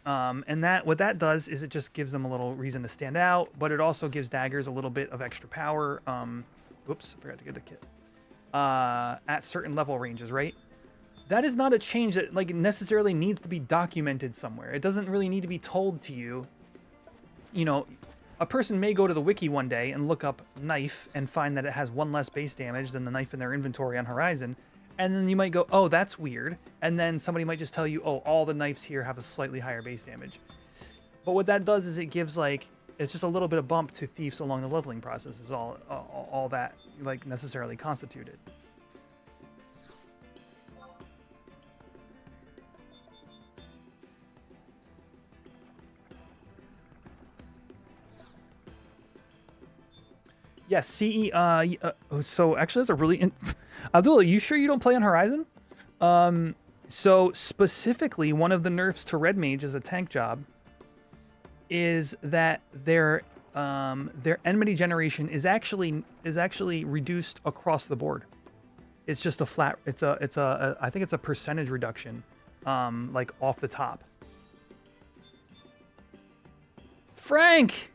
[SPEAKER 1] And what that does is it just gives them a little reason to stand out, but it also gives daggers a little bit of extra power. Whoops, I forgot to get a kit. At certain level ranges, right? That is not a change that like necessarily needs to be documented somewhere. It doesn't really need to be told to you. You know, a person may go to the wiki one day and look up knife and find that it has one less base damage than the knife in their inventory on Horizon. And then you might go, oh, that's weird. And then somebody might just tell you, oh, all the knives here have a slightly higher base damage. But what that does is it gives like, it's just a little bit of bump to thieves along the leveling process is all that like necessarily constituted. Yes, CE. So actually, that's a really. Abdullah, you sure you don't play on Horizon? So specifically, one of the nerfs to Red Mage is a tank job. is that their enmity generation is actually reduced across the board. It's just a flat. I think it's a percentage reduction, like off the top. Frank,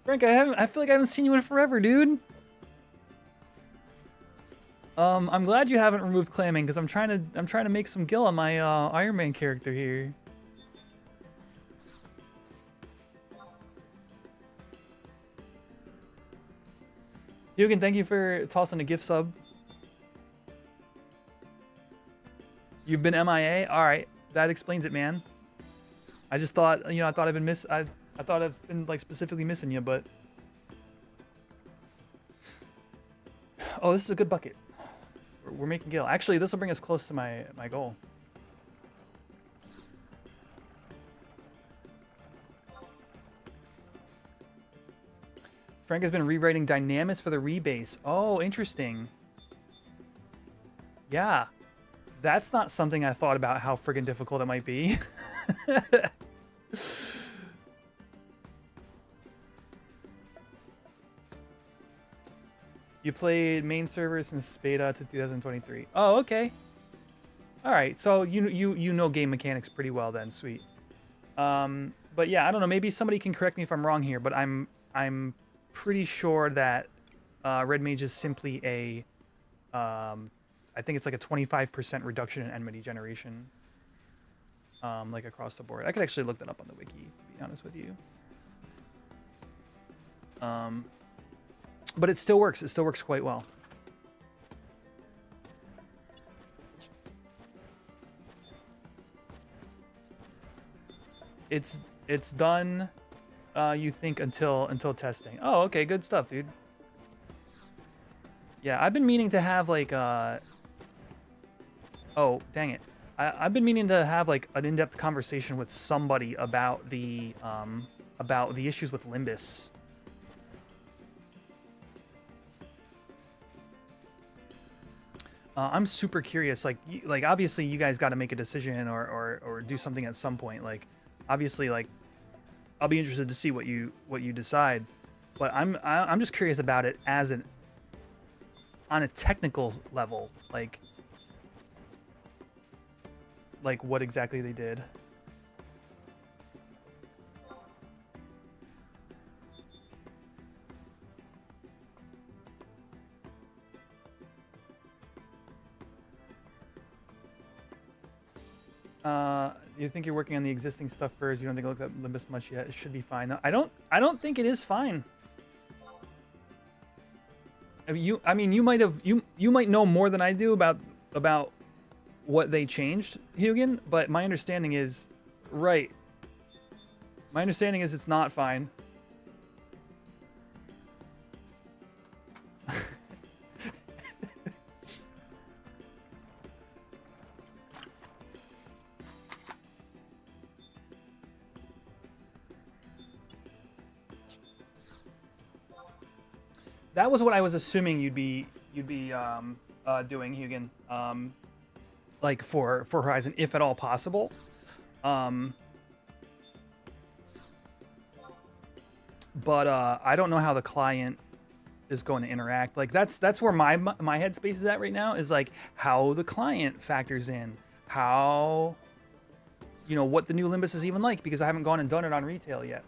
[SPEAKER 1] I feel like I haven't seen you in forever, dude. I'm glad you haven't removed clamming because I'm trying to make some gil on my Ironman character here. Hugan, thank you for tossing a gift sub. You've been MIA? All right, that explains it, man. I just thought, I thought I've been I thought I've been like specifically missing you, but oh, this is a good bucket. We're making gil. Actually, this will bring us close to my goal. Frank has been rewriting Dynamis for the rebase. Oh, interesting. Yeah. That's not something I thought about how friggin' difficult it might be. You played main server since beta to 2023. Oh, okay. All right, so you know game mechanics pretty well then, sweet. But yeah, I don't know. Maybe somebody can correct me if I'm wrong here, but I'm pretty sure that Red Mage is simply a I think it's like a 25% reduction in enmity generation, like across the board. I could actually look that up on the wiki, to be honest with you. But it still works. It still works quite well. It's done. You think until testing. Oh, okay, good stuff, dude. Yeah, I've been meaning to have like oh, dang it. I've been meaning to have like an in-depth conversation with somebody about the issues with Limbus. I'm super curious. Like obviously you guys got to make a decision or do something at some point. Like obviously, like I'll be interested to see what you decide. But I'm just curious about it as on a technical level, like what exactly they did. You think you're working on the existing stuff first? You don't think I looked at Limbus much yet? It should be fine. No, I don't think it is fine. I mean, you might know more than I do about what they changed, Hugan, but my understanding is right. My understanding is it's not fine. That was what I was assuming you'd be doing, Hugan. Like for Horizon, if at all possible. But I don't know how the client is going to interact. Like that's where my headspace is at right now, is like how the client factors in, how, what the new Limbus is even like, because I haven't gone and done it on retail yet.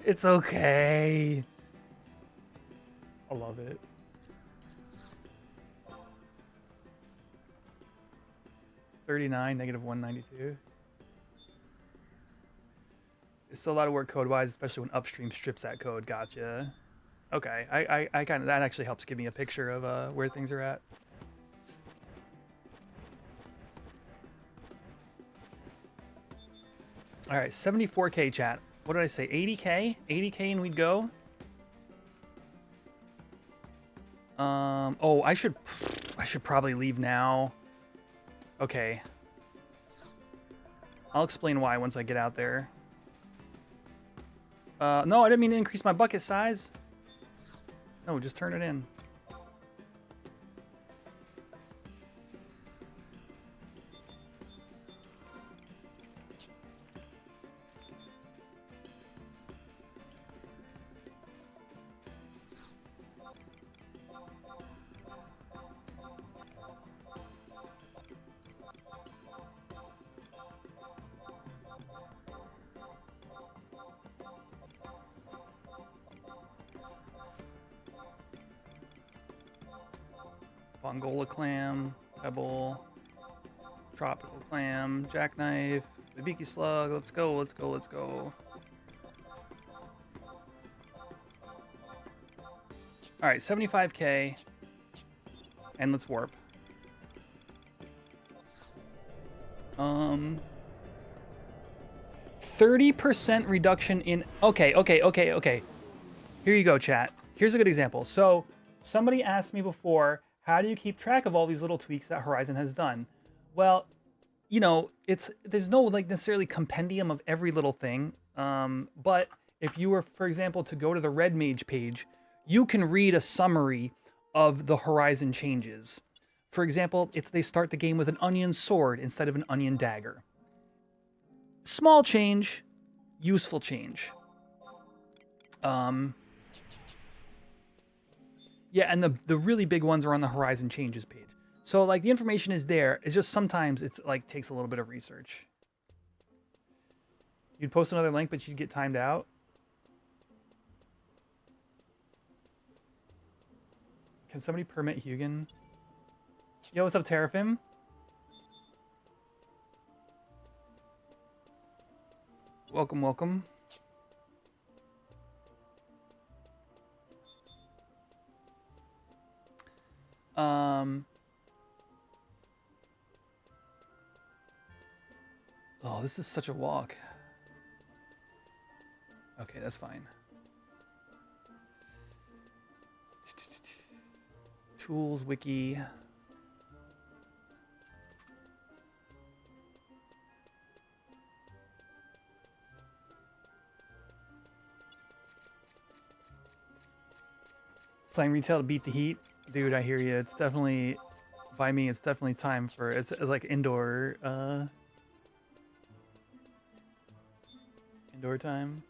[SPEAKER 1] It's okay. I love it. -39, -192. It's still a lot of work code-wise, especially when upstream strips that code. Gotcha. Okay, I kind of, that actually helps give me a picture of where things are at. All right, 74K chat. What did I say? 80K? 80K and we'd go. Oh, I should probably leave now. Okay. I'll explain why once I get out there. No, I didn't mean to increase my bucket size. No, just turn it in. Bongola clam, pebble, tropical clam, jackknife, the beaky slug. Let's go, let's go, let's go. All right, 75K, and let's warp. 30% reduction in, okay. Here you go, chat. Here's a good example. So somebody asked me before, how do you keep track of all these little tweaks that Horizon has done? Well, you know, there's no like necessarily compendium of every little thing. But if you were, for example, to go to the Red Mage page, you can read a summary of the Horizon changes. For example, they start the game with an onion sword instead of an onion dagger. Small change, useful change. Yeah, and the really big ones are on the Horizon changes page. So like the information is there. It's just sometimes it's like takes a little bit of research. You'd post another link, but you'd get timed out. Can somebody permit Hugin? Yo, what's up, Terrafim? Welcome, welcome. Oh, this is such a walk. Okay, that's fine. Tools, wiki. Playing retail to beat the heat. Dude, I hear you. It's definitely, by me, it's definitely time for, it's like indoor time.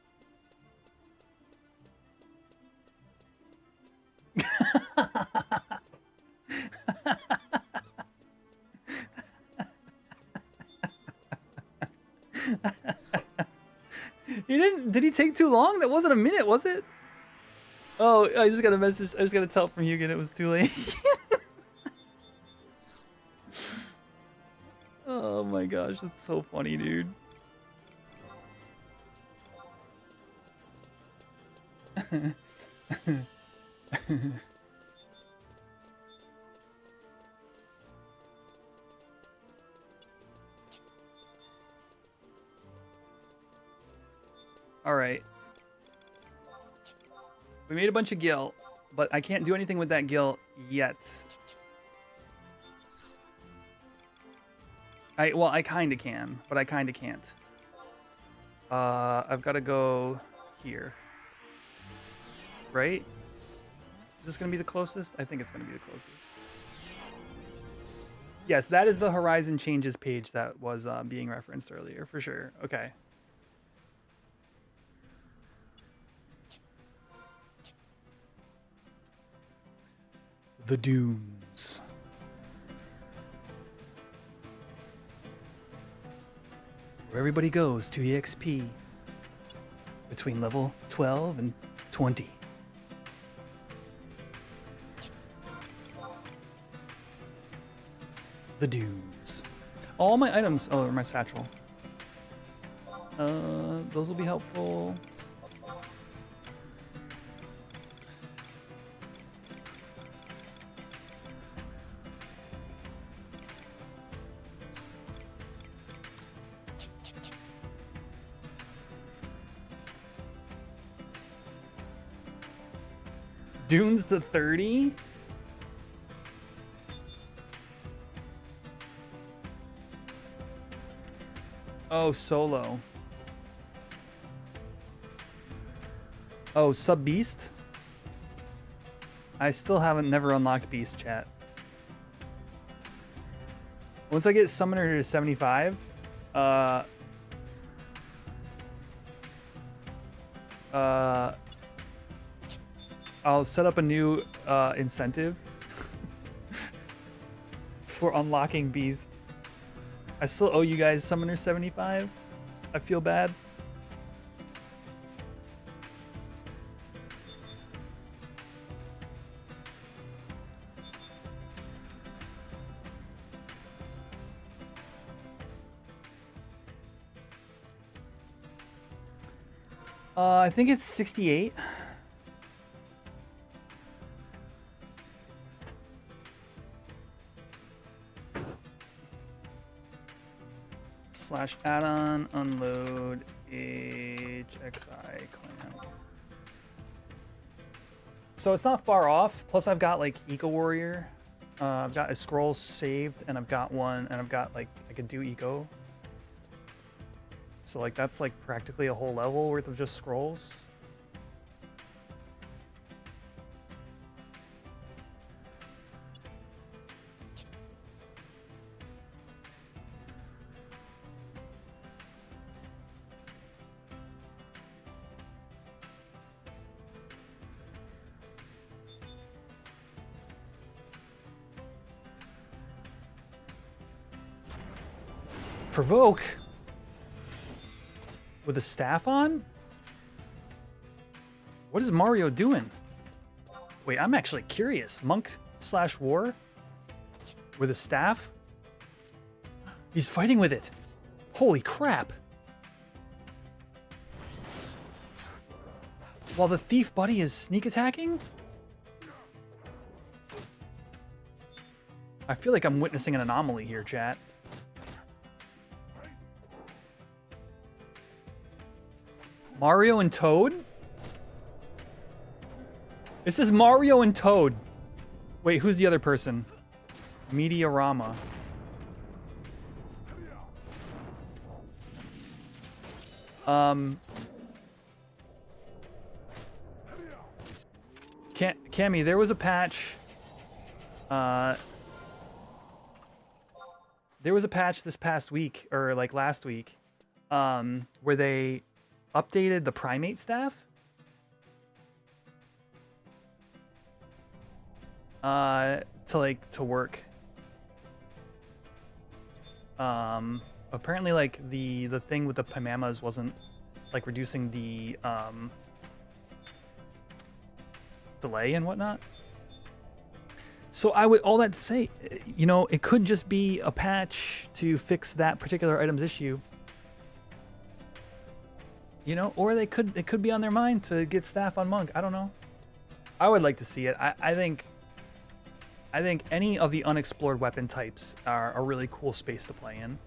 [SPEAKER 1] Did he take too long? That wasn't a minute, was it? Oh, I just got a message. I just got a tell from Hugin. It was too late. Oh my gosh, that's so funny, dude. All right. We made a bunch of gil, but I can't do anything with that gil yet. Well, I kind of can, but I kind of can't. I've got to go here. Right? Is this going to be the closest? I think it's going to be the closest. Yes, that is the Horizon Changes page that was being referenced earlier, for sure. Okay. The Dunes. Where everybody goes to EXP between level 12 and 20. The Dunes. All my items. Oh, my satchel. Those will be helpful. Dunes to 30? Oh, solo. Oh, sub beast? I still never unlocked beast, chat. Once I get summoner to 75, I'll set up a new incentive for unlocking beast. I still owe you guys summoner 75. I feel bad. I think it's 68. Slash add-on unload HXI clan. So it's not far off. Plus I've got like Eco Warrior. I've got a scroll saved, and I've got one, and I've got like I could do Eco. So like that's like practically a whole level worth of just scrolls. Provoke with a staff on? What is Mario doing? Wait, I'm actually curious. Monk/war with a staff? He's fighting with it. Holy crap. While the thief buddy is sneak attacking? I feel like I'm witnessing an anomaly here, chat. Mario and Toad? This is Mario and Toad. Wait, who's the other person? Mediarama. Cammy, there was a patch. There was a patch this past week, or like last week, where they updated the primate staff. To work. Apparently like the thing with the Paimamas wasn't like reducing the delay and whatnot. So I would, all that to say, you know, it could just be a patch to fix that particular item's issue. You know, or it could be on their mind to get staff on Monk. I don't know. I would like to see it. I think any of the unexplored weapon types are a really cool space to play in.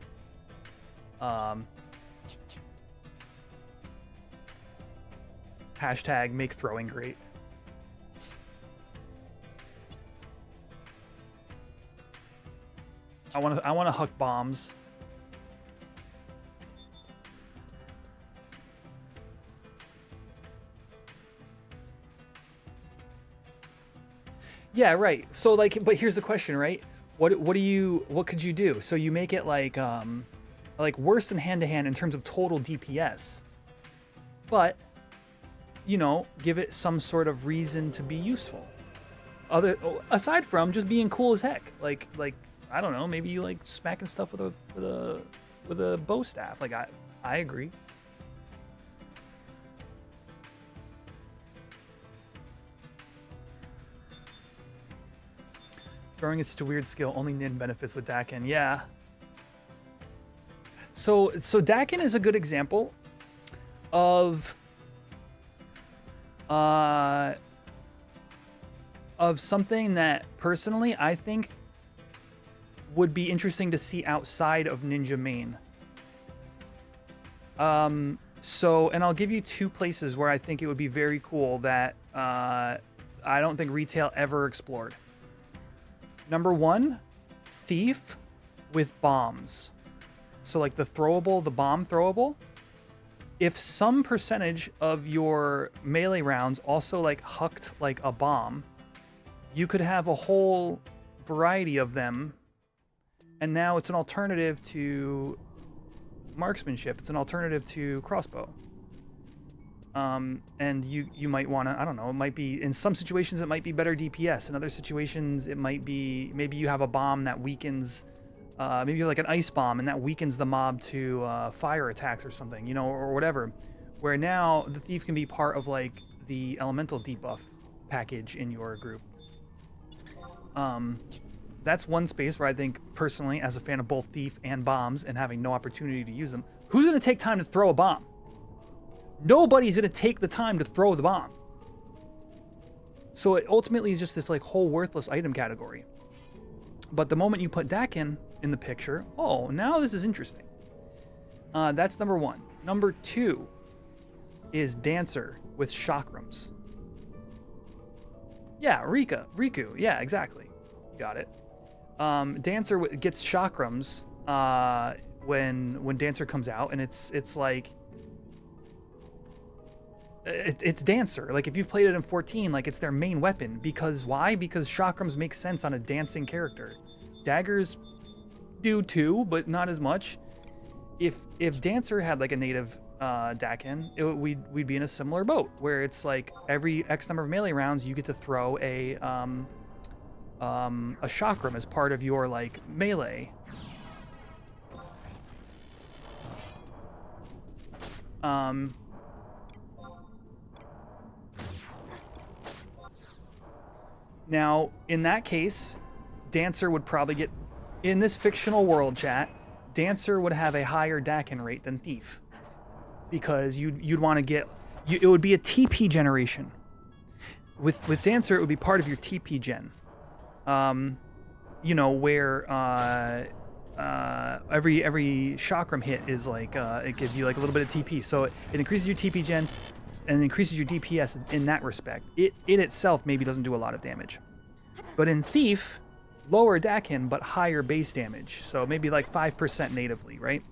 [SPEAKER 1] Hashtag make throwing great. I want to huck bombs. Yeah, right. So like, but here's the question, right? What could you do? So you make it like worse than hand-to-hand in terms of total DPS, but you know, give it some sort of reason to be useful. Aside from just being cool as heck, like I don't know, maybe you like smacking stuff with a bow staff. Like I agree. Throwing is such a weird skill. Only Nin benefits with Dakin. Yeah. So Dakin is a good example of something that personally I think would be interesting to see outside of Ninja Main. So, and I'll give you two places where I think it would be very cool that I don't think retail ever explored. Number one, Thief with bombs. So like the bomb throwable. If some percentage of your melee rounds also like hucked like a bomb, you could have a whole variety of them. And now it's an alternative to marksmanship. It's an alternative to crossbow. And you might want to, I don't know, it might be, in some situations it might be better DPS. In other situations it might be, maybe you have a bomb that weakens, maybe you have like an ice bomb and that weakens the mob to fire attacks or something, you know, or whatever. Where now the thief can be part of like the elemental debuff package in your group. That's one space where I think personally, as a fan of both thief and bombs and having no opportunity to use them, who's going to take time to throw a bomb? nobody's going to take the time to throw the bomb. So it ultimately is just this like whole worthless item category. But the moment you put Dakin in the picture, oh, now this is interesting. That's number 1. Number 2 is Dancer with chakrams. Yeah, Riku. Yeah, exactly. You got it. Dancer gets chakrams when Dancer comes out, and it's like it's Dancer. Like if you've played it in 14, like it's their main weapon. Because why? Because chakrams make sense on a dancing character. Daggers do too, but not as much. If Dancer had like a native Dakin, we'd be in a similar boat where it's like every X number of melee rounds you get to throw a chakram as part of your like melee. Now, in that case, Dancer would probably get, in this fictional world, chat, Dancer would have a higher Dakin rate than Thief. Because you'd want to get, it would be a TP generation. With Dancer, it would be part of your TP gen. You know, where every chakram hit is like, it gives you like a little bit of TP. So it increases your TP gen and increases your DPS in that respect. It itself maybe doesn't do a lot of damage. But in Thief, lower Dakin, but higher base damage. So maybe like 5% natively, right?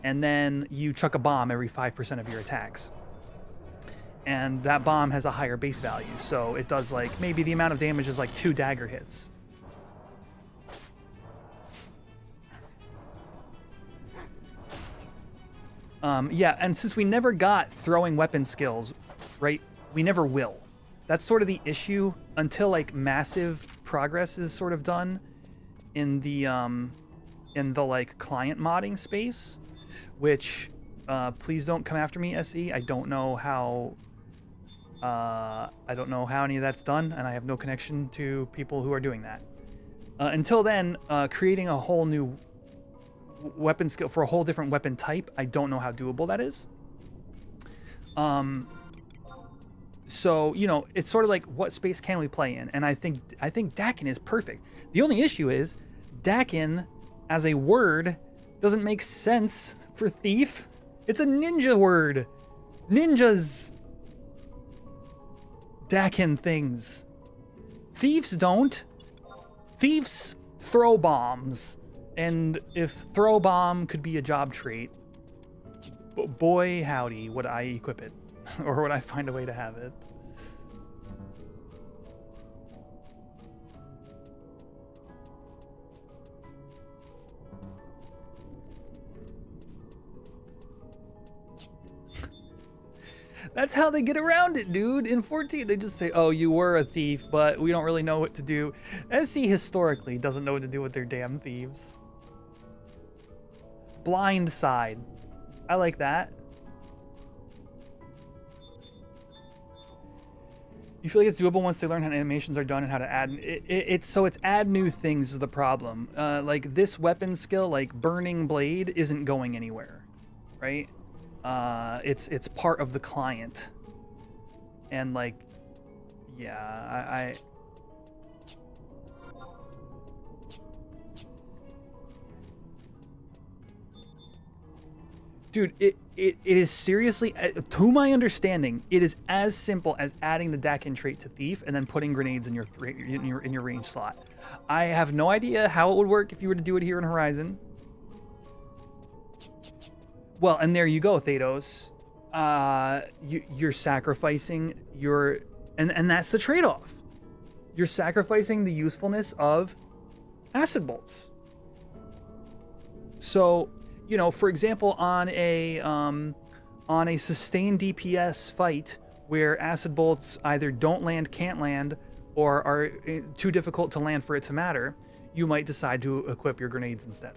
[SPEAKER 1] And then you chuck a bomb every 5% of your attacks. And that bomb has a higher base value. So it does like, maybe the amount of damage is like 2 dagger hits. Yeah, and since we never got throwing weapon skills, right, we never will. That's sort of the issue until like massive progress is sort of done in the like client modding space, which please don't come after me, SE. I don't know how any of that's done, and I have no connection to people who are doing that. Until then, creating a whole new weapon skill for a whole different weapon type, I don't know how doable that is. So, you know, it's sort of like, what space can we play in? And I think Dakin is perfect. The only issue is Dakin as a word doesn't make sense for Thief. It's a ninja word. Ninjas Dakin things. Thieves don't. Thieves throw bombs. And if throw bomb could be a job trait, boy howdy, would I equip it. Or would I find a way to have it? That's how they get around it, dude. In 14, they just say, oh, you were a thief, but we don't really know what to do. SC historically doesn't know what to do with their damn thieves. Blind side. I like that. You feel like it's doable once they learn how animations are done and how to add it's add new things is the problem. Like this weapon skill, like Burning Blade, isn't going anywhere, right? It's part of the client, and like, yeah, I dude, it is seriously, to my understanding, it is as simple as adding the Dakin trait to Thief and then putting grenades in your range slot. I have no idea how it would work if you were to do it here in Horizon. Well, and there you go, Thanos. You're sacrificing your, and that's the trade-off. You're sacrificing the usefulness of acid bolts. So, you know, for example, on a sustained DPS fight where acid bolts either don't land, can't land, or are too difficult to land for it to matter, you might decide to equip your grenades instead.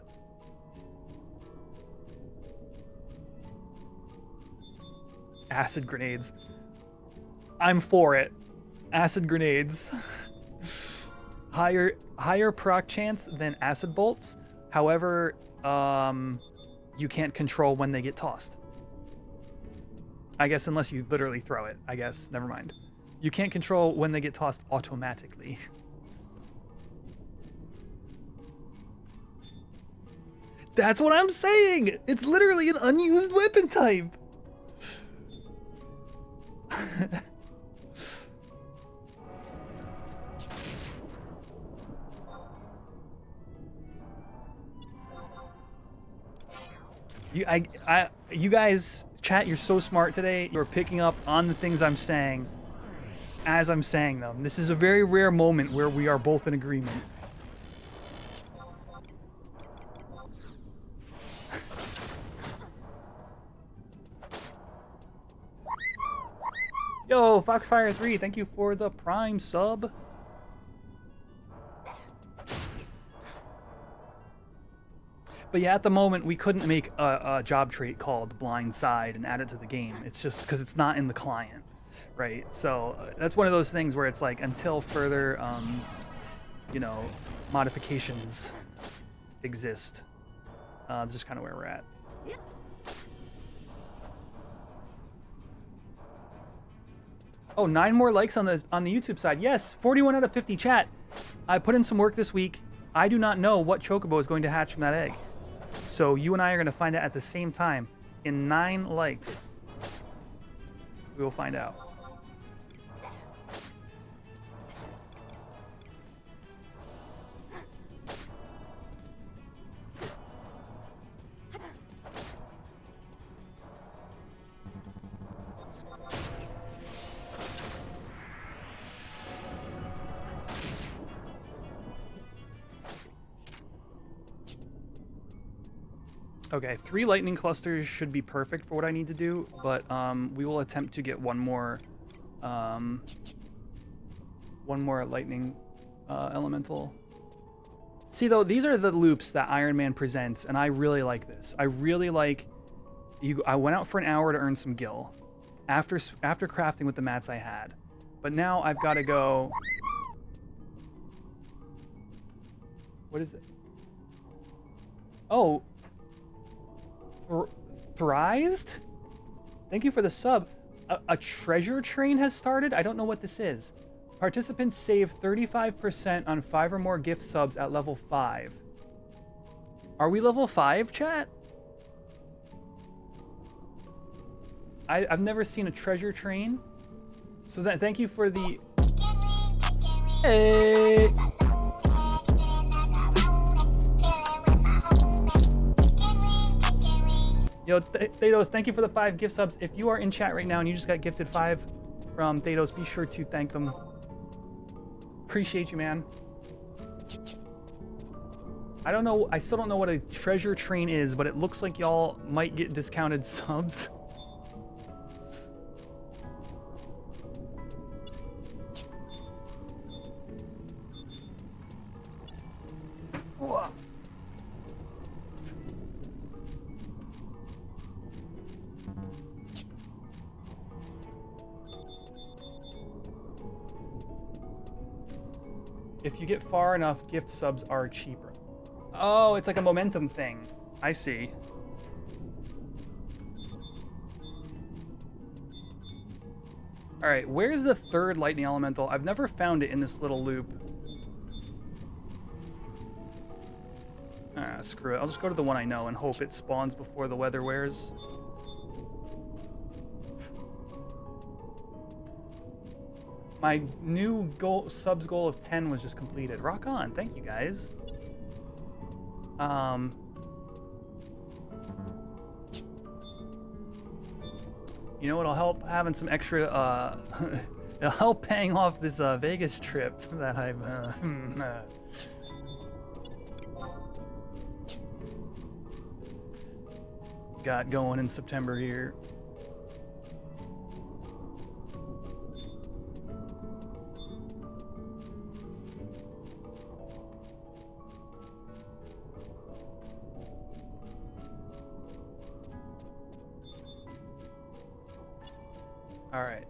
[SPEAKER 1] Acid grenades. I'm for it. Acid grenades. Higher proc chance than acid bolts. However, you can't control when they get tossed. I guess unless you literally throw it. I guess. Never mind. You can't control when they get tossed automatically. That's what I'm saying! It's literally an unused weapon type! You guys, chat, you're so smart today. You're picking up on the things I'm saying as I'm saying them. This is a very rare moment where we are both in agreement. Yo, Foxfire3, thank you for the Prime sub. But yeah, at the moment, we couldn't make a job trait called Blind Side and add it to the game. It's just because it's not in the client, right? So that's one of those things where it's like until further, you know, modifications exist, that's just kind of where we're at. Oh, 9 more likes on the YouTube side. Yes, 41 out of 50 chat. I put in some work this week. I do not know what chocobo is going to hatch from that egg. So you and I are going to find out at the same time. In 9 likes, we will find out. Okay, 3 lightning clusters should be perfect for what I need to do, but we will attempt to get one more lightning elemental. See though, these are the loops that Iron Man presents, and I really like this. I really like. I went out for an hour to earn some gil, after crafting with the mats I had, but now I've got to go. What is it? Oh. Thrized? Thank you for the sub. A treasure train has started? I don't know what this is. Participants save 35% on 5 or more gift subs at level 5. Are we level 5, chat? I've never seen a treasure train. So thank you for the... Hey! Yo, Thados, thank you for the 5 gift subs. If you are in chat right now and you just got gifted 5 from Thados, be sure to thank them. Appreciate you, man. I don't know, I still don't know what a treasure train is, but it looks like y'all might get discounted subs. If you get far enough, gift subs are cheaper. Oh, it's like a momentum thing. I see. All right, where's the 3rd lightning elemental? I've never found it in this little loop. Screw it. I'll just go to the one I know and hope it spawns before the weather wears. My new subs goal of 10 was just completed. Rock on. Thank you, guys. You know what'll help? Having some extra, it'll help paying off this Vegas trip that I've got going in September here. All right.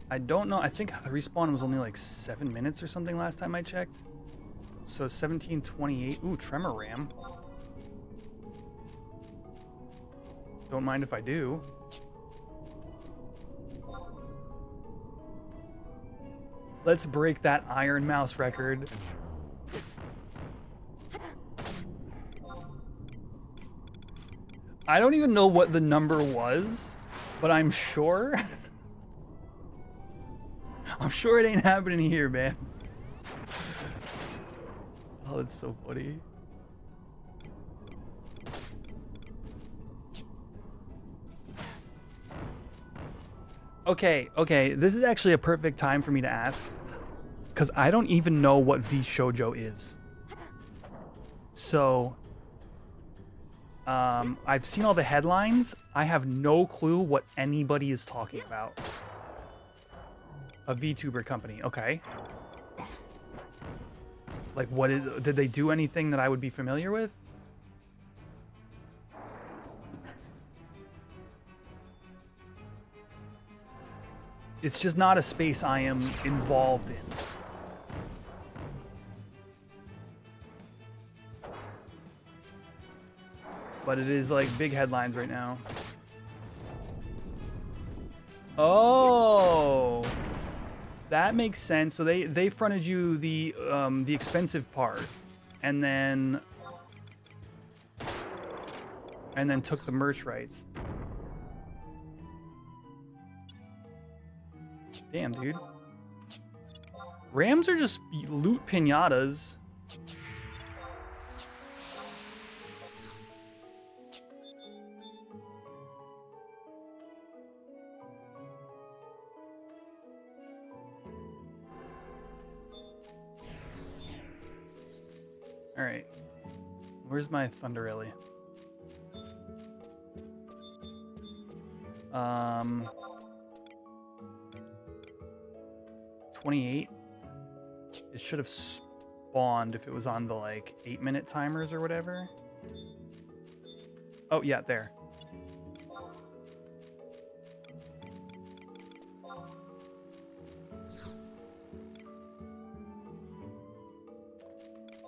[SPEAKER 1] I don't know. I think the respawn was only like 7 minutes or something last time I checked. So 1728. Ooh, Tremor Ram. Don't mind if I do. Let's break that Iron Mouse record. I don't even know what the number was, but I'm sure. I'm sure it ain't happening here, man. Oh, that's so funny. Okay, this is actually a perfect time for me to ask, because I don't even know what V Shoujo is. So, I've seen all the headlines. I have no clue what anybody is talking about. A VTuber company, okay. Like, did they do anything that I would be familiar with? It's just not a space I am involved in. But it is like big headlines right now. Oh, that makes sense. So they fronted you the expensive part, and then took the merch rights. Damn, dude. Rams are just loot pinatas. All right. Where's my Thunderelli? 28. It should have spawned if it was on the like 8-minute timers or whatever. Oh yeah, there.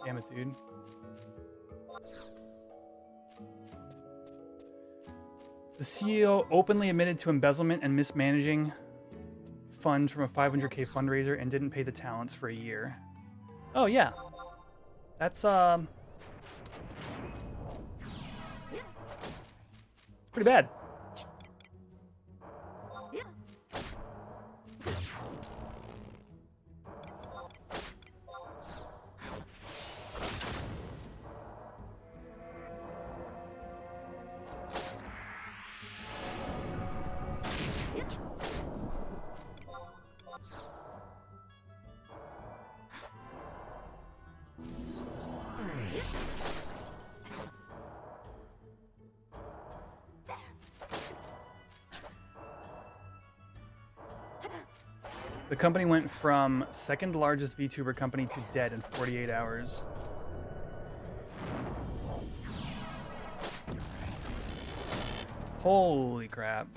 [SPEAKER 1] Damn it, dude. The CEO openly admitted to embezzlement and mismanaging funds from a 500K fundraiser and didn't pay the talents for a year. Oh yeah. That's it's pretty bad. The company went from second largest VTuber company to dead in 48 hours. Holy crap.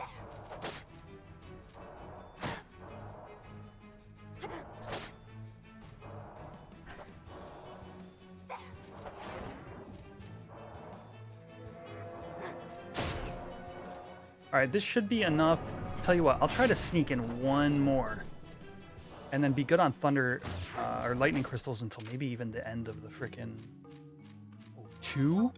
[SPEAKER 1] All right, this should be enough. Tell you what, I'll try to sneak in one more. And then be good on thunder or lightning crystals until maybe even the end of the frickin' 2?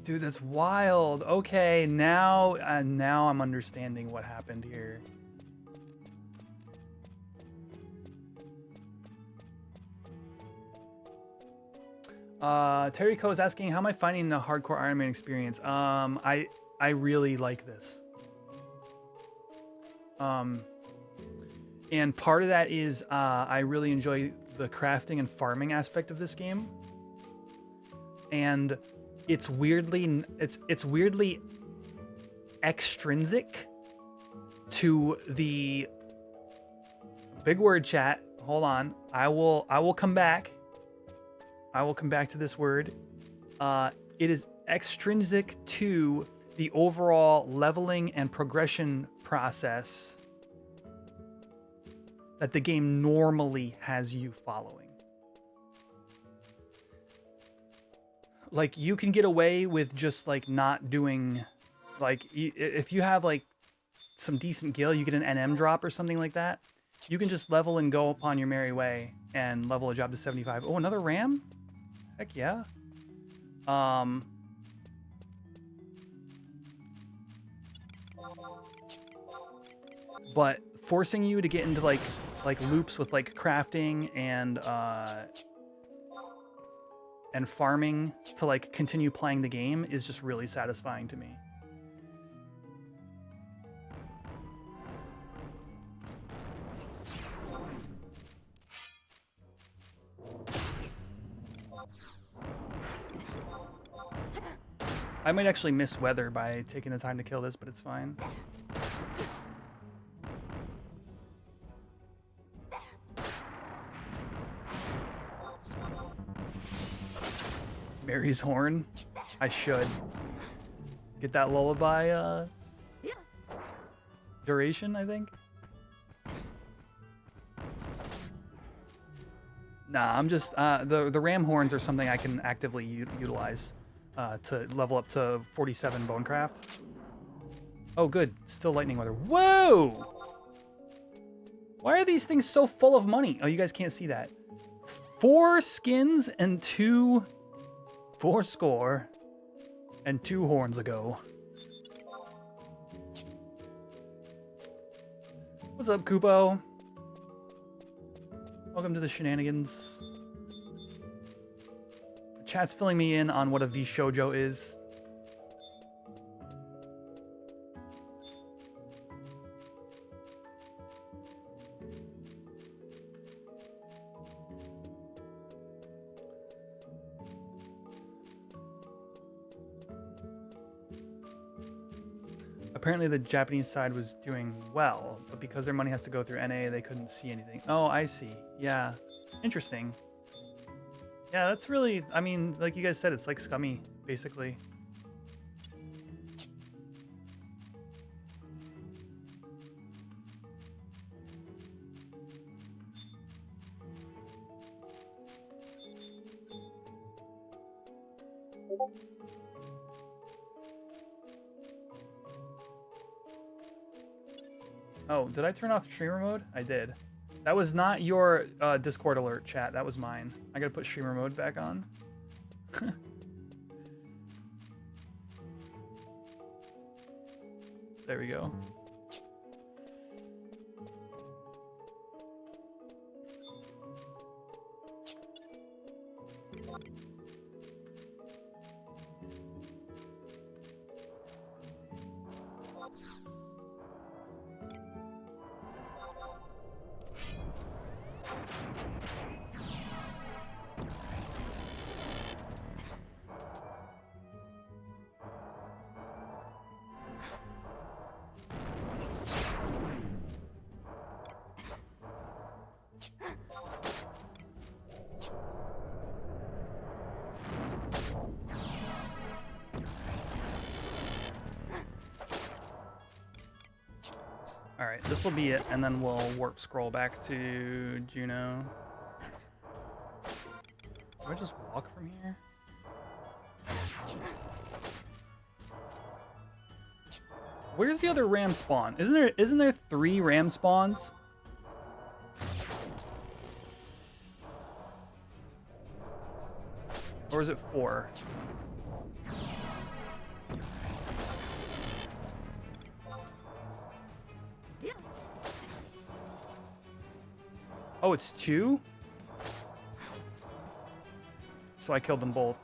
[SPEAKER 1] Dude, that's wild. Okay, now I'm understanding what happened here. Terry Co is asking, how am I finding the hardcore Ironman experience? I really like this. And part of that is I really enjoy the crafting and farming aspect of this game. And it's weirdly extrinsic to the big word, chat. Hold on. I will come back. I will come back to this word. It is extrinsic to the overall leveling and progression process that the game normally has you following. Like, you can get away with just, like, not doing, like, if you have, like, some decent gil, you get an NM drop or something like that, you can just level and go upon your merry way and level a job to 75. Oh, another ram? Heck yeah. But forcing you to get into like loops with like crafting and farming to like continue playing the game is just really satisfying to me. I might actually miss weather by taking the time to kill this, but it's fine. Mary's horn. I should get that lullaby duration, I think. Nah, I'm just the ram horns are something I can actively utilize to level up to 47 bonecraft. Oh, good. Still lightning weather. Whoa! Why are these things so full of money? Oh, you guys can't see that. 4 skins and 2 4 and 2 horns ago. What's up, Kupo? Welcome to the shenanigans. Chat's filling me in on what a V-shoujo is. Apparently the Japanese side was doing well, but because their money has to go through NA, they couldn't see anything. Oh, I see. Yeah. Interesting. Yeah, that's really, I mean, like you guys said, it's like scummy, basically. Oh, did I turn off streamer mode? I did. That was not your Discord alert, chat. That was mine. I gotta put streamer mode back on. There we go. Alright, this will be it, and then we'll warp scroll back to Juno. Do I just walk from here? Where's the other ram spawn? Isn't there 3 ram spawns? Or is it 4? Oh, it's 2? So I killed them both.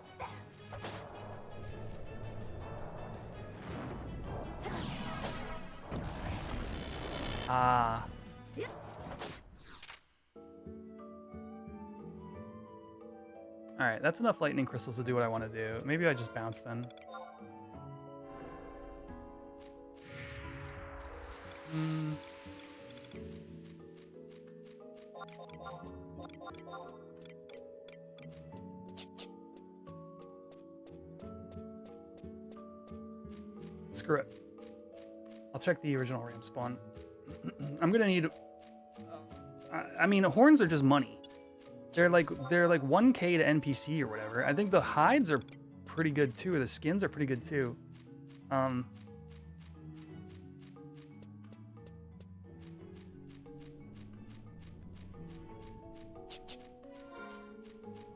[SPEAKER 1] Ah. Alright, that's enough lightning crystals to do what I want to do. Maybe I just bounce then. Screw it. I'll check the original ram spawn. I'm gonna need. I mean, horns are just money. They're like 1K to NPC or whatever. I think the hides are pretty good too. The skins are pretty good too.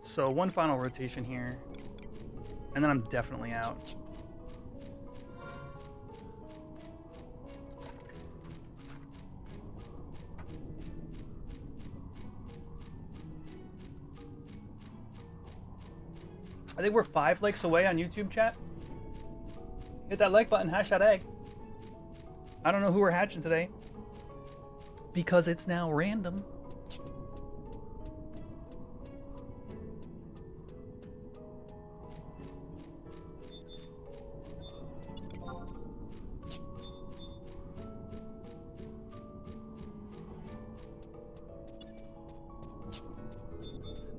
[SPEAKER 1] So one final rotation here, and then I'm definitely out. I think we're 5 likes away on YouTube, chat. Hit that like button, hash that egg. I don't know who we're hatching today, because it's now random.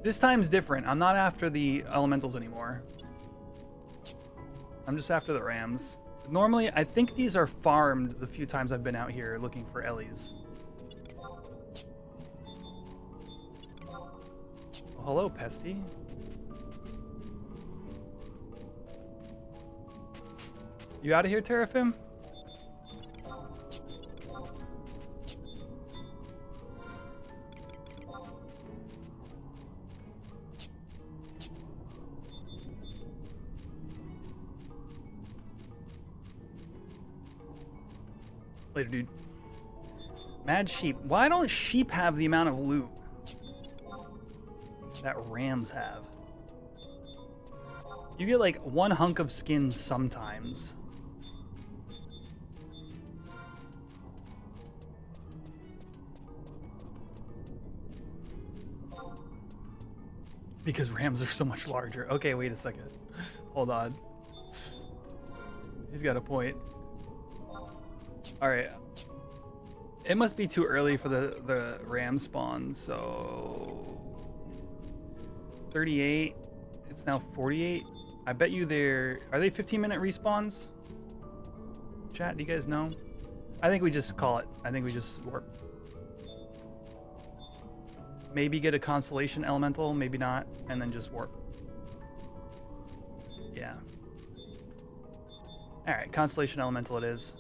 [SPEAKER 1] This time's different. I'm not after the elementals anymore. I'm just after the rams. Normally, I think these are farmed the few times I've been out here looking for Ellies. Oh, hello, Pesty. You out of here, Terrafim? Later, dude. Mad sheep. Why don't sheep have the amount of loot that rams have? You get like one hunk of skin sometimes. Because rams are so much larger. Okay, wait a second. Hold on. He's got a point. All right. It must be too early for the ram spawn, so 38. It's now 48. I bet you are they 15-minute respawns? Chat, do you guys know? I think we just call it. I think we just warp. Maybe get a constellation elemental, maybe not, and then just warp. Yeah. All right, constellation elemental it is.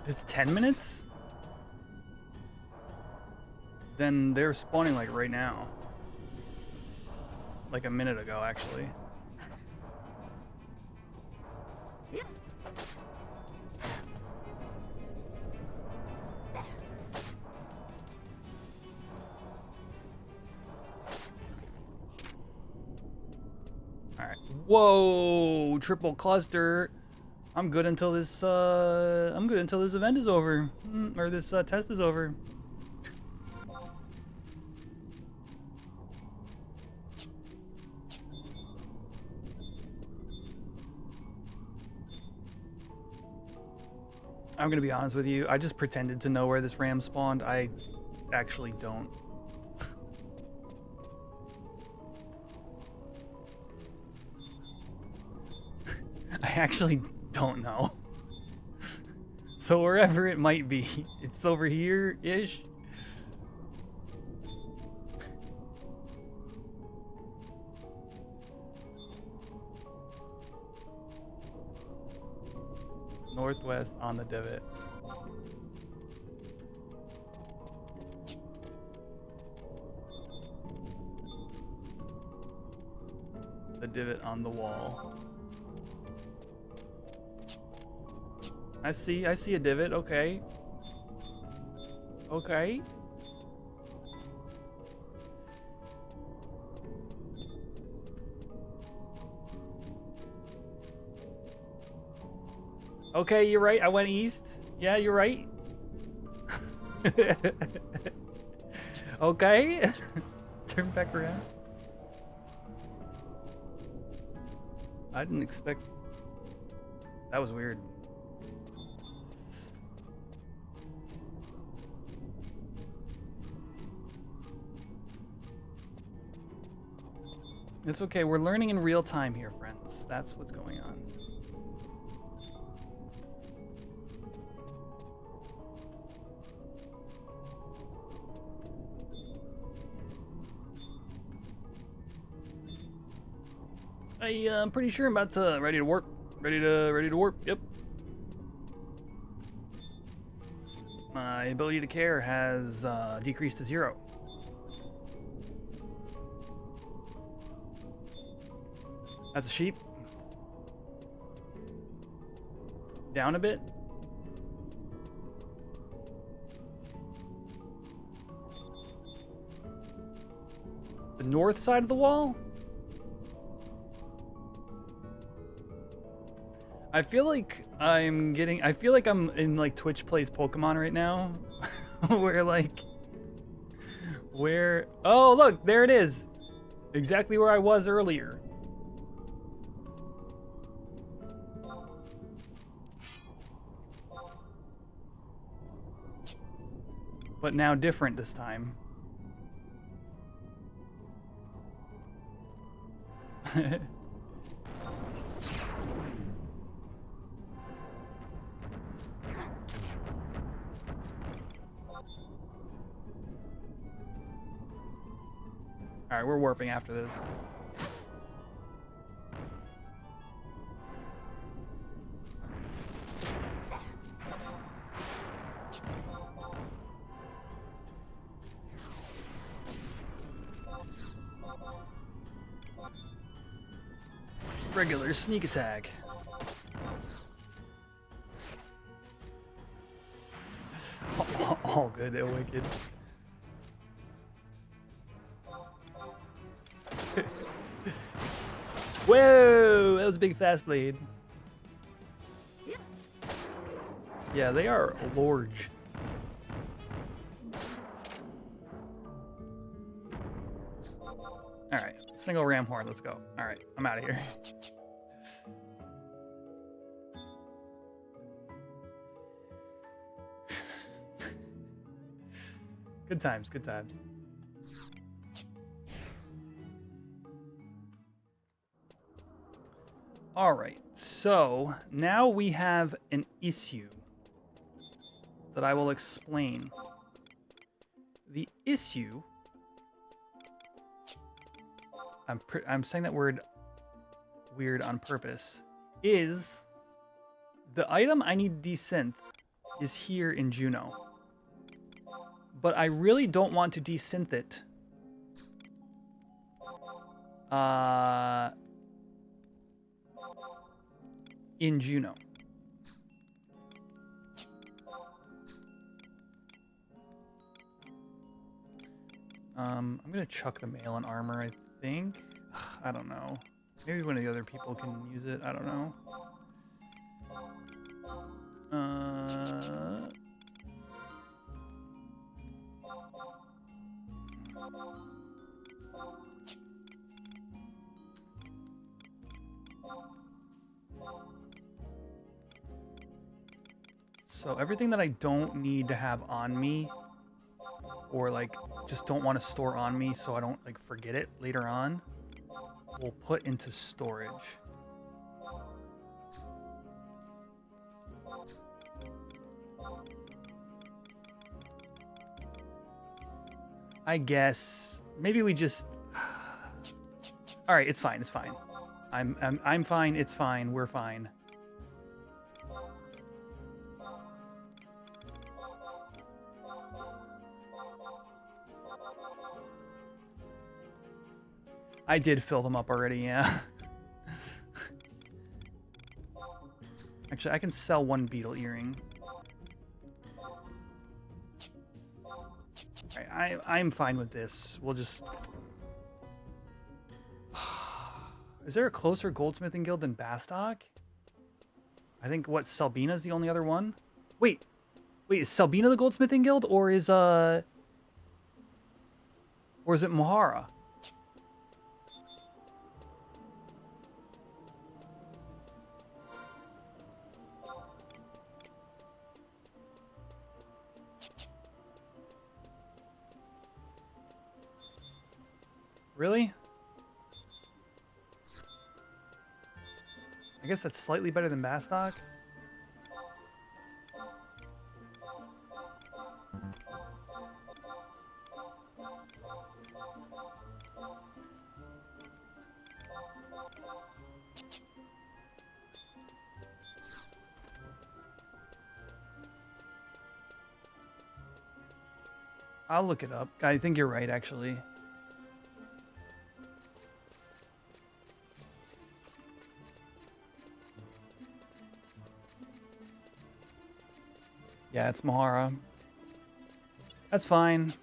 [SPEAKER 1] It's 10 minutes? Then they're spawning like right now. Like a minute ago, actually. Alright. Whoa! Triple cluster. I'm good until this event is over. Or this test is over. I'm gonna be honest with you. I just pretended to know where this ram spawned. I actually don't. I actually don't know. So wherever it might be, it's over here-ish. Northwest on the divot. the divot on the wall. I see a divot, okay. Okay. Okay, you're right. I went east. Yeah, you're right. Okay. Turn back around. I didn't expect... That was weird. It's okay. We're learning in real time here, friends. That's what's going on. I'm pretty sure I'm about to ready to warp. Ready to warp. Yep. My ability to care has decreased to 0. That's a sheep. Down a bit. The north side of the wall? I feel like I'm in like Twitch Plays Pokemon right now. Oh look, there it is. Exactly where I was earlier. But now different this time. Alright, we're warping after this. Regular sneak attack. All good and wicked. Whoa! That was a big fast blade. Yeah, they are large. Alright, single ram horn, let's go. Alright, I'm out of here. Good times, good times. Alright, so now we have an issue that I will explain. The issue... I'm saying that word weird on purpose, is the item I need to desynth is here in Juno. But I really don't want to desynth it. In Juno. I'm gonna chuck the mail and armor, I think. I don't know. Maybe one of the other people can use it. I don't know. So everything that I don't need to have on me, or like just don't want to store on me so I don't like forget it later on, we'll put into storage. I guess maybe we just... All right, it's fine. It's fine. I'm fine. It's fine. We're fine. I did fill them up already, yeah. Actually, I can sell one beetle earring. I'm fine with this. We'll just... Is there a closer goldsmithing guild than Bastock? I think, what, Selbina's the only other one? Wait, is Selbina the goldsmithing guild, or is it Mohara? Really? I guess that's slightly better than Bastock. I'll look it up. I think you're right, actually. Yeah, it's Mahara. That's fine.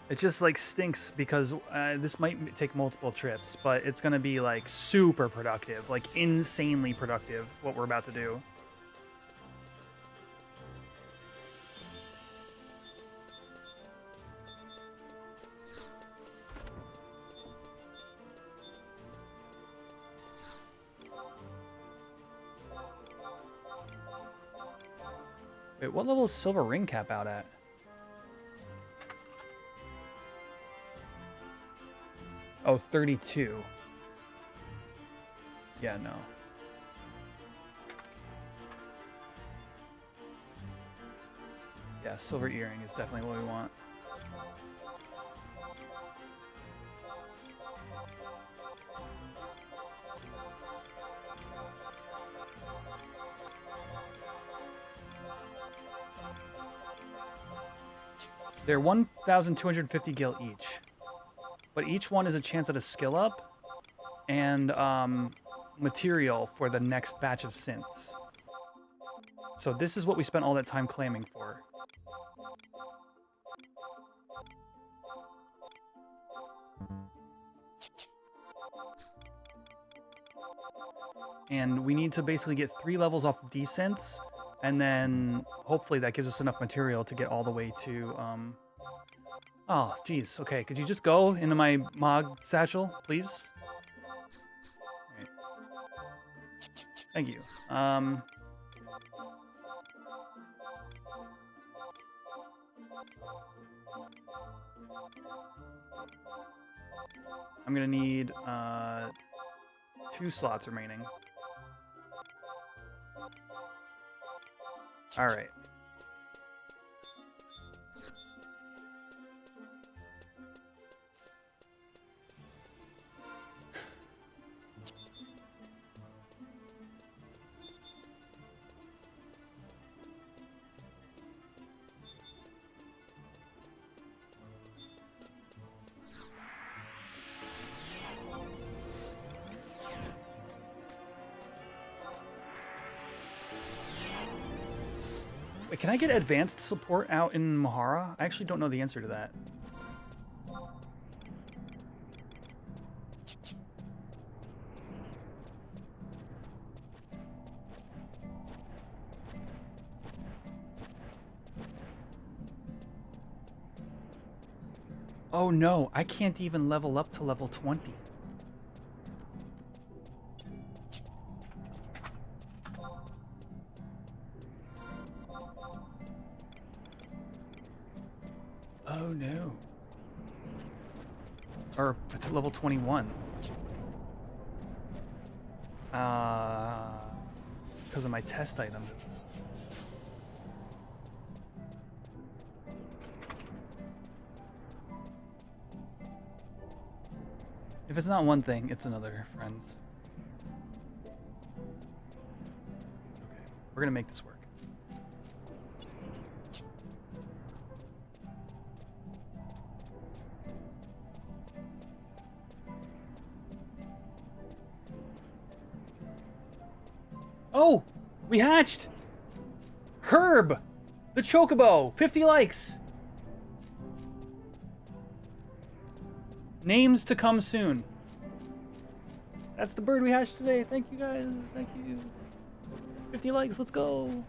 [SPEAKER 1] It just like stinks because this might take multiple trips, but it's gonna be like super productive, like insanely productive, what we're about to do. Wait, what level is Silver Ring Cap out at? Oh, 32. Yeah, no. Yeah, Silver Earring is definitely what we want. They're 1,250 gil each. But each one is a chance at a skill up and material for the next batch of synths. So this is what we spent all that time claiming for. And we need to basically get 3 levels off of desynths, and then hopefully that gives us enough material to get all the way to... Oh, geez. Okay, could you just go into my Mog satchel, please? Right. Thank you. I'm gonna need 2 slots remaining. All right. Wait, can I get advanced support out in Mahara? I actually don't know the answer to that. Oh no, I can't even level up to level 20. Oh no. Or to level 21. Because of my test item. If it's not one thing, it's another, friends. We're gonna make this work. Oh, we hatched Herb, the chocobo. 50 likes. Names to come soon. That's the bird we hatched today. Thank you guys. Thank you. 50 likes. Let's go.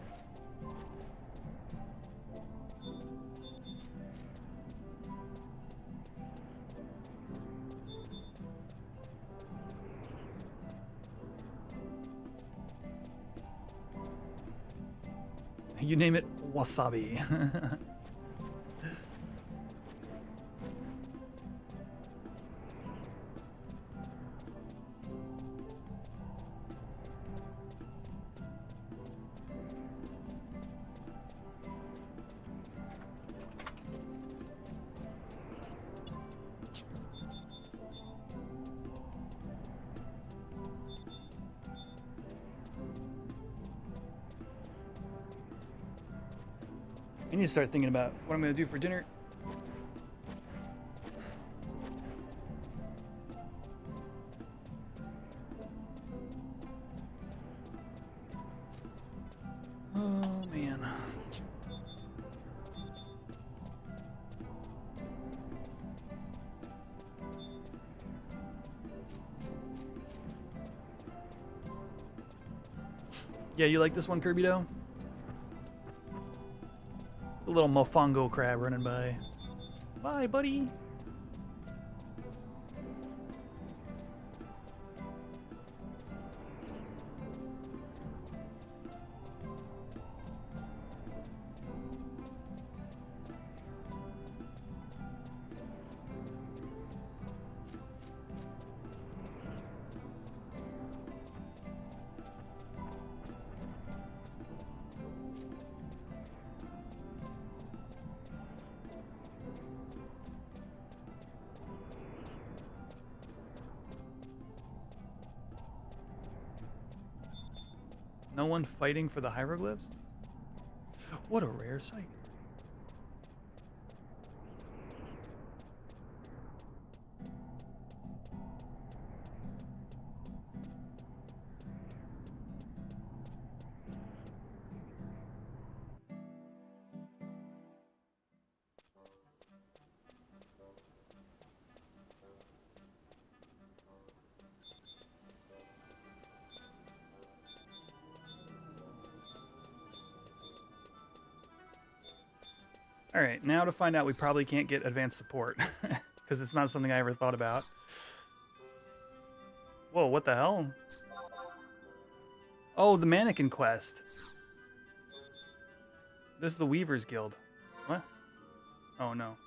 [SPEAKER 1] You name it, wasabi. I need to start thinking about what I'm going to do for dinner. Oh, man. Yeah, you like this one, Kirby Doe? A little mofongo crab running by. Bye, buddy. No one fighting for the hieroglyphs? What a rare sight. All right, now to find out we probably can't get advanced support because it's not something I ever thought about. Whoa, what the hell? Oh, the mannequin quest. This is the Weavers Guild. What? Oh, no.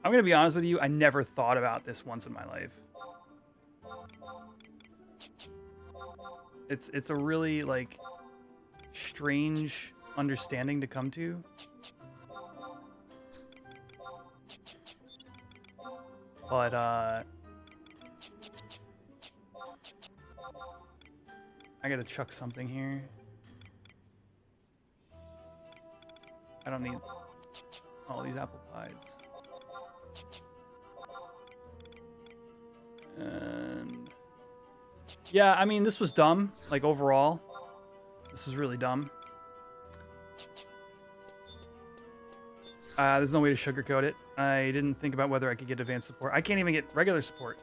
[SPEAKER 1] I'm going to be honest with you, I never thought about this once in my life. It's a really, like, strange understanding to come to. But I gotta chuck something here. I don't need all these apple pies. And yeah, I mean, this was dumb, like overall. This is really dumb. There's no way to sugarcoat it. I didn't think about whether I could get advanced support. I can't even get regular support.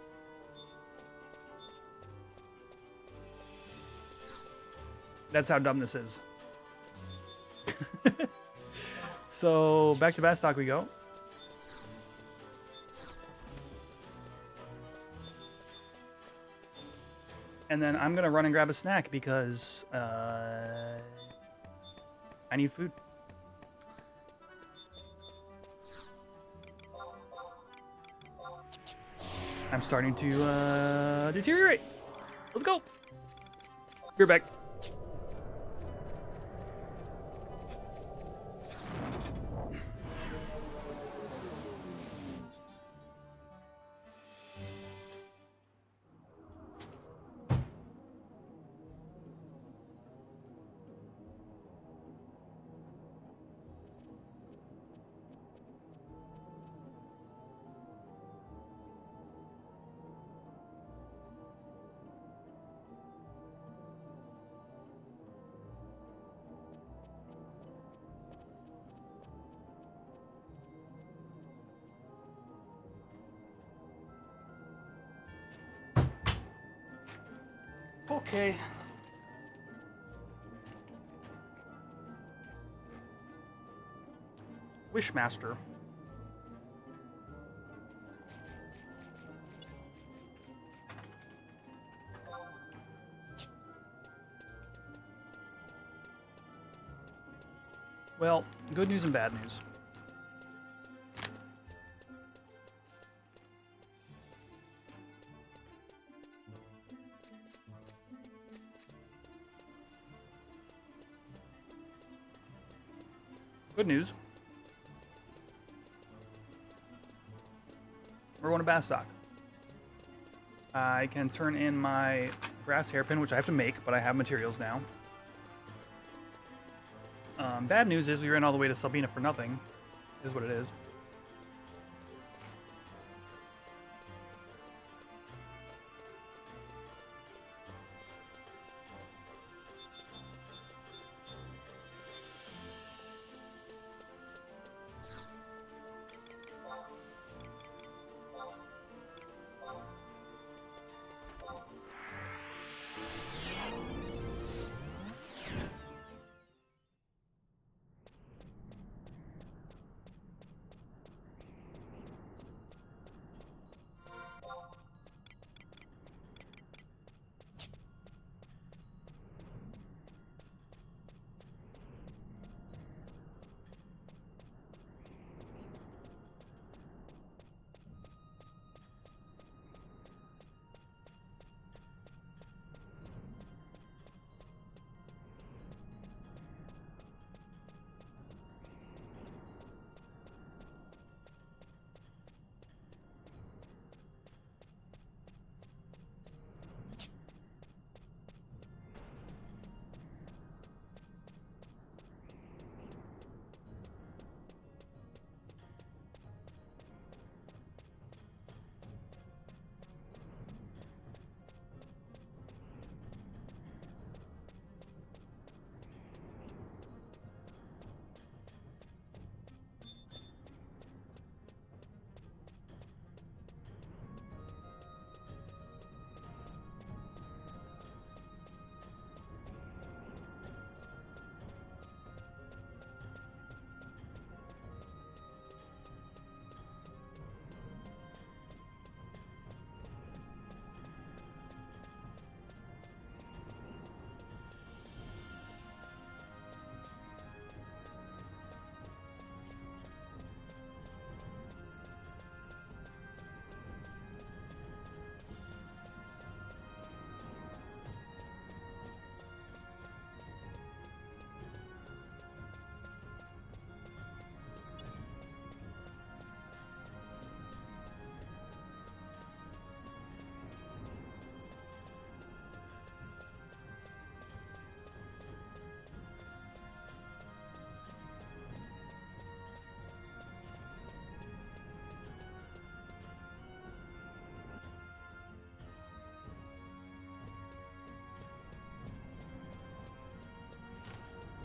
[SPEAKER 1] That's how dumb this is. So back to Bastock we go. And then I'm gonna run and grab a snack because I need food. I'm starting to deteriorate. Let's go. Be right back. Okay. Wishmaster. Well, good news and bad news. Good news. We're going to Bastock. I can turn in my grass hairpin, which I have to make, but I have materials now. Bad news is we ran all the way to Sabina for nothing, is what it is.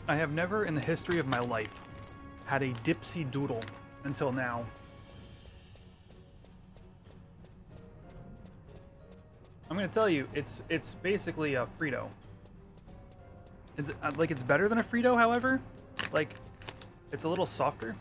[SPEAKER 1] I have never in the history of my life had a dipsy doodle until now. I'm gonna tell you, it's basically a Frito. It's like it's better than a Frito, however, like it's a little softer.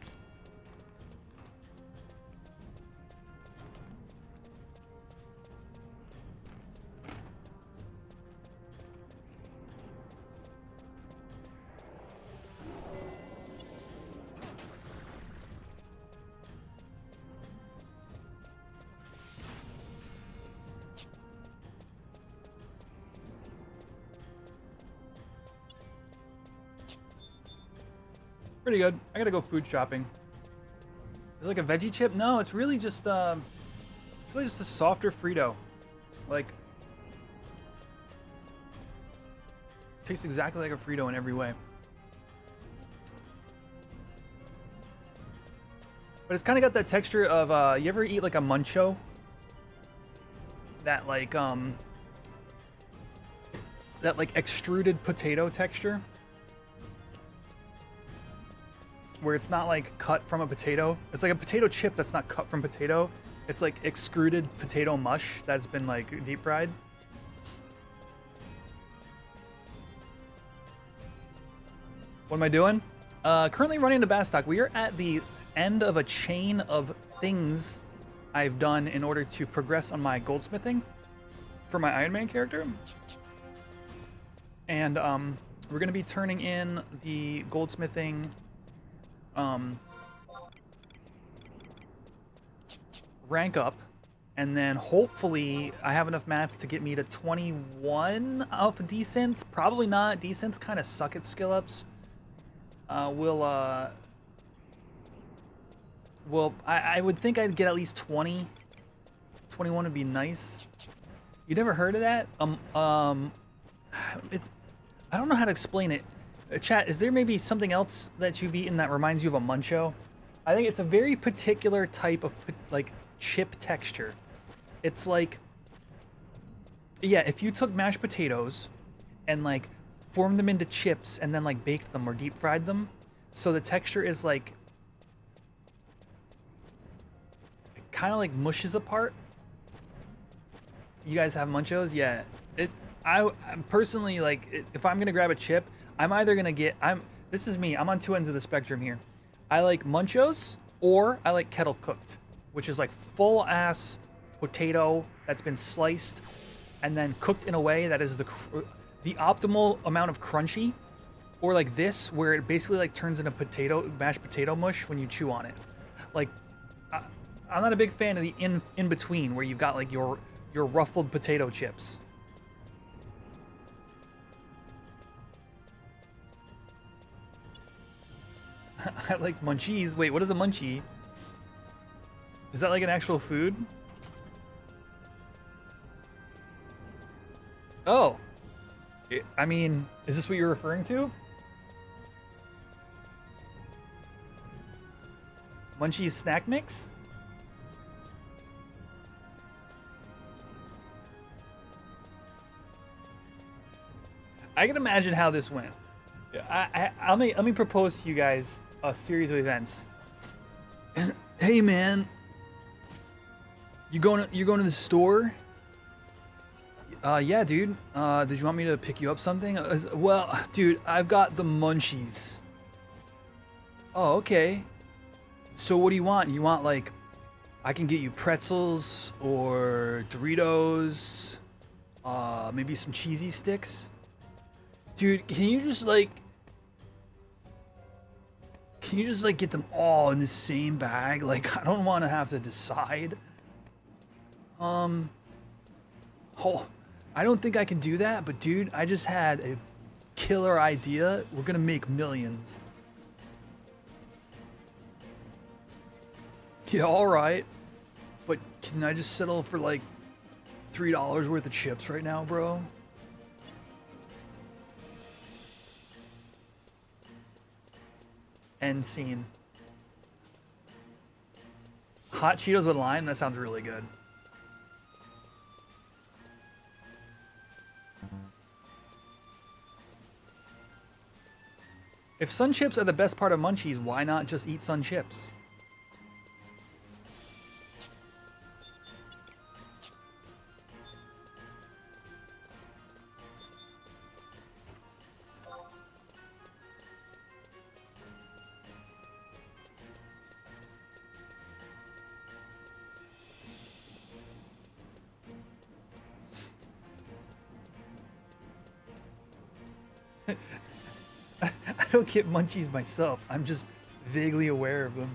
[SPEAKER 1] Pretty good. I gotta go food shopping. Is it like a veggie chip? No, it's really just a softer Frito. Like, tastes exactly like a Frito in every way. But it's kind of got that texture of you ever eat like a Muncho? That like extruded potato texture, where it's not like cut from a potato. It's like a potato chip that's not cut from potato. It's like extruded potato mush that's been like deep fried. What am I doing? Currently running the Bastock. We are at the end of a chain of things I've done in order to progress on my goldsmithing for my Ironman character. And we're going to be turning in the goldsmithing rank up. And then hopefully I have enough mats to get me to 21 of decents. Probably not. Decents kind of suck at skill ups. I would think I'd get at least 20. 21 would be nice. You never heard of that? I don't know how to explain it. Chat, is there maybe something else that you've eaten that reminds you of a muncho? I think it's a very particular type of like chip texture. It's like, yeah, if you took mashed potatoes and like formed them into chips and then like baked them or deep fried them, so the texture is like, it kind of like mushes apart. You guys have munchos? Yeah. I'm personally like, if I'm gonna grab a chip, I'm either gonna get, this is me, I'm on two ends of the spectrum here. I like munchos or I like kettle cooked, which is like full ass potato that's been sliced and then cooked in a way that is the optimal amount of crunchy, or like this where it basically like turns into mashed potato mush when you chew on it. Like I'm not a big fan of the in between where you've got like your ruffled potato chips. I like munchies. Wait, what is a munchie? Is that like an actual food? Oh. I mean, is this what you're referring to? Munchies snack mix? I can imagine how this went. Let me propose to you guys a series of events. Hey man, you going to the store? Yeah, dude. Did you want me to pick you up something? Well, dude, I've got the munchies. Oh, okay. So what do you want? You want like, I can get you pretzels or Doritos, maybe some cheesy sticks. Dude, can you just like get them all in the same bag? Like, I don't want to have to decide. Oh, I don't think I can do that, but dude, I just had a killer idea. We're gonna make millions. Yeah, all right. But can I just settle for like $3 worth of chips right now, bro? End scene. Hot Cheetos with lime? That sounds really good. If Sun Chips are the best part of Munchies, why not just eat Sun Chips? I don't get munchies myself. I'm just vaguely aware of them.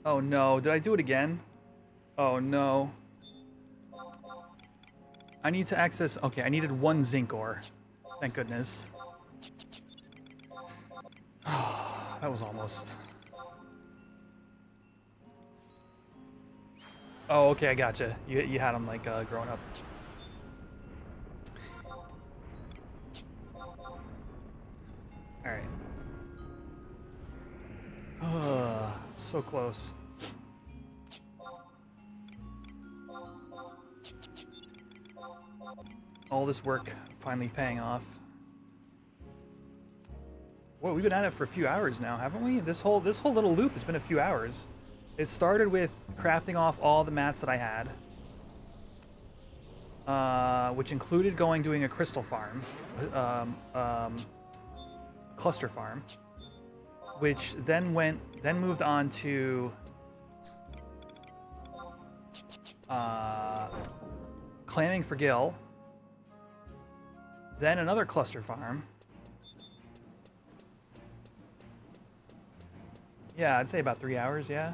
[SPEAKER 1] Oh no, did I do it again? Oh no. I need to access, okay, I needed 1 zinc ore. Thank goodness. That was almost. Oh, okay, I gotcha. You had them like growing up. All right. So close. All this work finally paying off. Well, we've been at it for a few hours now, haven't we? This whole little loop has been a few hours. It started with crafting off all the mats that I had, which included doing a crystal farm, cluster farm, which then moved on to clamming for Gil, then another cluster farm. Yeah, I'd say about 3 hours, yeah.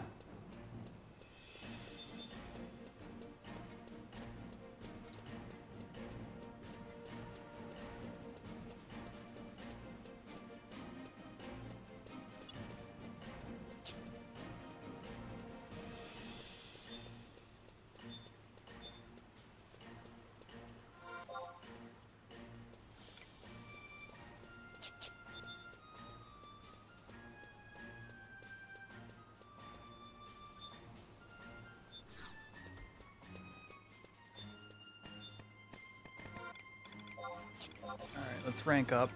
[SPEAKER 1] Alright, let's rank up.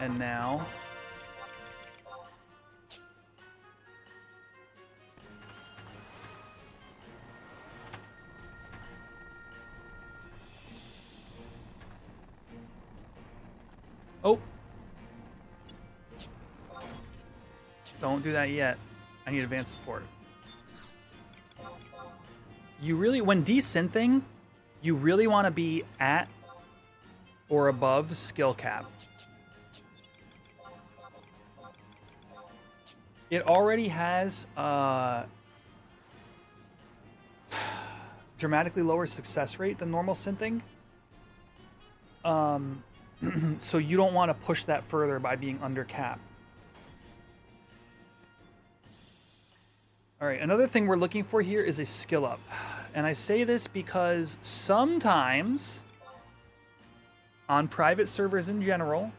[SPEAKER 1] And now... Oh! Don't do that yet. I need advanced support. You really, when desynthing, you really want to be at or above skill cap. It already has dramatically lower success rate than normal synthing. So you don't want to push that further by being under cap. All right, another thing we're looking for here is a skill up. And I say this because sometimes on private servers in general,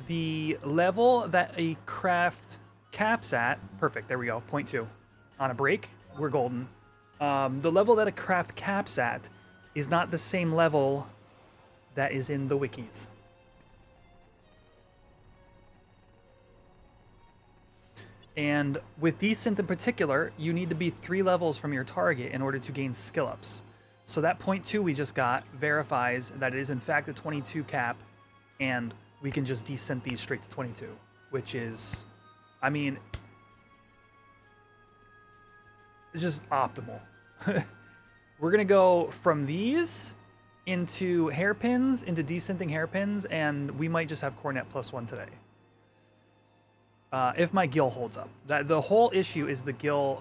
[SPEAKER 1] the level that a craft caps at, perfect, there we go, 0.2. On a break, we're golden. The level that a craft caps at is not the same level that is in the wikis. And with desynth in particular, you need to be 3 levels from your target in order to gain skill ups. So that 0.2 we just got verifies that it is in fact a 22 cap, and we can just desynth these straight to 22, which is, I mean, it's just optimal. We're gonna go from these into hairpins, into desynthing hairpins, and we might just have Cornette +1 today. If my Gil holds up. The whole issue is the Gil,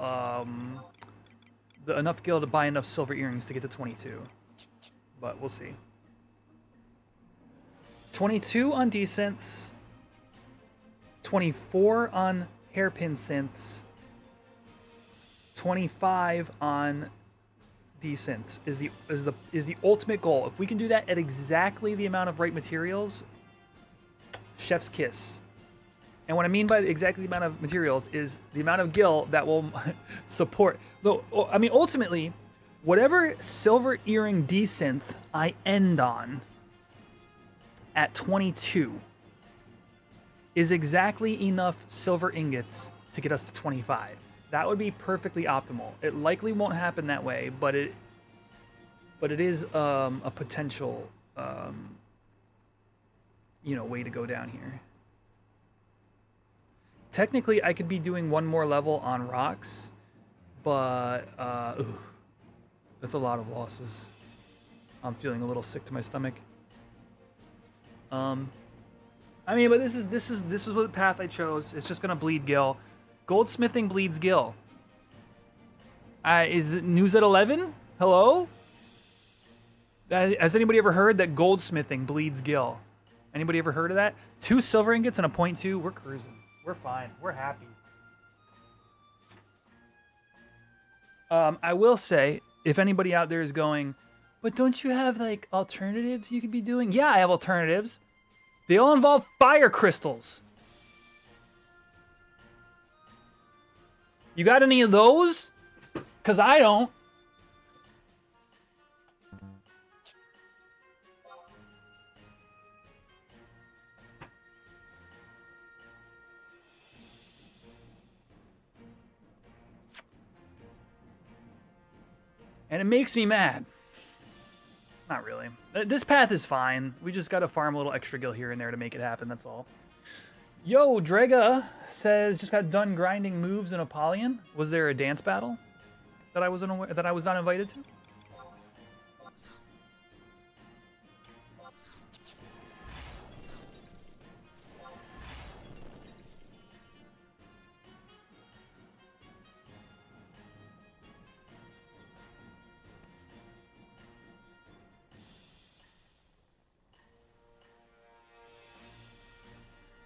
[SPEAKER 1] enough Gil to buy enough silver earrings to get to 22. But we'll see. 22 on desynths, 24 on hairpin synths, 25 on desynths is the ultimate goal. If we can do that at exactly the amount of right materials, chef's kiss. And what I mean by exactly the amount of materials is the amount of Gil that will support. Though, I mean, ultimately, whatever silver earring desynth I end on at 22 is exactly enough silver ingots to get us to 25. That would be perfectly optimal. It likely won't happen that way, but it is a potential way to go down here. Technically, I could be doing one more level on rocks, but that's a lot of losses. I'm feeling a little sick to my stomach. I mean, but this is what path I chose. It's just gonna bleed Gil. Goldsmithing bleeds Gil. Is it news at 11? Hello? Has anybody ever heard that goldsmithing bleeds Gil? Anybody ever heard of that? 2 silver ingots and a 0.2. We're cruising. We're fine. We're happy. I will say, if anybody out there is going, but don't you have like alternatives you could be doing? Yeah, I have alternatives. They all involve fire crystals. You got any of those? Because I don't. And it makes me mad. Not really. This path is fine. We just gotta farm a little extra gil here and there to make it happen, that's all. Yo, Drega says, just got done grinding moves in Apollyon. Was there a dance battle that I was not invited to?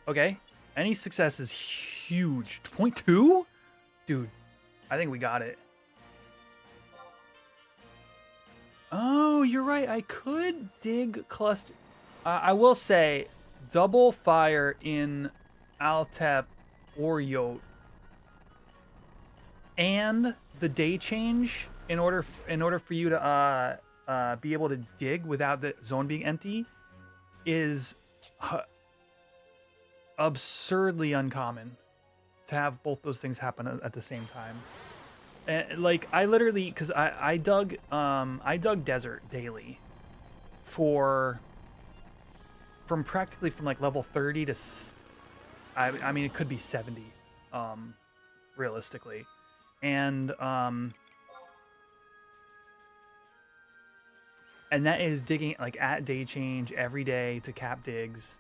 [SPEAKER 1] Okay, any success is huge. 0.2? Dude, I think we got it. Oh, you're right. I could dig cluster. I will say, double fire in Altep or Yot and the day change in order for you to be able to dig without the zone being empty is absurdly uncommon to have both those things happen at the same time. And like I literally, because I dug desert daily from practically from like level 30 to I mean it could be 70 realistically, and that is digging like at day change every day to cap digs.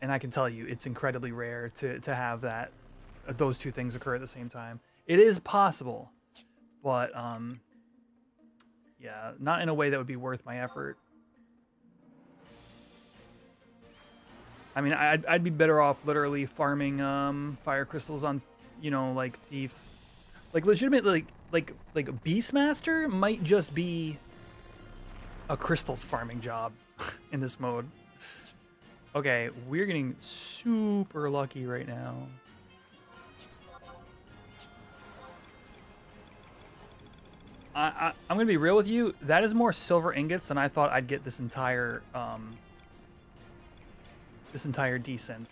[SPEAKER 1] And I can tell you, it's incredibly rare to have those two things occur at the same time. It is possible, but yeah, not in a way that would be worth my effort. I mean, I'd be better off literally farming fire crystals on, you know, like Thief, like legitimately, like Beastmaster might just be a crystal farming job in this mode. Okay, we're getting super lucky right now. I'm gonna be real with you. That is more silver ingots than I thought I'd get this entire descent,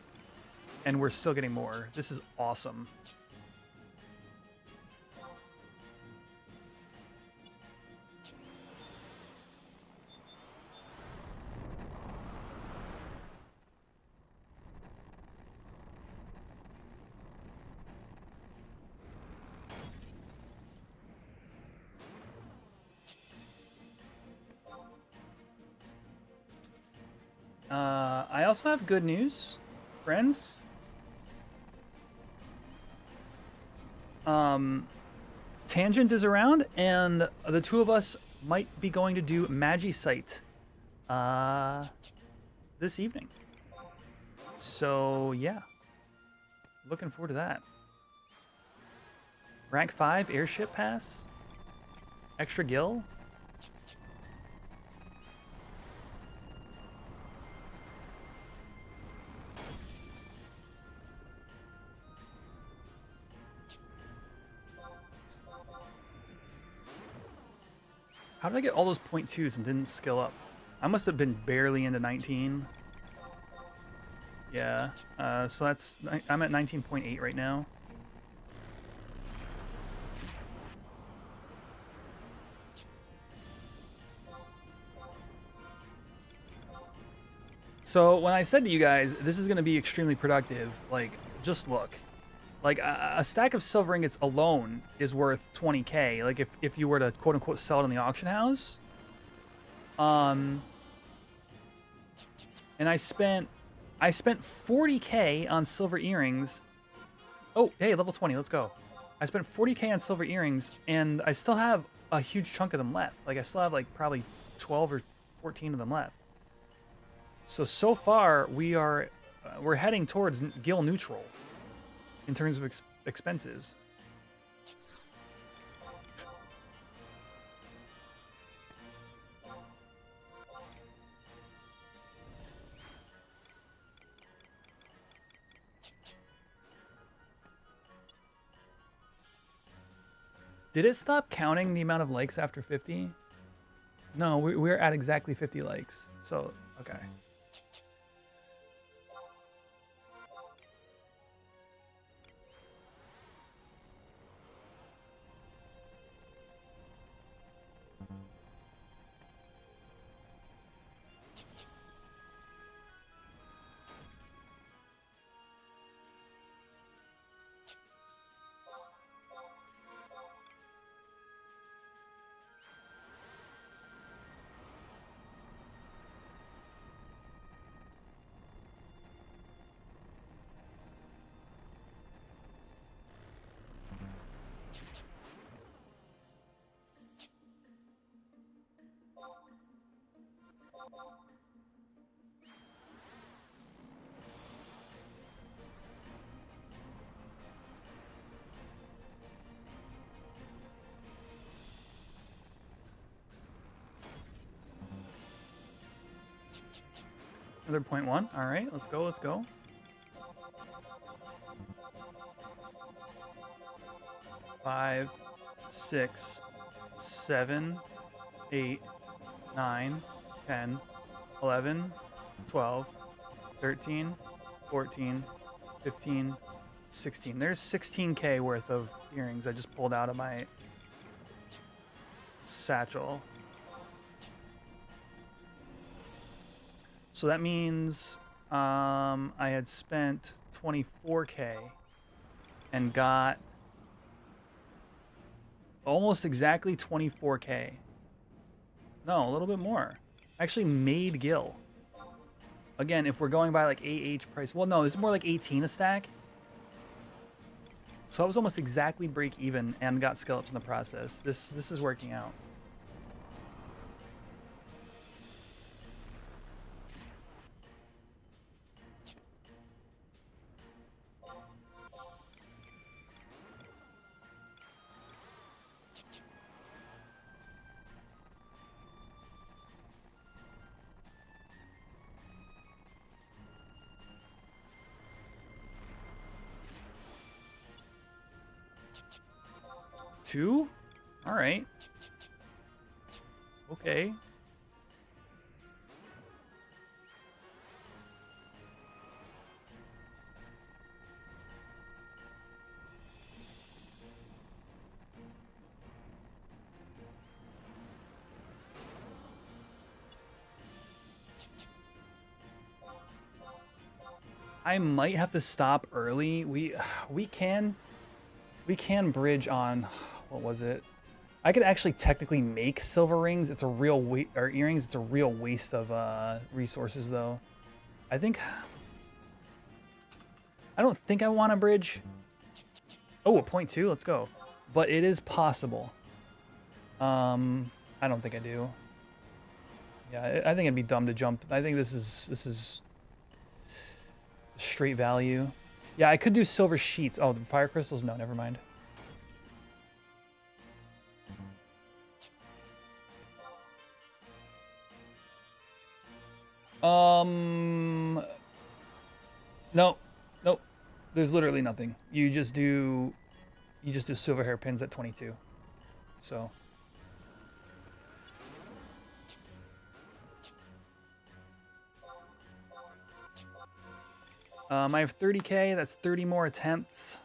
[SPEAKER 1] and we're still getting more. This is awesome. I also have good news, friends. Tangent is around, and the two of us might be going to do Magicite this evening. So yeah, looking forward to that. Rank 5 airship pass, extra gil. How did I get all those 0.2s and didn't skill up? I must have been barely into 19. Yeah, so I'm at 19.8 right now. So when I said to you guys, this is going to be extremely productive, like, just look. Like, a stack of silver ingots alone is worth 20k. Like, if you were to quote-unquote sell it in the auction house. And I spent 40k on silver earrings. Oh, hey, level 20, let's go. I spent 40k on silver earrings, and I still have a huge chunk of them left. Like, I still have, like, probably 12 or 14 of them left. So far, we're heading towards gil neutral in terms of expenses. Did it stop counting the amount of likes after 50? No, we're at exactly 50 likes. So, okay. Another 0.1. All right, let's go. Let's go. Five, 6, 7, 8, 9, 10, 11, 12, 13, 14, 15, 16. There's 16K worth of earrings I just pulled out of my satchel. So that means I had spent 24K and got almost exactly 24K. No, a little bit more. Actually made Gil. Again, if we're going by like AH price, well, no, it's more like 18 a stack. So I was almost exactly break even and got skill ups in the process. This is working out. Two? All right. Okay. I might have to stop early. We can bridge on, what was it? I could actually technically make silver rings. It's a real or earrings. It's a real waste of resources though. I don't think I want to bridge. Oh, a 0.2. Let's go. But it is possible. I don't think I do. Yeah, I think it'd be dumb to jump. I think this is straight value. Yeah, I could do silver sheets. Oh, the fire crystals? No, never mind. No, nope. There's literally nothing. You just do silver hairpins at 22. So. I have 30K. That's 30 more attempts.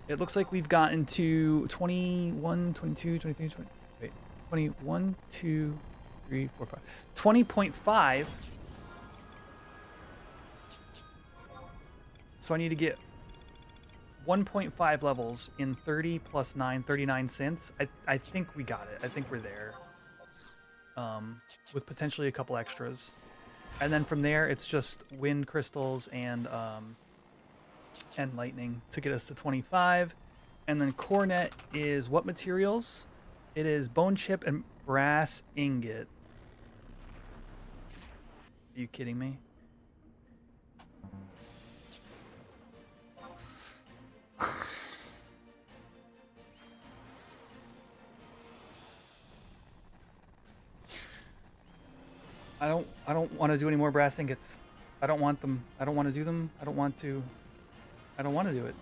[SPEAKER 1] It looks like we've gotten to 21, 22, 23, 20. Wait, 21, 2, 3, 4, 5. 20.5. So I need to get 1.5 levels in 30 plus 9, 39 cents. I think we got it. I think we're there. With potentially a couple extras. And then from there, it's just wind crystals and lightning to get us to 25. And then cornet is what materials? It is bone chip and brass ingot. Are you kidding me? I don't want to do any more brass ingots. I don't want them. I don't want to do them. I don't want to do it.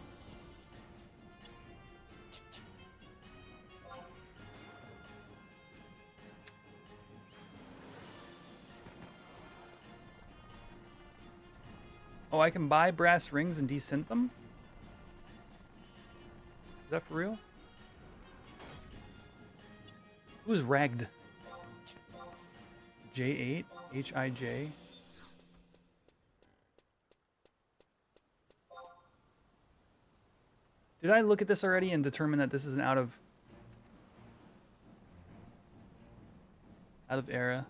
[SPEAKER 1] Oh, I can buy brass rings and desynth them? Is that for real? Who's ragged? J8? H-I-J? Did I look at this already and determine that this is an out of era?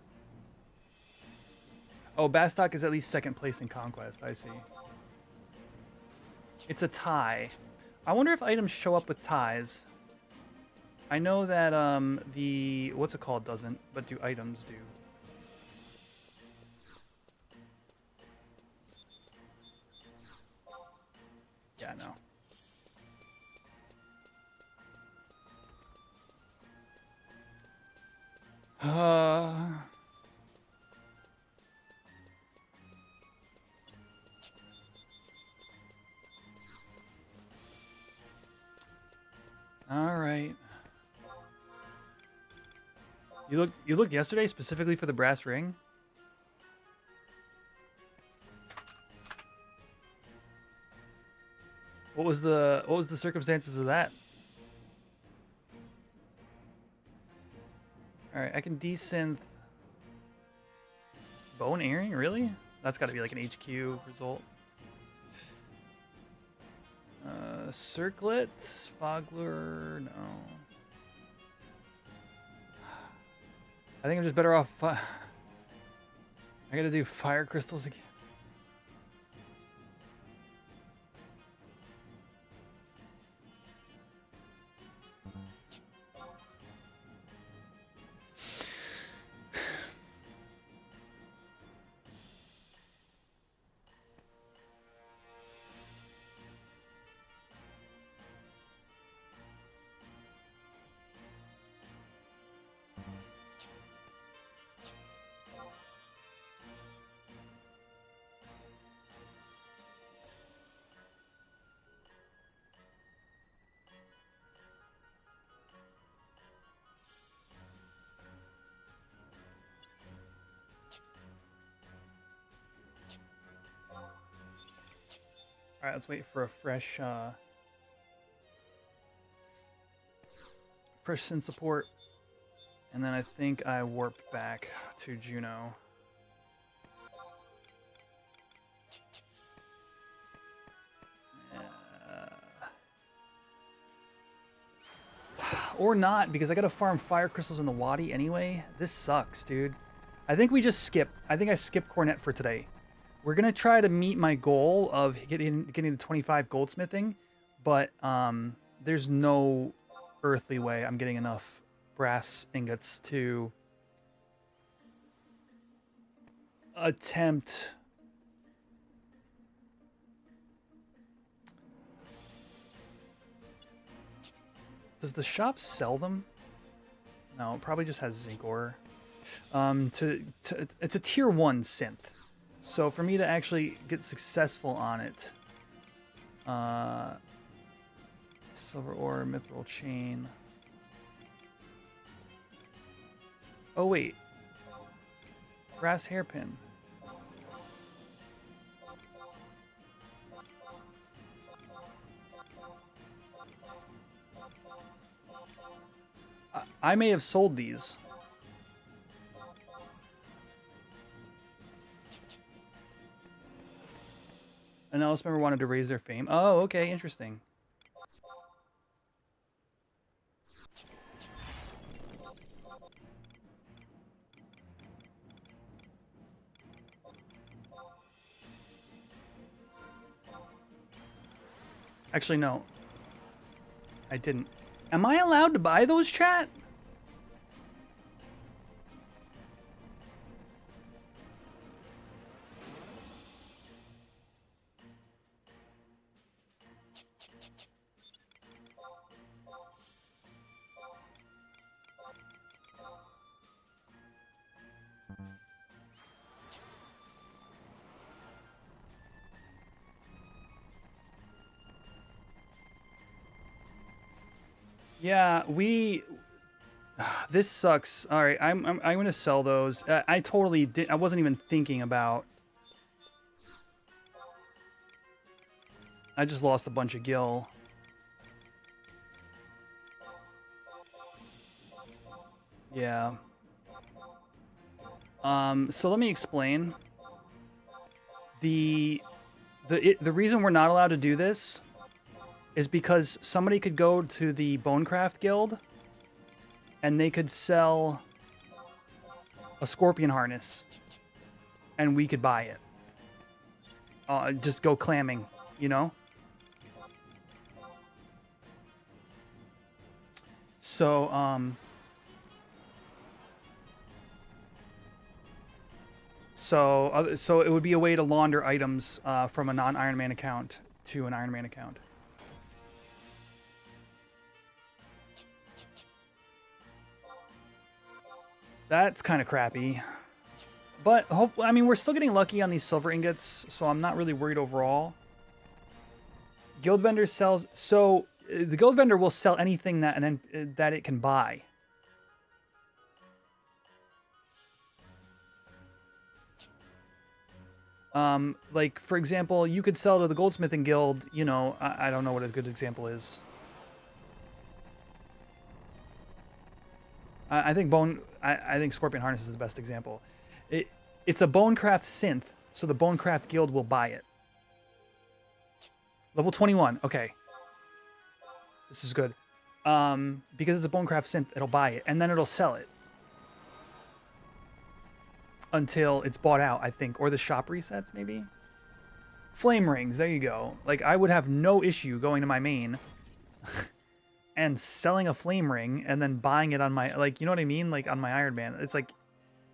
[SPEAKER 1] Oh, Bastok is at least second place in Conquest, I see. It's a tie. I wonder if items show up with ties. I know that the what's it called doesn't, but do items do? Yeah, no. All right. You looked yesterday specifically for the brass ring? What was the circumstances of that? All right, I can desynth bone earring, really? That's got to be like an HQ result. Circlet, Fogler, no. I think I'm just better off. I gotta do fire crystals again. All right, let's wait for a fresh synth support, and then I think I warp back to Juno. Or not, because I gotta farm fire crystals in the Wadi anyway. This sucks, dude. I think we just skip. I think I skipped Cornette for today. We're gonna try to meet my goal of getting to 25 goldsmithing, but there's no earthly way I'm getting enough brass ingots to attempt. Does the shop sell them? No, it probably just has zinc ore. It's a tier 1 synth. So for me to actually get successful on it, silver ore, mithril chain. Oh wait, brass hairpin. I may have sold these. An Alice member wanted to raise their fame. Oh, okay, interesting. Actually, no. I didn't. Am I allowed to buy those, chat? Yeah, this sucks. All right, I'm gonna sell those. I totally did. I wasn't even thinking about I just lost a bunch of gil. Yeah. So let me explain. The reason we're not allowed to do this is because somebody could go to the Bonecraft Guild and they could sell a scorpion harness and we could buy it. Just go clamming, you know? So, so it would be a way to launder items from a non-Iron Man account to an Iron Man account. That's kind of crappy. But, I mean, we're still getting lucky on these silver ingots, so I'm not really worried overall. Guild vendor sells... So, the guild vendor will sell anything that it can buy. Like, for example, you could sell to the Goldsmithing Guild, you know, I don't know what a good example is. I think Scorpion Harness is the best example. It's a Bonecraft synth, so the Bonecraft Guild will buy it. Level 21, okay. This is good. Because it's a Bonecraft synth, it'll buy it, and then it'll sell it. Until it's bought out, I think. Or the shop resets, maybe? Flame rings, there you go. Like, I would have no issue going to my main and selling a flame ring and then buying it on my, like, you know what I mean? Like, on my Iron Man. It's like,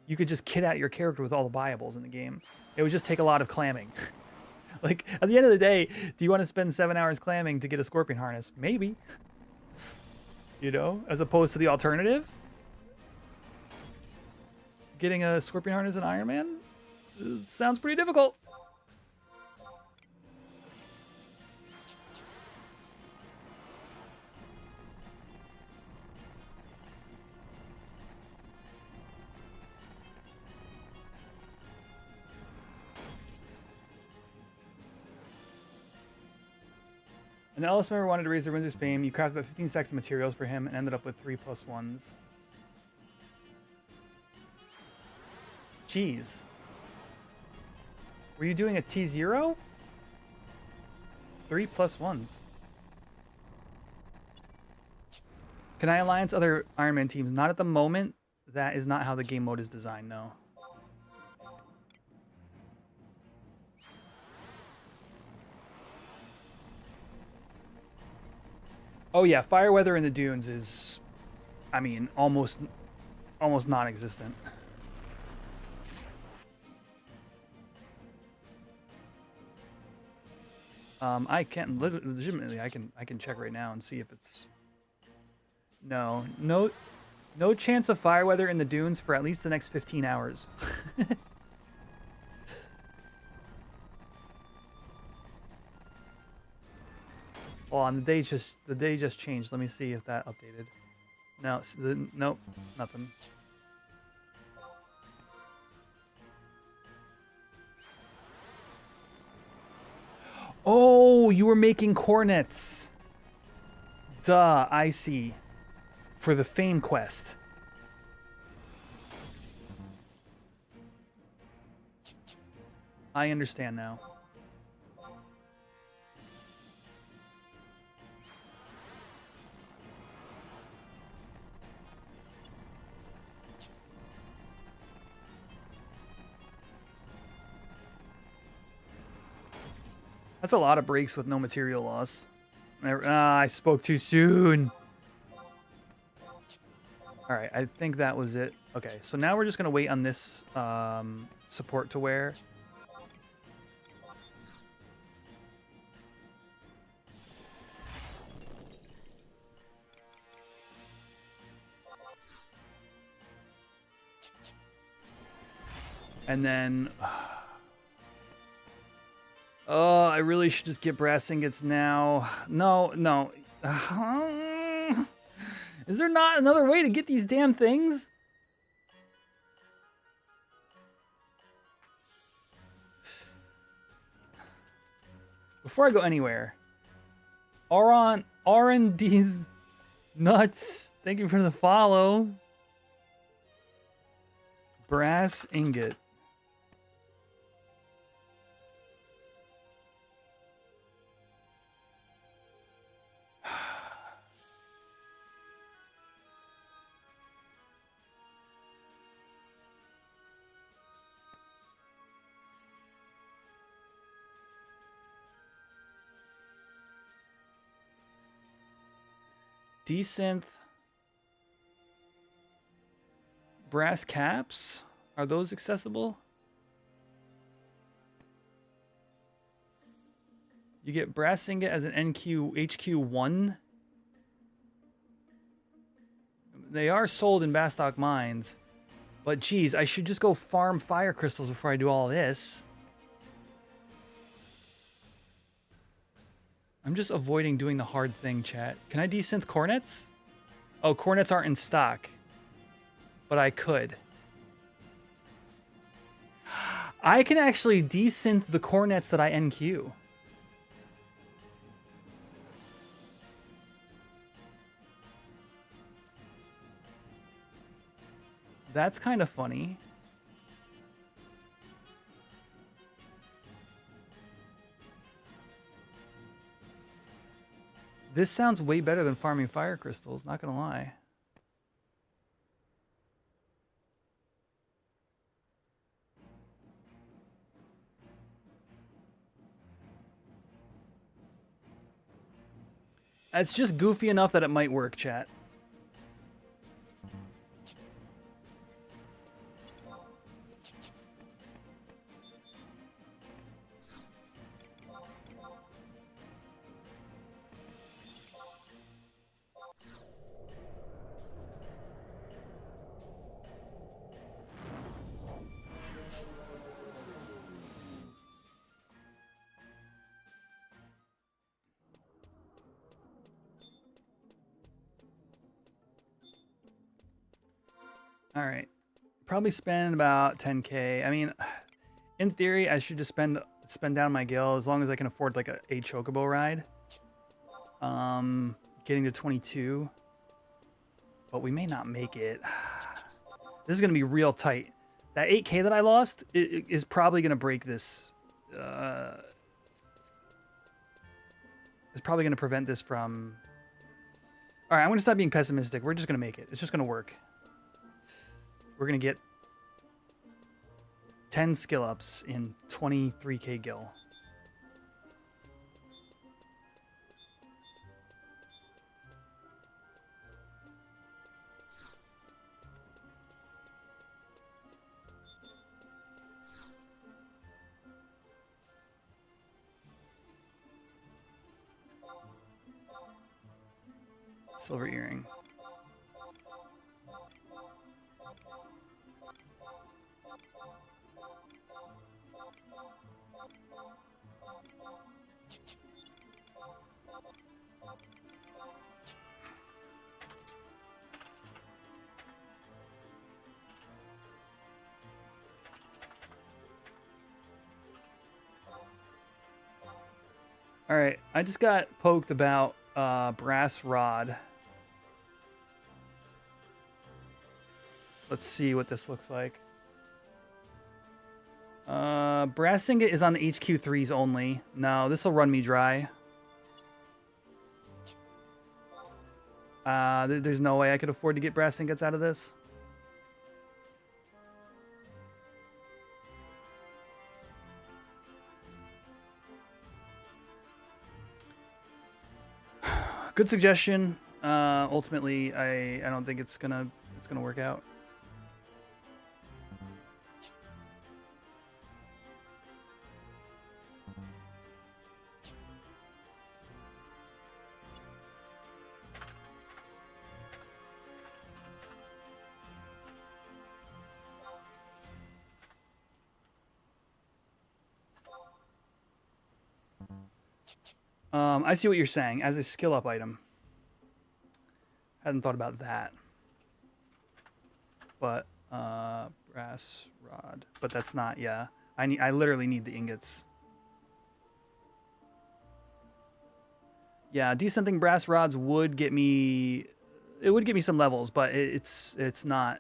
[SPEAKER 1] you could just kit out your character with all the buyables in the game. It would just take a lot of clamming. Like, at the end of the day, do you want to spend 7 hours clamming to get a scorpion harness? Maybe. You know? As opposed to the alternative? Getting a scorpion harness in Iron Man? Sounds pretty difficult. An Ellis member wanted to raise the Windsor's fame. You crafted about 15 stacks of materials for him and ended up with 3+1s. Jeez. Were you doing a T0? 3+1s. Can I alliance other Iron Man teams? Not at the moment. That is not how the game mode is designed, no. Oh yeah, fire weather in the dunes is, I mean, almost non-existent. I can't legitimately. I can check right now and see if it's. No chance of fire weather in the dunes for at least the next 15 hours. Well, on the day just changed. Let me see if that updated. No, nope, nothing. Oh, you were making cornets. Duh, I see. For the fame quest. I understand now. That's a lot of breaks with no material loss. I spoke too soon. All right, I think that was it. Okay, so now we're just going to wait on this support to wear. And then... Oh, I really should just get brass ingots now. No. Is there not another way to get these damn things? before I go anywhere, R&D's nuts. Thank you for the follow. Brass ingot. Decent brass caps. Are those accessible? You get brass ingot as an NQ HQ1. They are sold in Bastock mines, but geez, I should just go farm fire crystals before I do all this. I'm just avoiding doing the hard thing, chat. Can I desynth cornets? Oh, cornets aren't in stock. But I could. I can actually desynth the cornets that I NQ. That's kind of funny. This sounds way better than farming fire crystals, not gonna lie. It's just goofy enough that it might work, chat. All right, probably spend about 10K. I mean, in theory, I should just spend down my gil as long as I can afford like a chocobo ride. Getting to 22, but we may not make it. This is gonna be real tight. That 8K that I lost is probably gonna break this. It's probably gonna prevent this from. All right, I'm gonna stop being pessimistic. We're just gonna make it. It's just gonna work. We're going to get 10 skill ups in 23K gil. Silver earring. All right, I just got poked about brass rod. Let's see what this looks like. Brass ingot is on the HQ3s only. No, this will run me dry. There's no way I could afford to get brass ingots out of this. Good suggestion. Ultimately, I don't think it's gonna work out. I see what you're saying. As a skill up item. Hadn't thought about that. But brass rod. But that's not, yeah. I literally need the ingots. Yeah, descenting brass rods would get me. It would get me some levels, but it's not.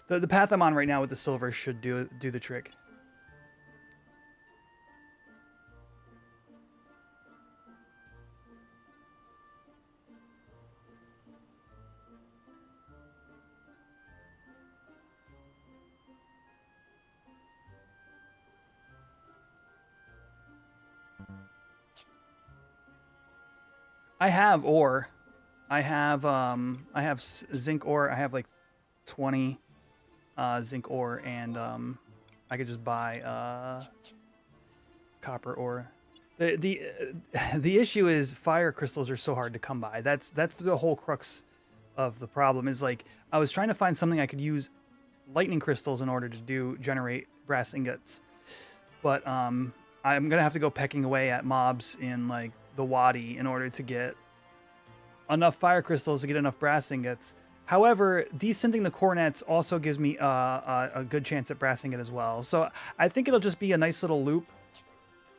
[SPEAKER 1] The path I'm on right now with the silver should do the trick. I have ore. I have zinc ore. I have like 20 zinc ore, and I could just buy copper ore. The issue is fire crystals are so hard to come by. That's the whole crux of the problem. Is like I was trying to find something I could use lightning crystals in order to generate brass ingots, but I'm gonna have to go pecking away at mobs in like the Wadi in order to get enough fire crystals to get enough brass ingots. However, descenting the cornets also gives me a good chance at brass ingot as well. So I think it'll just be a nice little loop.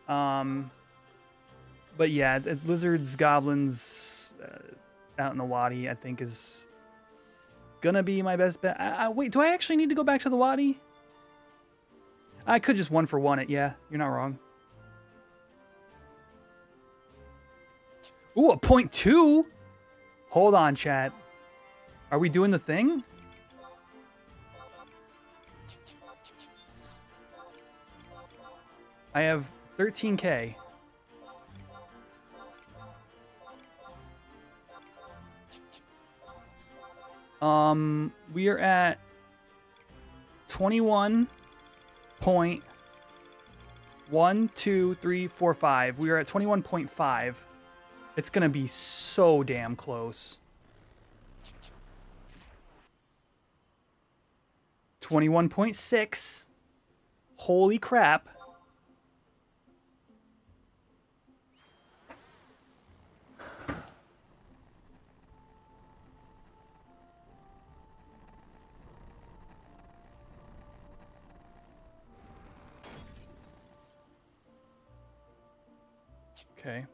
[SPEAKER 1] But yeah, lizards, goblins out in the Wadi, I think is gonna be my best bet. Wait, do I actually need to go back to the Wadi? I could just 1-for-1 it. Yeah, you're not wrong. Ooh, a 0.2? Hold on, chat. Are we doing the thing? I have 13K. We are at 21.12345. We are at 21.5. It's gonna be so damn close. 21.6. Holy crap. Okay.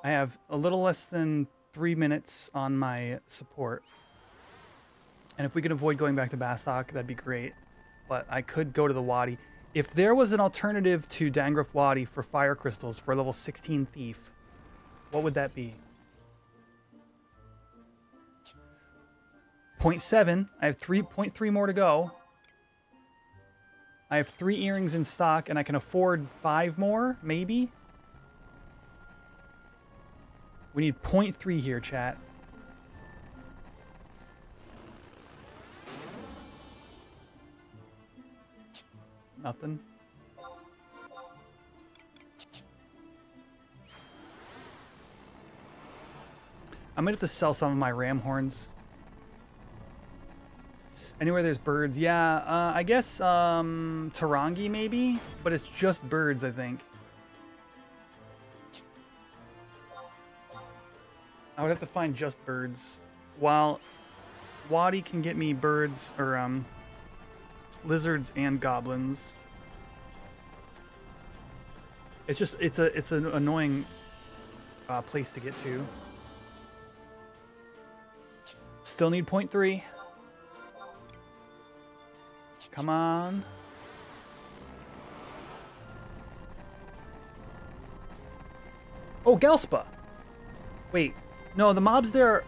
[SPEAKER 1] I have a little less than 3 minutes on my support. And if we could avoid going back to Bastok, that'd be great. But I could go to the Wadi. If there was an alternative to Dangrif Wadi for fire crystals for a level 16 thief, what would that be? 0.7. I have 3.3 more to go. I have 3 earrings in stock, and I can afford 5 more, maybe? We need 0.3 here, chat. Nothing. I'm gonna have to sell some of my ram horns. Anywhere there's birds, yeah. I guess Tarangi maybe, but it's just birds, I think. I would have to find just birds. While Wadi can get me birds or lizards and goblins. It's an annoying place to get to. Still need 0.3. Come on. Oh, Gelspa. Wait. No, the mobs there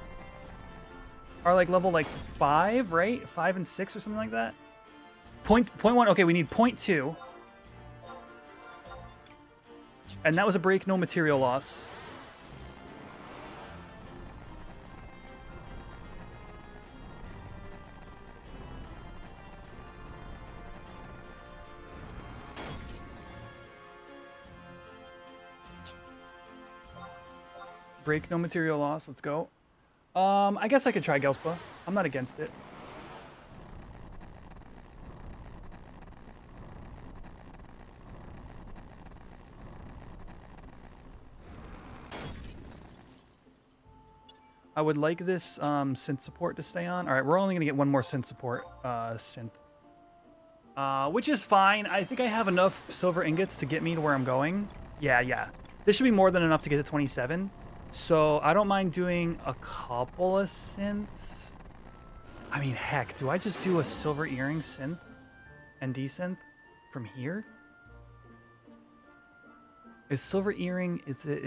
[SPEAKER 1] are like level like 5, right? 5 and 6 or something like that. 0.1. Okay, we need 0.2. And that was a break, no material loss. Break, no material loss. Let's go. I guess I could try Gelspa. I'm not against it. I would like this synth support to stay on. All right, we're only going to get one more synth support. Synth. Which is fine. I think I have enough silver ingots to get me to where I'm going. Yeah. This should be more than enough to get to 27. So I don't mind doing a couple of synths. I mean, heck, do I just do a silver earring synth and desynth from here? Is silver earring, is it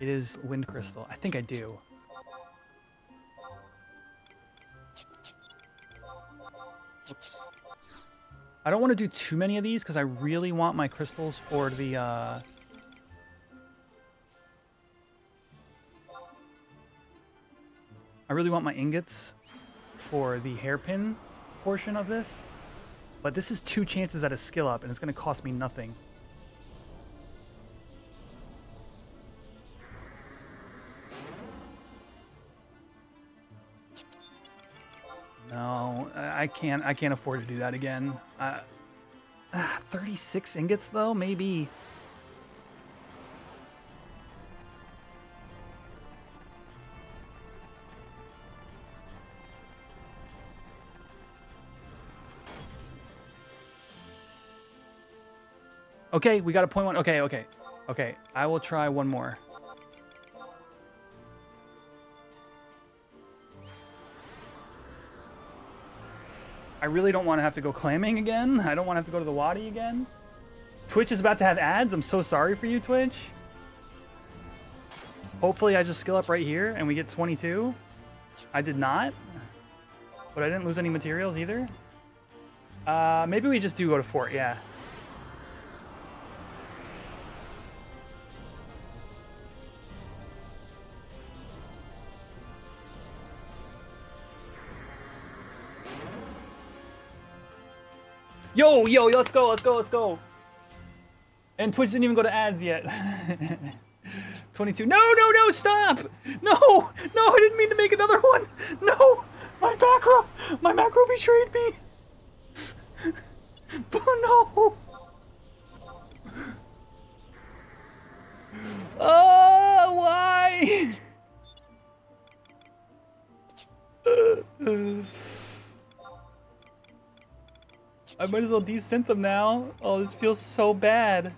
[SPEAKER 1] it is wind crystal. I think I do. Oops. I don't want to do too many of these because I really want my crystals for the I really want my ingots for the hairpin portion of this. But this is 2 chances at a skill up and it's going to cost me nothing. No, I can't afford to do that again. 36 ingots though, maybe. Okay, we got a 0.1. Okay. I will try one more. I really don't want to have to go clamming again. I don't want to have to go to the Wadi again. Twitch is about to have ads. I'm so sorry for you, Twitch. Hopefully I just skill up right here and we get 22. I did not. But I didn't lose any materials either. Maybe we just do go to fort, yeah. Yo, let's go. And Twitch didn't even go to ads yet. 22. No, stop! No, I didn't mean to make another one. No, my macro betrayed me. Oh no. Oh, why? I might as well desynth them now. Oh, this feels so bad.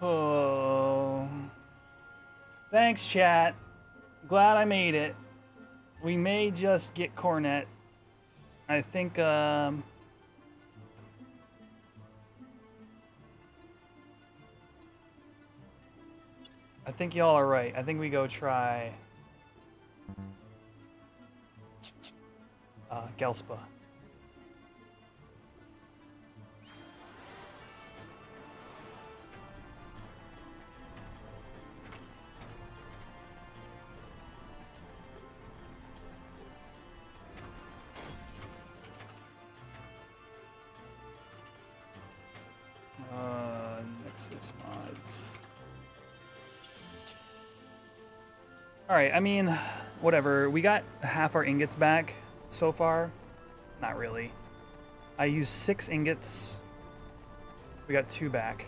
[SPEAKER 1] Oh. Thanks, chat. Glad I made it. We may just get Cornette. I think, I think y'all are right. I think we go try Gelspa. Nexus mods. All right, I mean, whatever. We got half our ingots back so far. Not really. I used 6 ingots. We got 2 back.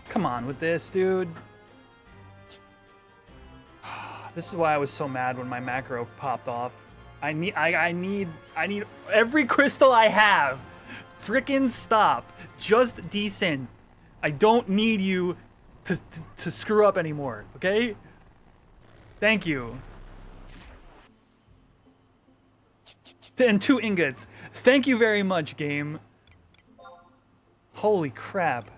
[SPEAKER 1] Come on with this, dude. This is why I was so mad when my macro popped off. I need every crystal I have. Frickin' stop. Just decent. I don't need you to screw up anymore, okay? Thank you. And 2 ingots. Thank you very much, game. Holy crap.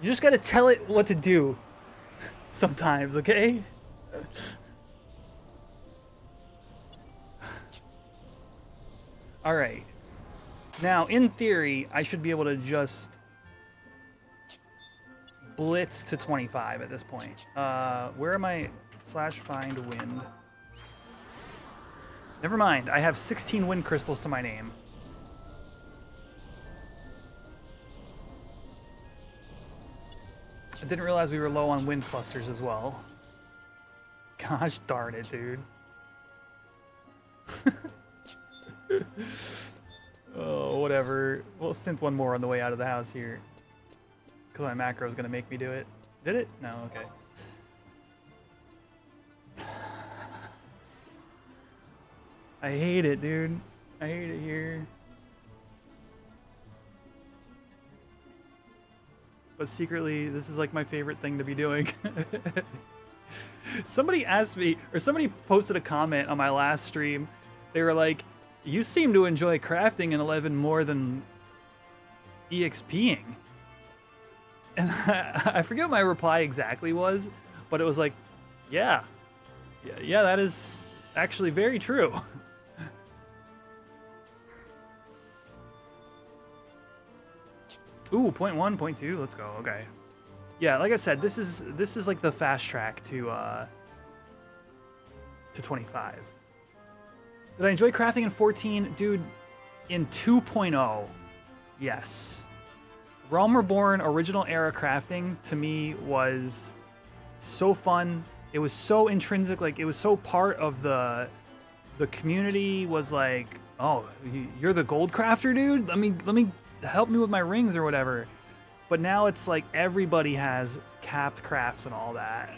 [SPEAKER 1] You just gotta tell it what to do. sometimes, okay? All right. Now, in theory, I should be able to just blitz to 25 at this point. Where am I? /find wind. Never mind. I have 16 wind crystals to my name. I didn't realize we were low on wind clusters as well. Gosh darn it, dude. Oh, whatever. We'll synth one more on the way out of the house here. Because my macro is going to make me do it. Did it? No, okay. I hate it, dude. I hate it here. But secretly, this is like my favorite thing to be doing. Somebody asked me, or somebody posted a comment on my last stream. They were like, you seem to enjoy crafting in 11 more than EXPing. And I forget what my reply exactly was, but it was like, yeah, that is actually very true. Ooh, 0.1, 0.2, let's go, okay. Yeah, like I said, this is like the fast track to 25. Did I enjoy crafting in 14? Dude, in 2.0, yes. Realm Reborn original era crafting to me was so fun. It was so intrinsic, like it was so part of the community was like, oh, you're the gold crafter, dude? Let me help me with my rings or whatever. But now it's like everybody has capped crafts and all that.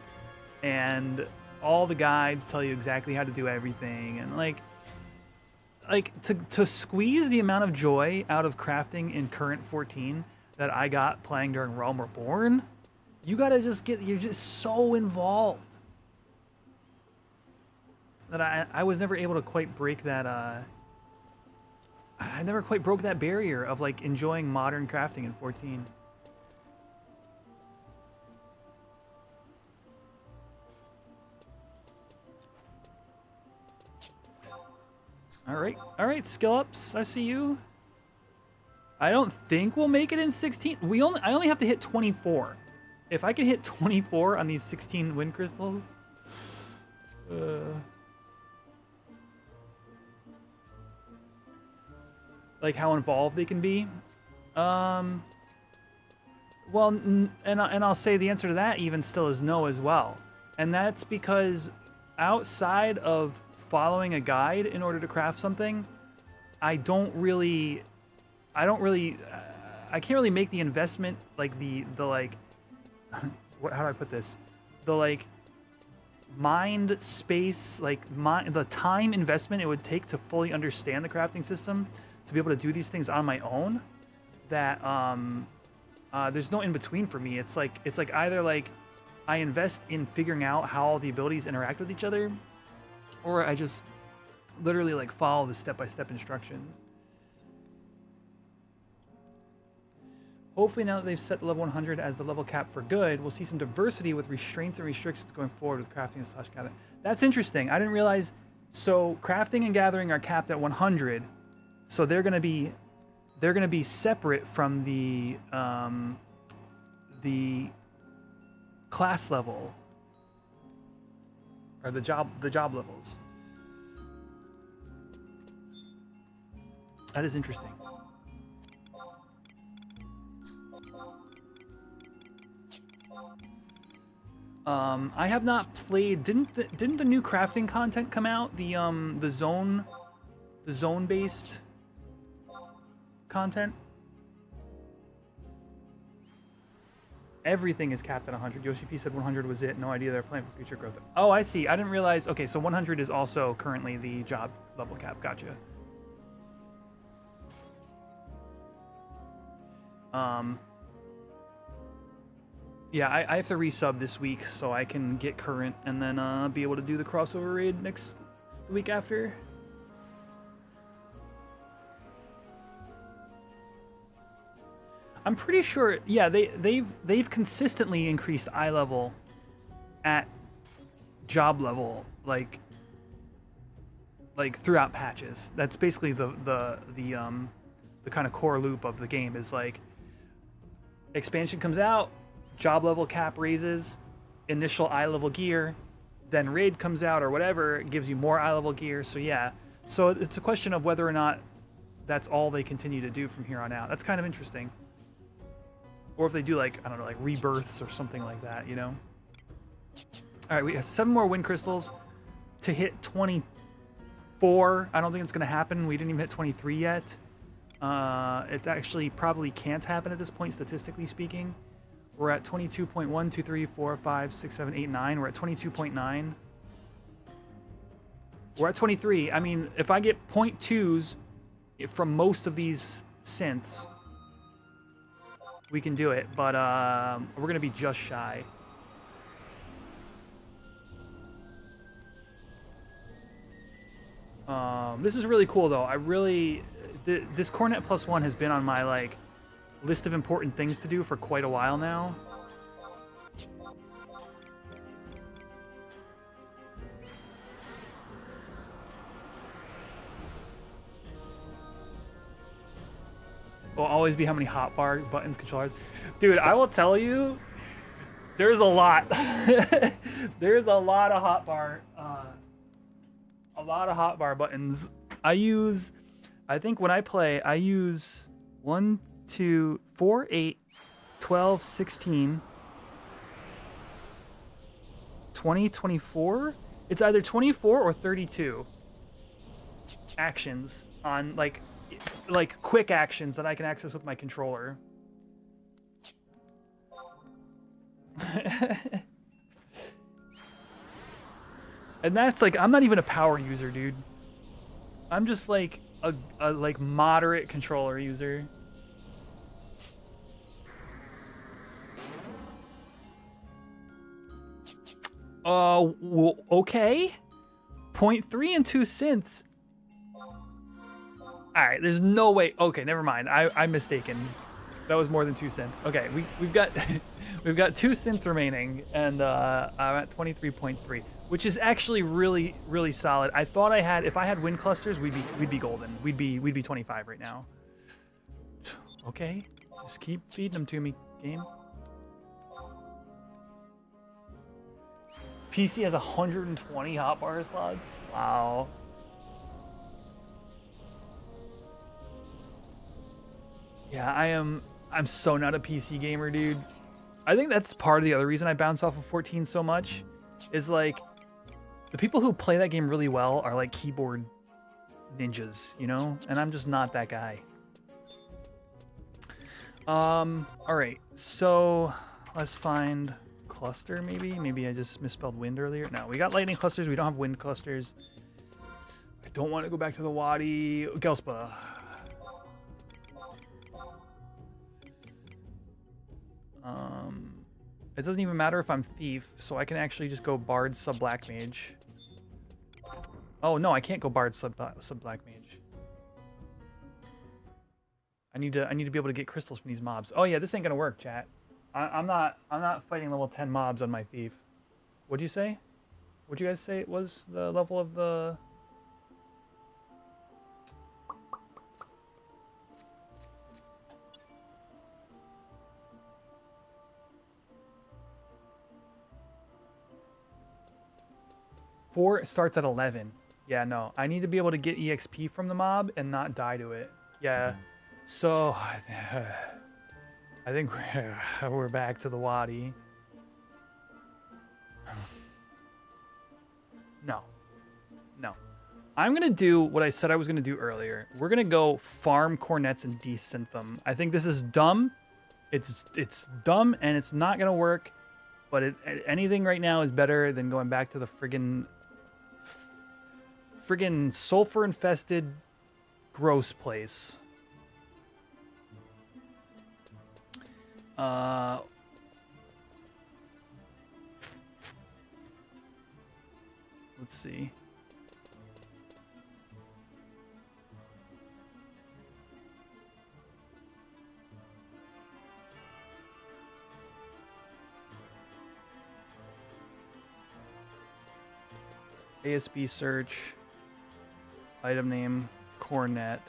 [SPEAKER 1] And all the guides tell you exactly how to do everything. And like to squeeze the amount of joy out of crafting in current 14 that I got playing during Realm Reborn, you gotta just you're just so involved. That I was never able to quite break that, I never quite broke that barrier of like enjoying modern crafting in 14. All right, skill ups. I see you. I don't think we'll make it in 16. I only have to hit 24. If I can hit 24 on these 16 wind crystals, like how involved they can be. Well, and I'll say the answer to that even still is no as well. And that's because outside of following a guide in order to craft something, I can't really make the investment, like the like, how do I put this? The like mind space, like the time investment it would take to fully understand the crafting system to be able to do these things on my own, that there's no in between for me. It's like either like I invest in figuring out how all the abilities interact with each other, or I just literally like follow the step-by-step instructions. Hopefully now that they've set the level 100 as the level cap for good, we'll see some diversity with restraints and restrictions going forward with crafting and / gathering. That's interesting. I didn't realize. So crafting and gathering are capped at 100. So they're gonna be separate from the class level or the job levels. That is interesting. I have not played. Didn't the new crafting content come out? The zone based content. Everything is capped at 100. Yoshi P said 100 was it. No idea they're planning for future growth. Oh, I see. I didn't realize. Okay, so 100 is also currently the job level cap. Gotcha. Yeah, I have to resub this week so I can get current and then be able to do the crossover raid the week after. I'm pretty sure. Yeah, they've consistently increased eye level at job level, like throughout patches. That's basically the kind of core loop of the game is like expansion comes out, job level cap raises, initial eye level gear, then raid comes out or whatever, it gives you more eye level gear. So yeah, so it's a question of whether or not that's all they continue to do from here on out. That's kind of interesting. Or if they do like, I don't know, like rebirths or something like that, you know? All right, we have 7 more wind crystals to hit 24. I don't think it's going to happen. We didn't even hit 23 yet. It actually probably can't happen at this point, statistically speaking. We're at 22.1, 2, 3, 4, 5, 6, 7, 8, 9. We're at 22.9. We're at 23. I mean, if I get 0.2s from most of these synths, we can do it. But we're going to be just shy. This is really cool, though. I really... This Cornette Plus 1 has been on my, like, list of important things to do for quite a while now. Will always be how many hotbar buttons controllers. Dude, I will tell you, there's a lot. There's a lot of hotbar buttons. I think when I play, I use 1, 2, 4, 8, 12, 16, 20, 24. It's either 24 or 32 actions on like quick actions that I can access with my controller. And that's like, I'm not even a power user, dude. I'm just like a like moderate controller user. Well, okay. 0.3 and 2 synths. All right, there's no way. Okay, never mind. I'm mistaken. That was more than 2 synths. Okay, we've got we've got 2 synths remaining, and I'm at 23.3, which is actually really, really solid. I thought if I had wind clusters, we'd be golden. We'd be 25 right now. Okay, just keep feeding them to me, game. PC has 120 hotbar slots. Wow. Yeah, I'm so not a PC gamer, dude. I think that's part of the other reason I bounce off of 14 so much, is like, the people who play that game really well are like keyboard ninjas, you know? And I'm just not that guy. All right, so let's find cluster, maybe? Maybe I just misspelled wind earlier. No, we got lightning clusters. We don't have wind clusters. I don't want to go back to the Wadi. Gelspa. It doesn't even matter if I'm Thief, so I can actually just go Bard sub Black Mage. Oh no, I can't go Bard sub Black Mage. I need to be able to get crystals from these mobs. Oh yeah, this ain't gonna work, chat. I'm not fighting level 10 mobs on my Thief. What'd you say? What'd you guys say it was the level of the... Four starts at 11. Yeah, no. I need to be able to get EXP from the mob and not die to it. Yeah. So, I think we're back to the Wadi. No. No. I'm going to do what I said I was going to do earlier. We're going to go farm cornets and desynth them. I think this is dumb. It's dumb and it's not going to work. But anything right now is better than going back to the friggin' sulfur-infested gross place. Let's see. ASB search. Item name, Cornette.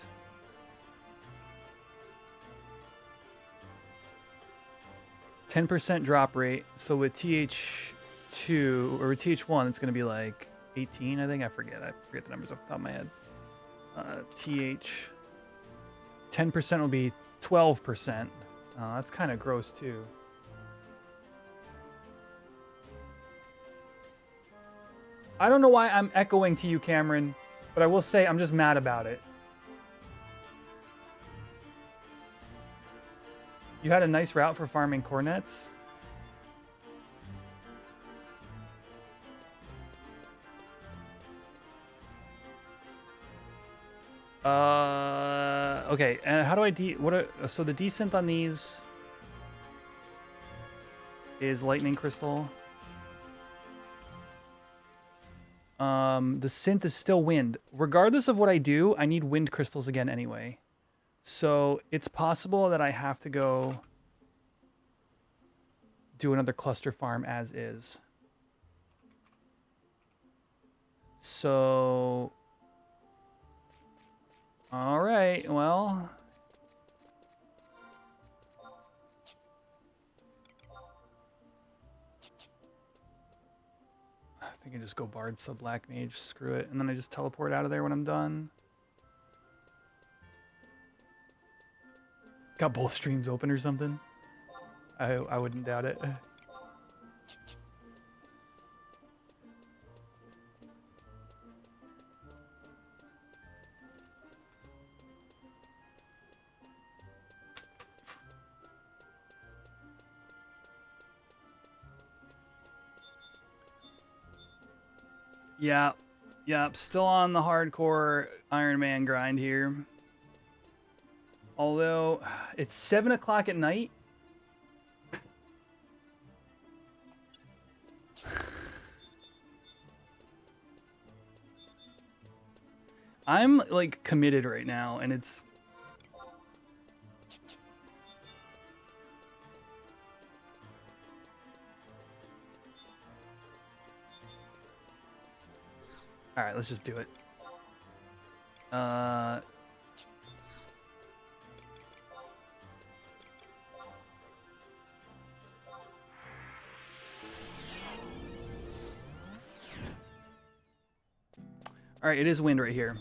[SPEAKER 1] %10 drop rate. So with TH2 or with TH1, it's going to be like 18, I think. I forget the numbers off the top of my head. TH 10% will be 12%. That's kind of gross too. I don't know why I'm echoing to you, Cameron, but I will say I'm just mad about it. You had a nice route for farming cornets. Okay, and how do I so the desynth on these is lightning crystal. The synth is still wind. Regardless of what I do, I need wind crystals again anyway. So it's possible that I have to go do another cluster farm as is. So, all right, well. I think I just go Bard sub Black Mage, screw it. And then I just teleport out of there when I'm done. Got both streams open or something? I wouldn't doubt it. Yeah, still on the hardcore Iron Man grind here. Although it's 7 o'clock at night. I'm like committed right now, and it's all right. Let's just do it. All right, it is wind right here.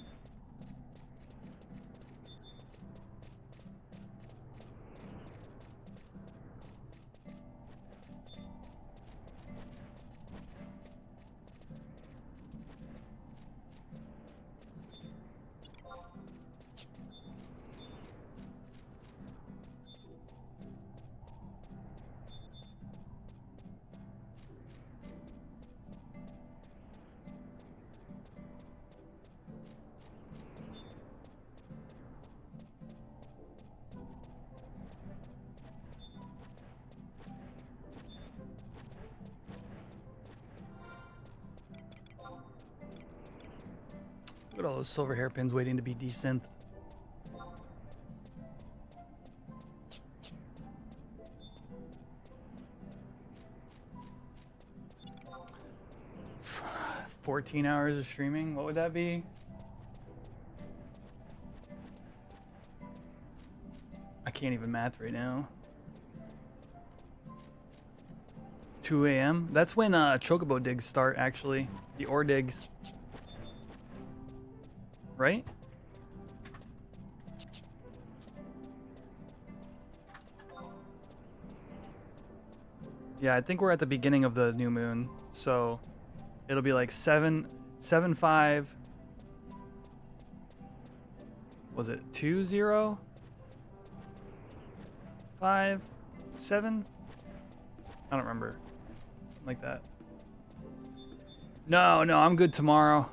[SPEAKER 1] Look at all those silver hairpins waiting to be desynth. F 14 hours of streaming, what would that be? I can't even math right now. 2 a.m. That's when chocobo digs start, actually. The ore digs. Right? Yeah, I think we're at the beginning of the new moon, so it'll be like 7/5. Was it 20? 5, 7? I don't remember. Something like that. No, I'm good tomorrow.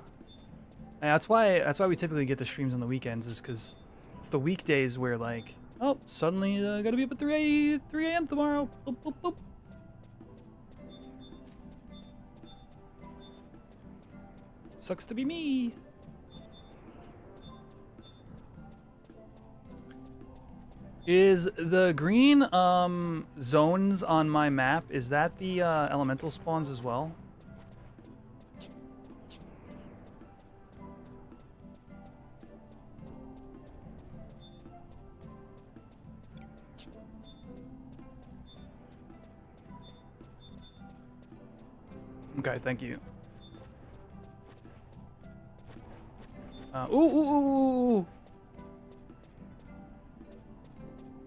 [SPEAKER 1] Yeah, that's why we typically get the streams on the weekends, is because it's the weekdays where like, oh, suddenly gotta be up at 3 a.m. tomorrow. Boop, boop, boop. Sucks to be me. Is the green zones on my map, is that the elemental spawns as well? Okay, thank you. Ooh, ooh, ooh, ooh.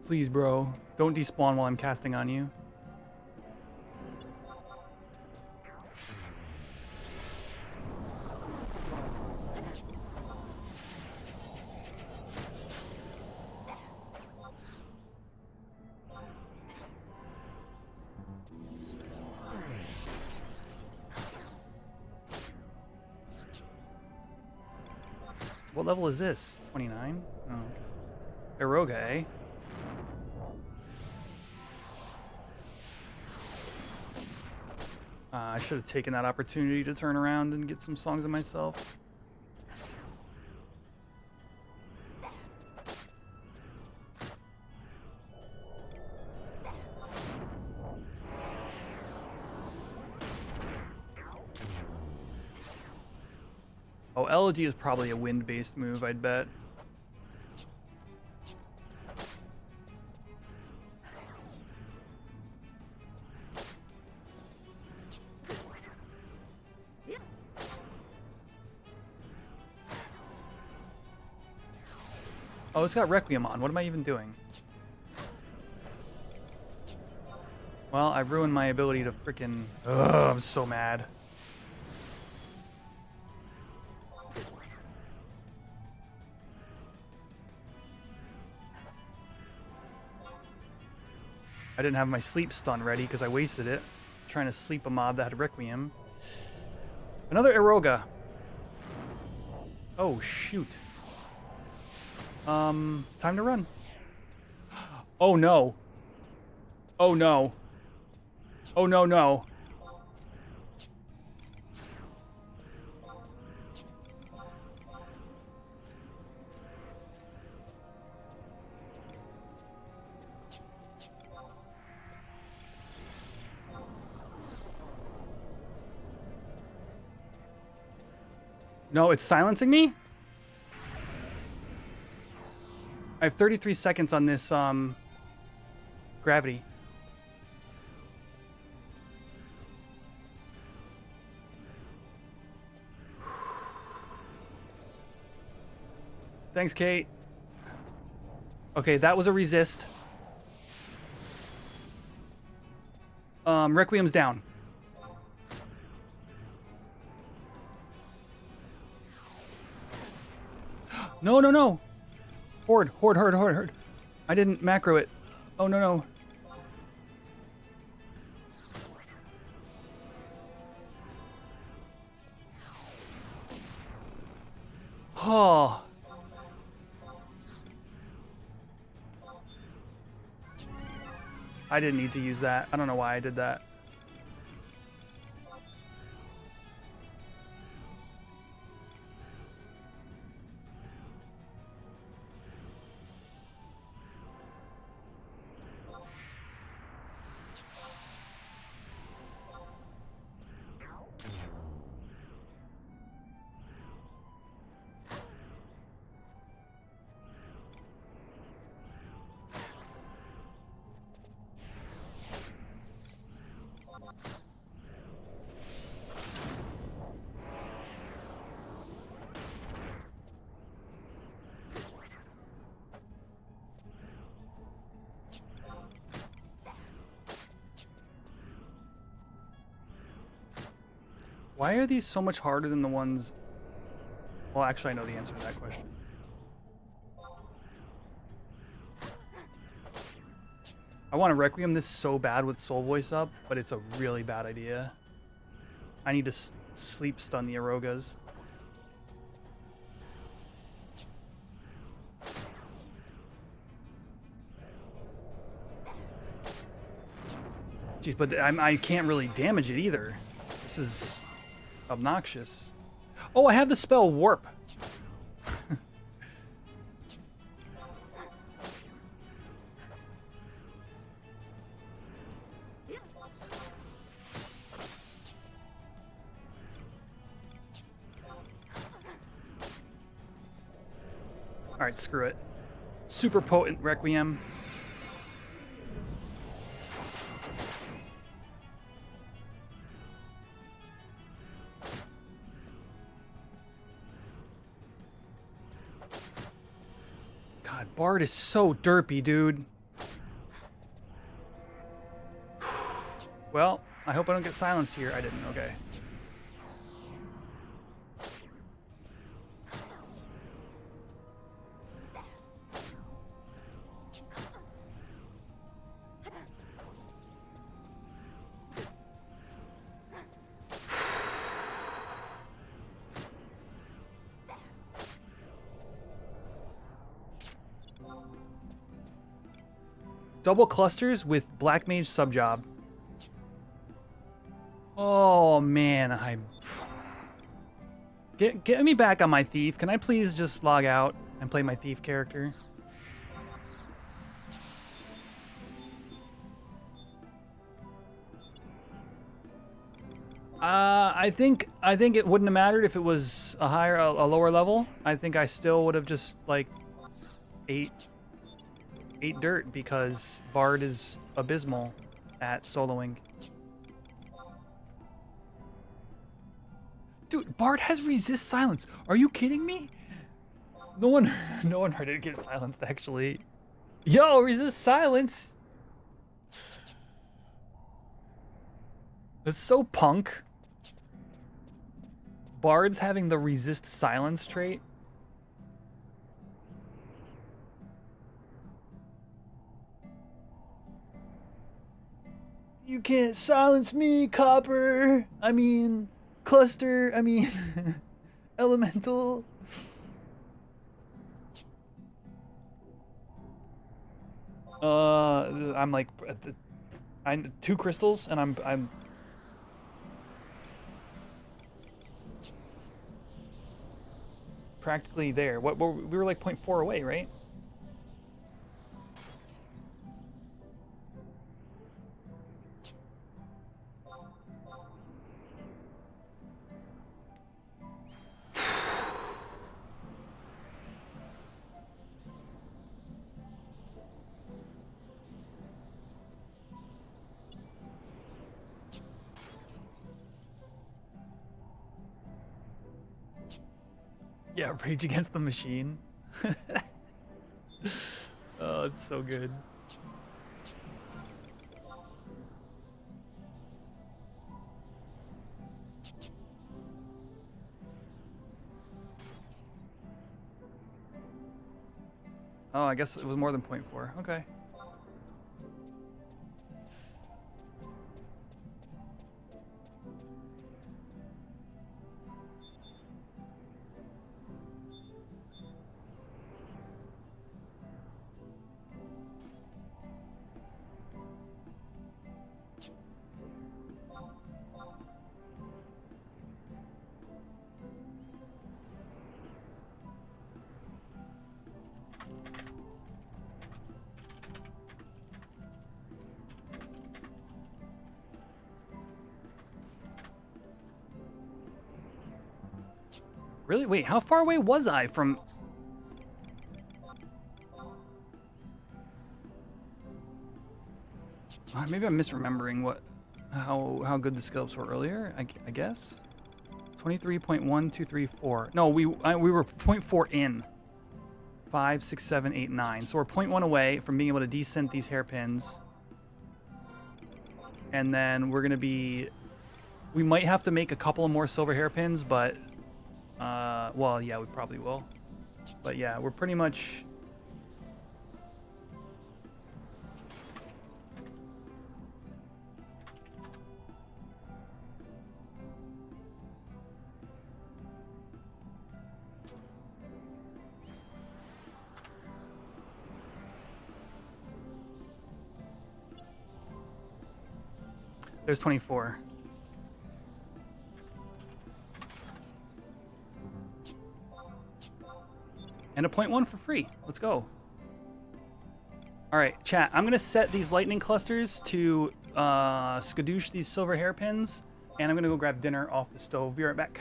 [SPEAKER 1] Please, bro. Don't despawn while I'm casting on you. What level is this? 29? Oh, okay. Eroga, eh? I should have taken that opportunity to turn around and get some songs of myself. Oh, Elegy is probably a wind-based move, I'd bet. Oh, it's got Requiem on. What am I even doing? Well, I ruined my ability to freaking... Ugh, I'm so mad. I didn't have my sleep stun ready because I wasted it trying to sleep a mob that had Requiem. Another Eroga. Oh, shoot. Time to run. Oh, no. Oh, no. Oh, no, no. No, it's silencing me? I have 33 seconds on this, gravity. Thanks, Kate. Okay, that was a resist. Requiem's down. No, no, no. Horde, horde, horde, horde, horde. I didn't macro it. Oh, no, no. Oh. I didn't need to use that. I don't know why I did that. Why are these so much harder than the ones... Well, actually, I know the answer to that question. I want to Requiem this so bad with Soul Voice up, but it's a really bad idea. I need to sleep stun the Erogas. Jeez, but I can't really damage it either. This is obnoxious. Oh, I have the spell Warp. All right, screw it. Super potent Requiem. Bard is so derpy, dude. Well, I hope I don't get silenced here. I didn't, okay. Double clusters with Black Mage subjob. Oh man, get me back on my thief. Can I please just log out and play my thief character? I think it wouldn't have mattered if it was a lower level. I think I still would have just like ate dirt because Bard is abysmal at soloing. Dude, Bard has resist silence. Are you kidding me? No one heard it get silenced actually. Yo, resist silence. That's so punk. Bard's having the resist silence trait. You can't silence me, Copper. I mean, Cluster. I mean, Elemental. I'm like, I'm 2 crystals, and I'm. Practically there. We were like 0.4 away, right? Yeah, Rage Against the Machine. Oh, it's so good. Oh, I guess it was more than 0.4. Okay. Really? Wait, how far away was I from... Maybe I'm misremembering how good the scalps were earlier, I guess? 23.1234. No, we were 0.4 in. 5, 6, 7, 8, 9. So we're 0.1 away from being able to descent these hairpins. And then we're going to be... We might have to make a couple of more silver hairpins, but... well, yeah, we probably will. But yeah, we're pretty much... There's 24. And a 0.1 for free. Let's go. All right, chat. I'm gonna set these lightning clusters to skadoosh these silver hairpins, and I'm gonna go grab dinner off the stove. Be right back.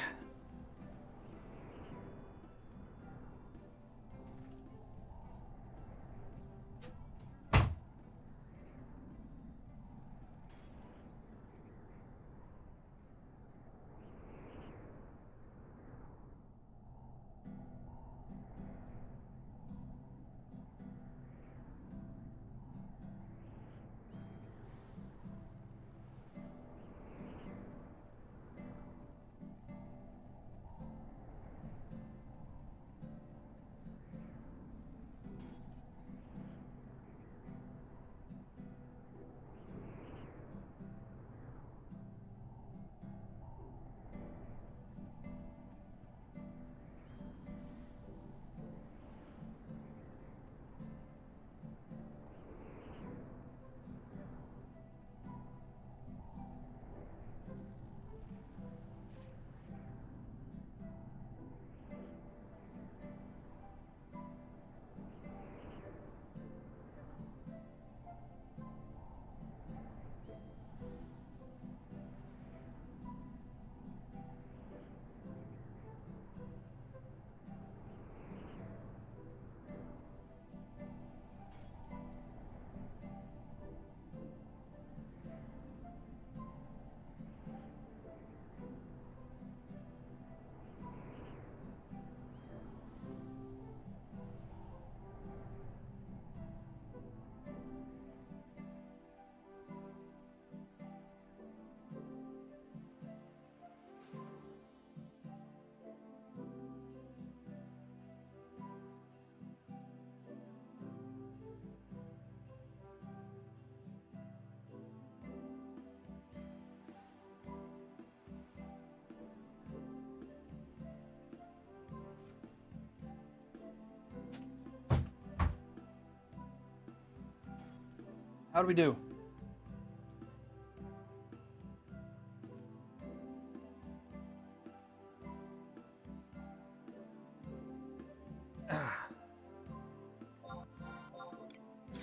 [SPEAKER 1] How do we do?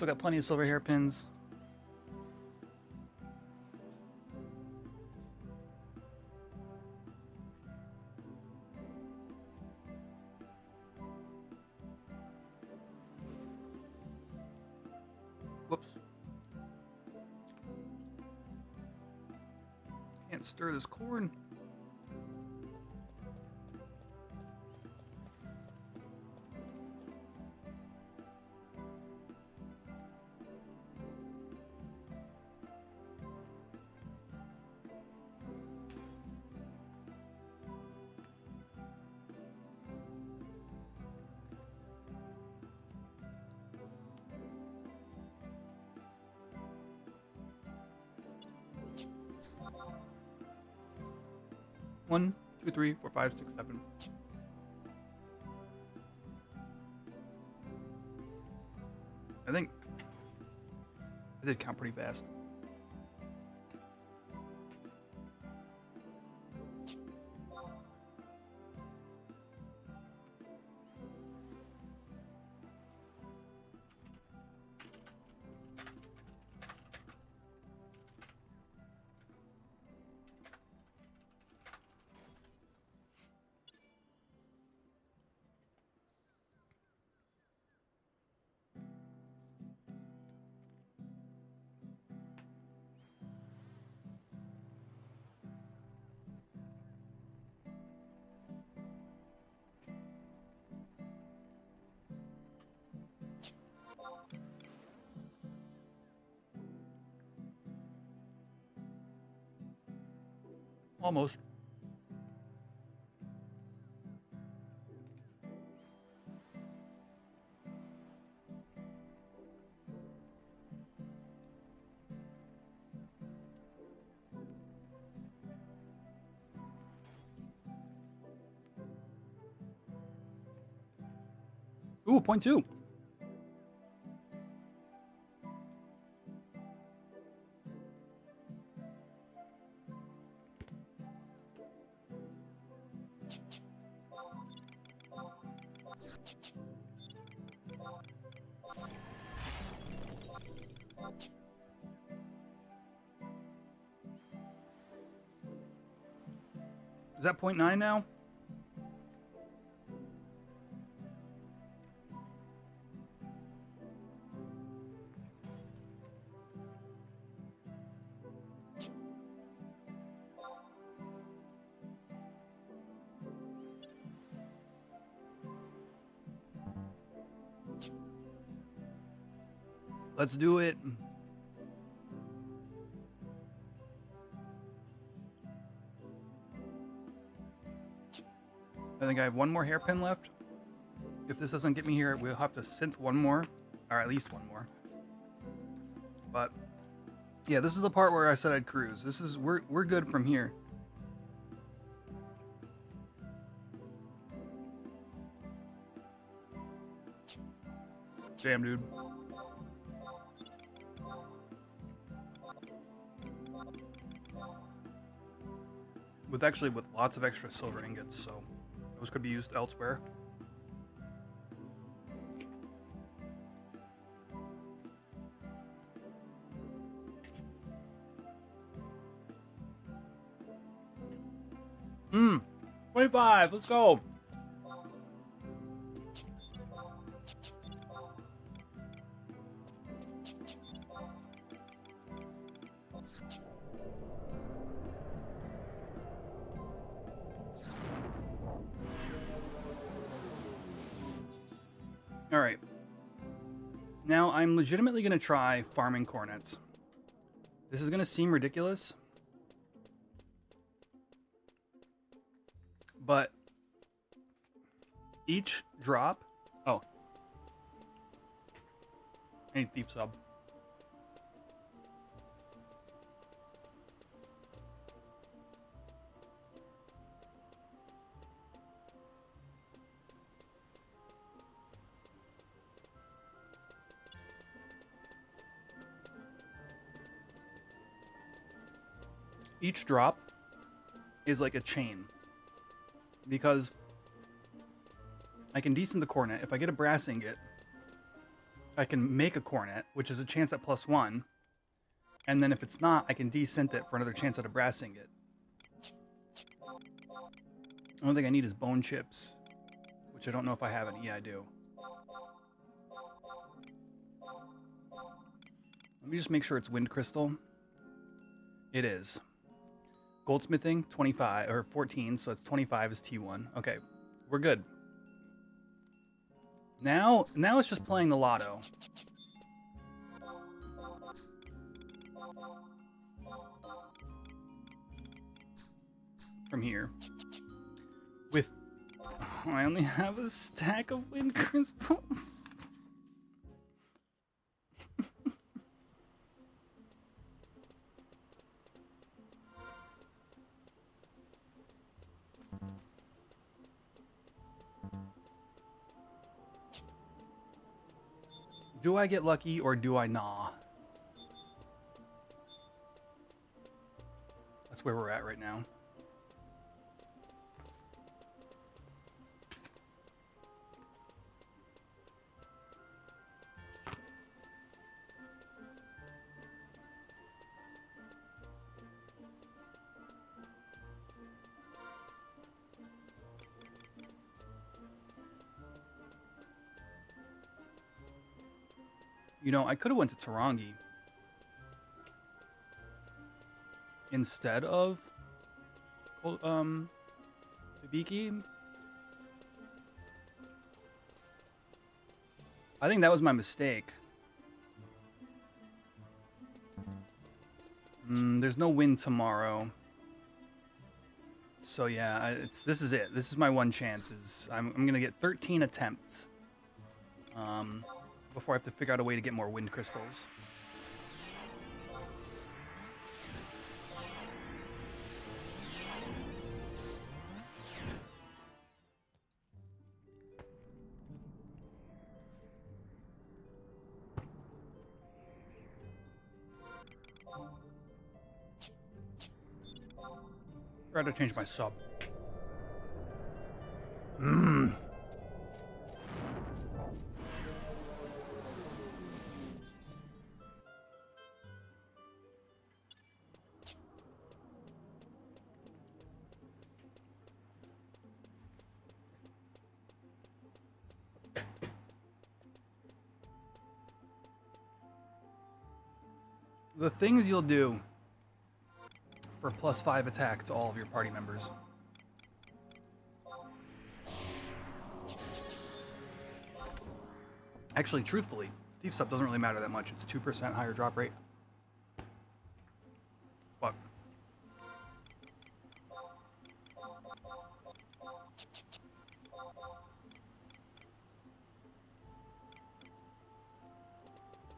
[SPEAKER 1] Still got plenty of silver hairpins. Whoops. Can't stir this corn. One, two, three, four, five, six, seven. I think I did count pretty fast. Almost. Ooh, point two. Is that 0.9 now? Let's do it. I think I have one more hairpin left. If this doesn't get me here, we'll have to synth one more, or at least one more. But yeah, this is the part where I said I'd cruise. This is we're good from here. Damn, dude. With lots of extra silver ingots, so those could be used elsewhere. Hmm. 25, let's go. All right. Now I'm legitimately going to try farming cornets. This is going to seem ridiculous, but each drop... Oh. I need thief sub. each drop is like a chain. Because I can decent the cornet. If I get a brass ingot, I can make a cornet, which is a chance at +1. And then if it's not, I can desynth it for another chance at a brass ingot. The only thing I need is bone chips, which I don't know if I have any. Yeah, I do. Let me just make sure it's wind crystal. It is. Goldsmithing, 25, or 14, so it's 25 is T1. Okay, we're good. Now it's just playing the lotto. From here. With... Oh, I only have a stack of wind crystals. Do I get lucky or do I not? That's where we're at right now. You know, I could have went to Tarangi instead of Hibiki. I think that was my mistake. There's no win tomorrow. So yeah, this is it. This is my one chance. I'm gonna get 13 attempts. Before I have to figure out a way to get more wind crystals. Try to change my sub. The things you'll do for +5 attack to all of your party members. Actually, truthfully, Thief Sub doesn't really matter that much. It's 2% higher drop rate. Fuck.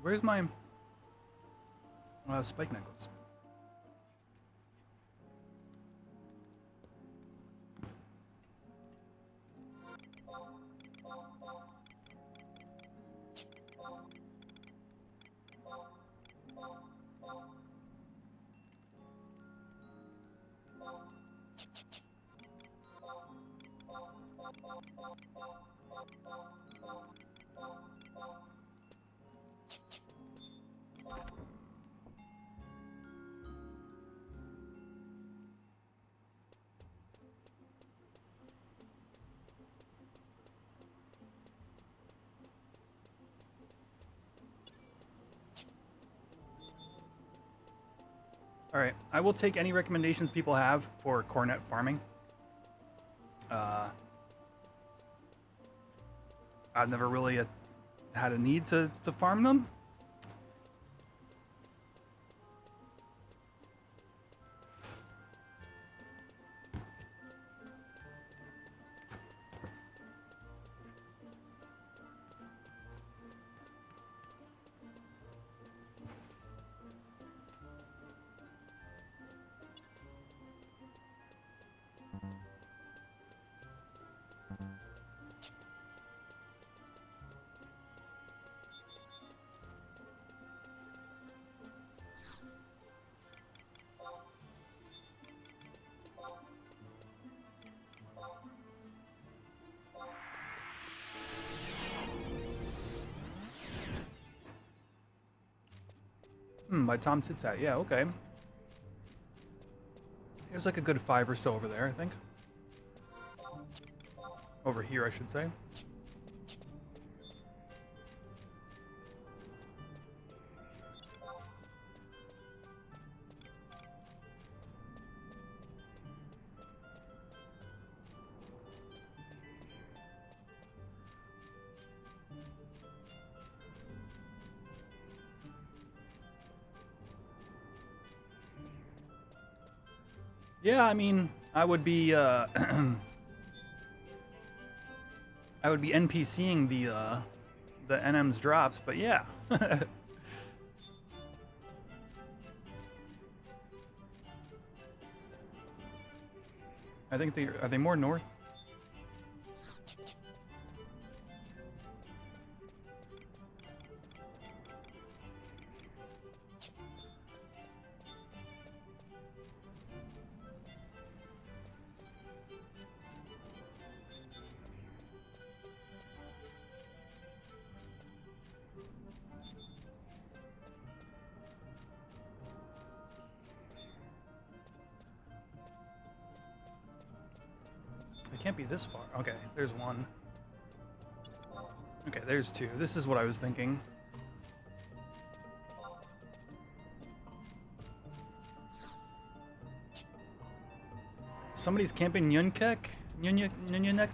[SPEAKER 1] Where's my... spike necklace. All right, I will take any recommendations people have for cornet farming. I've never really had a need to farm them. By Tom Titzat. Yeah, okay. There's like a good 5 or so over there, I think. Over here, I should say. Yeah, I mean, I would be I would be NPCing the NM's drops, but yeah. I think are they more north? It can't be this far. Okay, there's one. Okay, there's two. This is what I was thinking. Somebody's camping Nyunkek? Nyunyunek?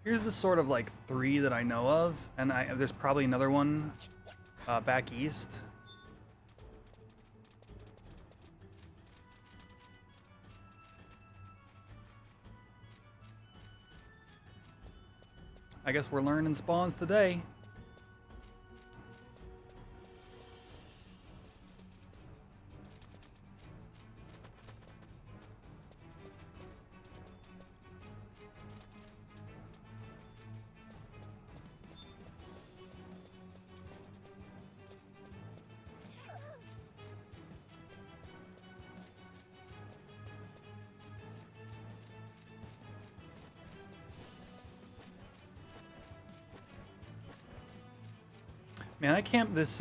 [SPEAKER 1] Here's the sort of like 3 that I know of, and there's probably another one back east. I guess we're learning spawns today. Man, I camped this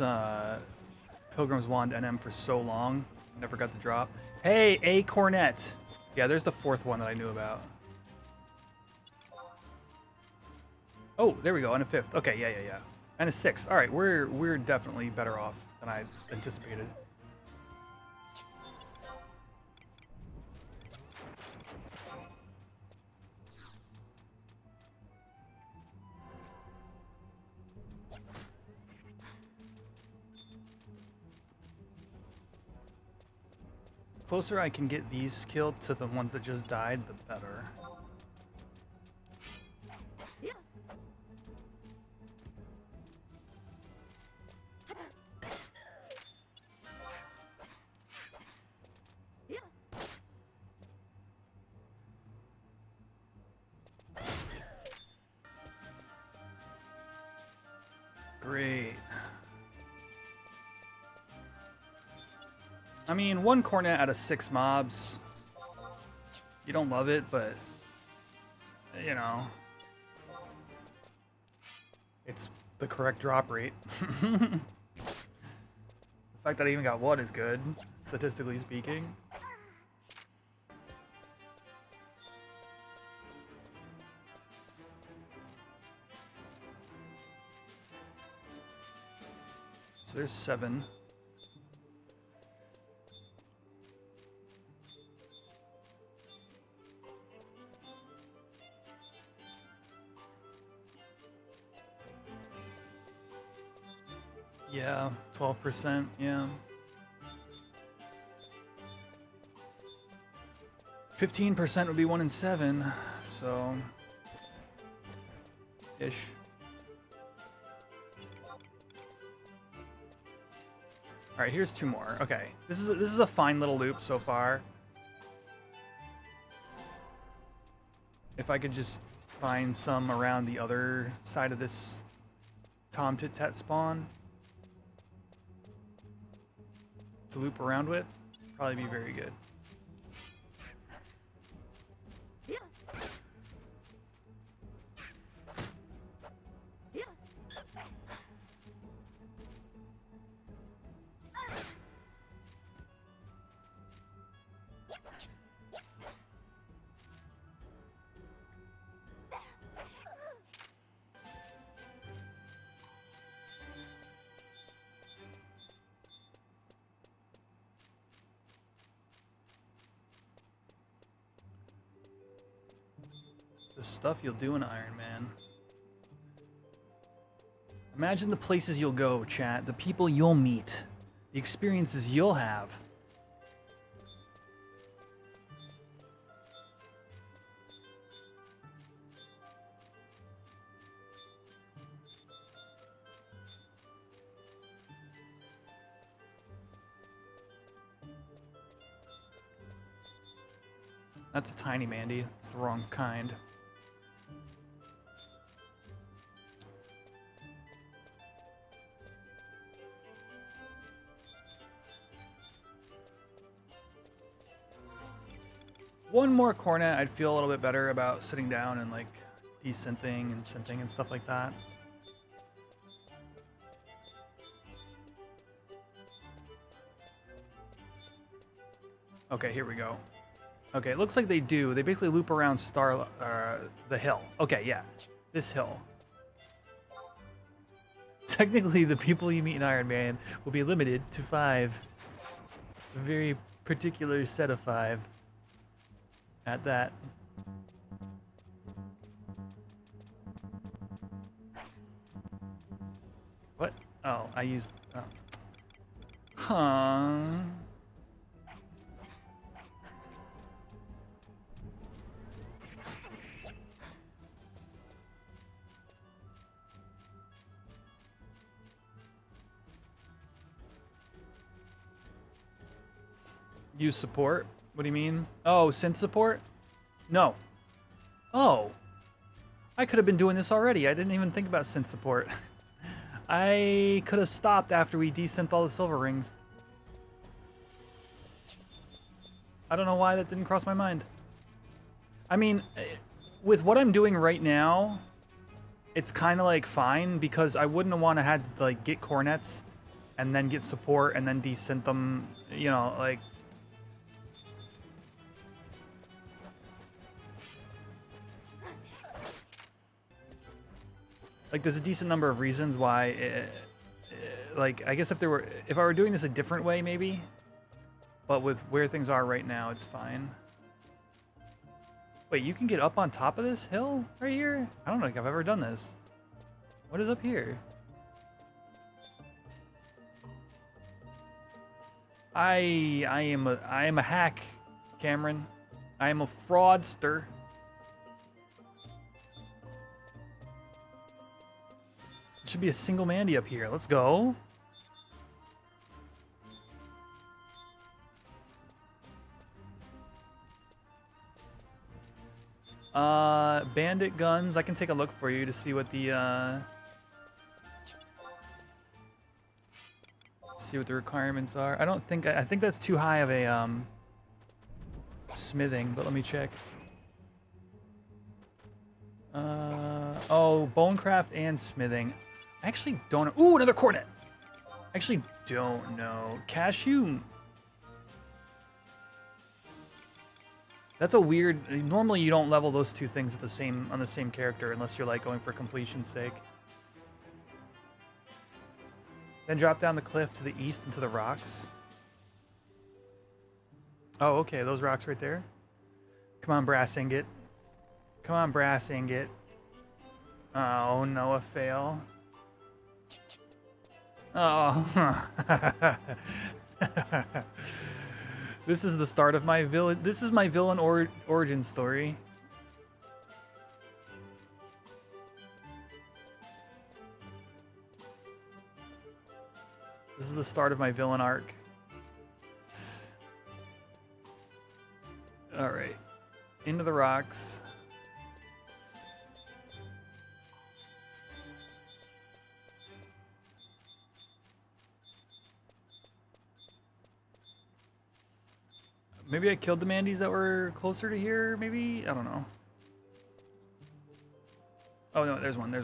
[SPEAKER 1] Pilgrim's Wand NM for so long. Never got the drop. Hey, a Cornette. Yeah, there's the 4th one that I knew about. Oh, there we go, and a 5th. Okay, yeah. And a 6th. All right, we're definitely better off than I anticipated. The closer I can get these killed to the ones that just died, the better. Great. I mean, 1 Cornet out of 6 mobs. You don't love it, but, you know, it's the correct drop rate. The fact that I even got 1 is good, statistically speaking. So there's 7. Yeah, 12%, yeah. 15% would be 1 in 7, so ish. All right, here's 2 more. Okay, this is a fine little loop so far. If I could just find some around the other side of this Tom Tit Tat spawn to loop around with, probably be very good. The stuff you'll do in Iron Man. Imagine the places you'll go, chat. The people you'll meet. The experiences you'll have. That's a tiny Mandy. It's the wrong kind. One more Cornette, I'd feel a little bit better about sitting down and like desynthing and synthing and stuff like that. Okay, here we go. Okay, it looks like they do. They basically loop around the hill. Okay, yeah, this hill. Technically, the people you meet in Iron Man will be limited to 5. A very particular set of 5. At that. What? Oh, I used... Oh. Huh. Use support? What do you mean? Oh, synth support? No. Oh. I could have been doing this already. I didn't even think about synth support. I could have stopped after we desynth all the silver rings. I don't know why that didn't cross my mind. I mean, with what I'm doing right now, it's kind of like fine because I wouldn't have want to had like get cornets and then get support and then desynth them, you know, like... Like, there's a decent number of reasons why, like, I guess if I were doing this a different way, maybe, but with where things are right now, it's fine. Wait, you can get up on top of this hill right here? I don't know if I've ever done this. What is up here? I am a hack, Cameron. I am a fraudster. Should be a single Mandy up here. Let's go. Bandit guns. I can take a look for you to see what the requirements are. I think that's too high of a smithing, but let me check. Oh, bonecraft and smithing. I actually don't know. Ooh, another Cornette. I actually don't know. Cashew. That's a weird... Normally you don't level those two things at on the same character unless you're like going for completion's sake. Then drop down the cliff to the east into the rocks. Oh, okay. Those rocks right there. Come on, brass ingot. Come on, brass ingot. Oh, no, a fail. Oh. This is the start of my villain. This is my villain origin story. This is the start of my villain arc. All right. Into the rocks. Maybe I killed the Mandies that were closer to here, maybe? I don't know. Oh, no, there's one.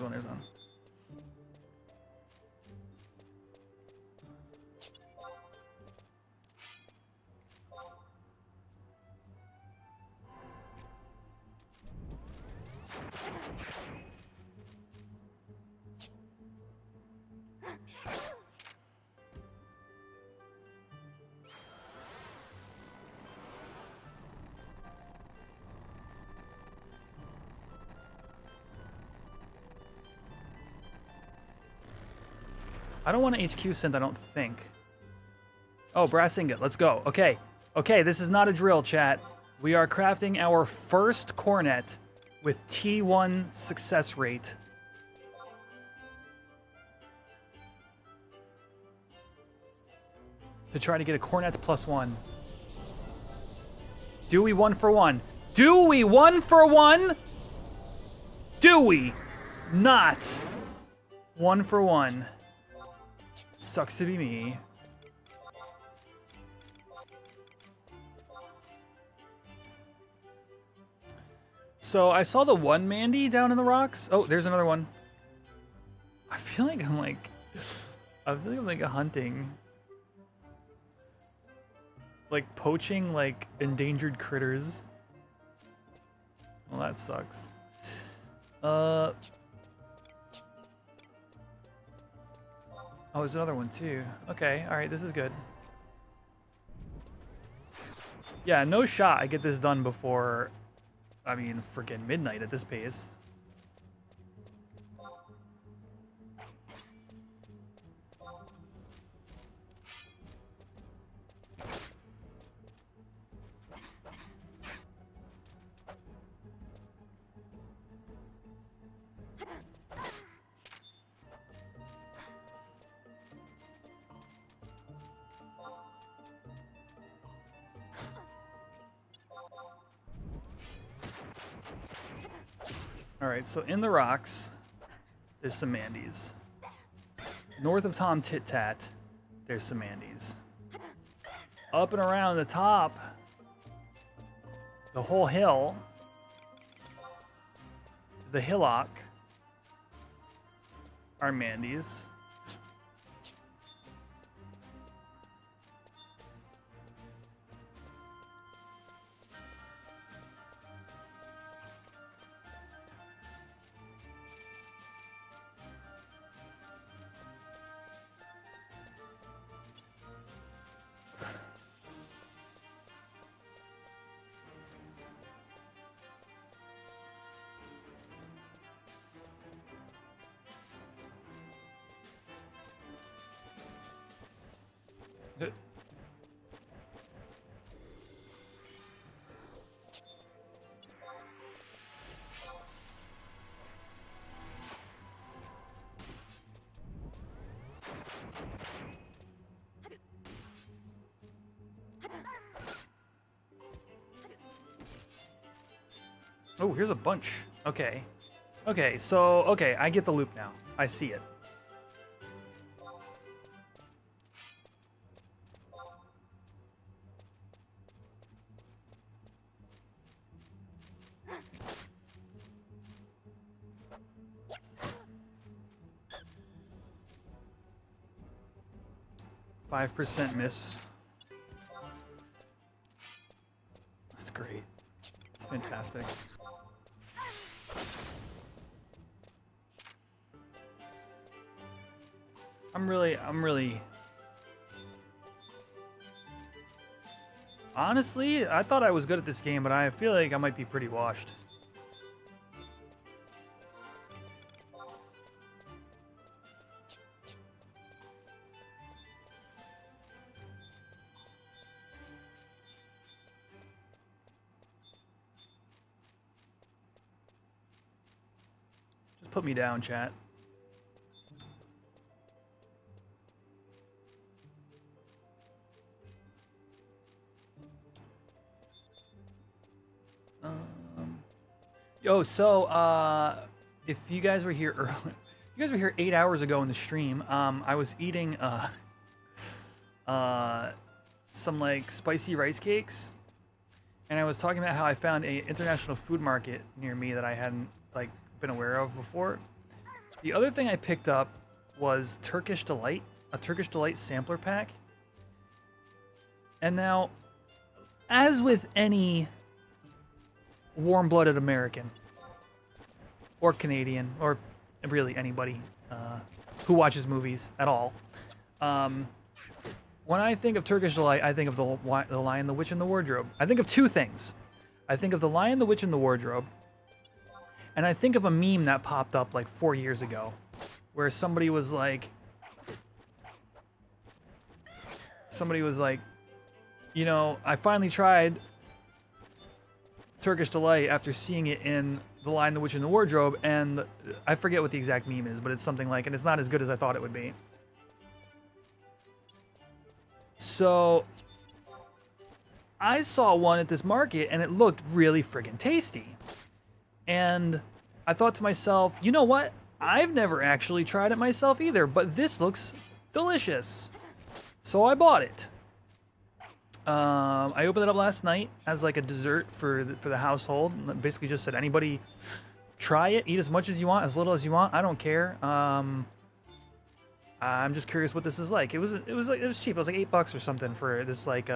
[SPEAKER 1] I don't want an HQ synth, I don't think. Oh, brass ingot, let's go. Okay, this is not a drill, chat. We are crafting our first cornet with T1 success rate. To try to get a cornet +1. Do we 1 for 1? Do we 1 for 1? Do we not 1 for 1? Sucks to be me. So I saw the one Mandy down in the rocks. Oh, there's another one. I feel like I'm like hunting. Like poaching like endangered critters. Well, that sucks. Oh, there's another one too. Okay, all right, this is good. Yeah, no shot I get this done before, I mean, freaking midnight at this pace. All right, so in the rocks, there's some Mandies. North of Tom Tit Tat, there's some Mandies. Up and around the top, the whole hill, the hillock, are Mandies. Oh, here's a bunch. Okay. Okay, so, okay, I get the loop now. I see it. %5 miss. That's great. It's fantastic. I'm really... Honestly, I thought I was good at this game, but I feel like I might be pretty washed. Just put me down, chat. Yo, so if you guys were here early, you guys were here 8 hours ago in the stream. I was eating some like spicy rice cakes and I was talking about how I found a international food market near me that I hadn't like been aware of before. The other thing I picked up was Turkish Delight, a Turkish Delight sampler pack. And now, as with any warm-blooded American or Canadian or really anybody who watches movies at all, when I think of Turkish Delight, I think of the Lion, the Witch, and the Wardrobe. I think of two things. I think of the Lion, the Witch, and the Wardrobe, and I think of a meme that popped up like 4 years ago, where somebody was like, you know, I finally tried Turkish Delight after seeing it in The Lion, the Witch, and the Wardrobe, and I forget what the exact meme is, but it's something like, and it's not as good as I thought it would be. So I saw one at this market, and it looked really friggin' tasty. And I thought to myself, you know what? I've never actually tried it myself either, but this looks delicious. So I bought it. I opened it up last night as like a dessert for the household. Basically just said, anybody try it, eat as much as you want, as little as you want. I don't care. I'm just curious what this is like. It was cheap. It was like $8 or something for this like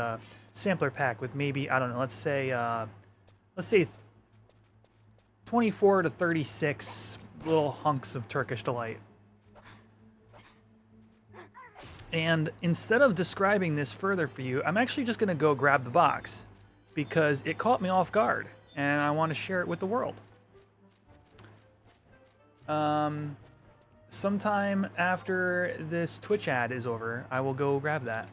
[SPEAKER 1] sampler pack with maybe, I don't know, let's say 24 to 36 little hunks of Turkish Delight. And instead of describing this further for you, I'm actually just going to go grab the box because it caught me off guard and I want to share it with the world. Sometime after this Twitch ad is over, I will go grab that.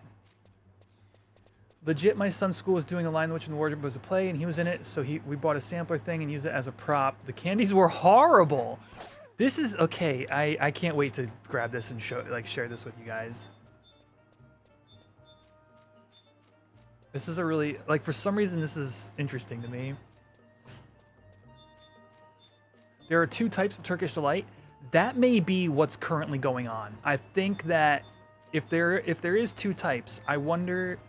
[SPEAKER 1] Legit, my son's school was doing a Lion, the Witch, and the Wardrobe was a play, and he was in it, so we bought a sampler thing and used it as a prop. The candies were horrible. This is okay. I can't wait to grab this and share this with you guys. This is a really, like, for some reason this is interesting to me. There are two types of Turkish Delight. That may be what's currently going on. I think that if there is two types, I wonder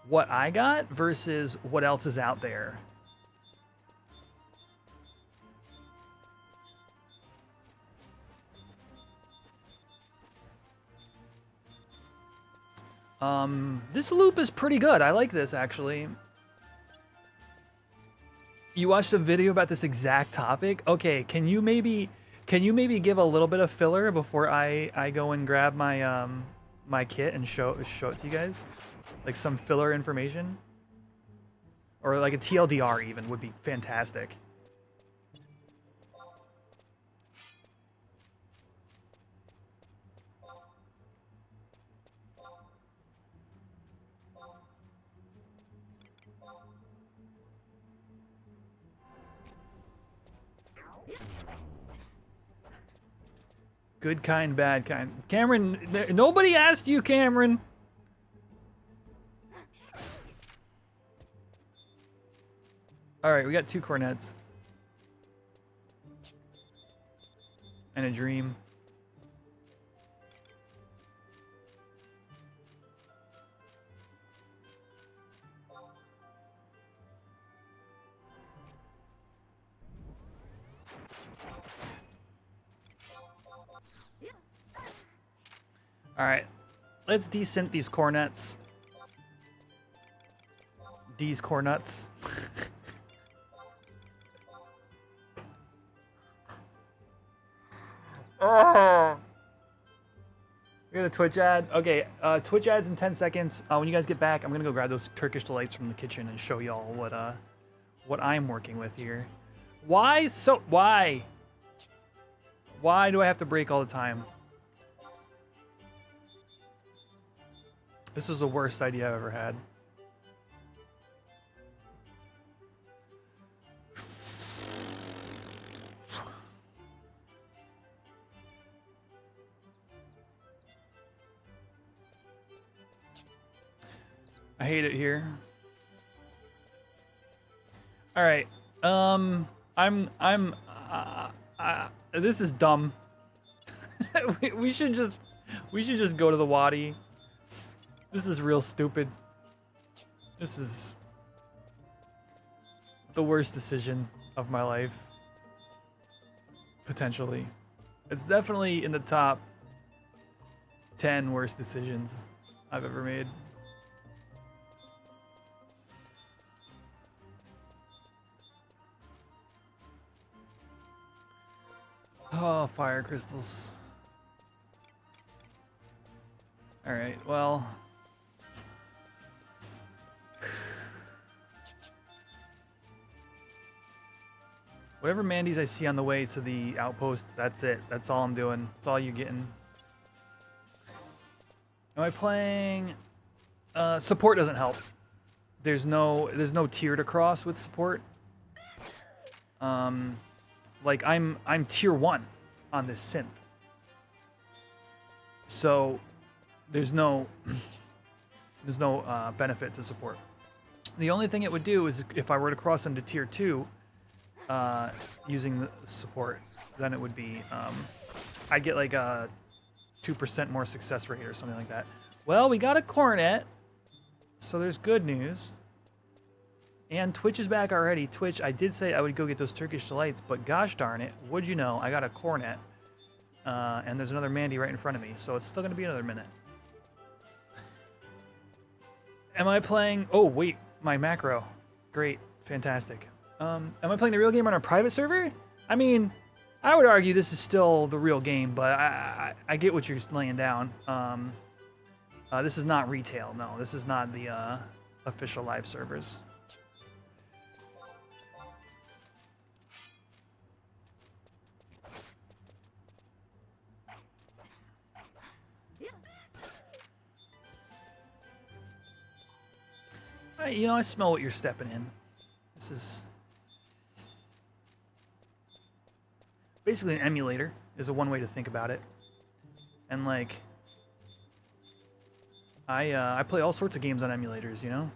[SPEAKER 1] what I got versus what else is out there. This loop is pretty good. I like this, actually. You watched a video about this exact topic? Okay, can you maybe give a little bit of filler before I go and grab my my kit and show it to you guys? Like some filler information? Or like a TLDR even would be fantastic. Good kind, bad kind. Cameron, nobody asked you, Cameron. All right, we got 2 cornets. And a dream. All right, let's descent these cornets. These cornets. Oh! We got a Twitch ad. Okay, Twitch ads in 10 seconds. When you guys get back, I'm gonna go grab those Turkish Delights from the kitchen and show y'all what I'm working with here. Why do I have to break all the time? This was the worst idea I've ever had. I hate it here. All right. This is dumb. we should just go to the Wadi. This is real stupid. This the worst decision of my life. Potentially. It's definitely in the top 10 worst decisions I've ever made. Oh, fire crystals. Alright, well. Whatever Mandy's I see on the way to the outpost, that's it. That's all I'm doing. That's all you're getting. Am I playing... support doesn't help. There's no tier to cross with support. Like I'm tier 1 on this synth. So there's no benefit to support. The only thing it would do is if I were to cross into tier 2 using the support, then it would be I'd get like a 2% more success rate or something like that. Well, we got a Cornette, so there's good news. And Twitch is back already. Twitch, I did say I would go get those Turkish delights, but gosh darn it, would you know, I got a Cornette, and there's another Mandy right in front of me, so it's still going to be another minute. Am I playing... Oh, wait, my macro. Great, fantastic. Am I playing the real game on a private server? I mean, I would argue this is still the real game, but I get what you're laying down. This is not retail, no. This is not the official live servers. You know, I smell what you're stepping in. This is basically an emulator, is a one way to think about it. And like, I play all sorts of games on emulators, you know?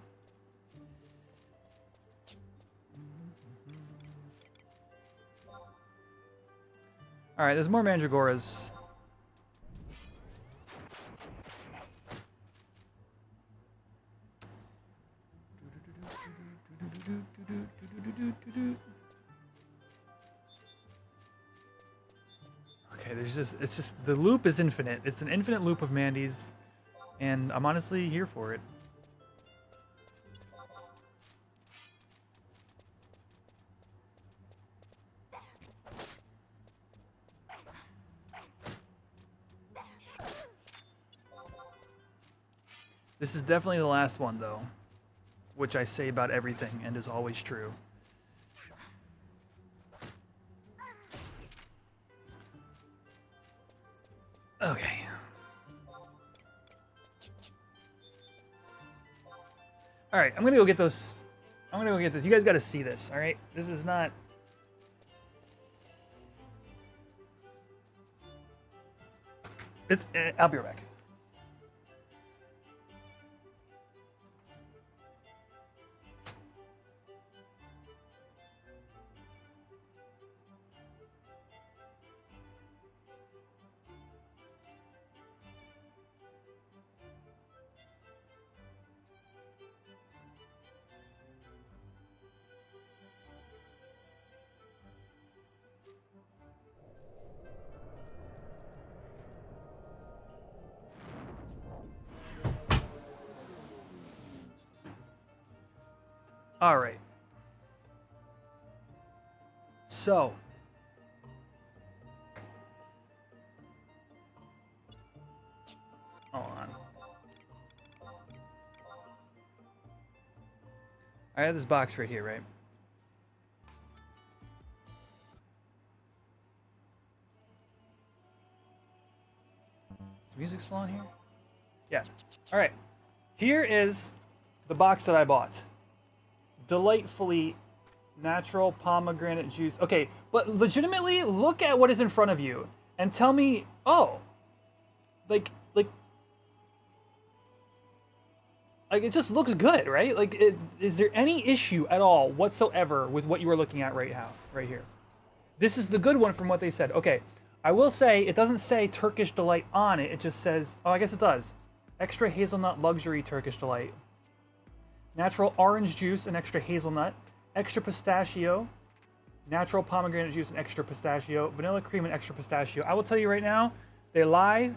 [SPEAKER 1] All right, there's more Mandragoras. Okay, it's just, the loop is infinite. It's an infinite loop of Mandy's, and I'm honestly here for it. This is definitely the last one, though, which I say about everything and is always true. Okay. All right, I'm gonna go get those. I'm gonna go get this. You guys got to see this. All right, this is not. It's. I'll be right back. All right. So. Hold on. I have this box right here, right? Is music still on here? Yeah. All right. Here is the box that I bought. Delightfully natural pomegranate juice. Okay, but legitimately, look at what is in front of you and tell me, oh, like it just looks good, right? Like, is there any issue at all whatsoever with what you are looking at right now, right here? This is the good one from what they said. Okay, I will say it doesn't say Turkish Delight on it. It just says, oh, I guess it does. Extra hazelnut luxury Turkish Delight. Natural orange juice and extra hazelnut. extra pistachio, natural pomegranate juice and extra pistachio, vanilla cream and extra pistachio. I will tell you right now, they lie.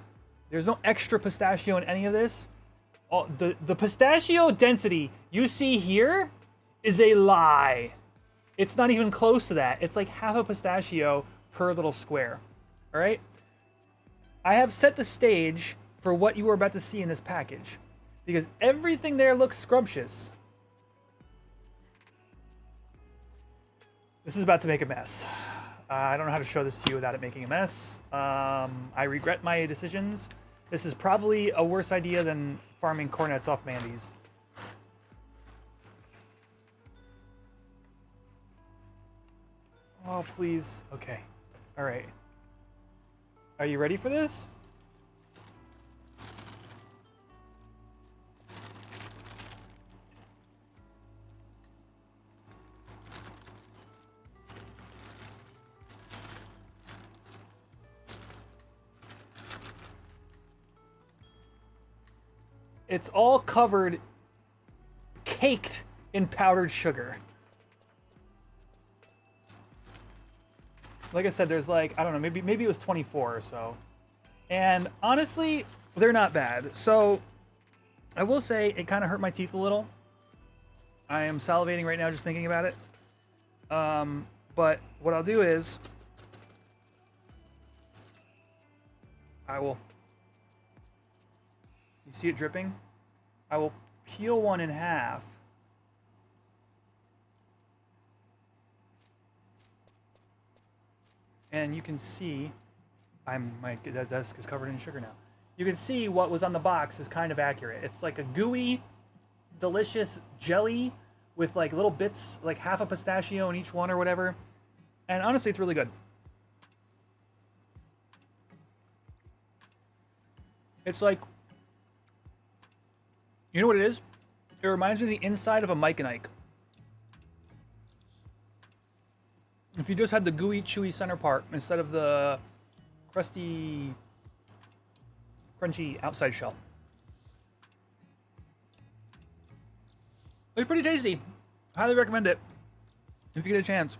[SPEAKER 1] There's no extra pistachio in any of this. The pistachio density you see here is a lie. It's not even close to that. It's like half a pistachio per little square. All right? I have set the stage for what you are about to see in this package because everything there looks scrumptious. This is about to make a mess. I don't know how to show this to you without it making a mess. I regret my decisions. This is probably a worse idea than farming cornets off Mandy's. Oh, please. Okay. All right. Are you ready for this? It's all covered, caked in powdered sugar. Like I said, there's like, I don't know, maybe it was 24 or so. And honestly, they're not bad. So I will say it kind of hurt my teeth a little. I am salivating right now just thinking about it. But what I'll do is I will, you see it dripping? I will peel one in half. And you can see, my desk is covered in sugar now. You can see what was on the box is kind of accurate. It's like a gooey, delicious jelly with like little bits, like half a pistachio in each one or whatever. And honestly, it's really good. It's like, you know what it is? It reminds me of the inside of a Mike and Ike. If you just had the gooey, chewy center part instead of the crusty, crunchy outside shell. It's pretty tasty. Highly recommend it if you get a chance.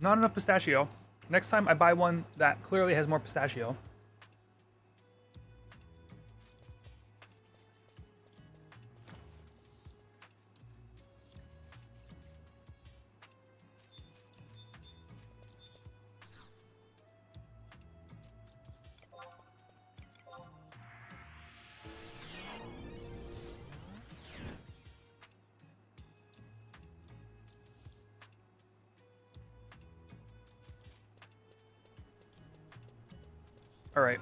[SPEAKER 1] Not enough pistachio. Next time I buy one that clearly has more pistachio. All right.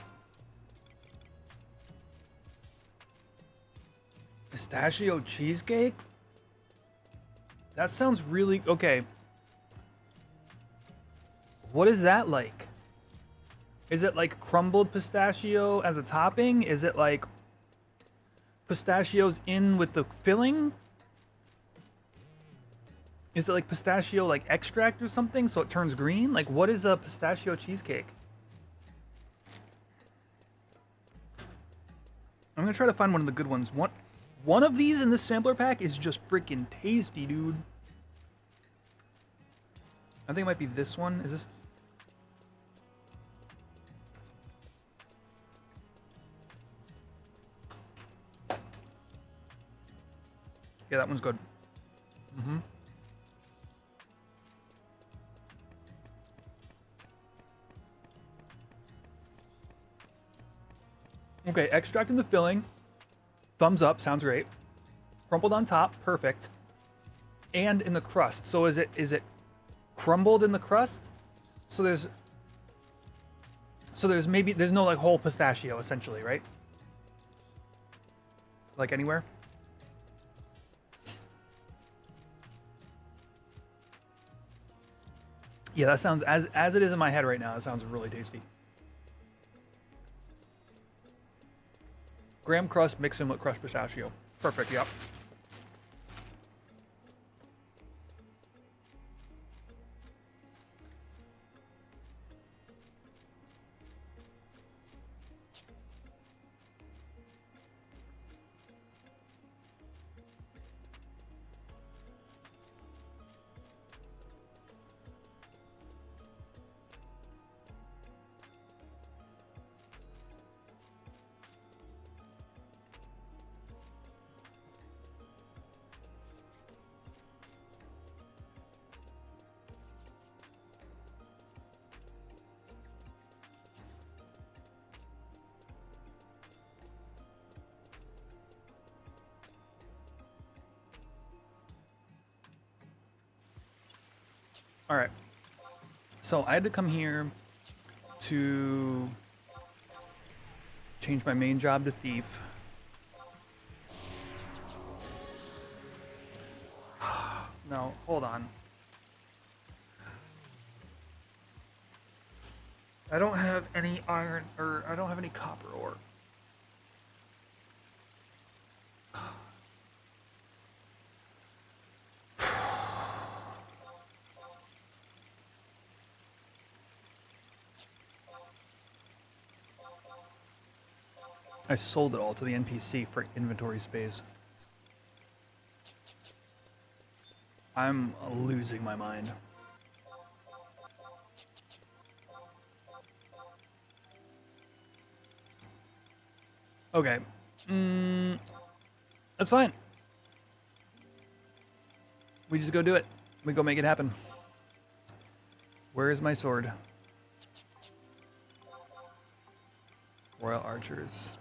[SPEAKER 1] Pistachio cheesecake? That sounds really okay. What is that like? Is it like crumbled pistachio as a topping? Is it like pistachios in with the filling? Is it like pistachio like extract or something so it turns green? Like what is a pistachio cheesecake? I'm gonna try to find one of the good ones. One of these in this sampler pack is just freaking tasty, dude. I think it might be this one. Is this? Yeah, that one's good. Mm-hmm. Okay, extract in the filling. Thumbs up, sounds great. Crumbled on top, perfect. And in the crust. So is it crumbled in the crust? So there's no like whole pistachio essentially, right? Like anywhere? Yeah, that sounds as it is in my head right now, it sounds really tasty. Graham crust mixed in with crushed pistachio. Perfect, yep. All right. So I had to come here to change my main job to thief. No, hold on. I don't have any iron, or I don't have any copper ore. I sold it all to the NPC for inventory space. I'm losing my mind. Okay. That's fine. We just go do it. We go make it happen. Where is my sword? Royal Archers.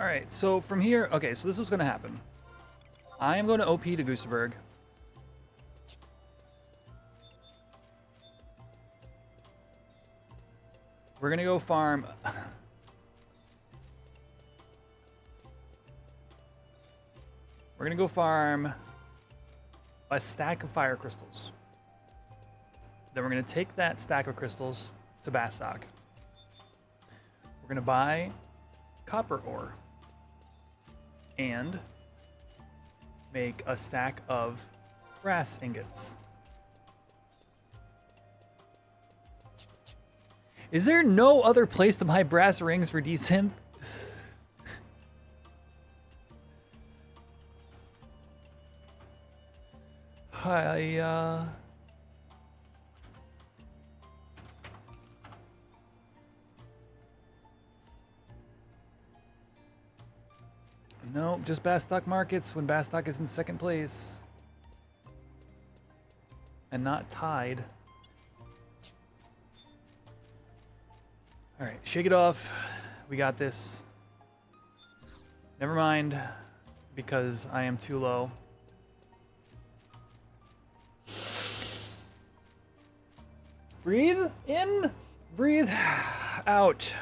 [SPEAKER 1] All right, so from here, okay, so this is what's going to happen. I am going to OP to Gustaberg. We're going to go farm. We're going to go farm a stack of fire crystals. Then we're going to take that stack of crystals to Bastock. We're going to buy copper ore and make a stack of brass ingots. Is there no other place to buy brass rings for decent? No, just Bastock Markets when Bastock is in second place. And not tied. Alright, shake it off. We got this. Never mind, because I am too low. Breathe in, breathe out.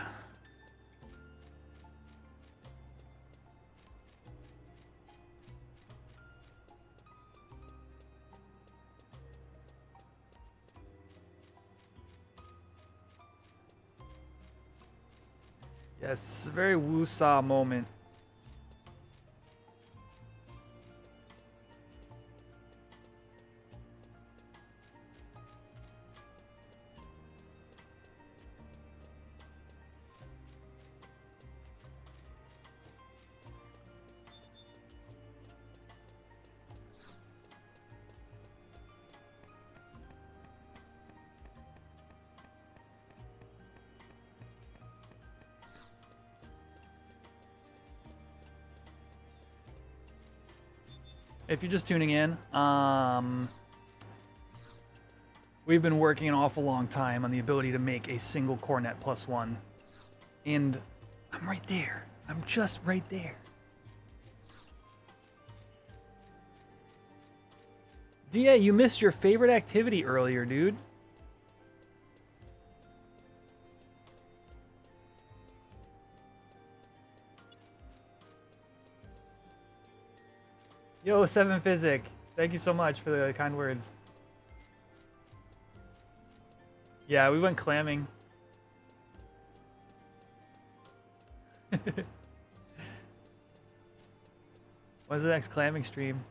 [SPEAKER 1] Yes, it's a very woo-saw moment. If you're just tuning in, we've been working an awful long time on the ability to make a single cornet +1. And I'm right there. I'm just right there. DA, you missed your favorite activity earlier, dude. Yo, 7 Physic. Thank you so much for the kind words. Yeah, we went clamming. When's the next clamming stream?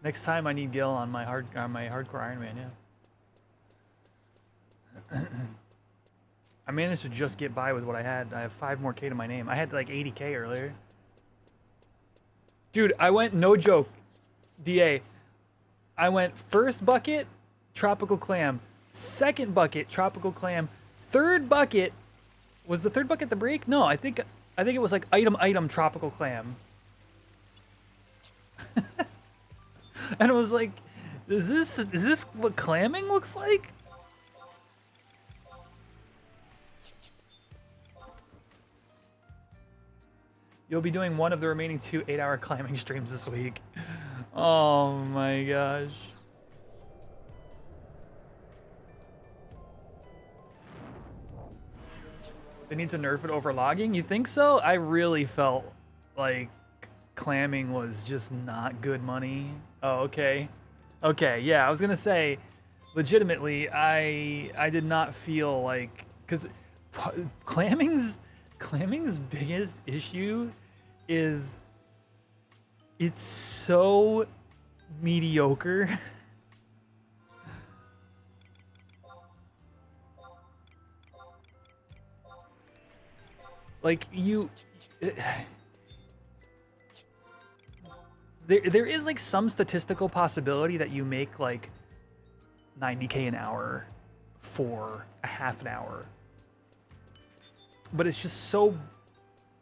[SPEAKER 1] Next time I need Gil on my hardcore Ironman, yeah. I managed to just get by with what I had. I have 5 more K to my name. I had like 80K earlier. Dude, I went, no joke, DA. I went first bucket, tropical clam. Second bucket, tropical clam. Third bucket, was the third bucket the break? No, I think it was like item, tropical clam. And I was like, is this what clamming looks like? You'll be doing one of the remaining 2 8-hour clamming streams this week. Oh my gosh. They need to nerf it over logging? You think so? I really felt like clamming was just not good money. Oh, okay. Okay, yeah, I was gonna say, legitimately, I did not feel like, because clamming's biggest issue is it's so mediocre. Like there is like some statistical possibility that you make like 90K an hour for a half an hour, but it's just so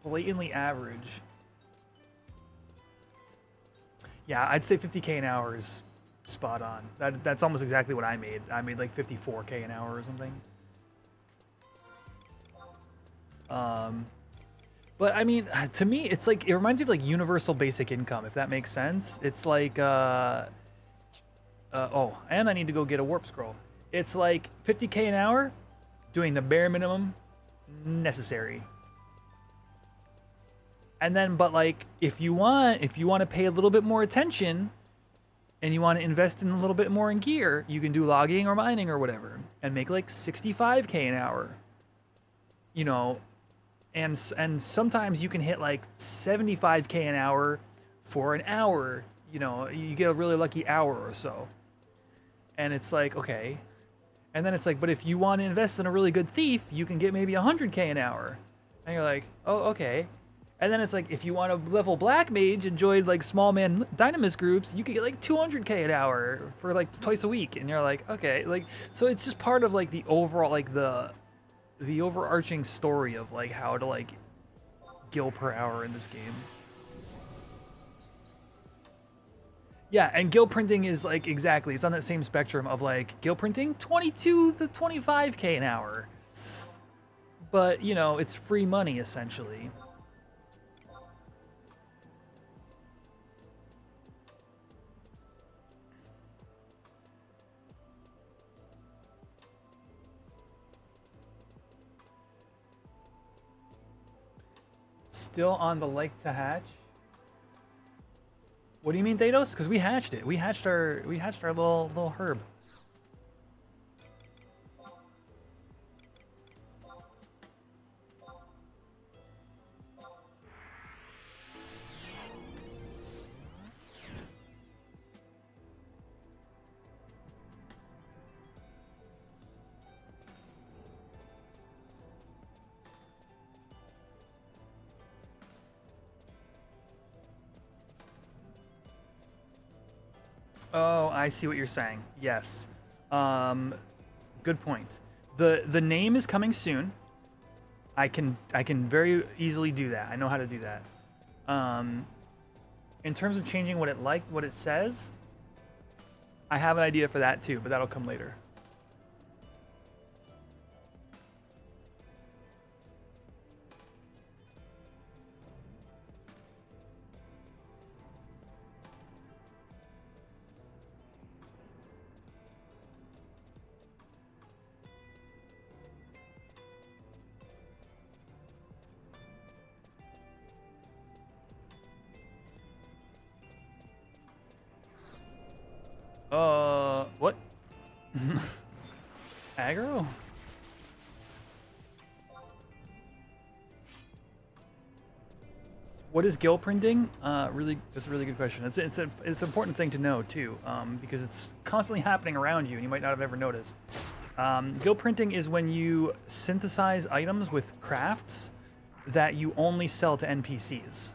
[SPEAKER 1] blatantly average. Yeah, I'd say 50K an hour is spot on. That's almost exactly what I made. I made like 54K an hour or something. But I mean, to me, it's like, it reminds me of like universal basic income, if that makes sense. It's like, oh, and I need to go get a warp scroll. It's like 50K an hour, doing the bare minimum necessary. And then, but like, if you want to pay a little bit more attention and you want to invest in a little bit more in gear, you can do logging or mining or whatever and make like 65K an hour, you know. And sometimes you can hit like 75K an hour for an hour, you know, you get a really lucky hour or so. And it's like, okay. And then it's like, but if you want to invest in a really good thief, you can get maybe 100K an hour. And you're like, oh, okay. And then it's like, if you want to level black mage and join like small man dynamis groups, you could get like 200K an hour for like twice a week. And you're like, okay, like, so it's just part of like the overall, like the overarching story of like how to like gil per hour in this game. Yeah, and gil printing is like, exactly, it's on that same spectrum of like gil printing 22 to 25K an hour. But, you know, it's free money essentially. Still on the lake to hatch? What do you mean, Dados? Because we hatched it. We hatched our little herb. Oh, I see what you're saying. Yes. Good point. The name is coming soon. I can very easily do that. I know how to do that. In terms of changing what it says, I have an idea for that too, but that'll come later. What? Aggro? What is gill printing? Really, that's a really good question. It's an important thing to know too, because it's constantly happening around you, and you might not have ever noticed. Gill printing is when you synthesize items with crafts that you only sell to NPCs.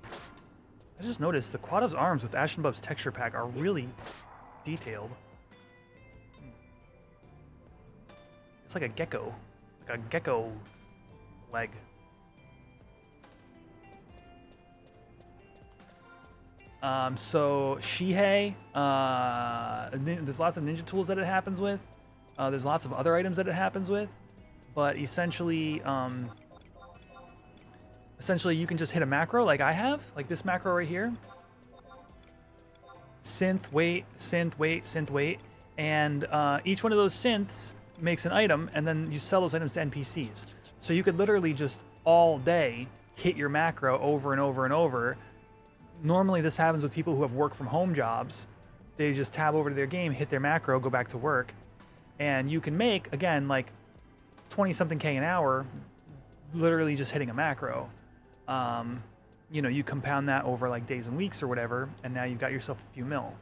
[SPEAKER 1] I just noticed the Quadov's arms with Ashenbub's texture pack are really detailed. It's like a gecko, leg. So Shihei, there's lots of ninja tools that it happens with. There's lots of other items that it happens with, but essentially, you can just hit a macro like I have, like this macro right here. Synth, wait, synth, wait, synth, wait, and each one of those synths makes an item, and then you sell those items to NPCs. So you could literally just all day hit your macro over and over and over. Normally this happens with people who have work from home jobs. They just tab over to their game, hit their macro, go back to work. And you can make, again, like 20 something K an hour, literally just hitting a macro. You know, you compound that over like days and weeks or whatever, and now you've got yourself a few mil.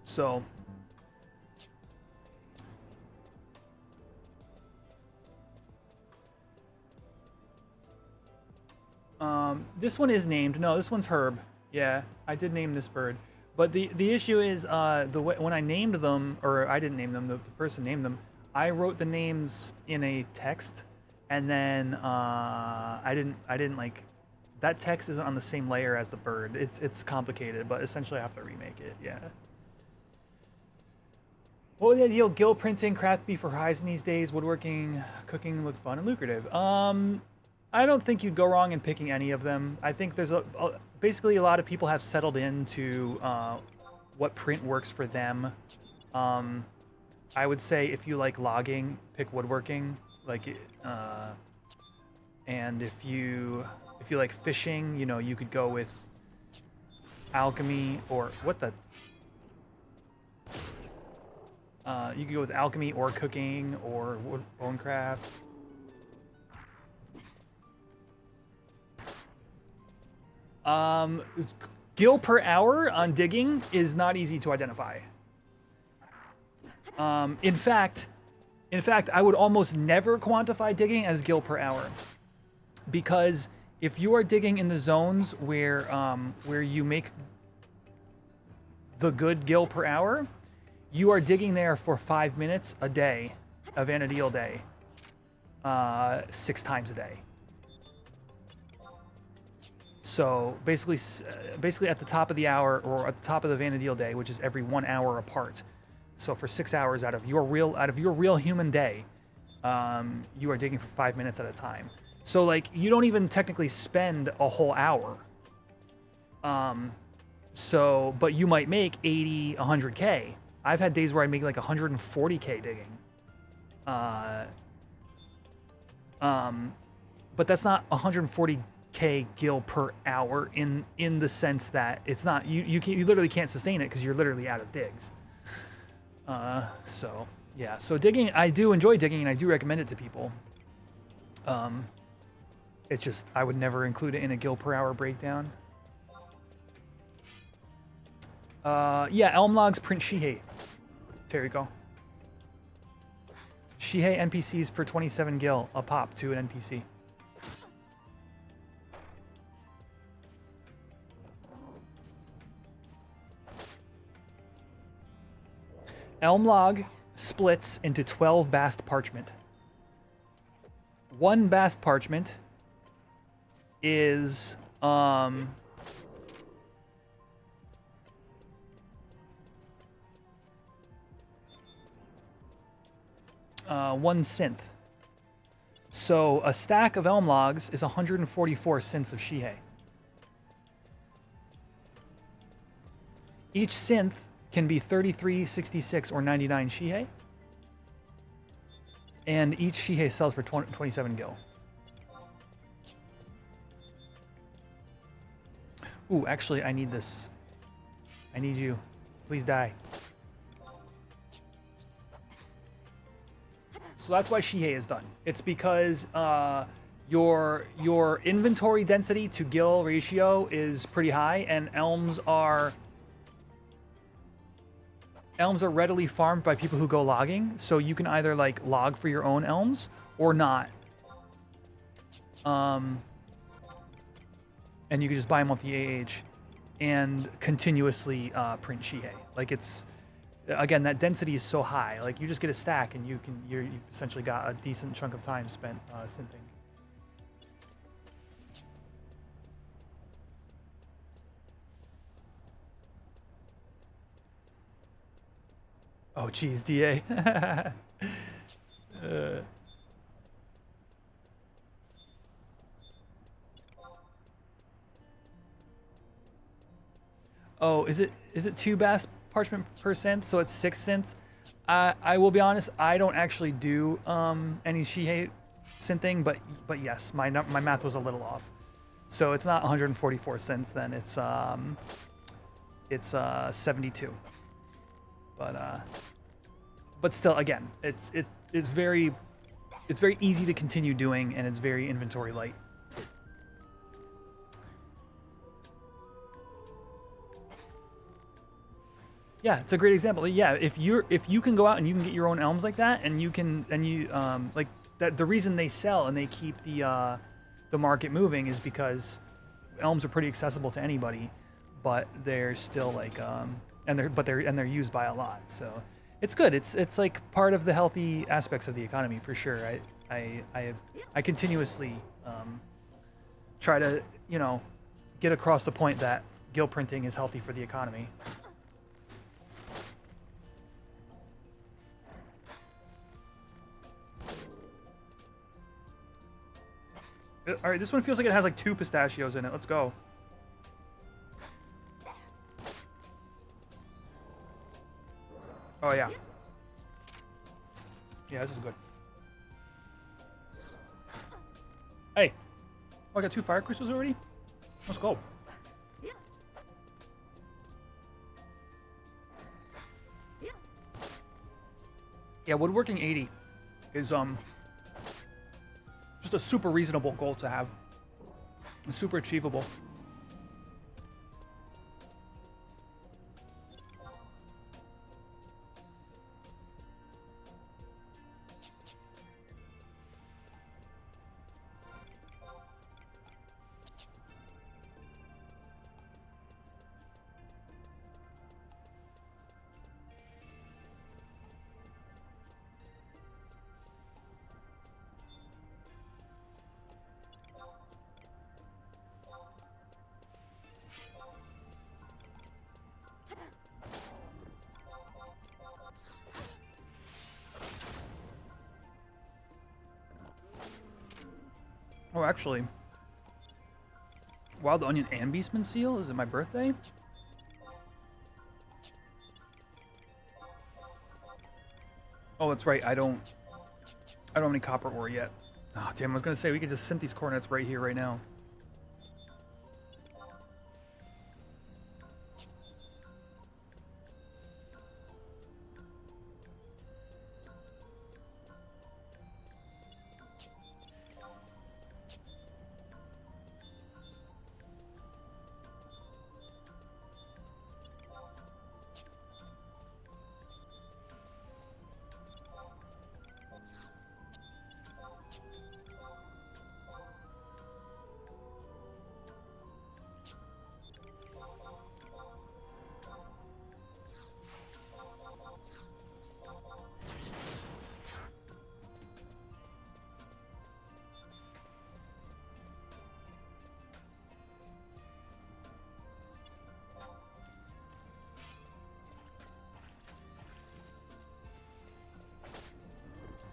[SPEAKER 1] So this one is named. No, this one's Herb. Yeah, I did name this bird. But the issue is when I named them, or I didn't name them, the person named them, I wrote the names in a text, and then I didn't like, that text isn't on the same layer as the bird. It's complicated, but essentially I have to remake it, yeah. What would the ideal gill printing, craft be for Horizon these days? Woodworking, cooking look fun and lucrative. I don't think you'd go wrong in picking any of them. I think there's basically a lot of people have settled into what print works for them. I would say if you like logging, pick woodworking. And if you like fishing, you know, you could go with alchemy or what the. You could go with alchemy or cooking or bonecraft. Gill per hour on digging is not easy to identify. In fact, I would almost never quantify digging as gill per hour, because if you are digging in the zones where you make the good gill per hour, you are digging there for 5 minutes a day, a Vana'diel day, 6 times a day. So basically at the top of the hour, or at the top of the Vana'diel day, which is every 1 hour apart. So for 6 hours out of your real human day, you are digging for 5 minutes at a time. So like you don't even technically spend a whole hour. But you might make 80, 100K. I've had days where I make like 140K digging. But that's not 140K gill per hour in the sense that it's not, you literally can't sustain it because you're literally out of digs. So yeah, so digging, I do enjoy digging and I do recommend it to people. It's just, I would never include it in a gill per hour breakdown. Yeah, Elm Logs print Shihei. There you go. Shihei NPCs for 27 gil a pop to an NPC. Elm Log splits into 12 bast parchment. 1 bast parchment is 1 synth. So a stack of elm logs is 144 synths of Shihei. Each synth can be 33, 66, or 99 Shihei. And each Shihei sells for 27 gil. Ooh, actually, I need this. I need you. Please die. So that's why Shihei is done. It's because your inventory density to gil ratio is pretty high, and elms are readily farmed by people who go logging. So you can either like log for your own elms or not. And you can just buy them off the AH and continuously print Shihei. Like it's, again, that density is so high. Like you just get a stack and you've essentially got a decent chunk of time spent synthing. Oh, geez, DA. Oh, is it 2 bass parchment per cent? So it's 6 cents. I will be honest, I don't actually do any Shihei synthing, but yes, my math was a little off. So it's not 144 cents then. It's 72. But still, again, it's very easy to continue doing, and it's very inventory light. Yeah, it's a great example. Yeah, if you can go out and you can get your own elms like that, and you like that, the reason they sell and they keep the market moving is because elms are pretty accessible to anybody, but they're still like they're used by a lot. So it's good. It's like part of the healthy aspects of the economy for sure. I continuously try to get across the point that gil printing is healthy for the economy. All right, this one feels like it has like 2 pistachios in it. Let's go. Oh, yeah. Yeah, this is good. Hey. Oh, I got 2 fire crystals already? Let's go. Yeah, woodworking 80 is just a super reasonable goal to have. It's super achievable. Oh, actually, Wild Onion and Beastman Seal? Is it my birthday? Oh, that's right. I don't have any copper ore yet. Oh, damn, I was gonna say we could just synth these cornets right here, right now.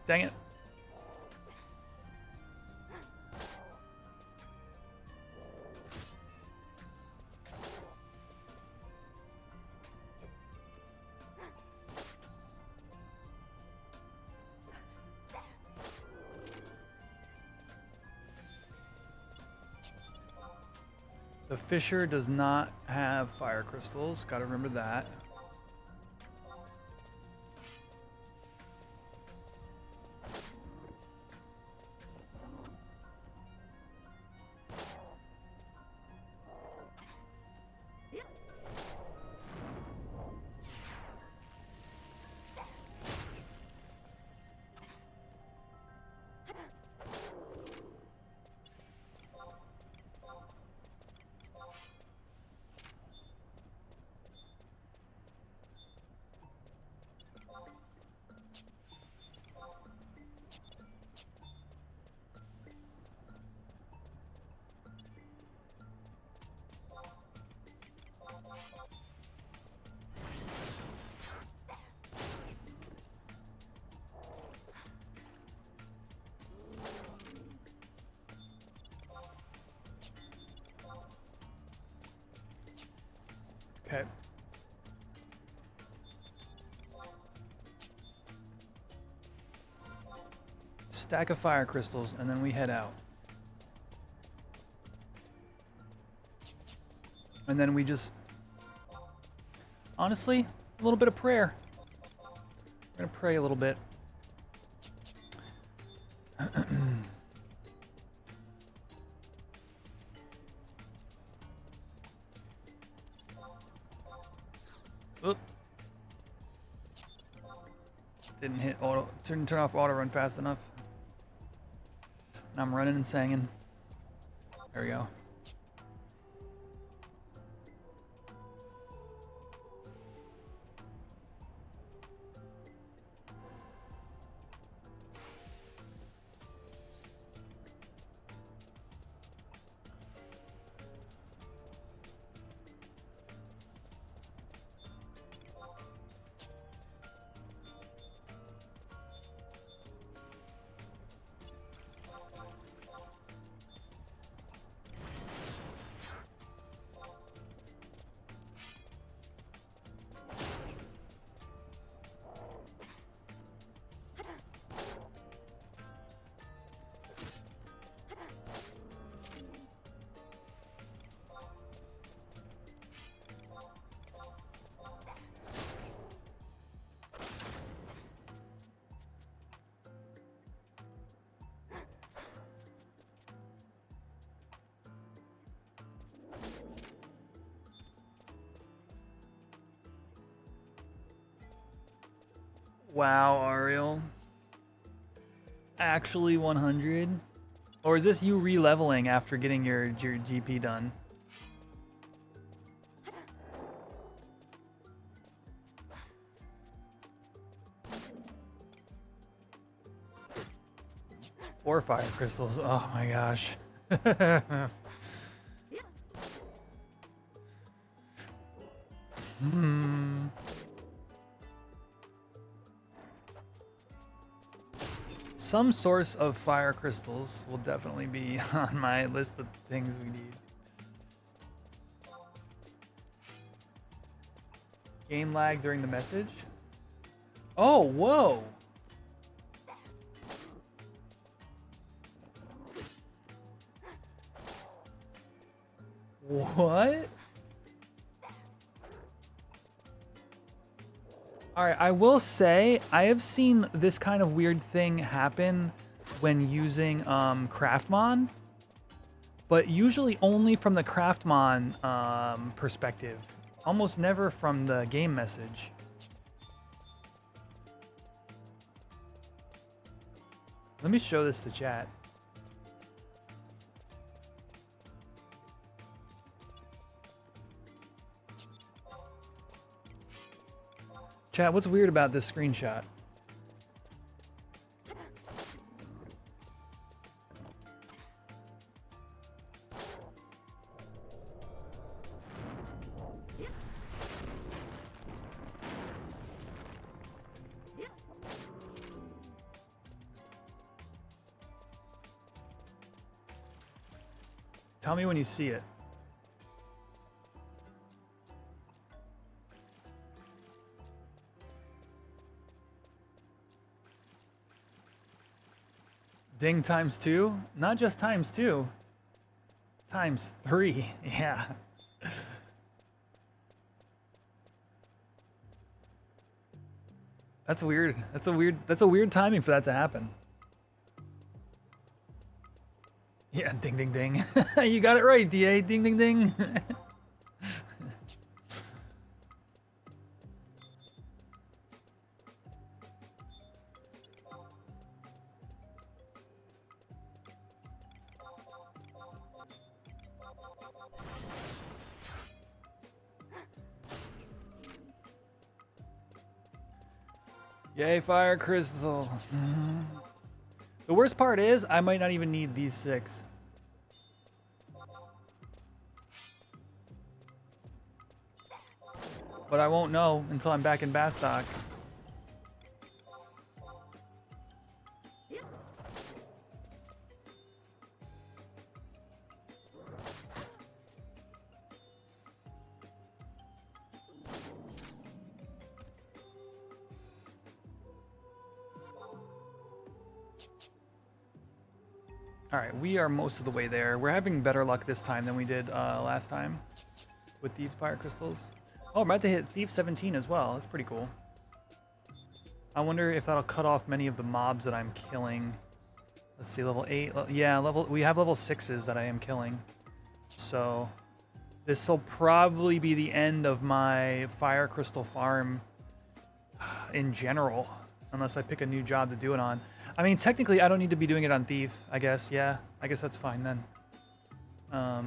[SPEAKER 1] Dang it. The Fisher does not have fire crystals. Gotta remember that. Okay. Stack of fire crystals, and then we head out. And then we just, honestly, a little bit of prayer. We're gonna pray a little bit. Oop. Didn't hit auto, turn off auto run fast enough. And I'm running and singing. There we go. Wow, Ariel. Actually 100? Or is this you re-leveling after getting your GP done? Four fire crystals. Oh my gosh. Some source of fire crystals will definitely be on my list of things we need. Game lag during the message? Oh, whoa! What? Alright, I will say, I have seen this kind of weird thing happen when using Craftmon, but usually only from the Craftmon perspective. Almost never from the game message. Let me show this to chat. Chat, what's weird about this screenshot? Tell me when you see it. Ding times 2? Not just times 2. Times 3. Yeah. That's weird. That's a weird timing for that to happen. Yeah, ding ding ding. You got it right, DA. Ding ding ding. Yay, fire crystal. The worst part is I might not even need these 6. But I won't know until I'm back in Bastock. All right, we are most of the way there. We're having better luck this time than we did last time with these fire crystals. Oh, I'm about to hit Thief 17 as well. That's pretty cool. I wonder if that'll cut off many of the mobs that I'm killing. Let's see, level 8. Yeah, we have level 6s that I am killing. So this will probably be the end of my fire crystal farm in general, unless I pick a new job to do it on. I mean, technically, I don't need to be doing it on Thief, I guess. Yeah, I guess that's fine then. I'll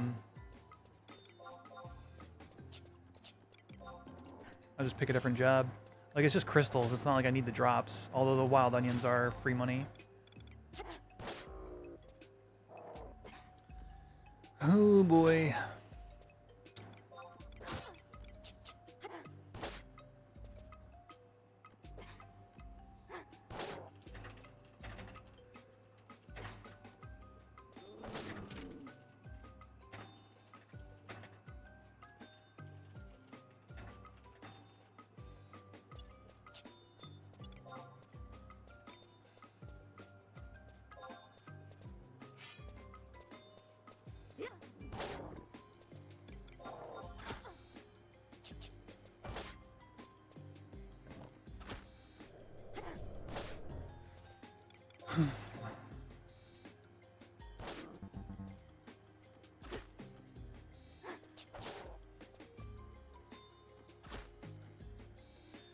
[SPEAKER 1] just pick a different job. Like, it's just crystals. It's not like I need the drops, although the wild onions are free money. Oh, boy.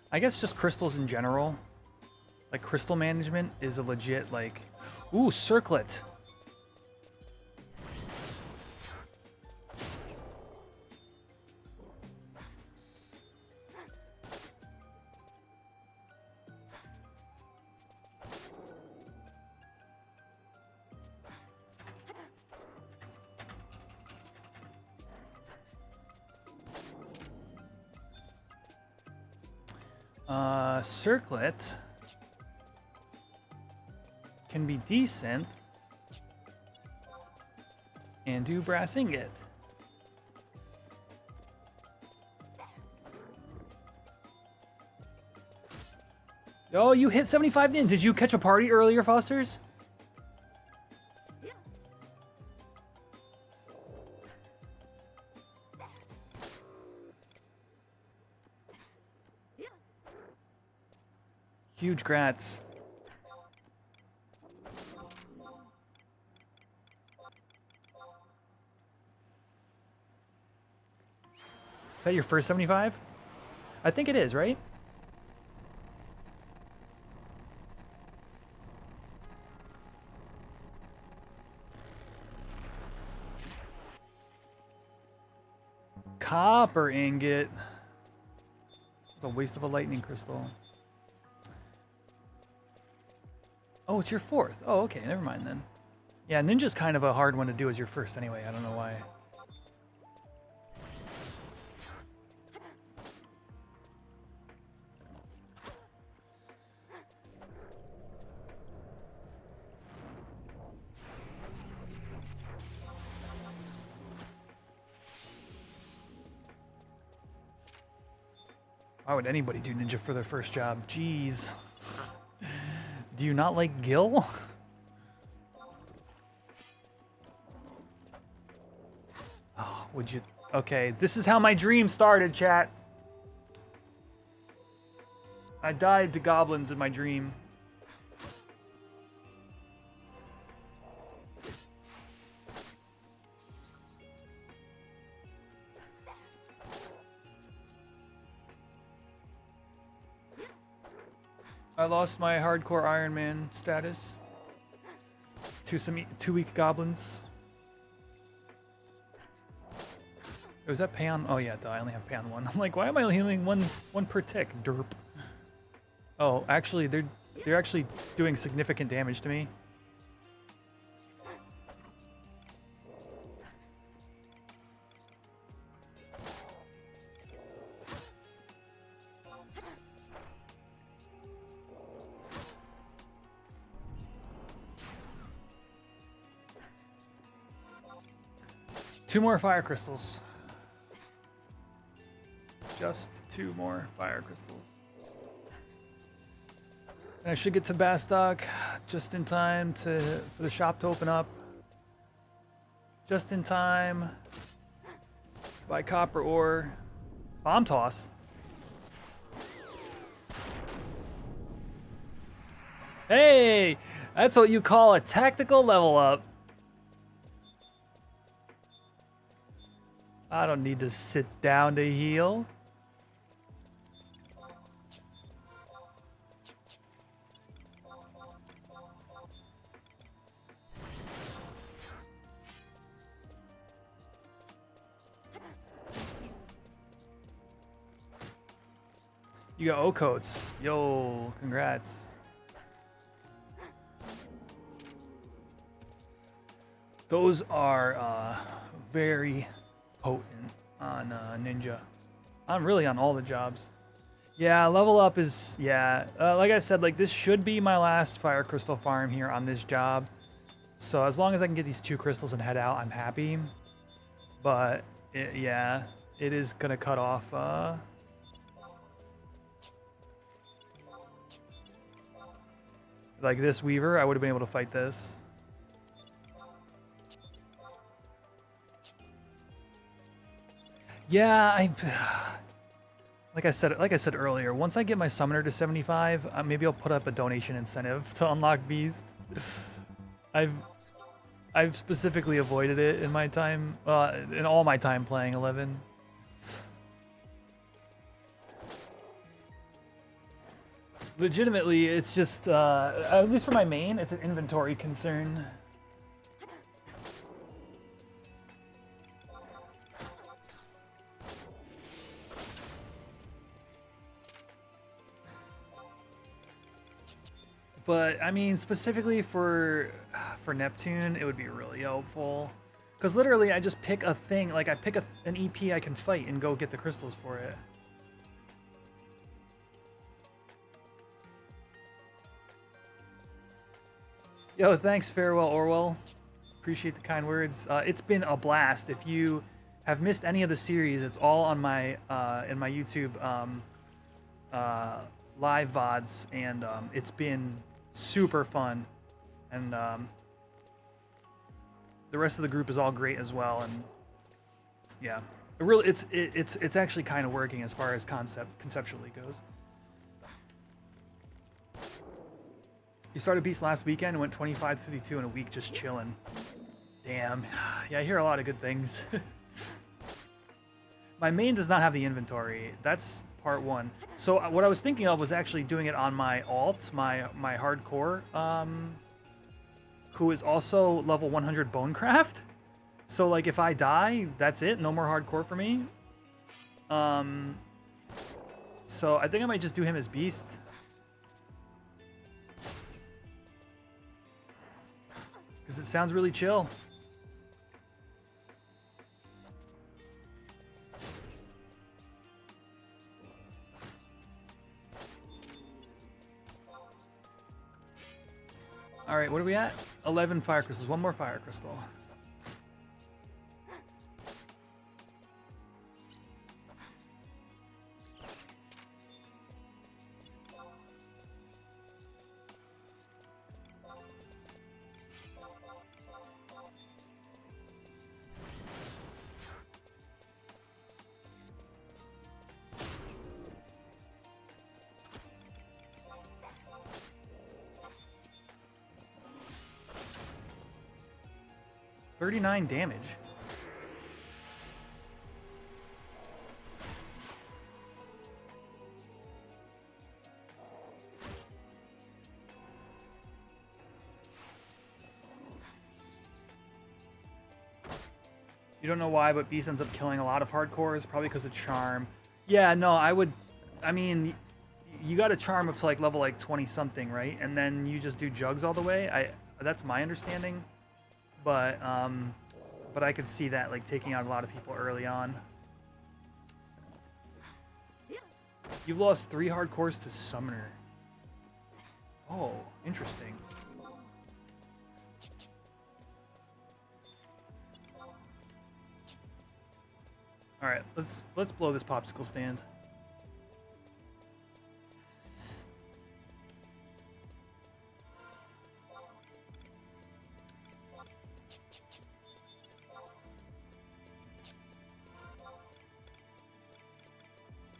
[SPEAKER 1] I guess just crystals in general. Like, crystal management is a legit, like... Ooh, circlet! Circlet can be decent and do brass ingot. Oh, you hit 75 in. Did you catch a party earlier, Fosters? Huge grats. Is that your first 75? I think it is, right? Copper ingot. It's a waste of a lightning crystal. Oh, it's your fourth. Oh, okay, never mind then. Yeah, ninja's kind of a hard one to do as your first anyway. I don't know why. Why would anybody do ninja for their first job? Jeez. Do you not like Gil? Would you? Okay, this is how my dream started, chat. I died to goblins in my dream. I lost my hardcore Ironman status to some 2-week goblins. Was that Pan? Oh yeah, duh, I only have Pan 1. I'm like, why am I healing one per tick? Derp. Oh, actually, they're actually doing significant damage to me. Two more fire crystals. Just 2 more fire crystals. And I should get to Bastock just in time for the shop to open up. Just in time to buy copper ore. Bomb toss. Hey! That's what you call a tactical level up. I don't need to sit down to heal. You got O-coats. Yo, congrats. Those are very potent on Ninja. I'm really on all the jobs. Yeah, level up is, yeah. Like I said, like this should be my last fire crystal farm here on this job. So as long as I can get these 2 crystals and head out, I'm happy. But yeah, it is gonna cut off. Like this Weaver, I would have been able to fight this. Yeah, like I said earlier, once I get my summoner to 75, maybe I'll put up a donation incentive to unlock Beast. I've specifically avoided it in my time, in all my time playing 11. Legitimately, it's just, at least for my main, it's an inventory concern. But I mean, specifically for Neptune, it would be really helpful. Because literally, I just pick a thing, like I pick an EP I can fight and go get the crystals for it. Yo, thanks, Farewell Orwell. Appreciate the kind words. It's been a blast. If you have missed any of the series, it's all on my in my YouTube live VODs, and it's been super fun. And the rest of the group is all great as well. And yeah, it's actually kind of working as far as conceptually goes. You started Beast last weekend and went 25-52 in a week just chilling. Damn. Yeah, I hear a lot of good things. My main does not have the inventory. That's part 1. So what I was thinking of was actually doing it on my alt, my hardcore, who is also level 100 Bonecraft. So like if I die, that's it. No more hardcore for me. So I think I might just do him as Beast. Because it sounds really chill. All right, what are we at? 11 fire crystals. 1 more fire crystal. 39 damage. You don't know why, but Beast ends up killing a lot of hardcores, probably because of charm. Yeah, no, I mean, you got to charm up to like level like 20 something, right? And then you just do jugs all the way. That's my understanding, but I could see that like taking out a lot of people early on. You've lost 3 hardcores to Summoner. Oh, interesting. All right, let's blow this popsicle stand.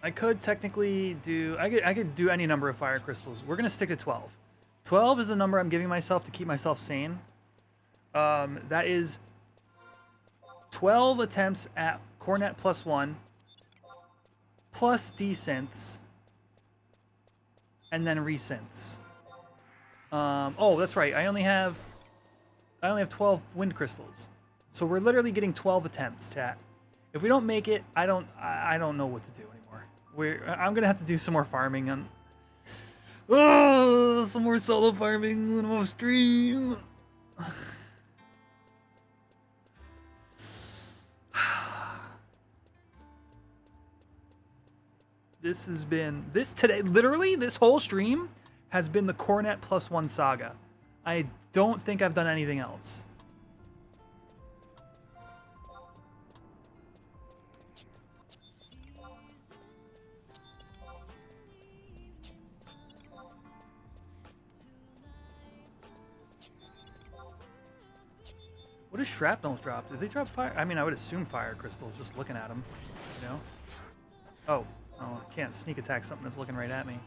[SPEAKER 1] I could technically do I could do any number of fire crystals. We're gonna stick to 12. 12 is the number I'm giving myself to keep myself sane. That is 12 attempts at Cornette +1 plus desynths and then resynths. Oh, that's right. I only have 12 wind crystals, so we're literally getting 12 attempts. Chat. If we don't make it, I don't know what to do anymore. I'm gonna have to do some more farming on. Oh, some more solo farming when I'm off stream. Literally, this whole stream has been the Cornette +1 saga. I don't think I've done anything else. What does shrapnel drop? Did they drop fire? I mean, I would assume fire crystals just looking at them, you know? Oh, I can't sneak attack something that's looking right at me.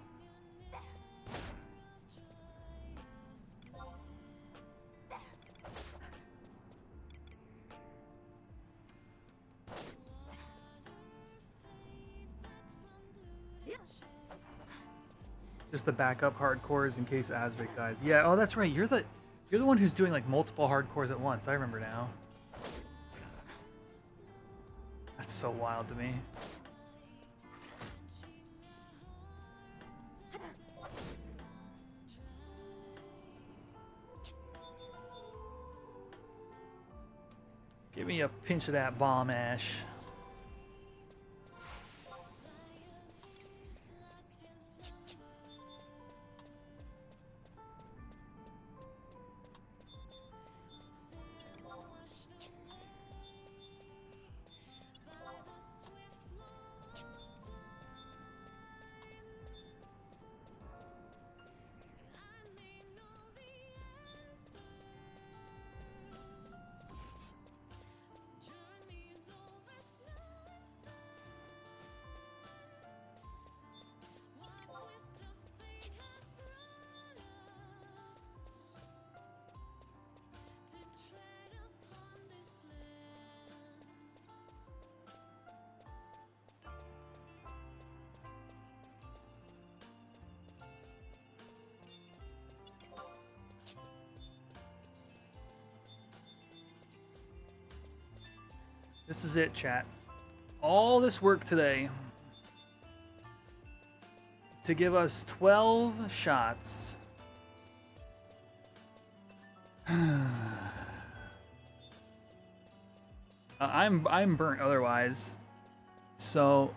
[SPEAKER 1] Just the backup hardcores in case Asvik dies. Yeah, oh, that's right. You're the one who's doing like multiple hardcores at once. I remember now. That's so wild to me. Give me a pinch of that bomb ash. This is it, chat. All this work today to give us 12 shots. I'm burnt otherwise. So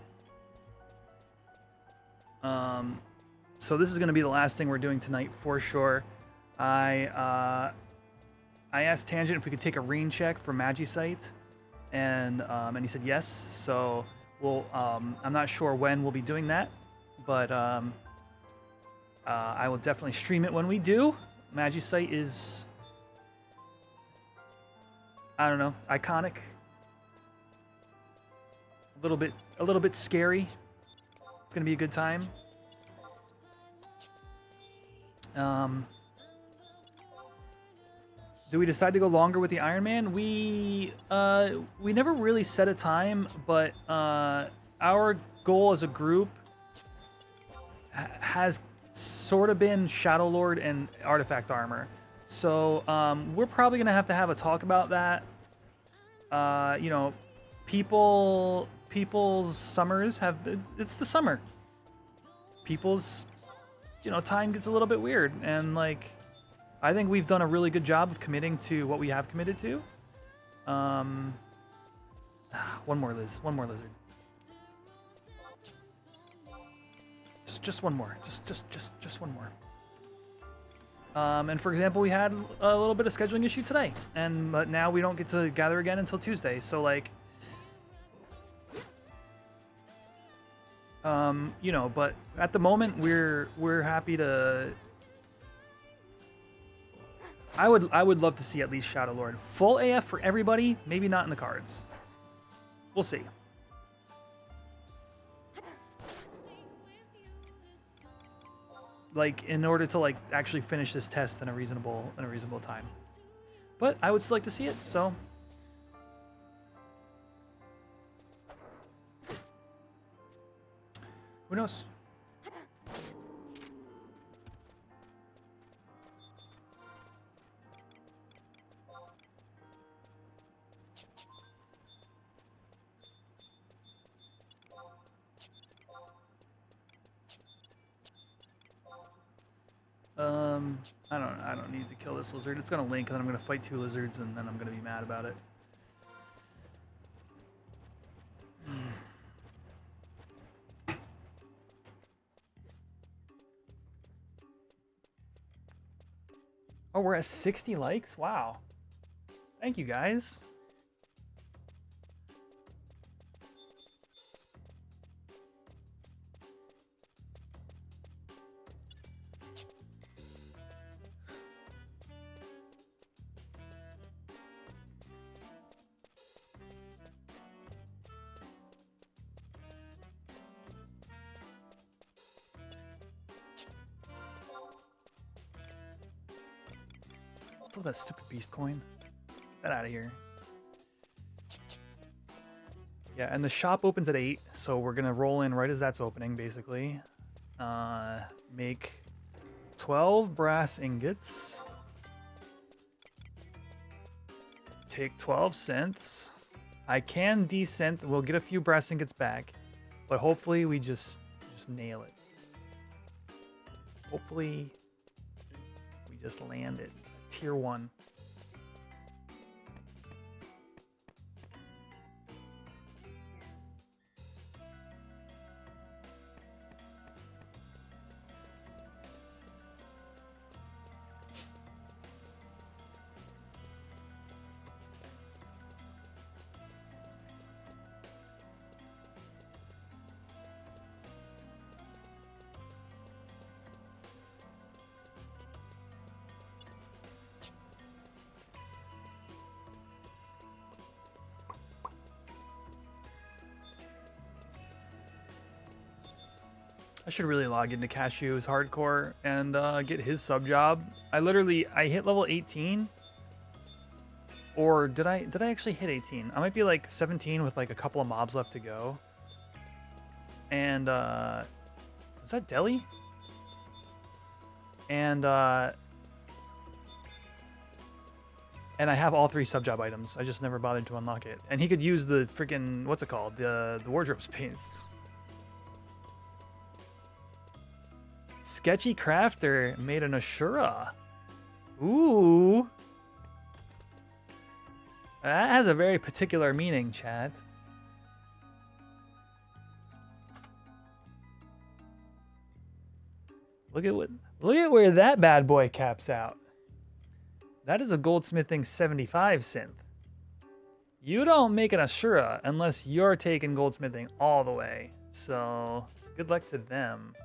[SPEAKER 1] so this is going to be the last thing we're doing tonight for sure. I asked Tangent if we could take a rain check for Magicite. And he said yes. So we'll. I'm not sure when we'll be doing that, but I will definitely stream it when we do. Magicite is, I don't know, iconic. A little bit scary. It's gonna be a good time. Do we decide to go longer with the Ironman? We never really set a time, but our goal as a group has sort of been Shadow Lord and Artifact Armor. So we're probably gonna have to have a talk about that. You know, people's summers have, it's the summer. People's, you know, time gets a little bit weird, and like, I think we've done a really good job of committing to what we have committed to. One more lizard. Just one more. Just one more. And for example, we had a little bit of scheduling issue today, but now we don't get to gather again until Tuesday. So like, you know, but at the moment we're happy to. I would love to see at least Shadow Lord full AF for everybody. Maybe not in the cards. We'll see. Like, in order to like actually finish this test in a reasonable time. But I would still like to see it, so who knows? I don't need to kill this lizard. It's gonna link, and then I'm gonna fight 2 lizards, and then I'm gonna be mad about it. Oh, we're at 60 likes? Wow. Thank you, guys. Still that stupid beast coin. Get out of here. Yeah, and the shop opens at 8, so we're gonna roll in right as that's opening, basically. Make 12 brass ingots. Take 12 cents. I can decent. We'll get a few brass ingots back, but hopefully we just nail it. Hopefully we just land it. Tier 1. I should really log into Cashew's hardcore and get his sub job. I hit level 18. Or did I actually hit 18? I might be like 17 with like a couple of mobs left to go. And was that Deli? And I have all 3 sub job items. I just never bothered to unlock it. And he could use the freaking, what's it called? The wardrobe space. Sketchy Crafter made an Ashura. Ooh. That has a very particular meaning, chat. Look at where that bad boy caps out. That is a Goldsmithing 75 synth. You don't make an Ashura unless you're taking Goldsmithing all the way. So, good luck to them.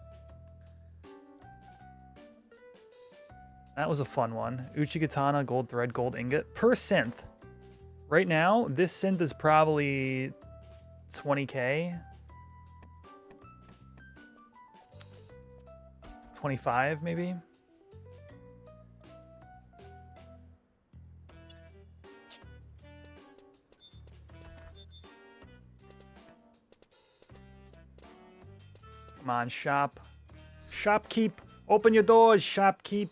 [SPEAKER 1] That was a fun one. Uchigatana, gold thread, gold ingot per synth. Right now, this synth is probably 20k. 25 maybe. Come on, shop. Shopkeep, open your doors, shopkeep.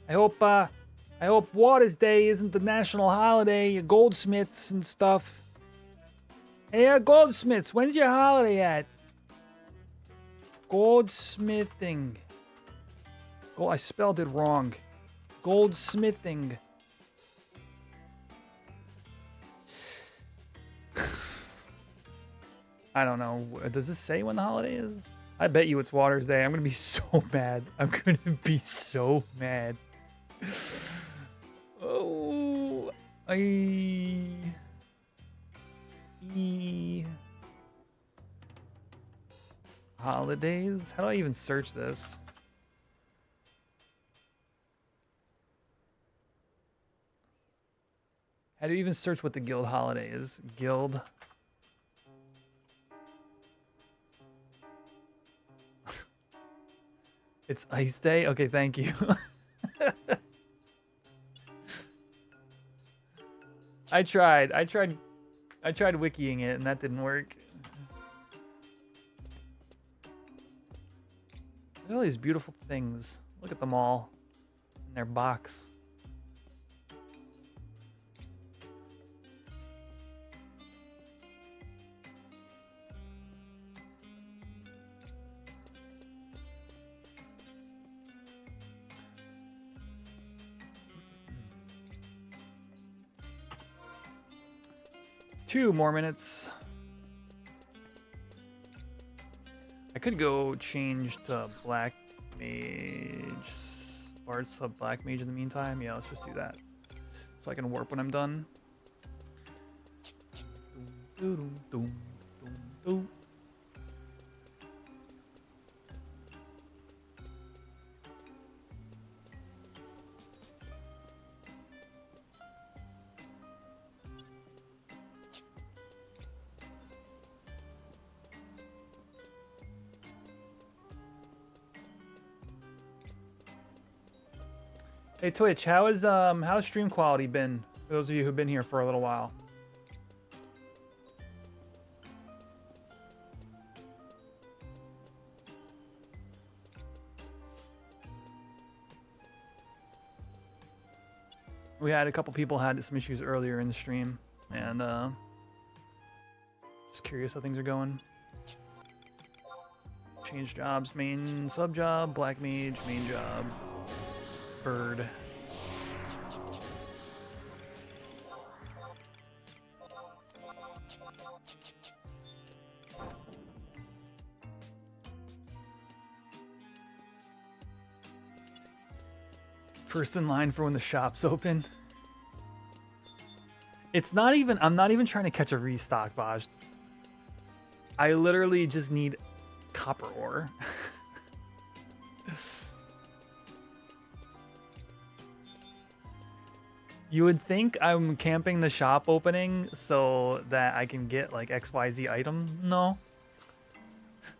[SPEAKER 1] I hope Waters Day isn't the national holiday, goldsmiths and stuff. Hey, goldsmiths, when's your holiday at? Goldsmithing. I spelled it wrong. Goldsmithing. I don't know. Does this say when the holiday is? I bet you it's Waters Day. I'm gonna be so mad. I'm gonna be so mad. Oh, holidays? How do I even search this? How do you even search what the guild holiday is? Guild. It's Ice Day? Okay, thank you. I tried wikiing it and that didn't work. Look at all these beautiful things. Look at them all in their box. Two more minutes. I could go change to Black Mage, Bard sub Black Mage in the meantime. Yeah, let's just do that. So I can warp when I'm done. Hey Twitch, how's stream quality been for those of you who've been here for a little while? We had a couple people had some issues earlier in the stream, and just curious how things are going. Change jobs, main sub job, Black Mage, main job. Bird. First in line for when the shop's open. It's not even, I'm not even trying to catch a restock, Baj. I literally just need copper ore. You would think I'm camping the shop opening so that I can get like XYZ item. No.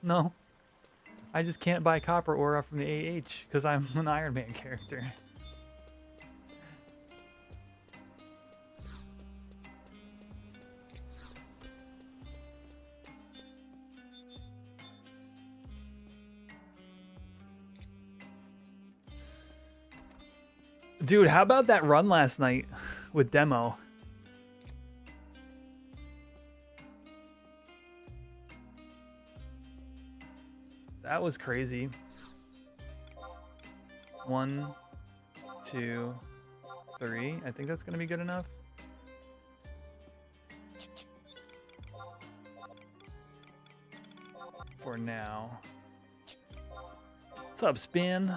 [SPEAKER 1] No. I just can't buy copper ore from the AH because I'm an Ironman character. Dude, how about that run last night with demo? That was crazy. 1, 2, 3. I think that's gonna be good enough. For now. What's up, Spin?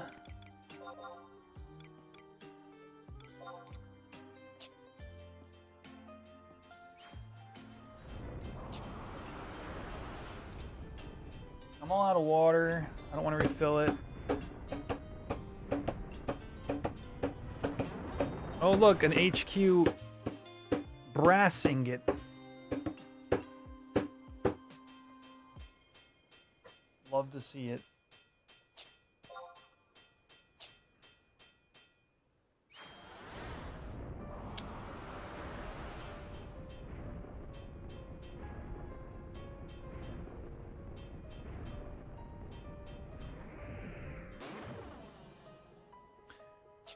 [SPEAKER 1] I'm all out of water. I don't want to refill it. Oh, look, an HQ brass ingot. Love to see it.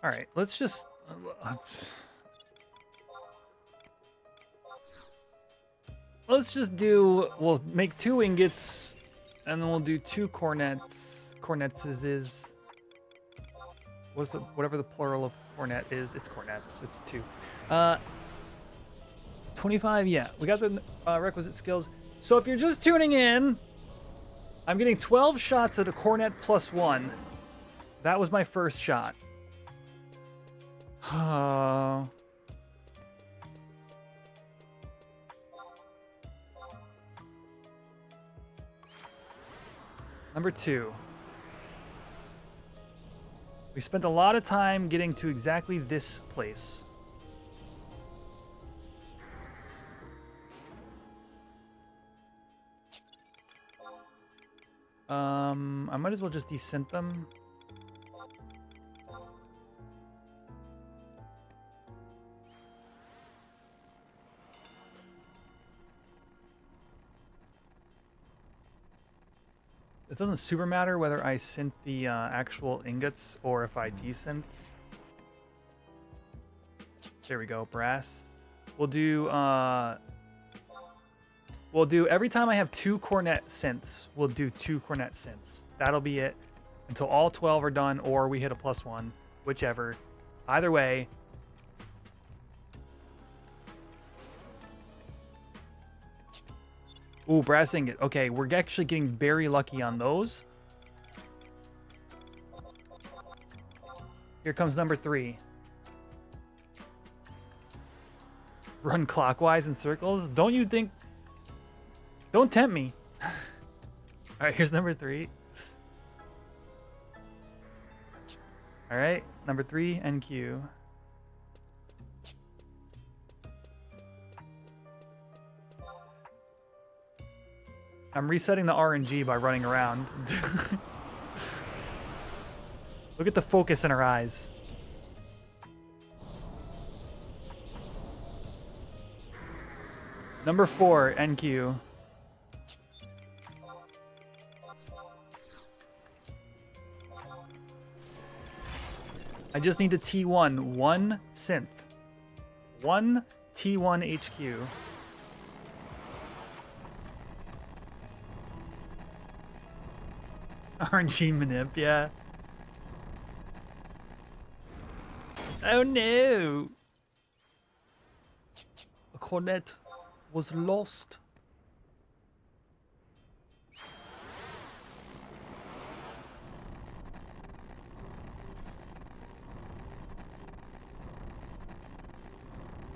[SPEAKER 1] All right, let's just. Let's just do. We'll make 2 ingots, and then we'll do 2 cornets. Cornets is. What's the, whatever the plural of cornet is? It's cornets. It's 2. 25. Yeah, we got the requisite skills. So if you're just tuning in, I'm getting 12 shots at a cornet plus 1. That was my first shot. Number 2. We spent a lot of time getting to exactly this place. I might as well just descent them. It doesn't super matter whether I synth the actual ingots or if I desynth. There we go, brass. We'll do every time I have 2 cornet synths, we'll do 2 cornet synths. That'll be it until all 12 are done or we hit a +1, whichever. Either way. Ooh, brass ingot. Okay, we're actually getting very lucky on those. Here comes number 3. Run clockwise in circles. Don't you think... Don't tempt me. All right, here's number 3. All right, number 3, NQ. I'm resetting the RNG by running around. Look at the focus in her eyes. Number 4, NQ. I just need a T1, 1 synth. 1 T1 HQ. RNG manip, yeah. Oh no! A cornet was lost.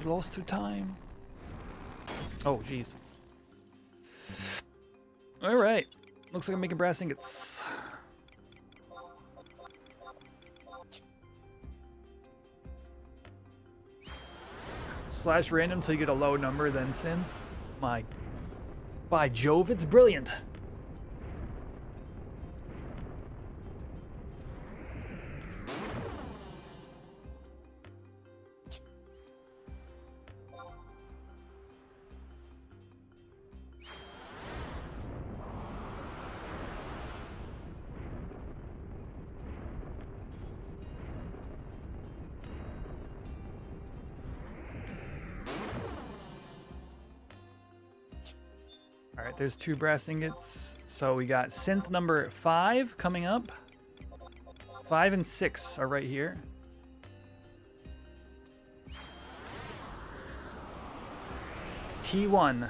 [SPEAKER 1] Lost to time. Oh, jeez. All right. Looks like I'm making brass ingots. Slash random till you get a low number, then synth. By Jove, it's brilliant. All right, there's 2 brass ingots. So we got synth number 5 coming up. 5 and 6 are right here. T1.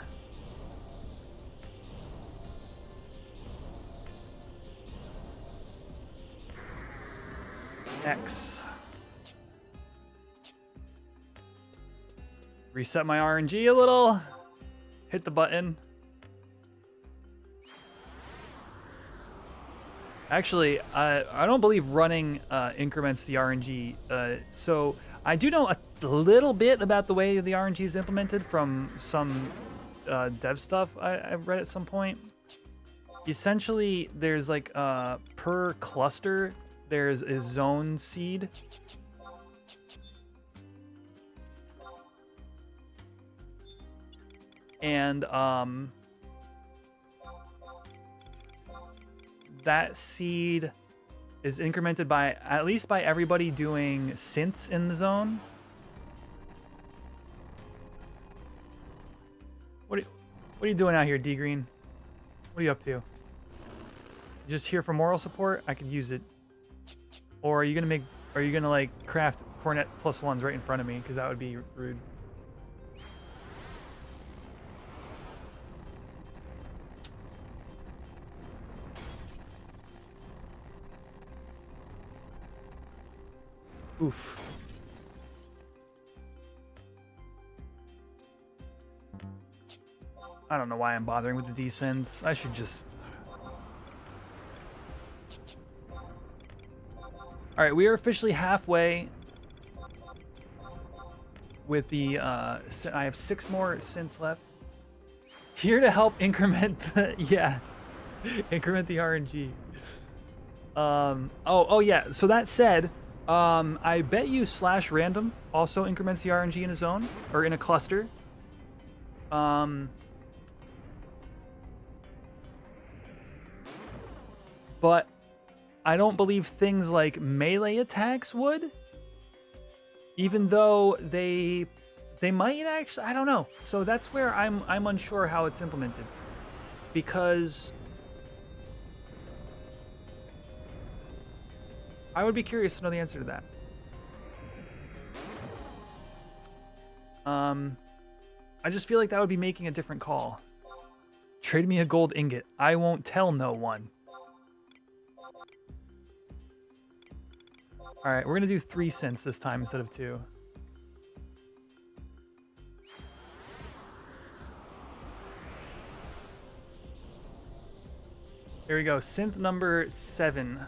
[SPEAKER 1] X. Reset my RNG a little. Hit the button. Actually, I don't believe running increments the RNG. So I do know a little bit about the way the RNG is implemented from some dev stuff I've read at some point. Essentially, there's like per cluster, there's a zone seed. And that seed is incremented by at least by everybody doing synths in the zone. What are you doing out here, D Green? What are you up to? Just here for moral support? I could use it. Or are you gonna like craft Cornette +1s right in front of me? Because that would be rude. Oof. I don't know why I'm bothering with the descents. I should just... Alright, we are officially halfway with the... I have 6 more synths left. Here to help increment the... Yeah. Increment the RNG. Oh yeah, so that said... I bet you /random also increments the RNG in a zone, or in a cluster. But I don't believe things like melee attacks would, even though they might actually, I don't know. So that's where I'm unsure how it's implemented, because I would be curious to know the answer to that. I just feel like that would be making a different call. Trade me a gold ingot. I won't tell no one. All right, we're gonna do 3 synths this time instead of 2. Here we go, synth number 7.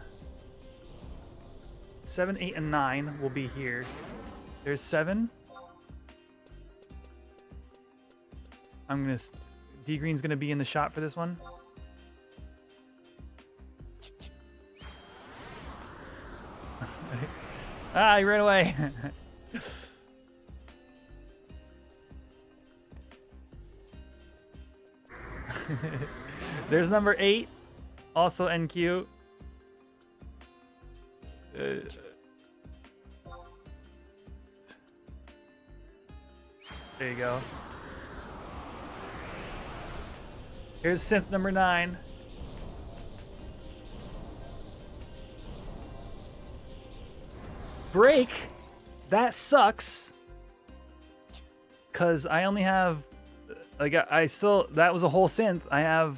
[SPEAKER 1] 7, 8, and 9 will be here. There's 7. D Green's gonna be in the shot for this one. Ah, he ran away. There's number 8, also NQ. There you go. Here's synth number 9. Break. That sucks. Cause I only have, like, I still, that was a whole synth. I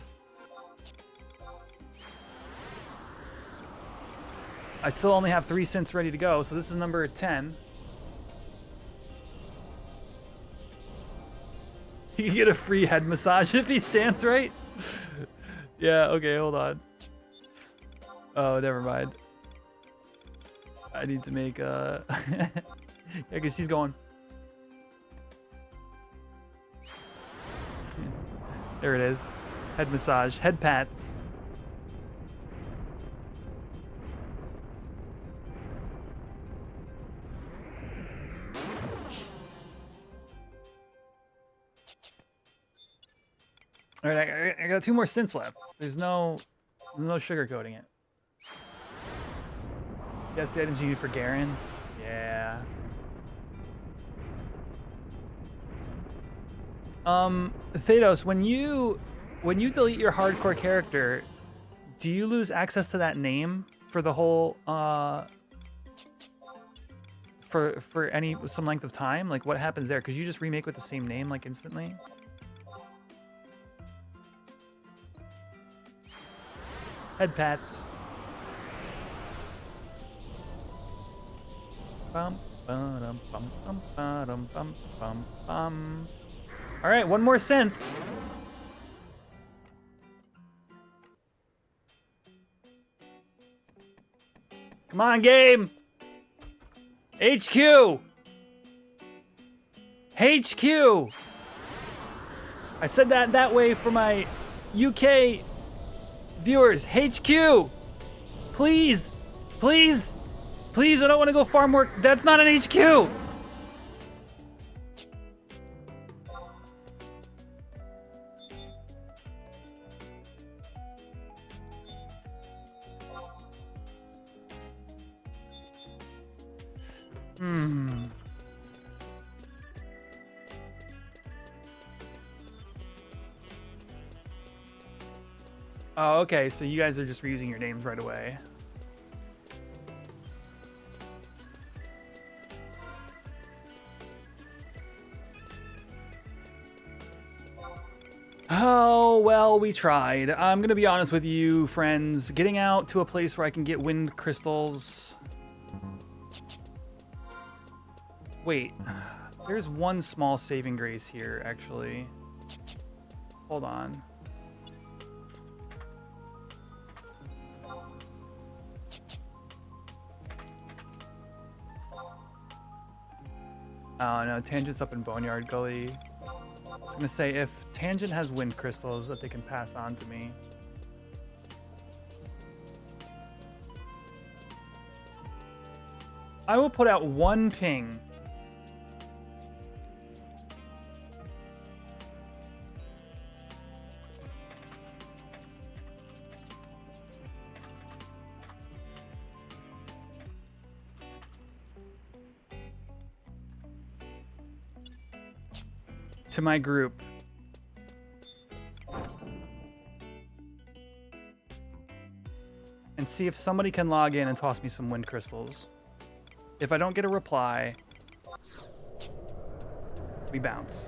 [SPEAKER 1] still only have 3 synths ready to go, so this is number 10. He can get a free head massage if he stands right. Yeah, okay, hold on. Oh, never mind. I need to make yeah, because she's going. There it is. Head massage, head pats. All right, I got 2 more synths left. There's no sugarcoating it. Guess the items you need for Garen. Yeah. Thanos, when you delete your hardcore character, do you lose access to that name for the whole for some length of time? Like, what happens there? Could you just remake with the same name like instantly? Head pats. Bum, ba-dum, bum, bum, ba-dum, bum, bum, bum. All right, 1 more synth. Come on, game. HQ. HQ. I said that way for my UK viewers. HQ. Please. Please. Please, I don't want to go far more. That's not an HQ. Hmm. Oh, okay. So you guys are just reusing your names right away. Oh, well, we tried. I'm going to be honest with you, friends. Getting out to a place where I can get wind crystals. Wait. There's one small saving grace here, actually. Hold on. Oh, no. Tangent's up in Boneyard Gully. I was gonna say, if Tangent has wind crystals that they can pass on to me. I will put out one ping. To my group. And see if somebody can log in and toss me some wind crystals. If I don't get a reply, we bounce.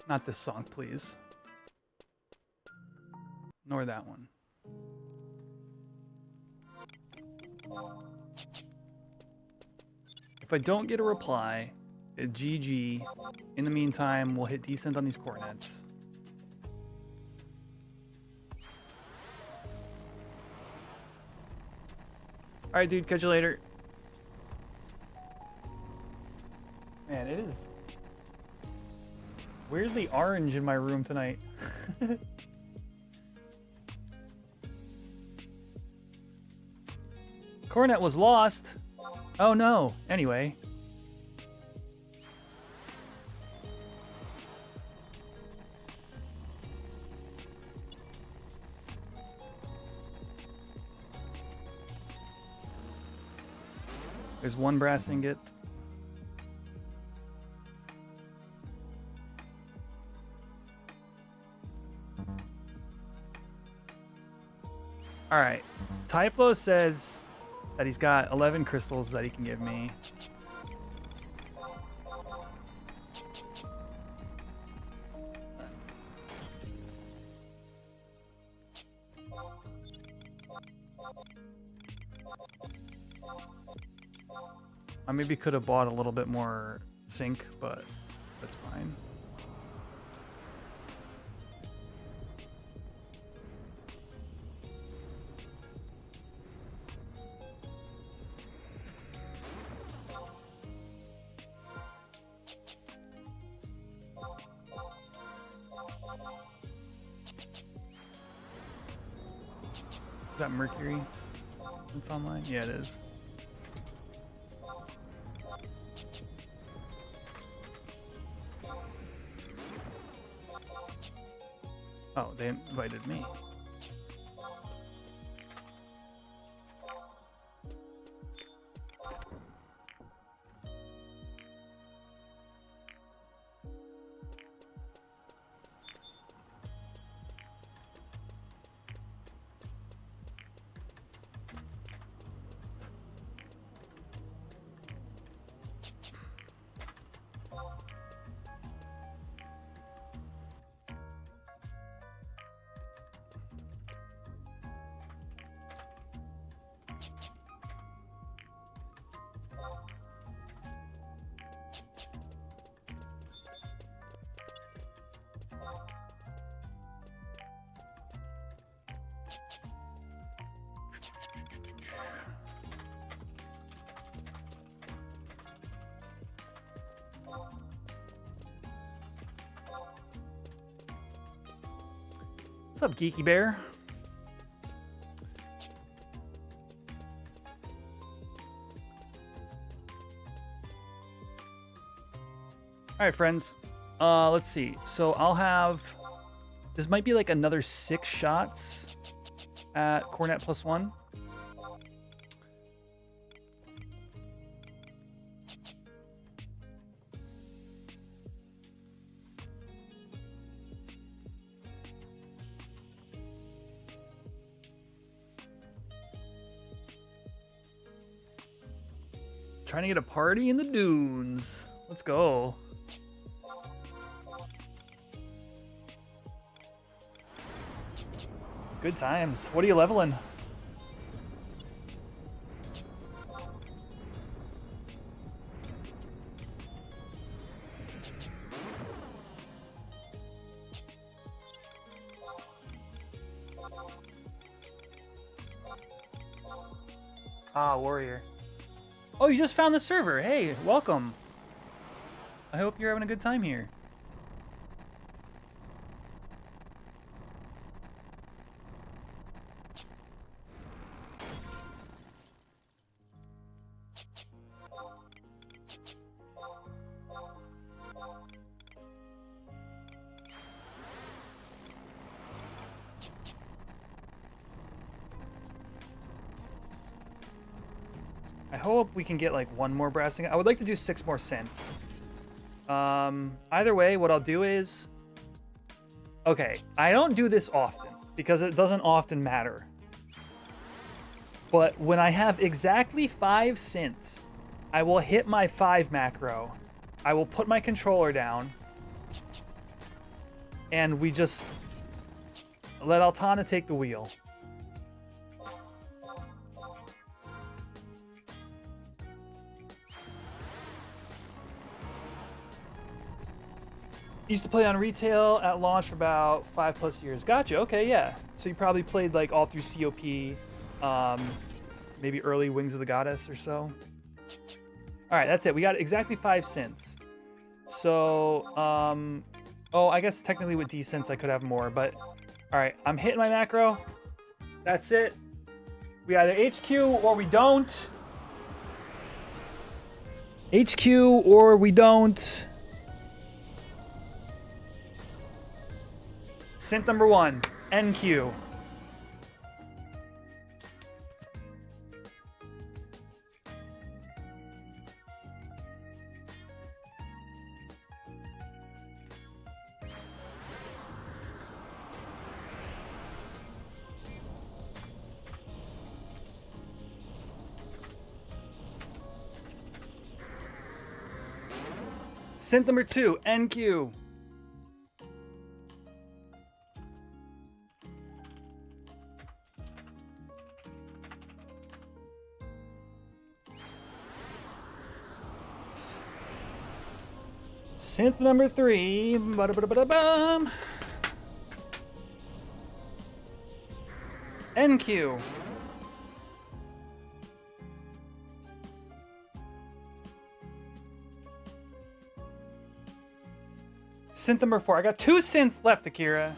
[SPEAKER 1] Not this song, please. Nor that one. If I don't get a reply, GG. In the meantime, we'll hit decent on these cornets. Alright, dude, catch you later. Man, it is weirdly orange in my room tonight. Cornet was lost. Oh no. Anyway. There's one brass ingot. All right. Typhlo says that he's got 11 crystals that he can give me. I maybe could have bought a little bit more zinc, but that's fine. Is that Mercury that's online? Yeah, it is. Oh, they invited me. What's up, Geeky Bear? All right, friends. Let's see. So I'll have... This might be like another 6 shots at Cornette +1. Trying to get a party in the dunes. Let's go. Good times. What are you leveling? Ah, warrior. Oh, you just found the server. Hey, welcome. I hope you're having a good time here. I hope we can get like 1 more brassing. I would like to do 6 more cents. Either way, what I'll do is... Okay, I don't do this often because it doesn't often matter. But when I have exactly 5 cents, I will hit my 5 macro. I will put my controller down. And we just let Altana take the wheel. Used to play on retail at launch for about 5+ years. Gotcha. Okay, yeah. So you probably played like all through COP, maybe early Wings of the Goddess or so. All right, that's it. We got exactly 5 cents. So, oh, I guess technically with D cents I could have more, but all right, I'm hitting my macro. That's it. We either HQ or we don't. HQ or we don't. Synth number 1, NQ. Synth number 2, NQ. Synth number 3. Ba-da-ba-da-ba-da-bum. NQ. Synth number 4. I got 2 synths left, Akira.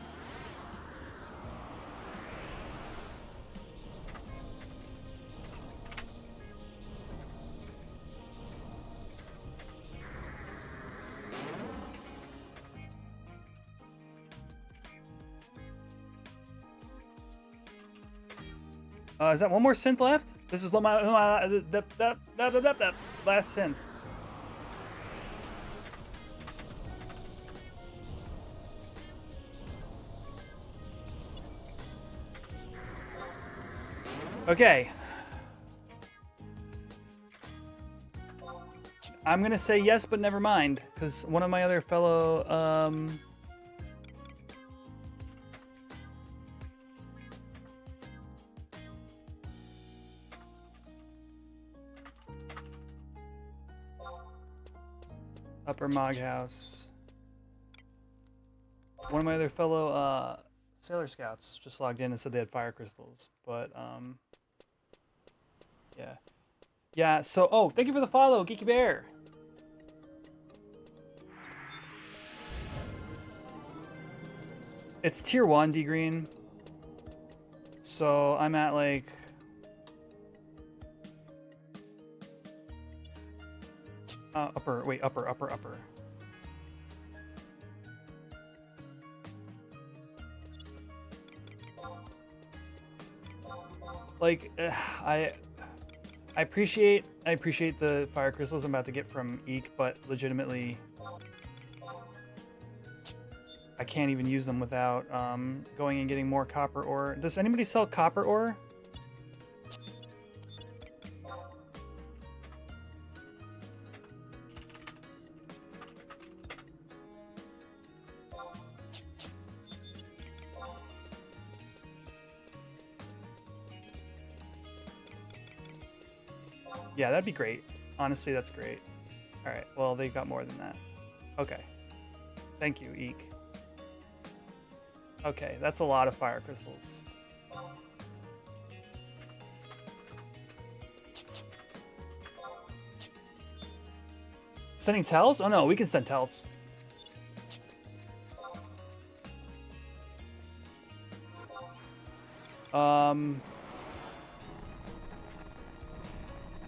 [SPEAKER 1] Is that 1 more synth left? This is my last synth. Okay. I'm gonna say yes, but never mind, because one of my other fellow Upper Mog House. One of my other fellow Sailor Scouts just logged in and said they had fire crystals, but yeah. Yeah, so oh, thank you for the follow, Geeky Bear. It's tier 1, D Green. So I'm at like upper. Like, I appreciate the fire crystals I'm about to get from Eek, but legitimately, I can't even use them without going and getting more copper ore. Does anybody sell copper ore? Yeah, that'd be great. Honestly, that's great. All right, well, they got more than that. Okay. Thank you, Eek. Okay, that's a lot of fire crystals. Sending tells? Oh no, we can send tells.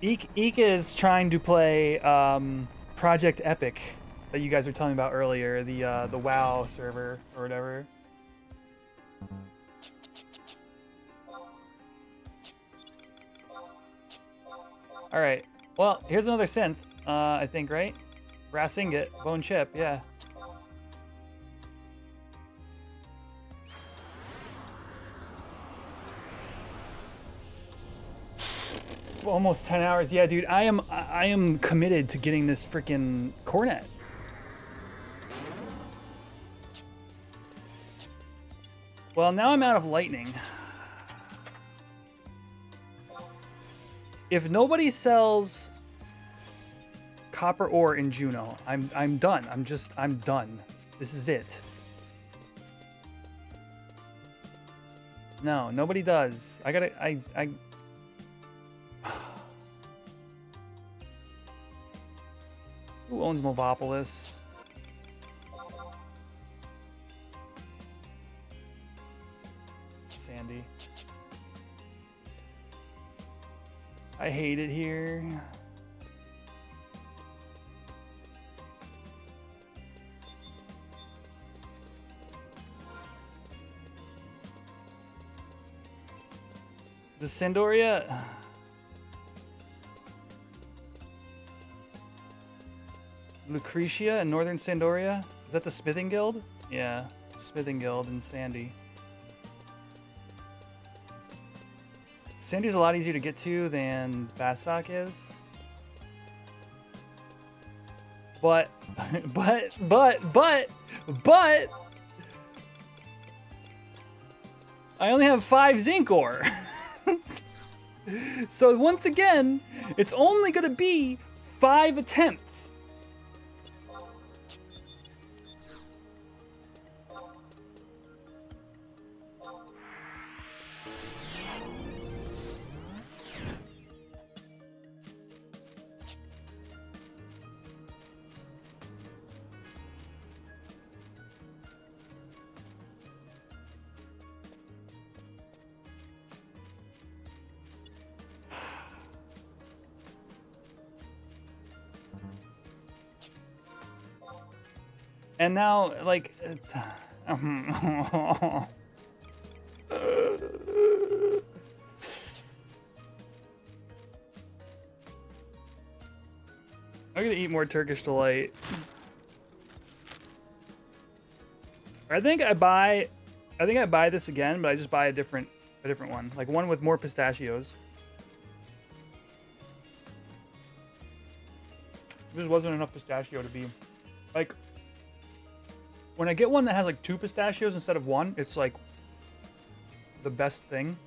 [SPEAKER 1] Eek is trying to play Project Epic that you guys were telling me about earlier, the WoW server or whatever. All right. Well, here's another synth. I think, right? Brass ingot, bone chip. Yeah. Almost 10 hours. Yeah, dude. I am committed to getting this freaking cornet. Well, now I'm out of lightning. If nobody sells copper ore in Juno, I'm done. I'm done. This is it. No, nobody does. Who owns Movopolis? Sandy. I hate it here. The Sandoria. Lucretia in Northern Sandoria? Is that the Smithing Guild? Yeah, Smithing Guild in Sandy. Sandy's a lot easier to get to than Bastock is. But I only have 5 zinc ore. So once again, it's only gonna be 5 attempts. And now, like, I'm gonna eat more Turkish Delight. I think I buy this again, but I just buy a different one, like one with more pistachios. There just wasn't enough pistachio to be like. When I get one that has like 2 pistachios instead of 1, it's like the best thing.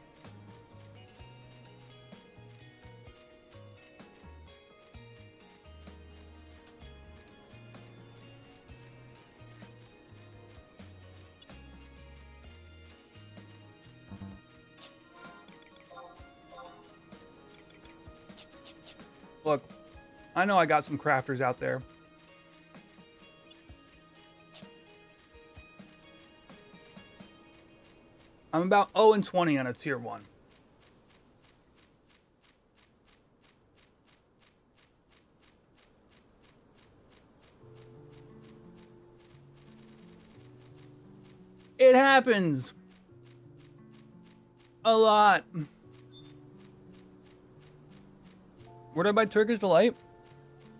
[SPEAKER 1] Look, I know I got some crafters out there. I'm about 0 and 20 on a tier 1. It happens a lot. Where did I buy Turkish Delight?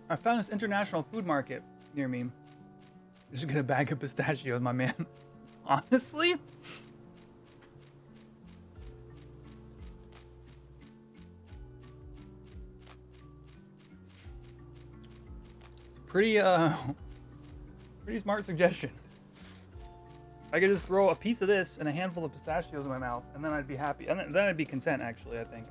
[SPEAKER 1] I found this international food market near me. Just get a bag of pistachios, my man. Honestly? Pretty smart suggestion. I could just throw a piece of this and a handful of pistachios in my mouth, and then I'd be happy. And then I'd be content, actually, I think.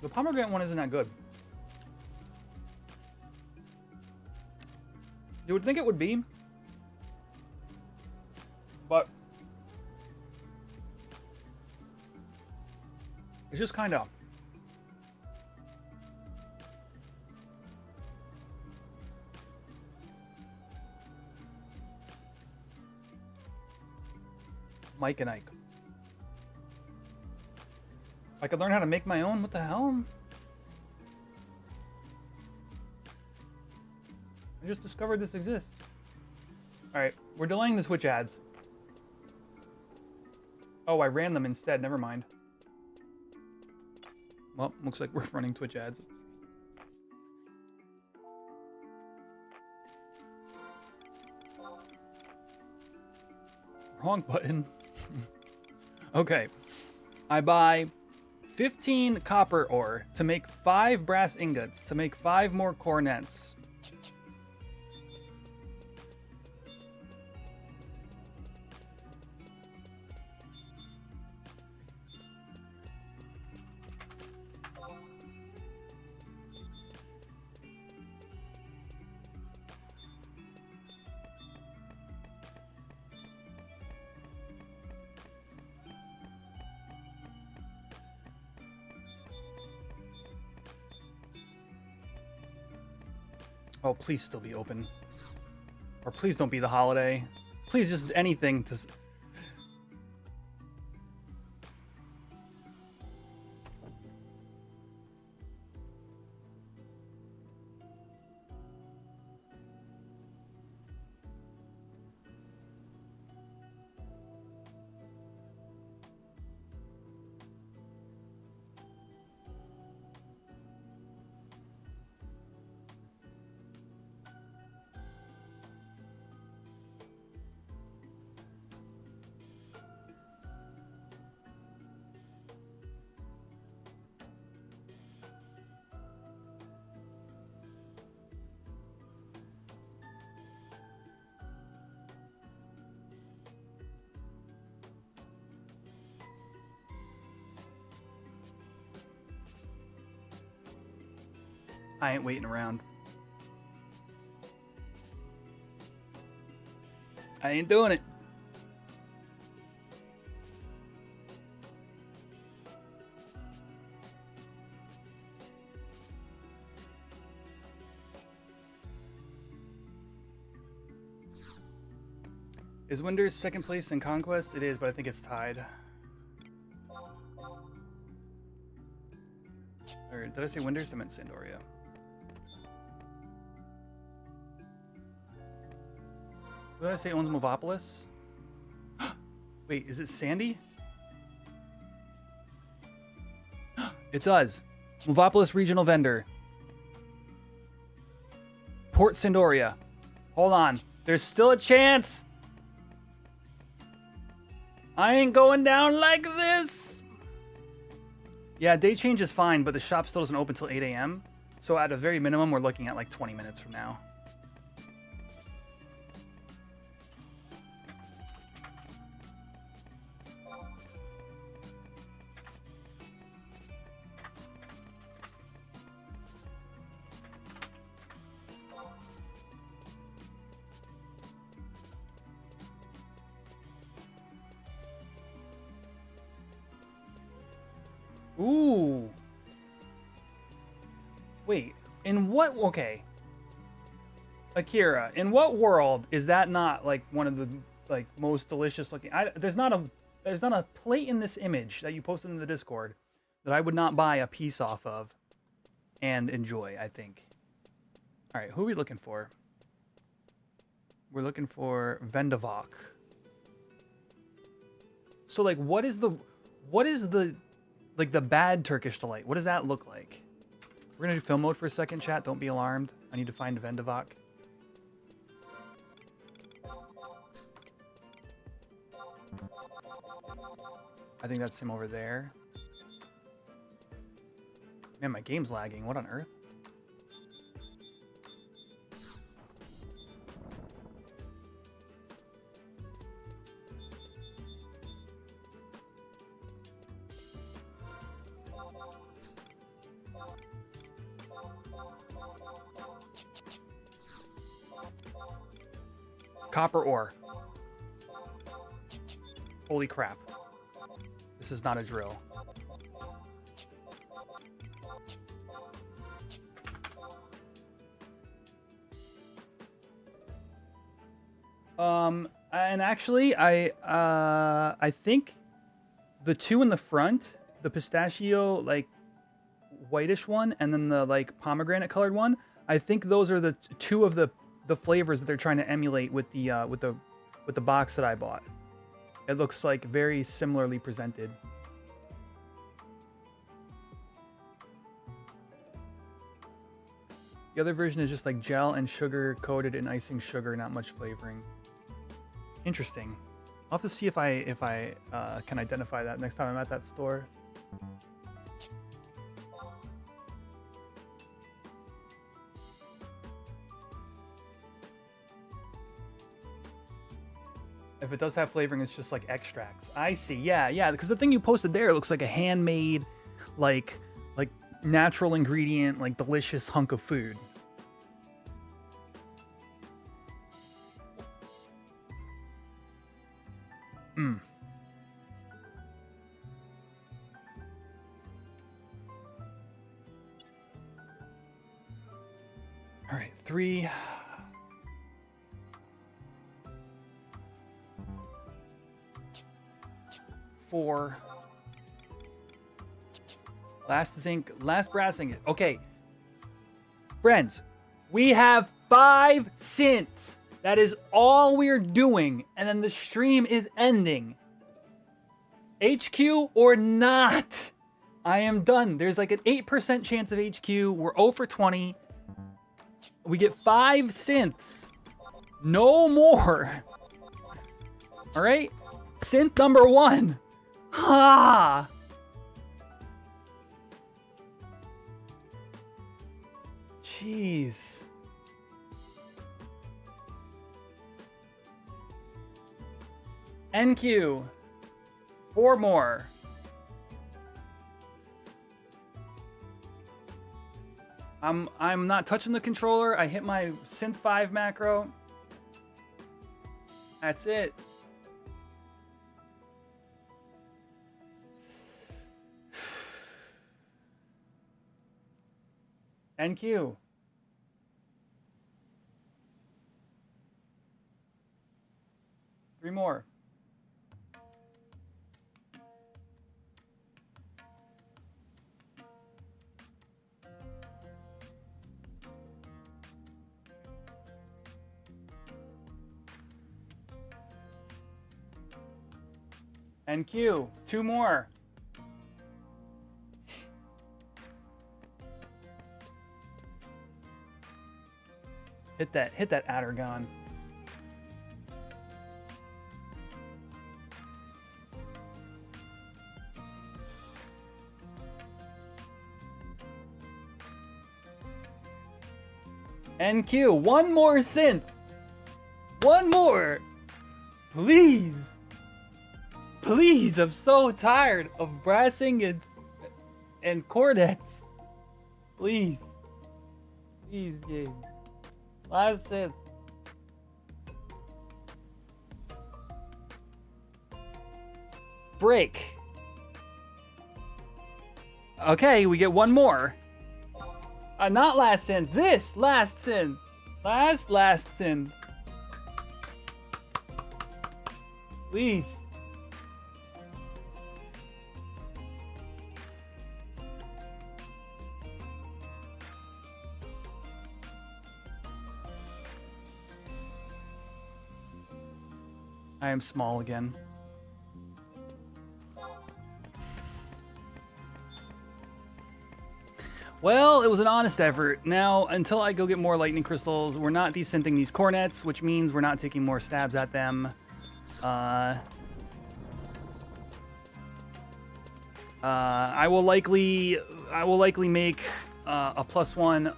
[SPEAKER 1] The pomegranate one isn't that good. You would think it would be, but it's just kind of. Mike and Ike. I could learn how to make my own. What the hell? I just discovered this exists. All right, we're delaying the Twitch ads. Oh, I ran them instead. Never mind. Well, looks like we're running Twitch ads. Wrong button. Okay. I buy 15 copper ore to make 5 brass ingots, to make 5 more cornets. Oh, please still be open. Or please don't be the holiday. Please just anything to... I ain't waiting around. I ain't doing it. Is Winders second place in Conquest? It is, but I think it's tied. Or did I say Winders? I meant Sandoria. What did I say owns Movopolis? Wait, is it Sandy? It does. Movopolis regional vendor. Port Sandoria. Hold on. There's still a chance. I ain't going down like this. Yeah, day change is fine, but the shop still doesn't open till 8 a.m. So at a very minimum, we're looking at like 20 minutes from now. Ooh. Wait, in what... Okay. Akira, in what world is that not, like, one of the, like, most delicious looking... There's not a plate in this image that you posted in the Discord that I would not buy a piece off of and enjoy, I think. All right, who are we looking for? We're looking for Vana'diel. So like, what is the like the bad Turkish delight? What does that look like? We're gonna do film mode for a second, chat. Don't be alarmed. I need to find Vana'diel. I think that's him over there. Man, my game's lagging. What on earth? Copper ore. Holy crap. This is not a drill. And actually, I think the two in the front, the pistachio like whitish one, and then the like pomegranate colored one, I think those are the two of the flavors that they're trying to emulate with the box that I bought. It looks like very similarly presented. The other version is just like gel and sugar coated in icing sugar, not much flavoring. Interesting. I'll have to see if I can identify that next time I'm at that store. If it does have flavoring, it's just like extracts. I see. Yeah. Because the thing you posted there looks like a handmade, like natural ingredient, like delicious hunk of food. All right, 3. 4. Last zinc, last brass ingot. Okay. Friends, we have 5 cents. That is all we're doing. And then the stream is ending. HQ or not. I am done. There's like an 8% chance of HQ. We're 0 for 20. We get 5 cents. No more. All right. Synth number 1. Ha! Jeez. NQ. 4 more. I'm not touching the controller. I hit my Synth 5 macro. That's it. NQ. Three more. NQ. 2 more. Hit that Addergon. NQ, 1 more synth. 1 more. Please. Please, I'm so tired of brass ingots and cornettes. Please. Please, game. Last synth. Break. Okay, we get 1 more. Not last synth. This last synth. Last synth. Please. I am small again. Well, it was an honest effort. Now, until I go get more lightning crystals, we're not descenting these cornets, which means we're not taking more stabs at them. I will likely make a +1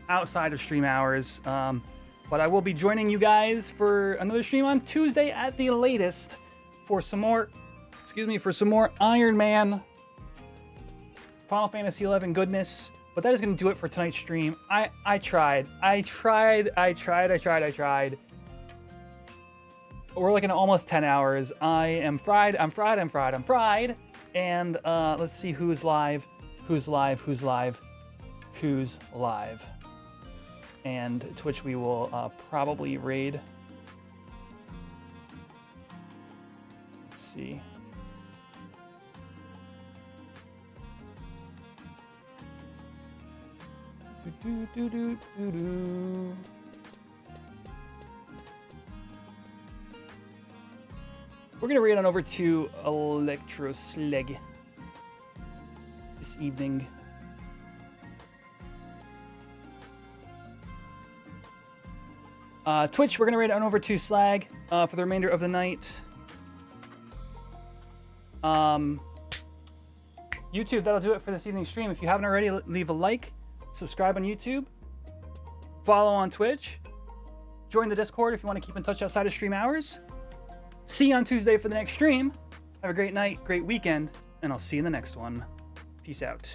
[SPEAKER 1] outside of stream hours. But I will be joining you guys for another stream on Tuesday at the latest for some more, for some more Iron Man, Final Fantasy XI goodness. But that is going to do it for tonight's stream. I tried. We're looking at almost 10 hours. I am fried. I'm fried. And let's see who's live. And Twitch we will probably raid. Let's see. We're gonna raid on over to Electroslag this evening. Twitch, we're gonna raid on over to Slag for the remainder of the night. YouTube, that'll do it for this evening's stream. If you haven't already, leave a like, subscribe on YouTube, follow on Twitch, join the Discord if you want to keep in touch outside of stream hours. See you on Tuesday for the next stream. Have a great night, great weekend, and I'll see you in the next one. Peace out.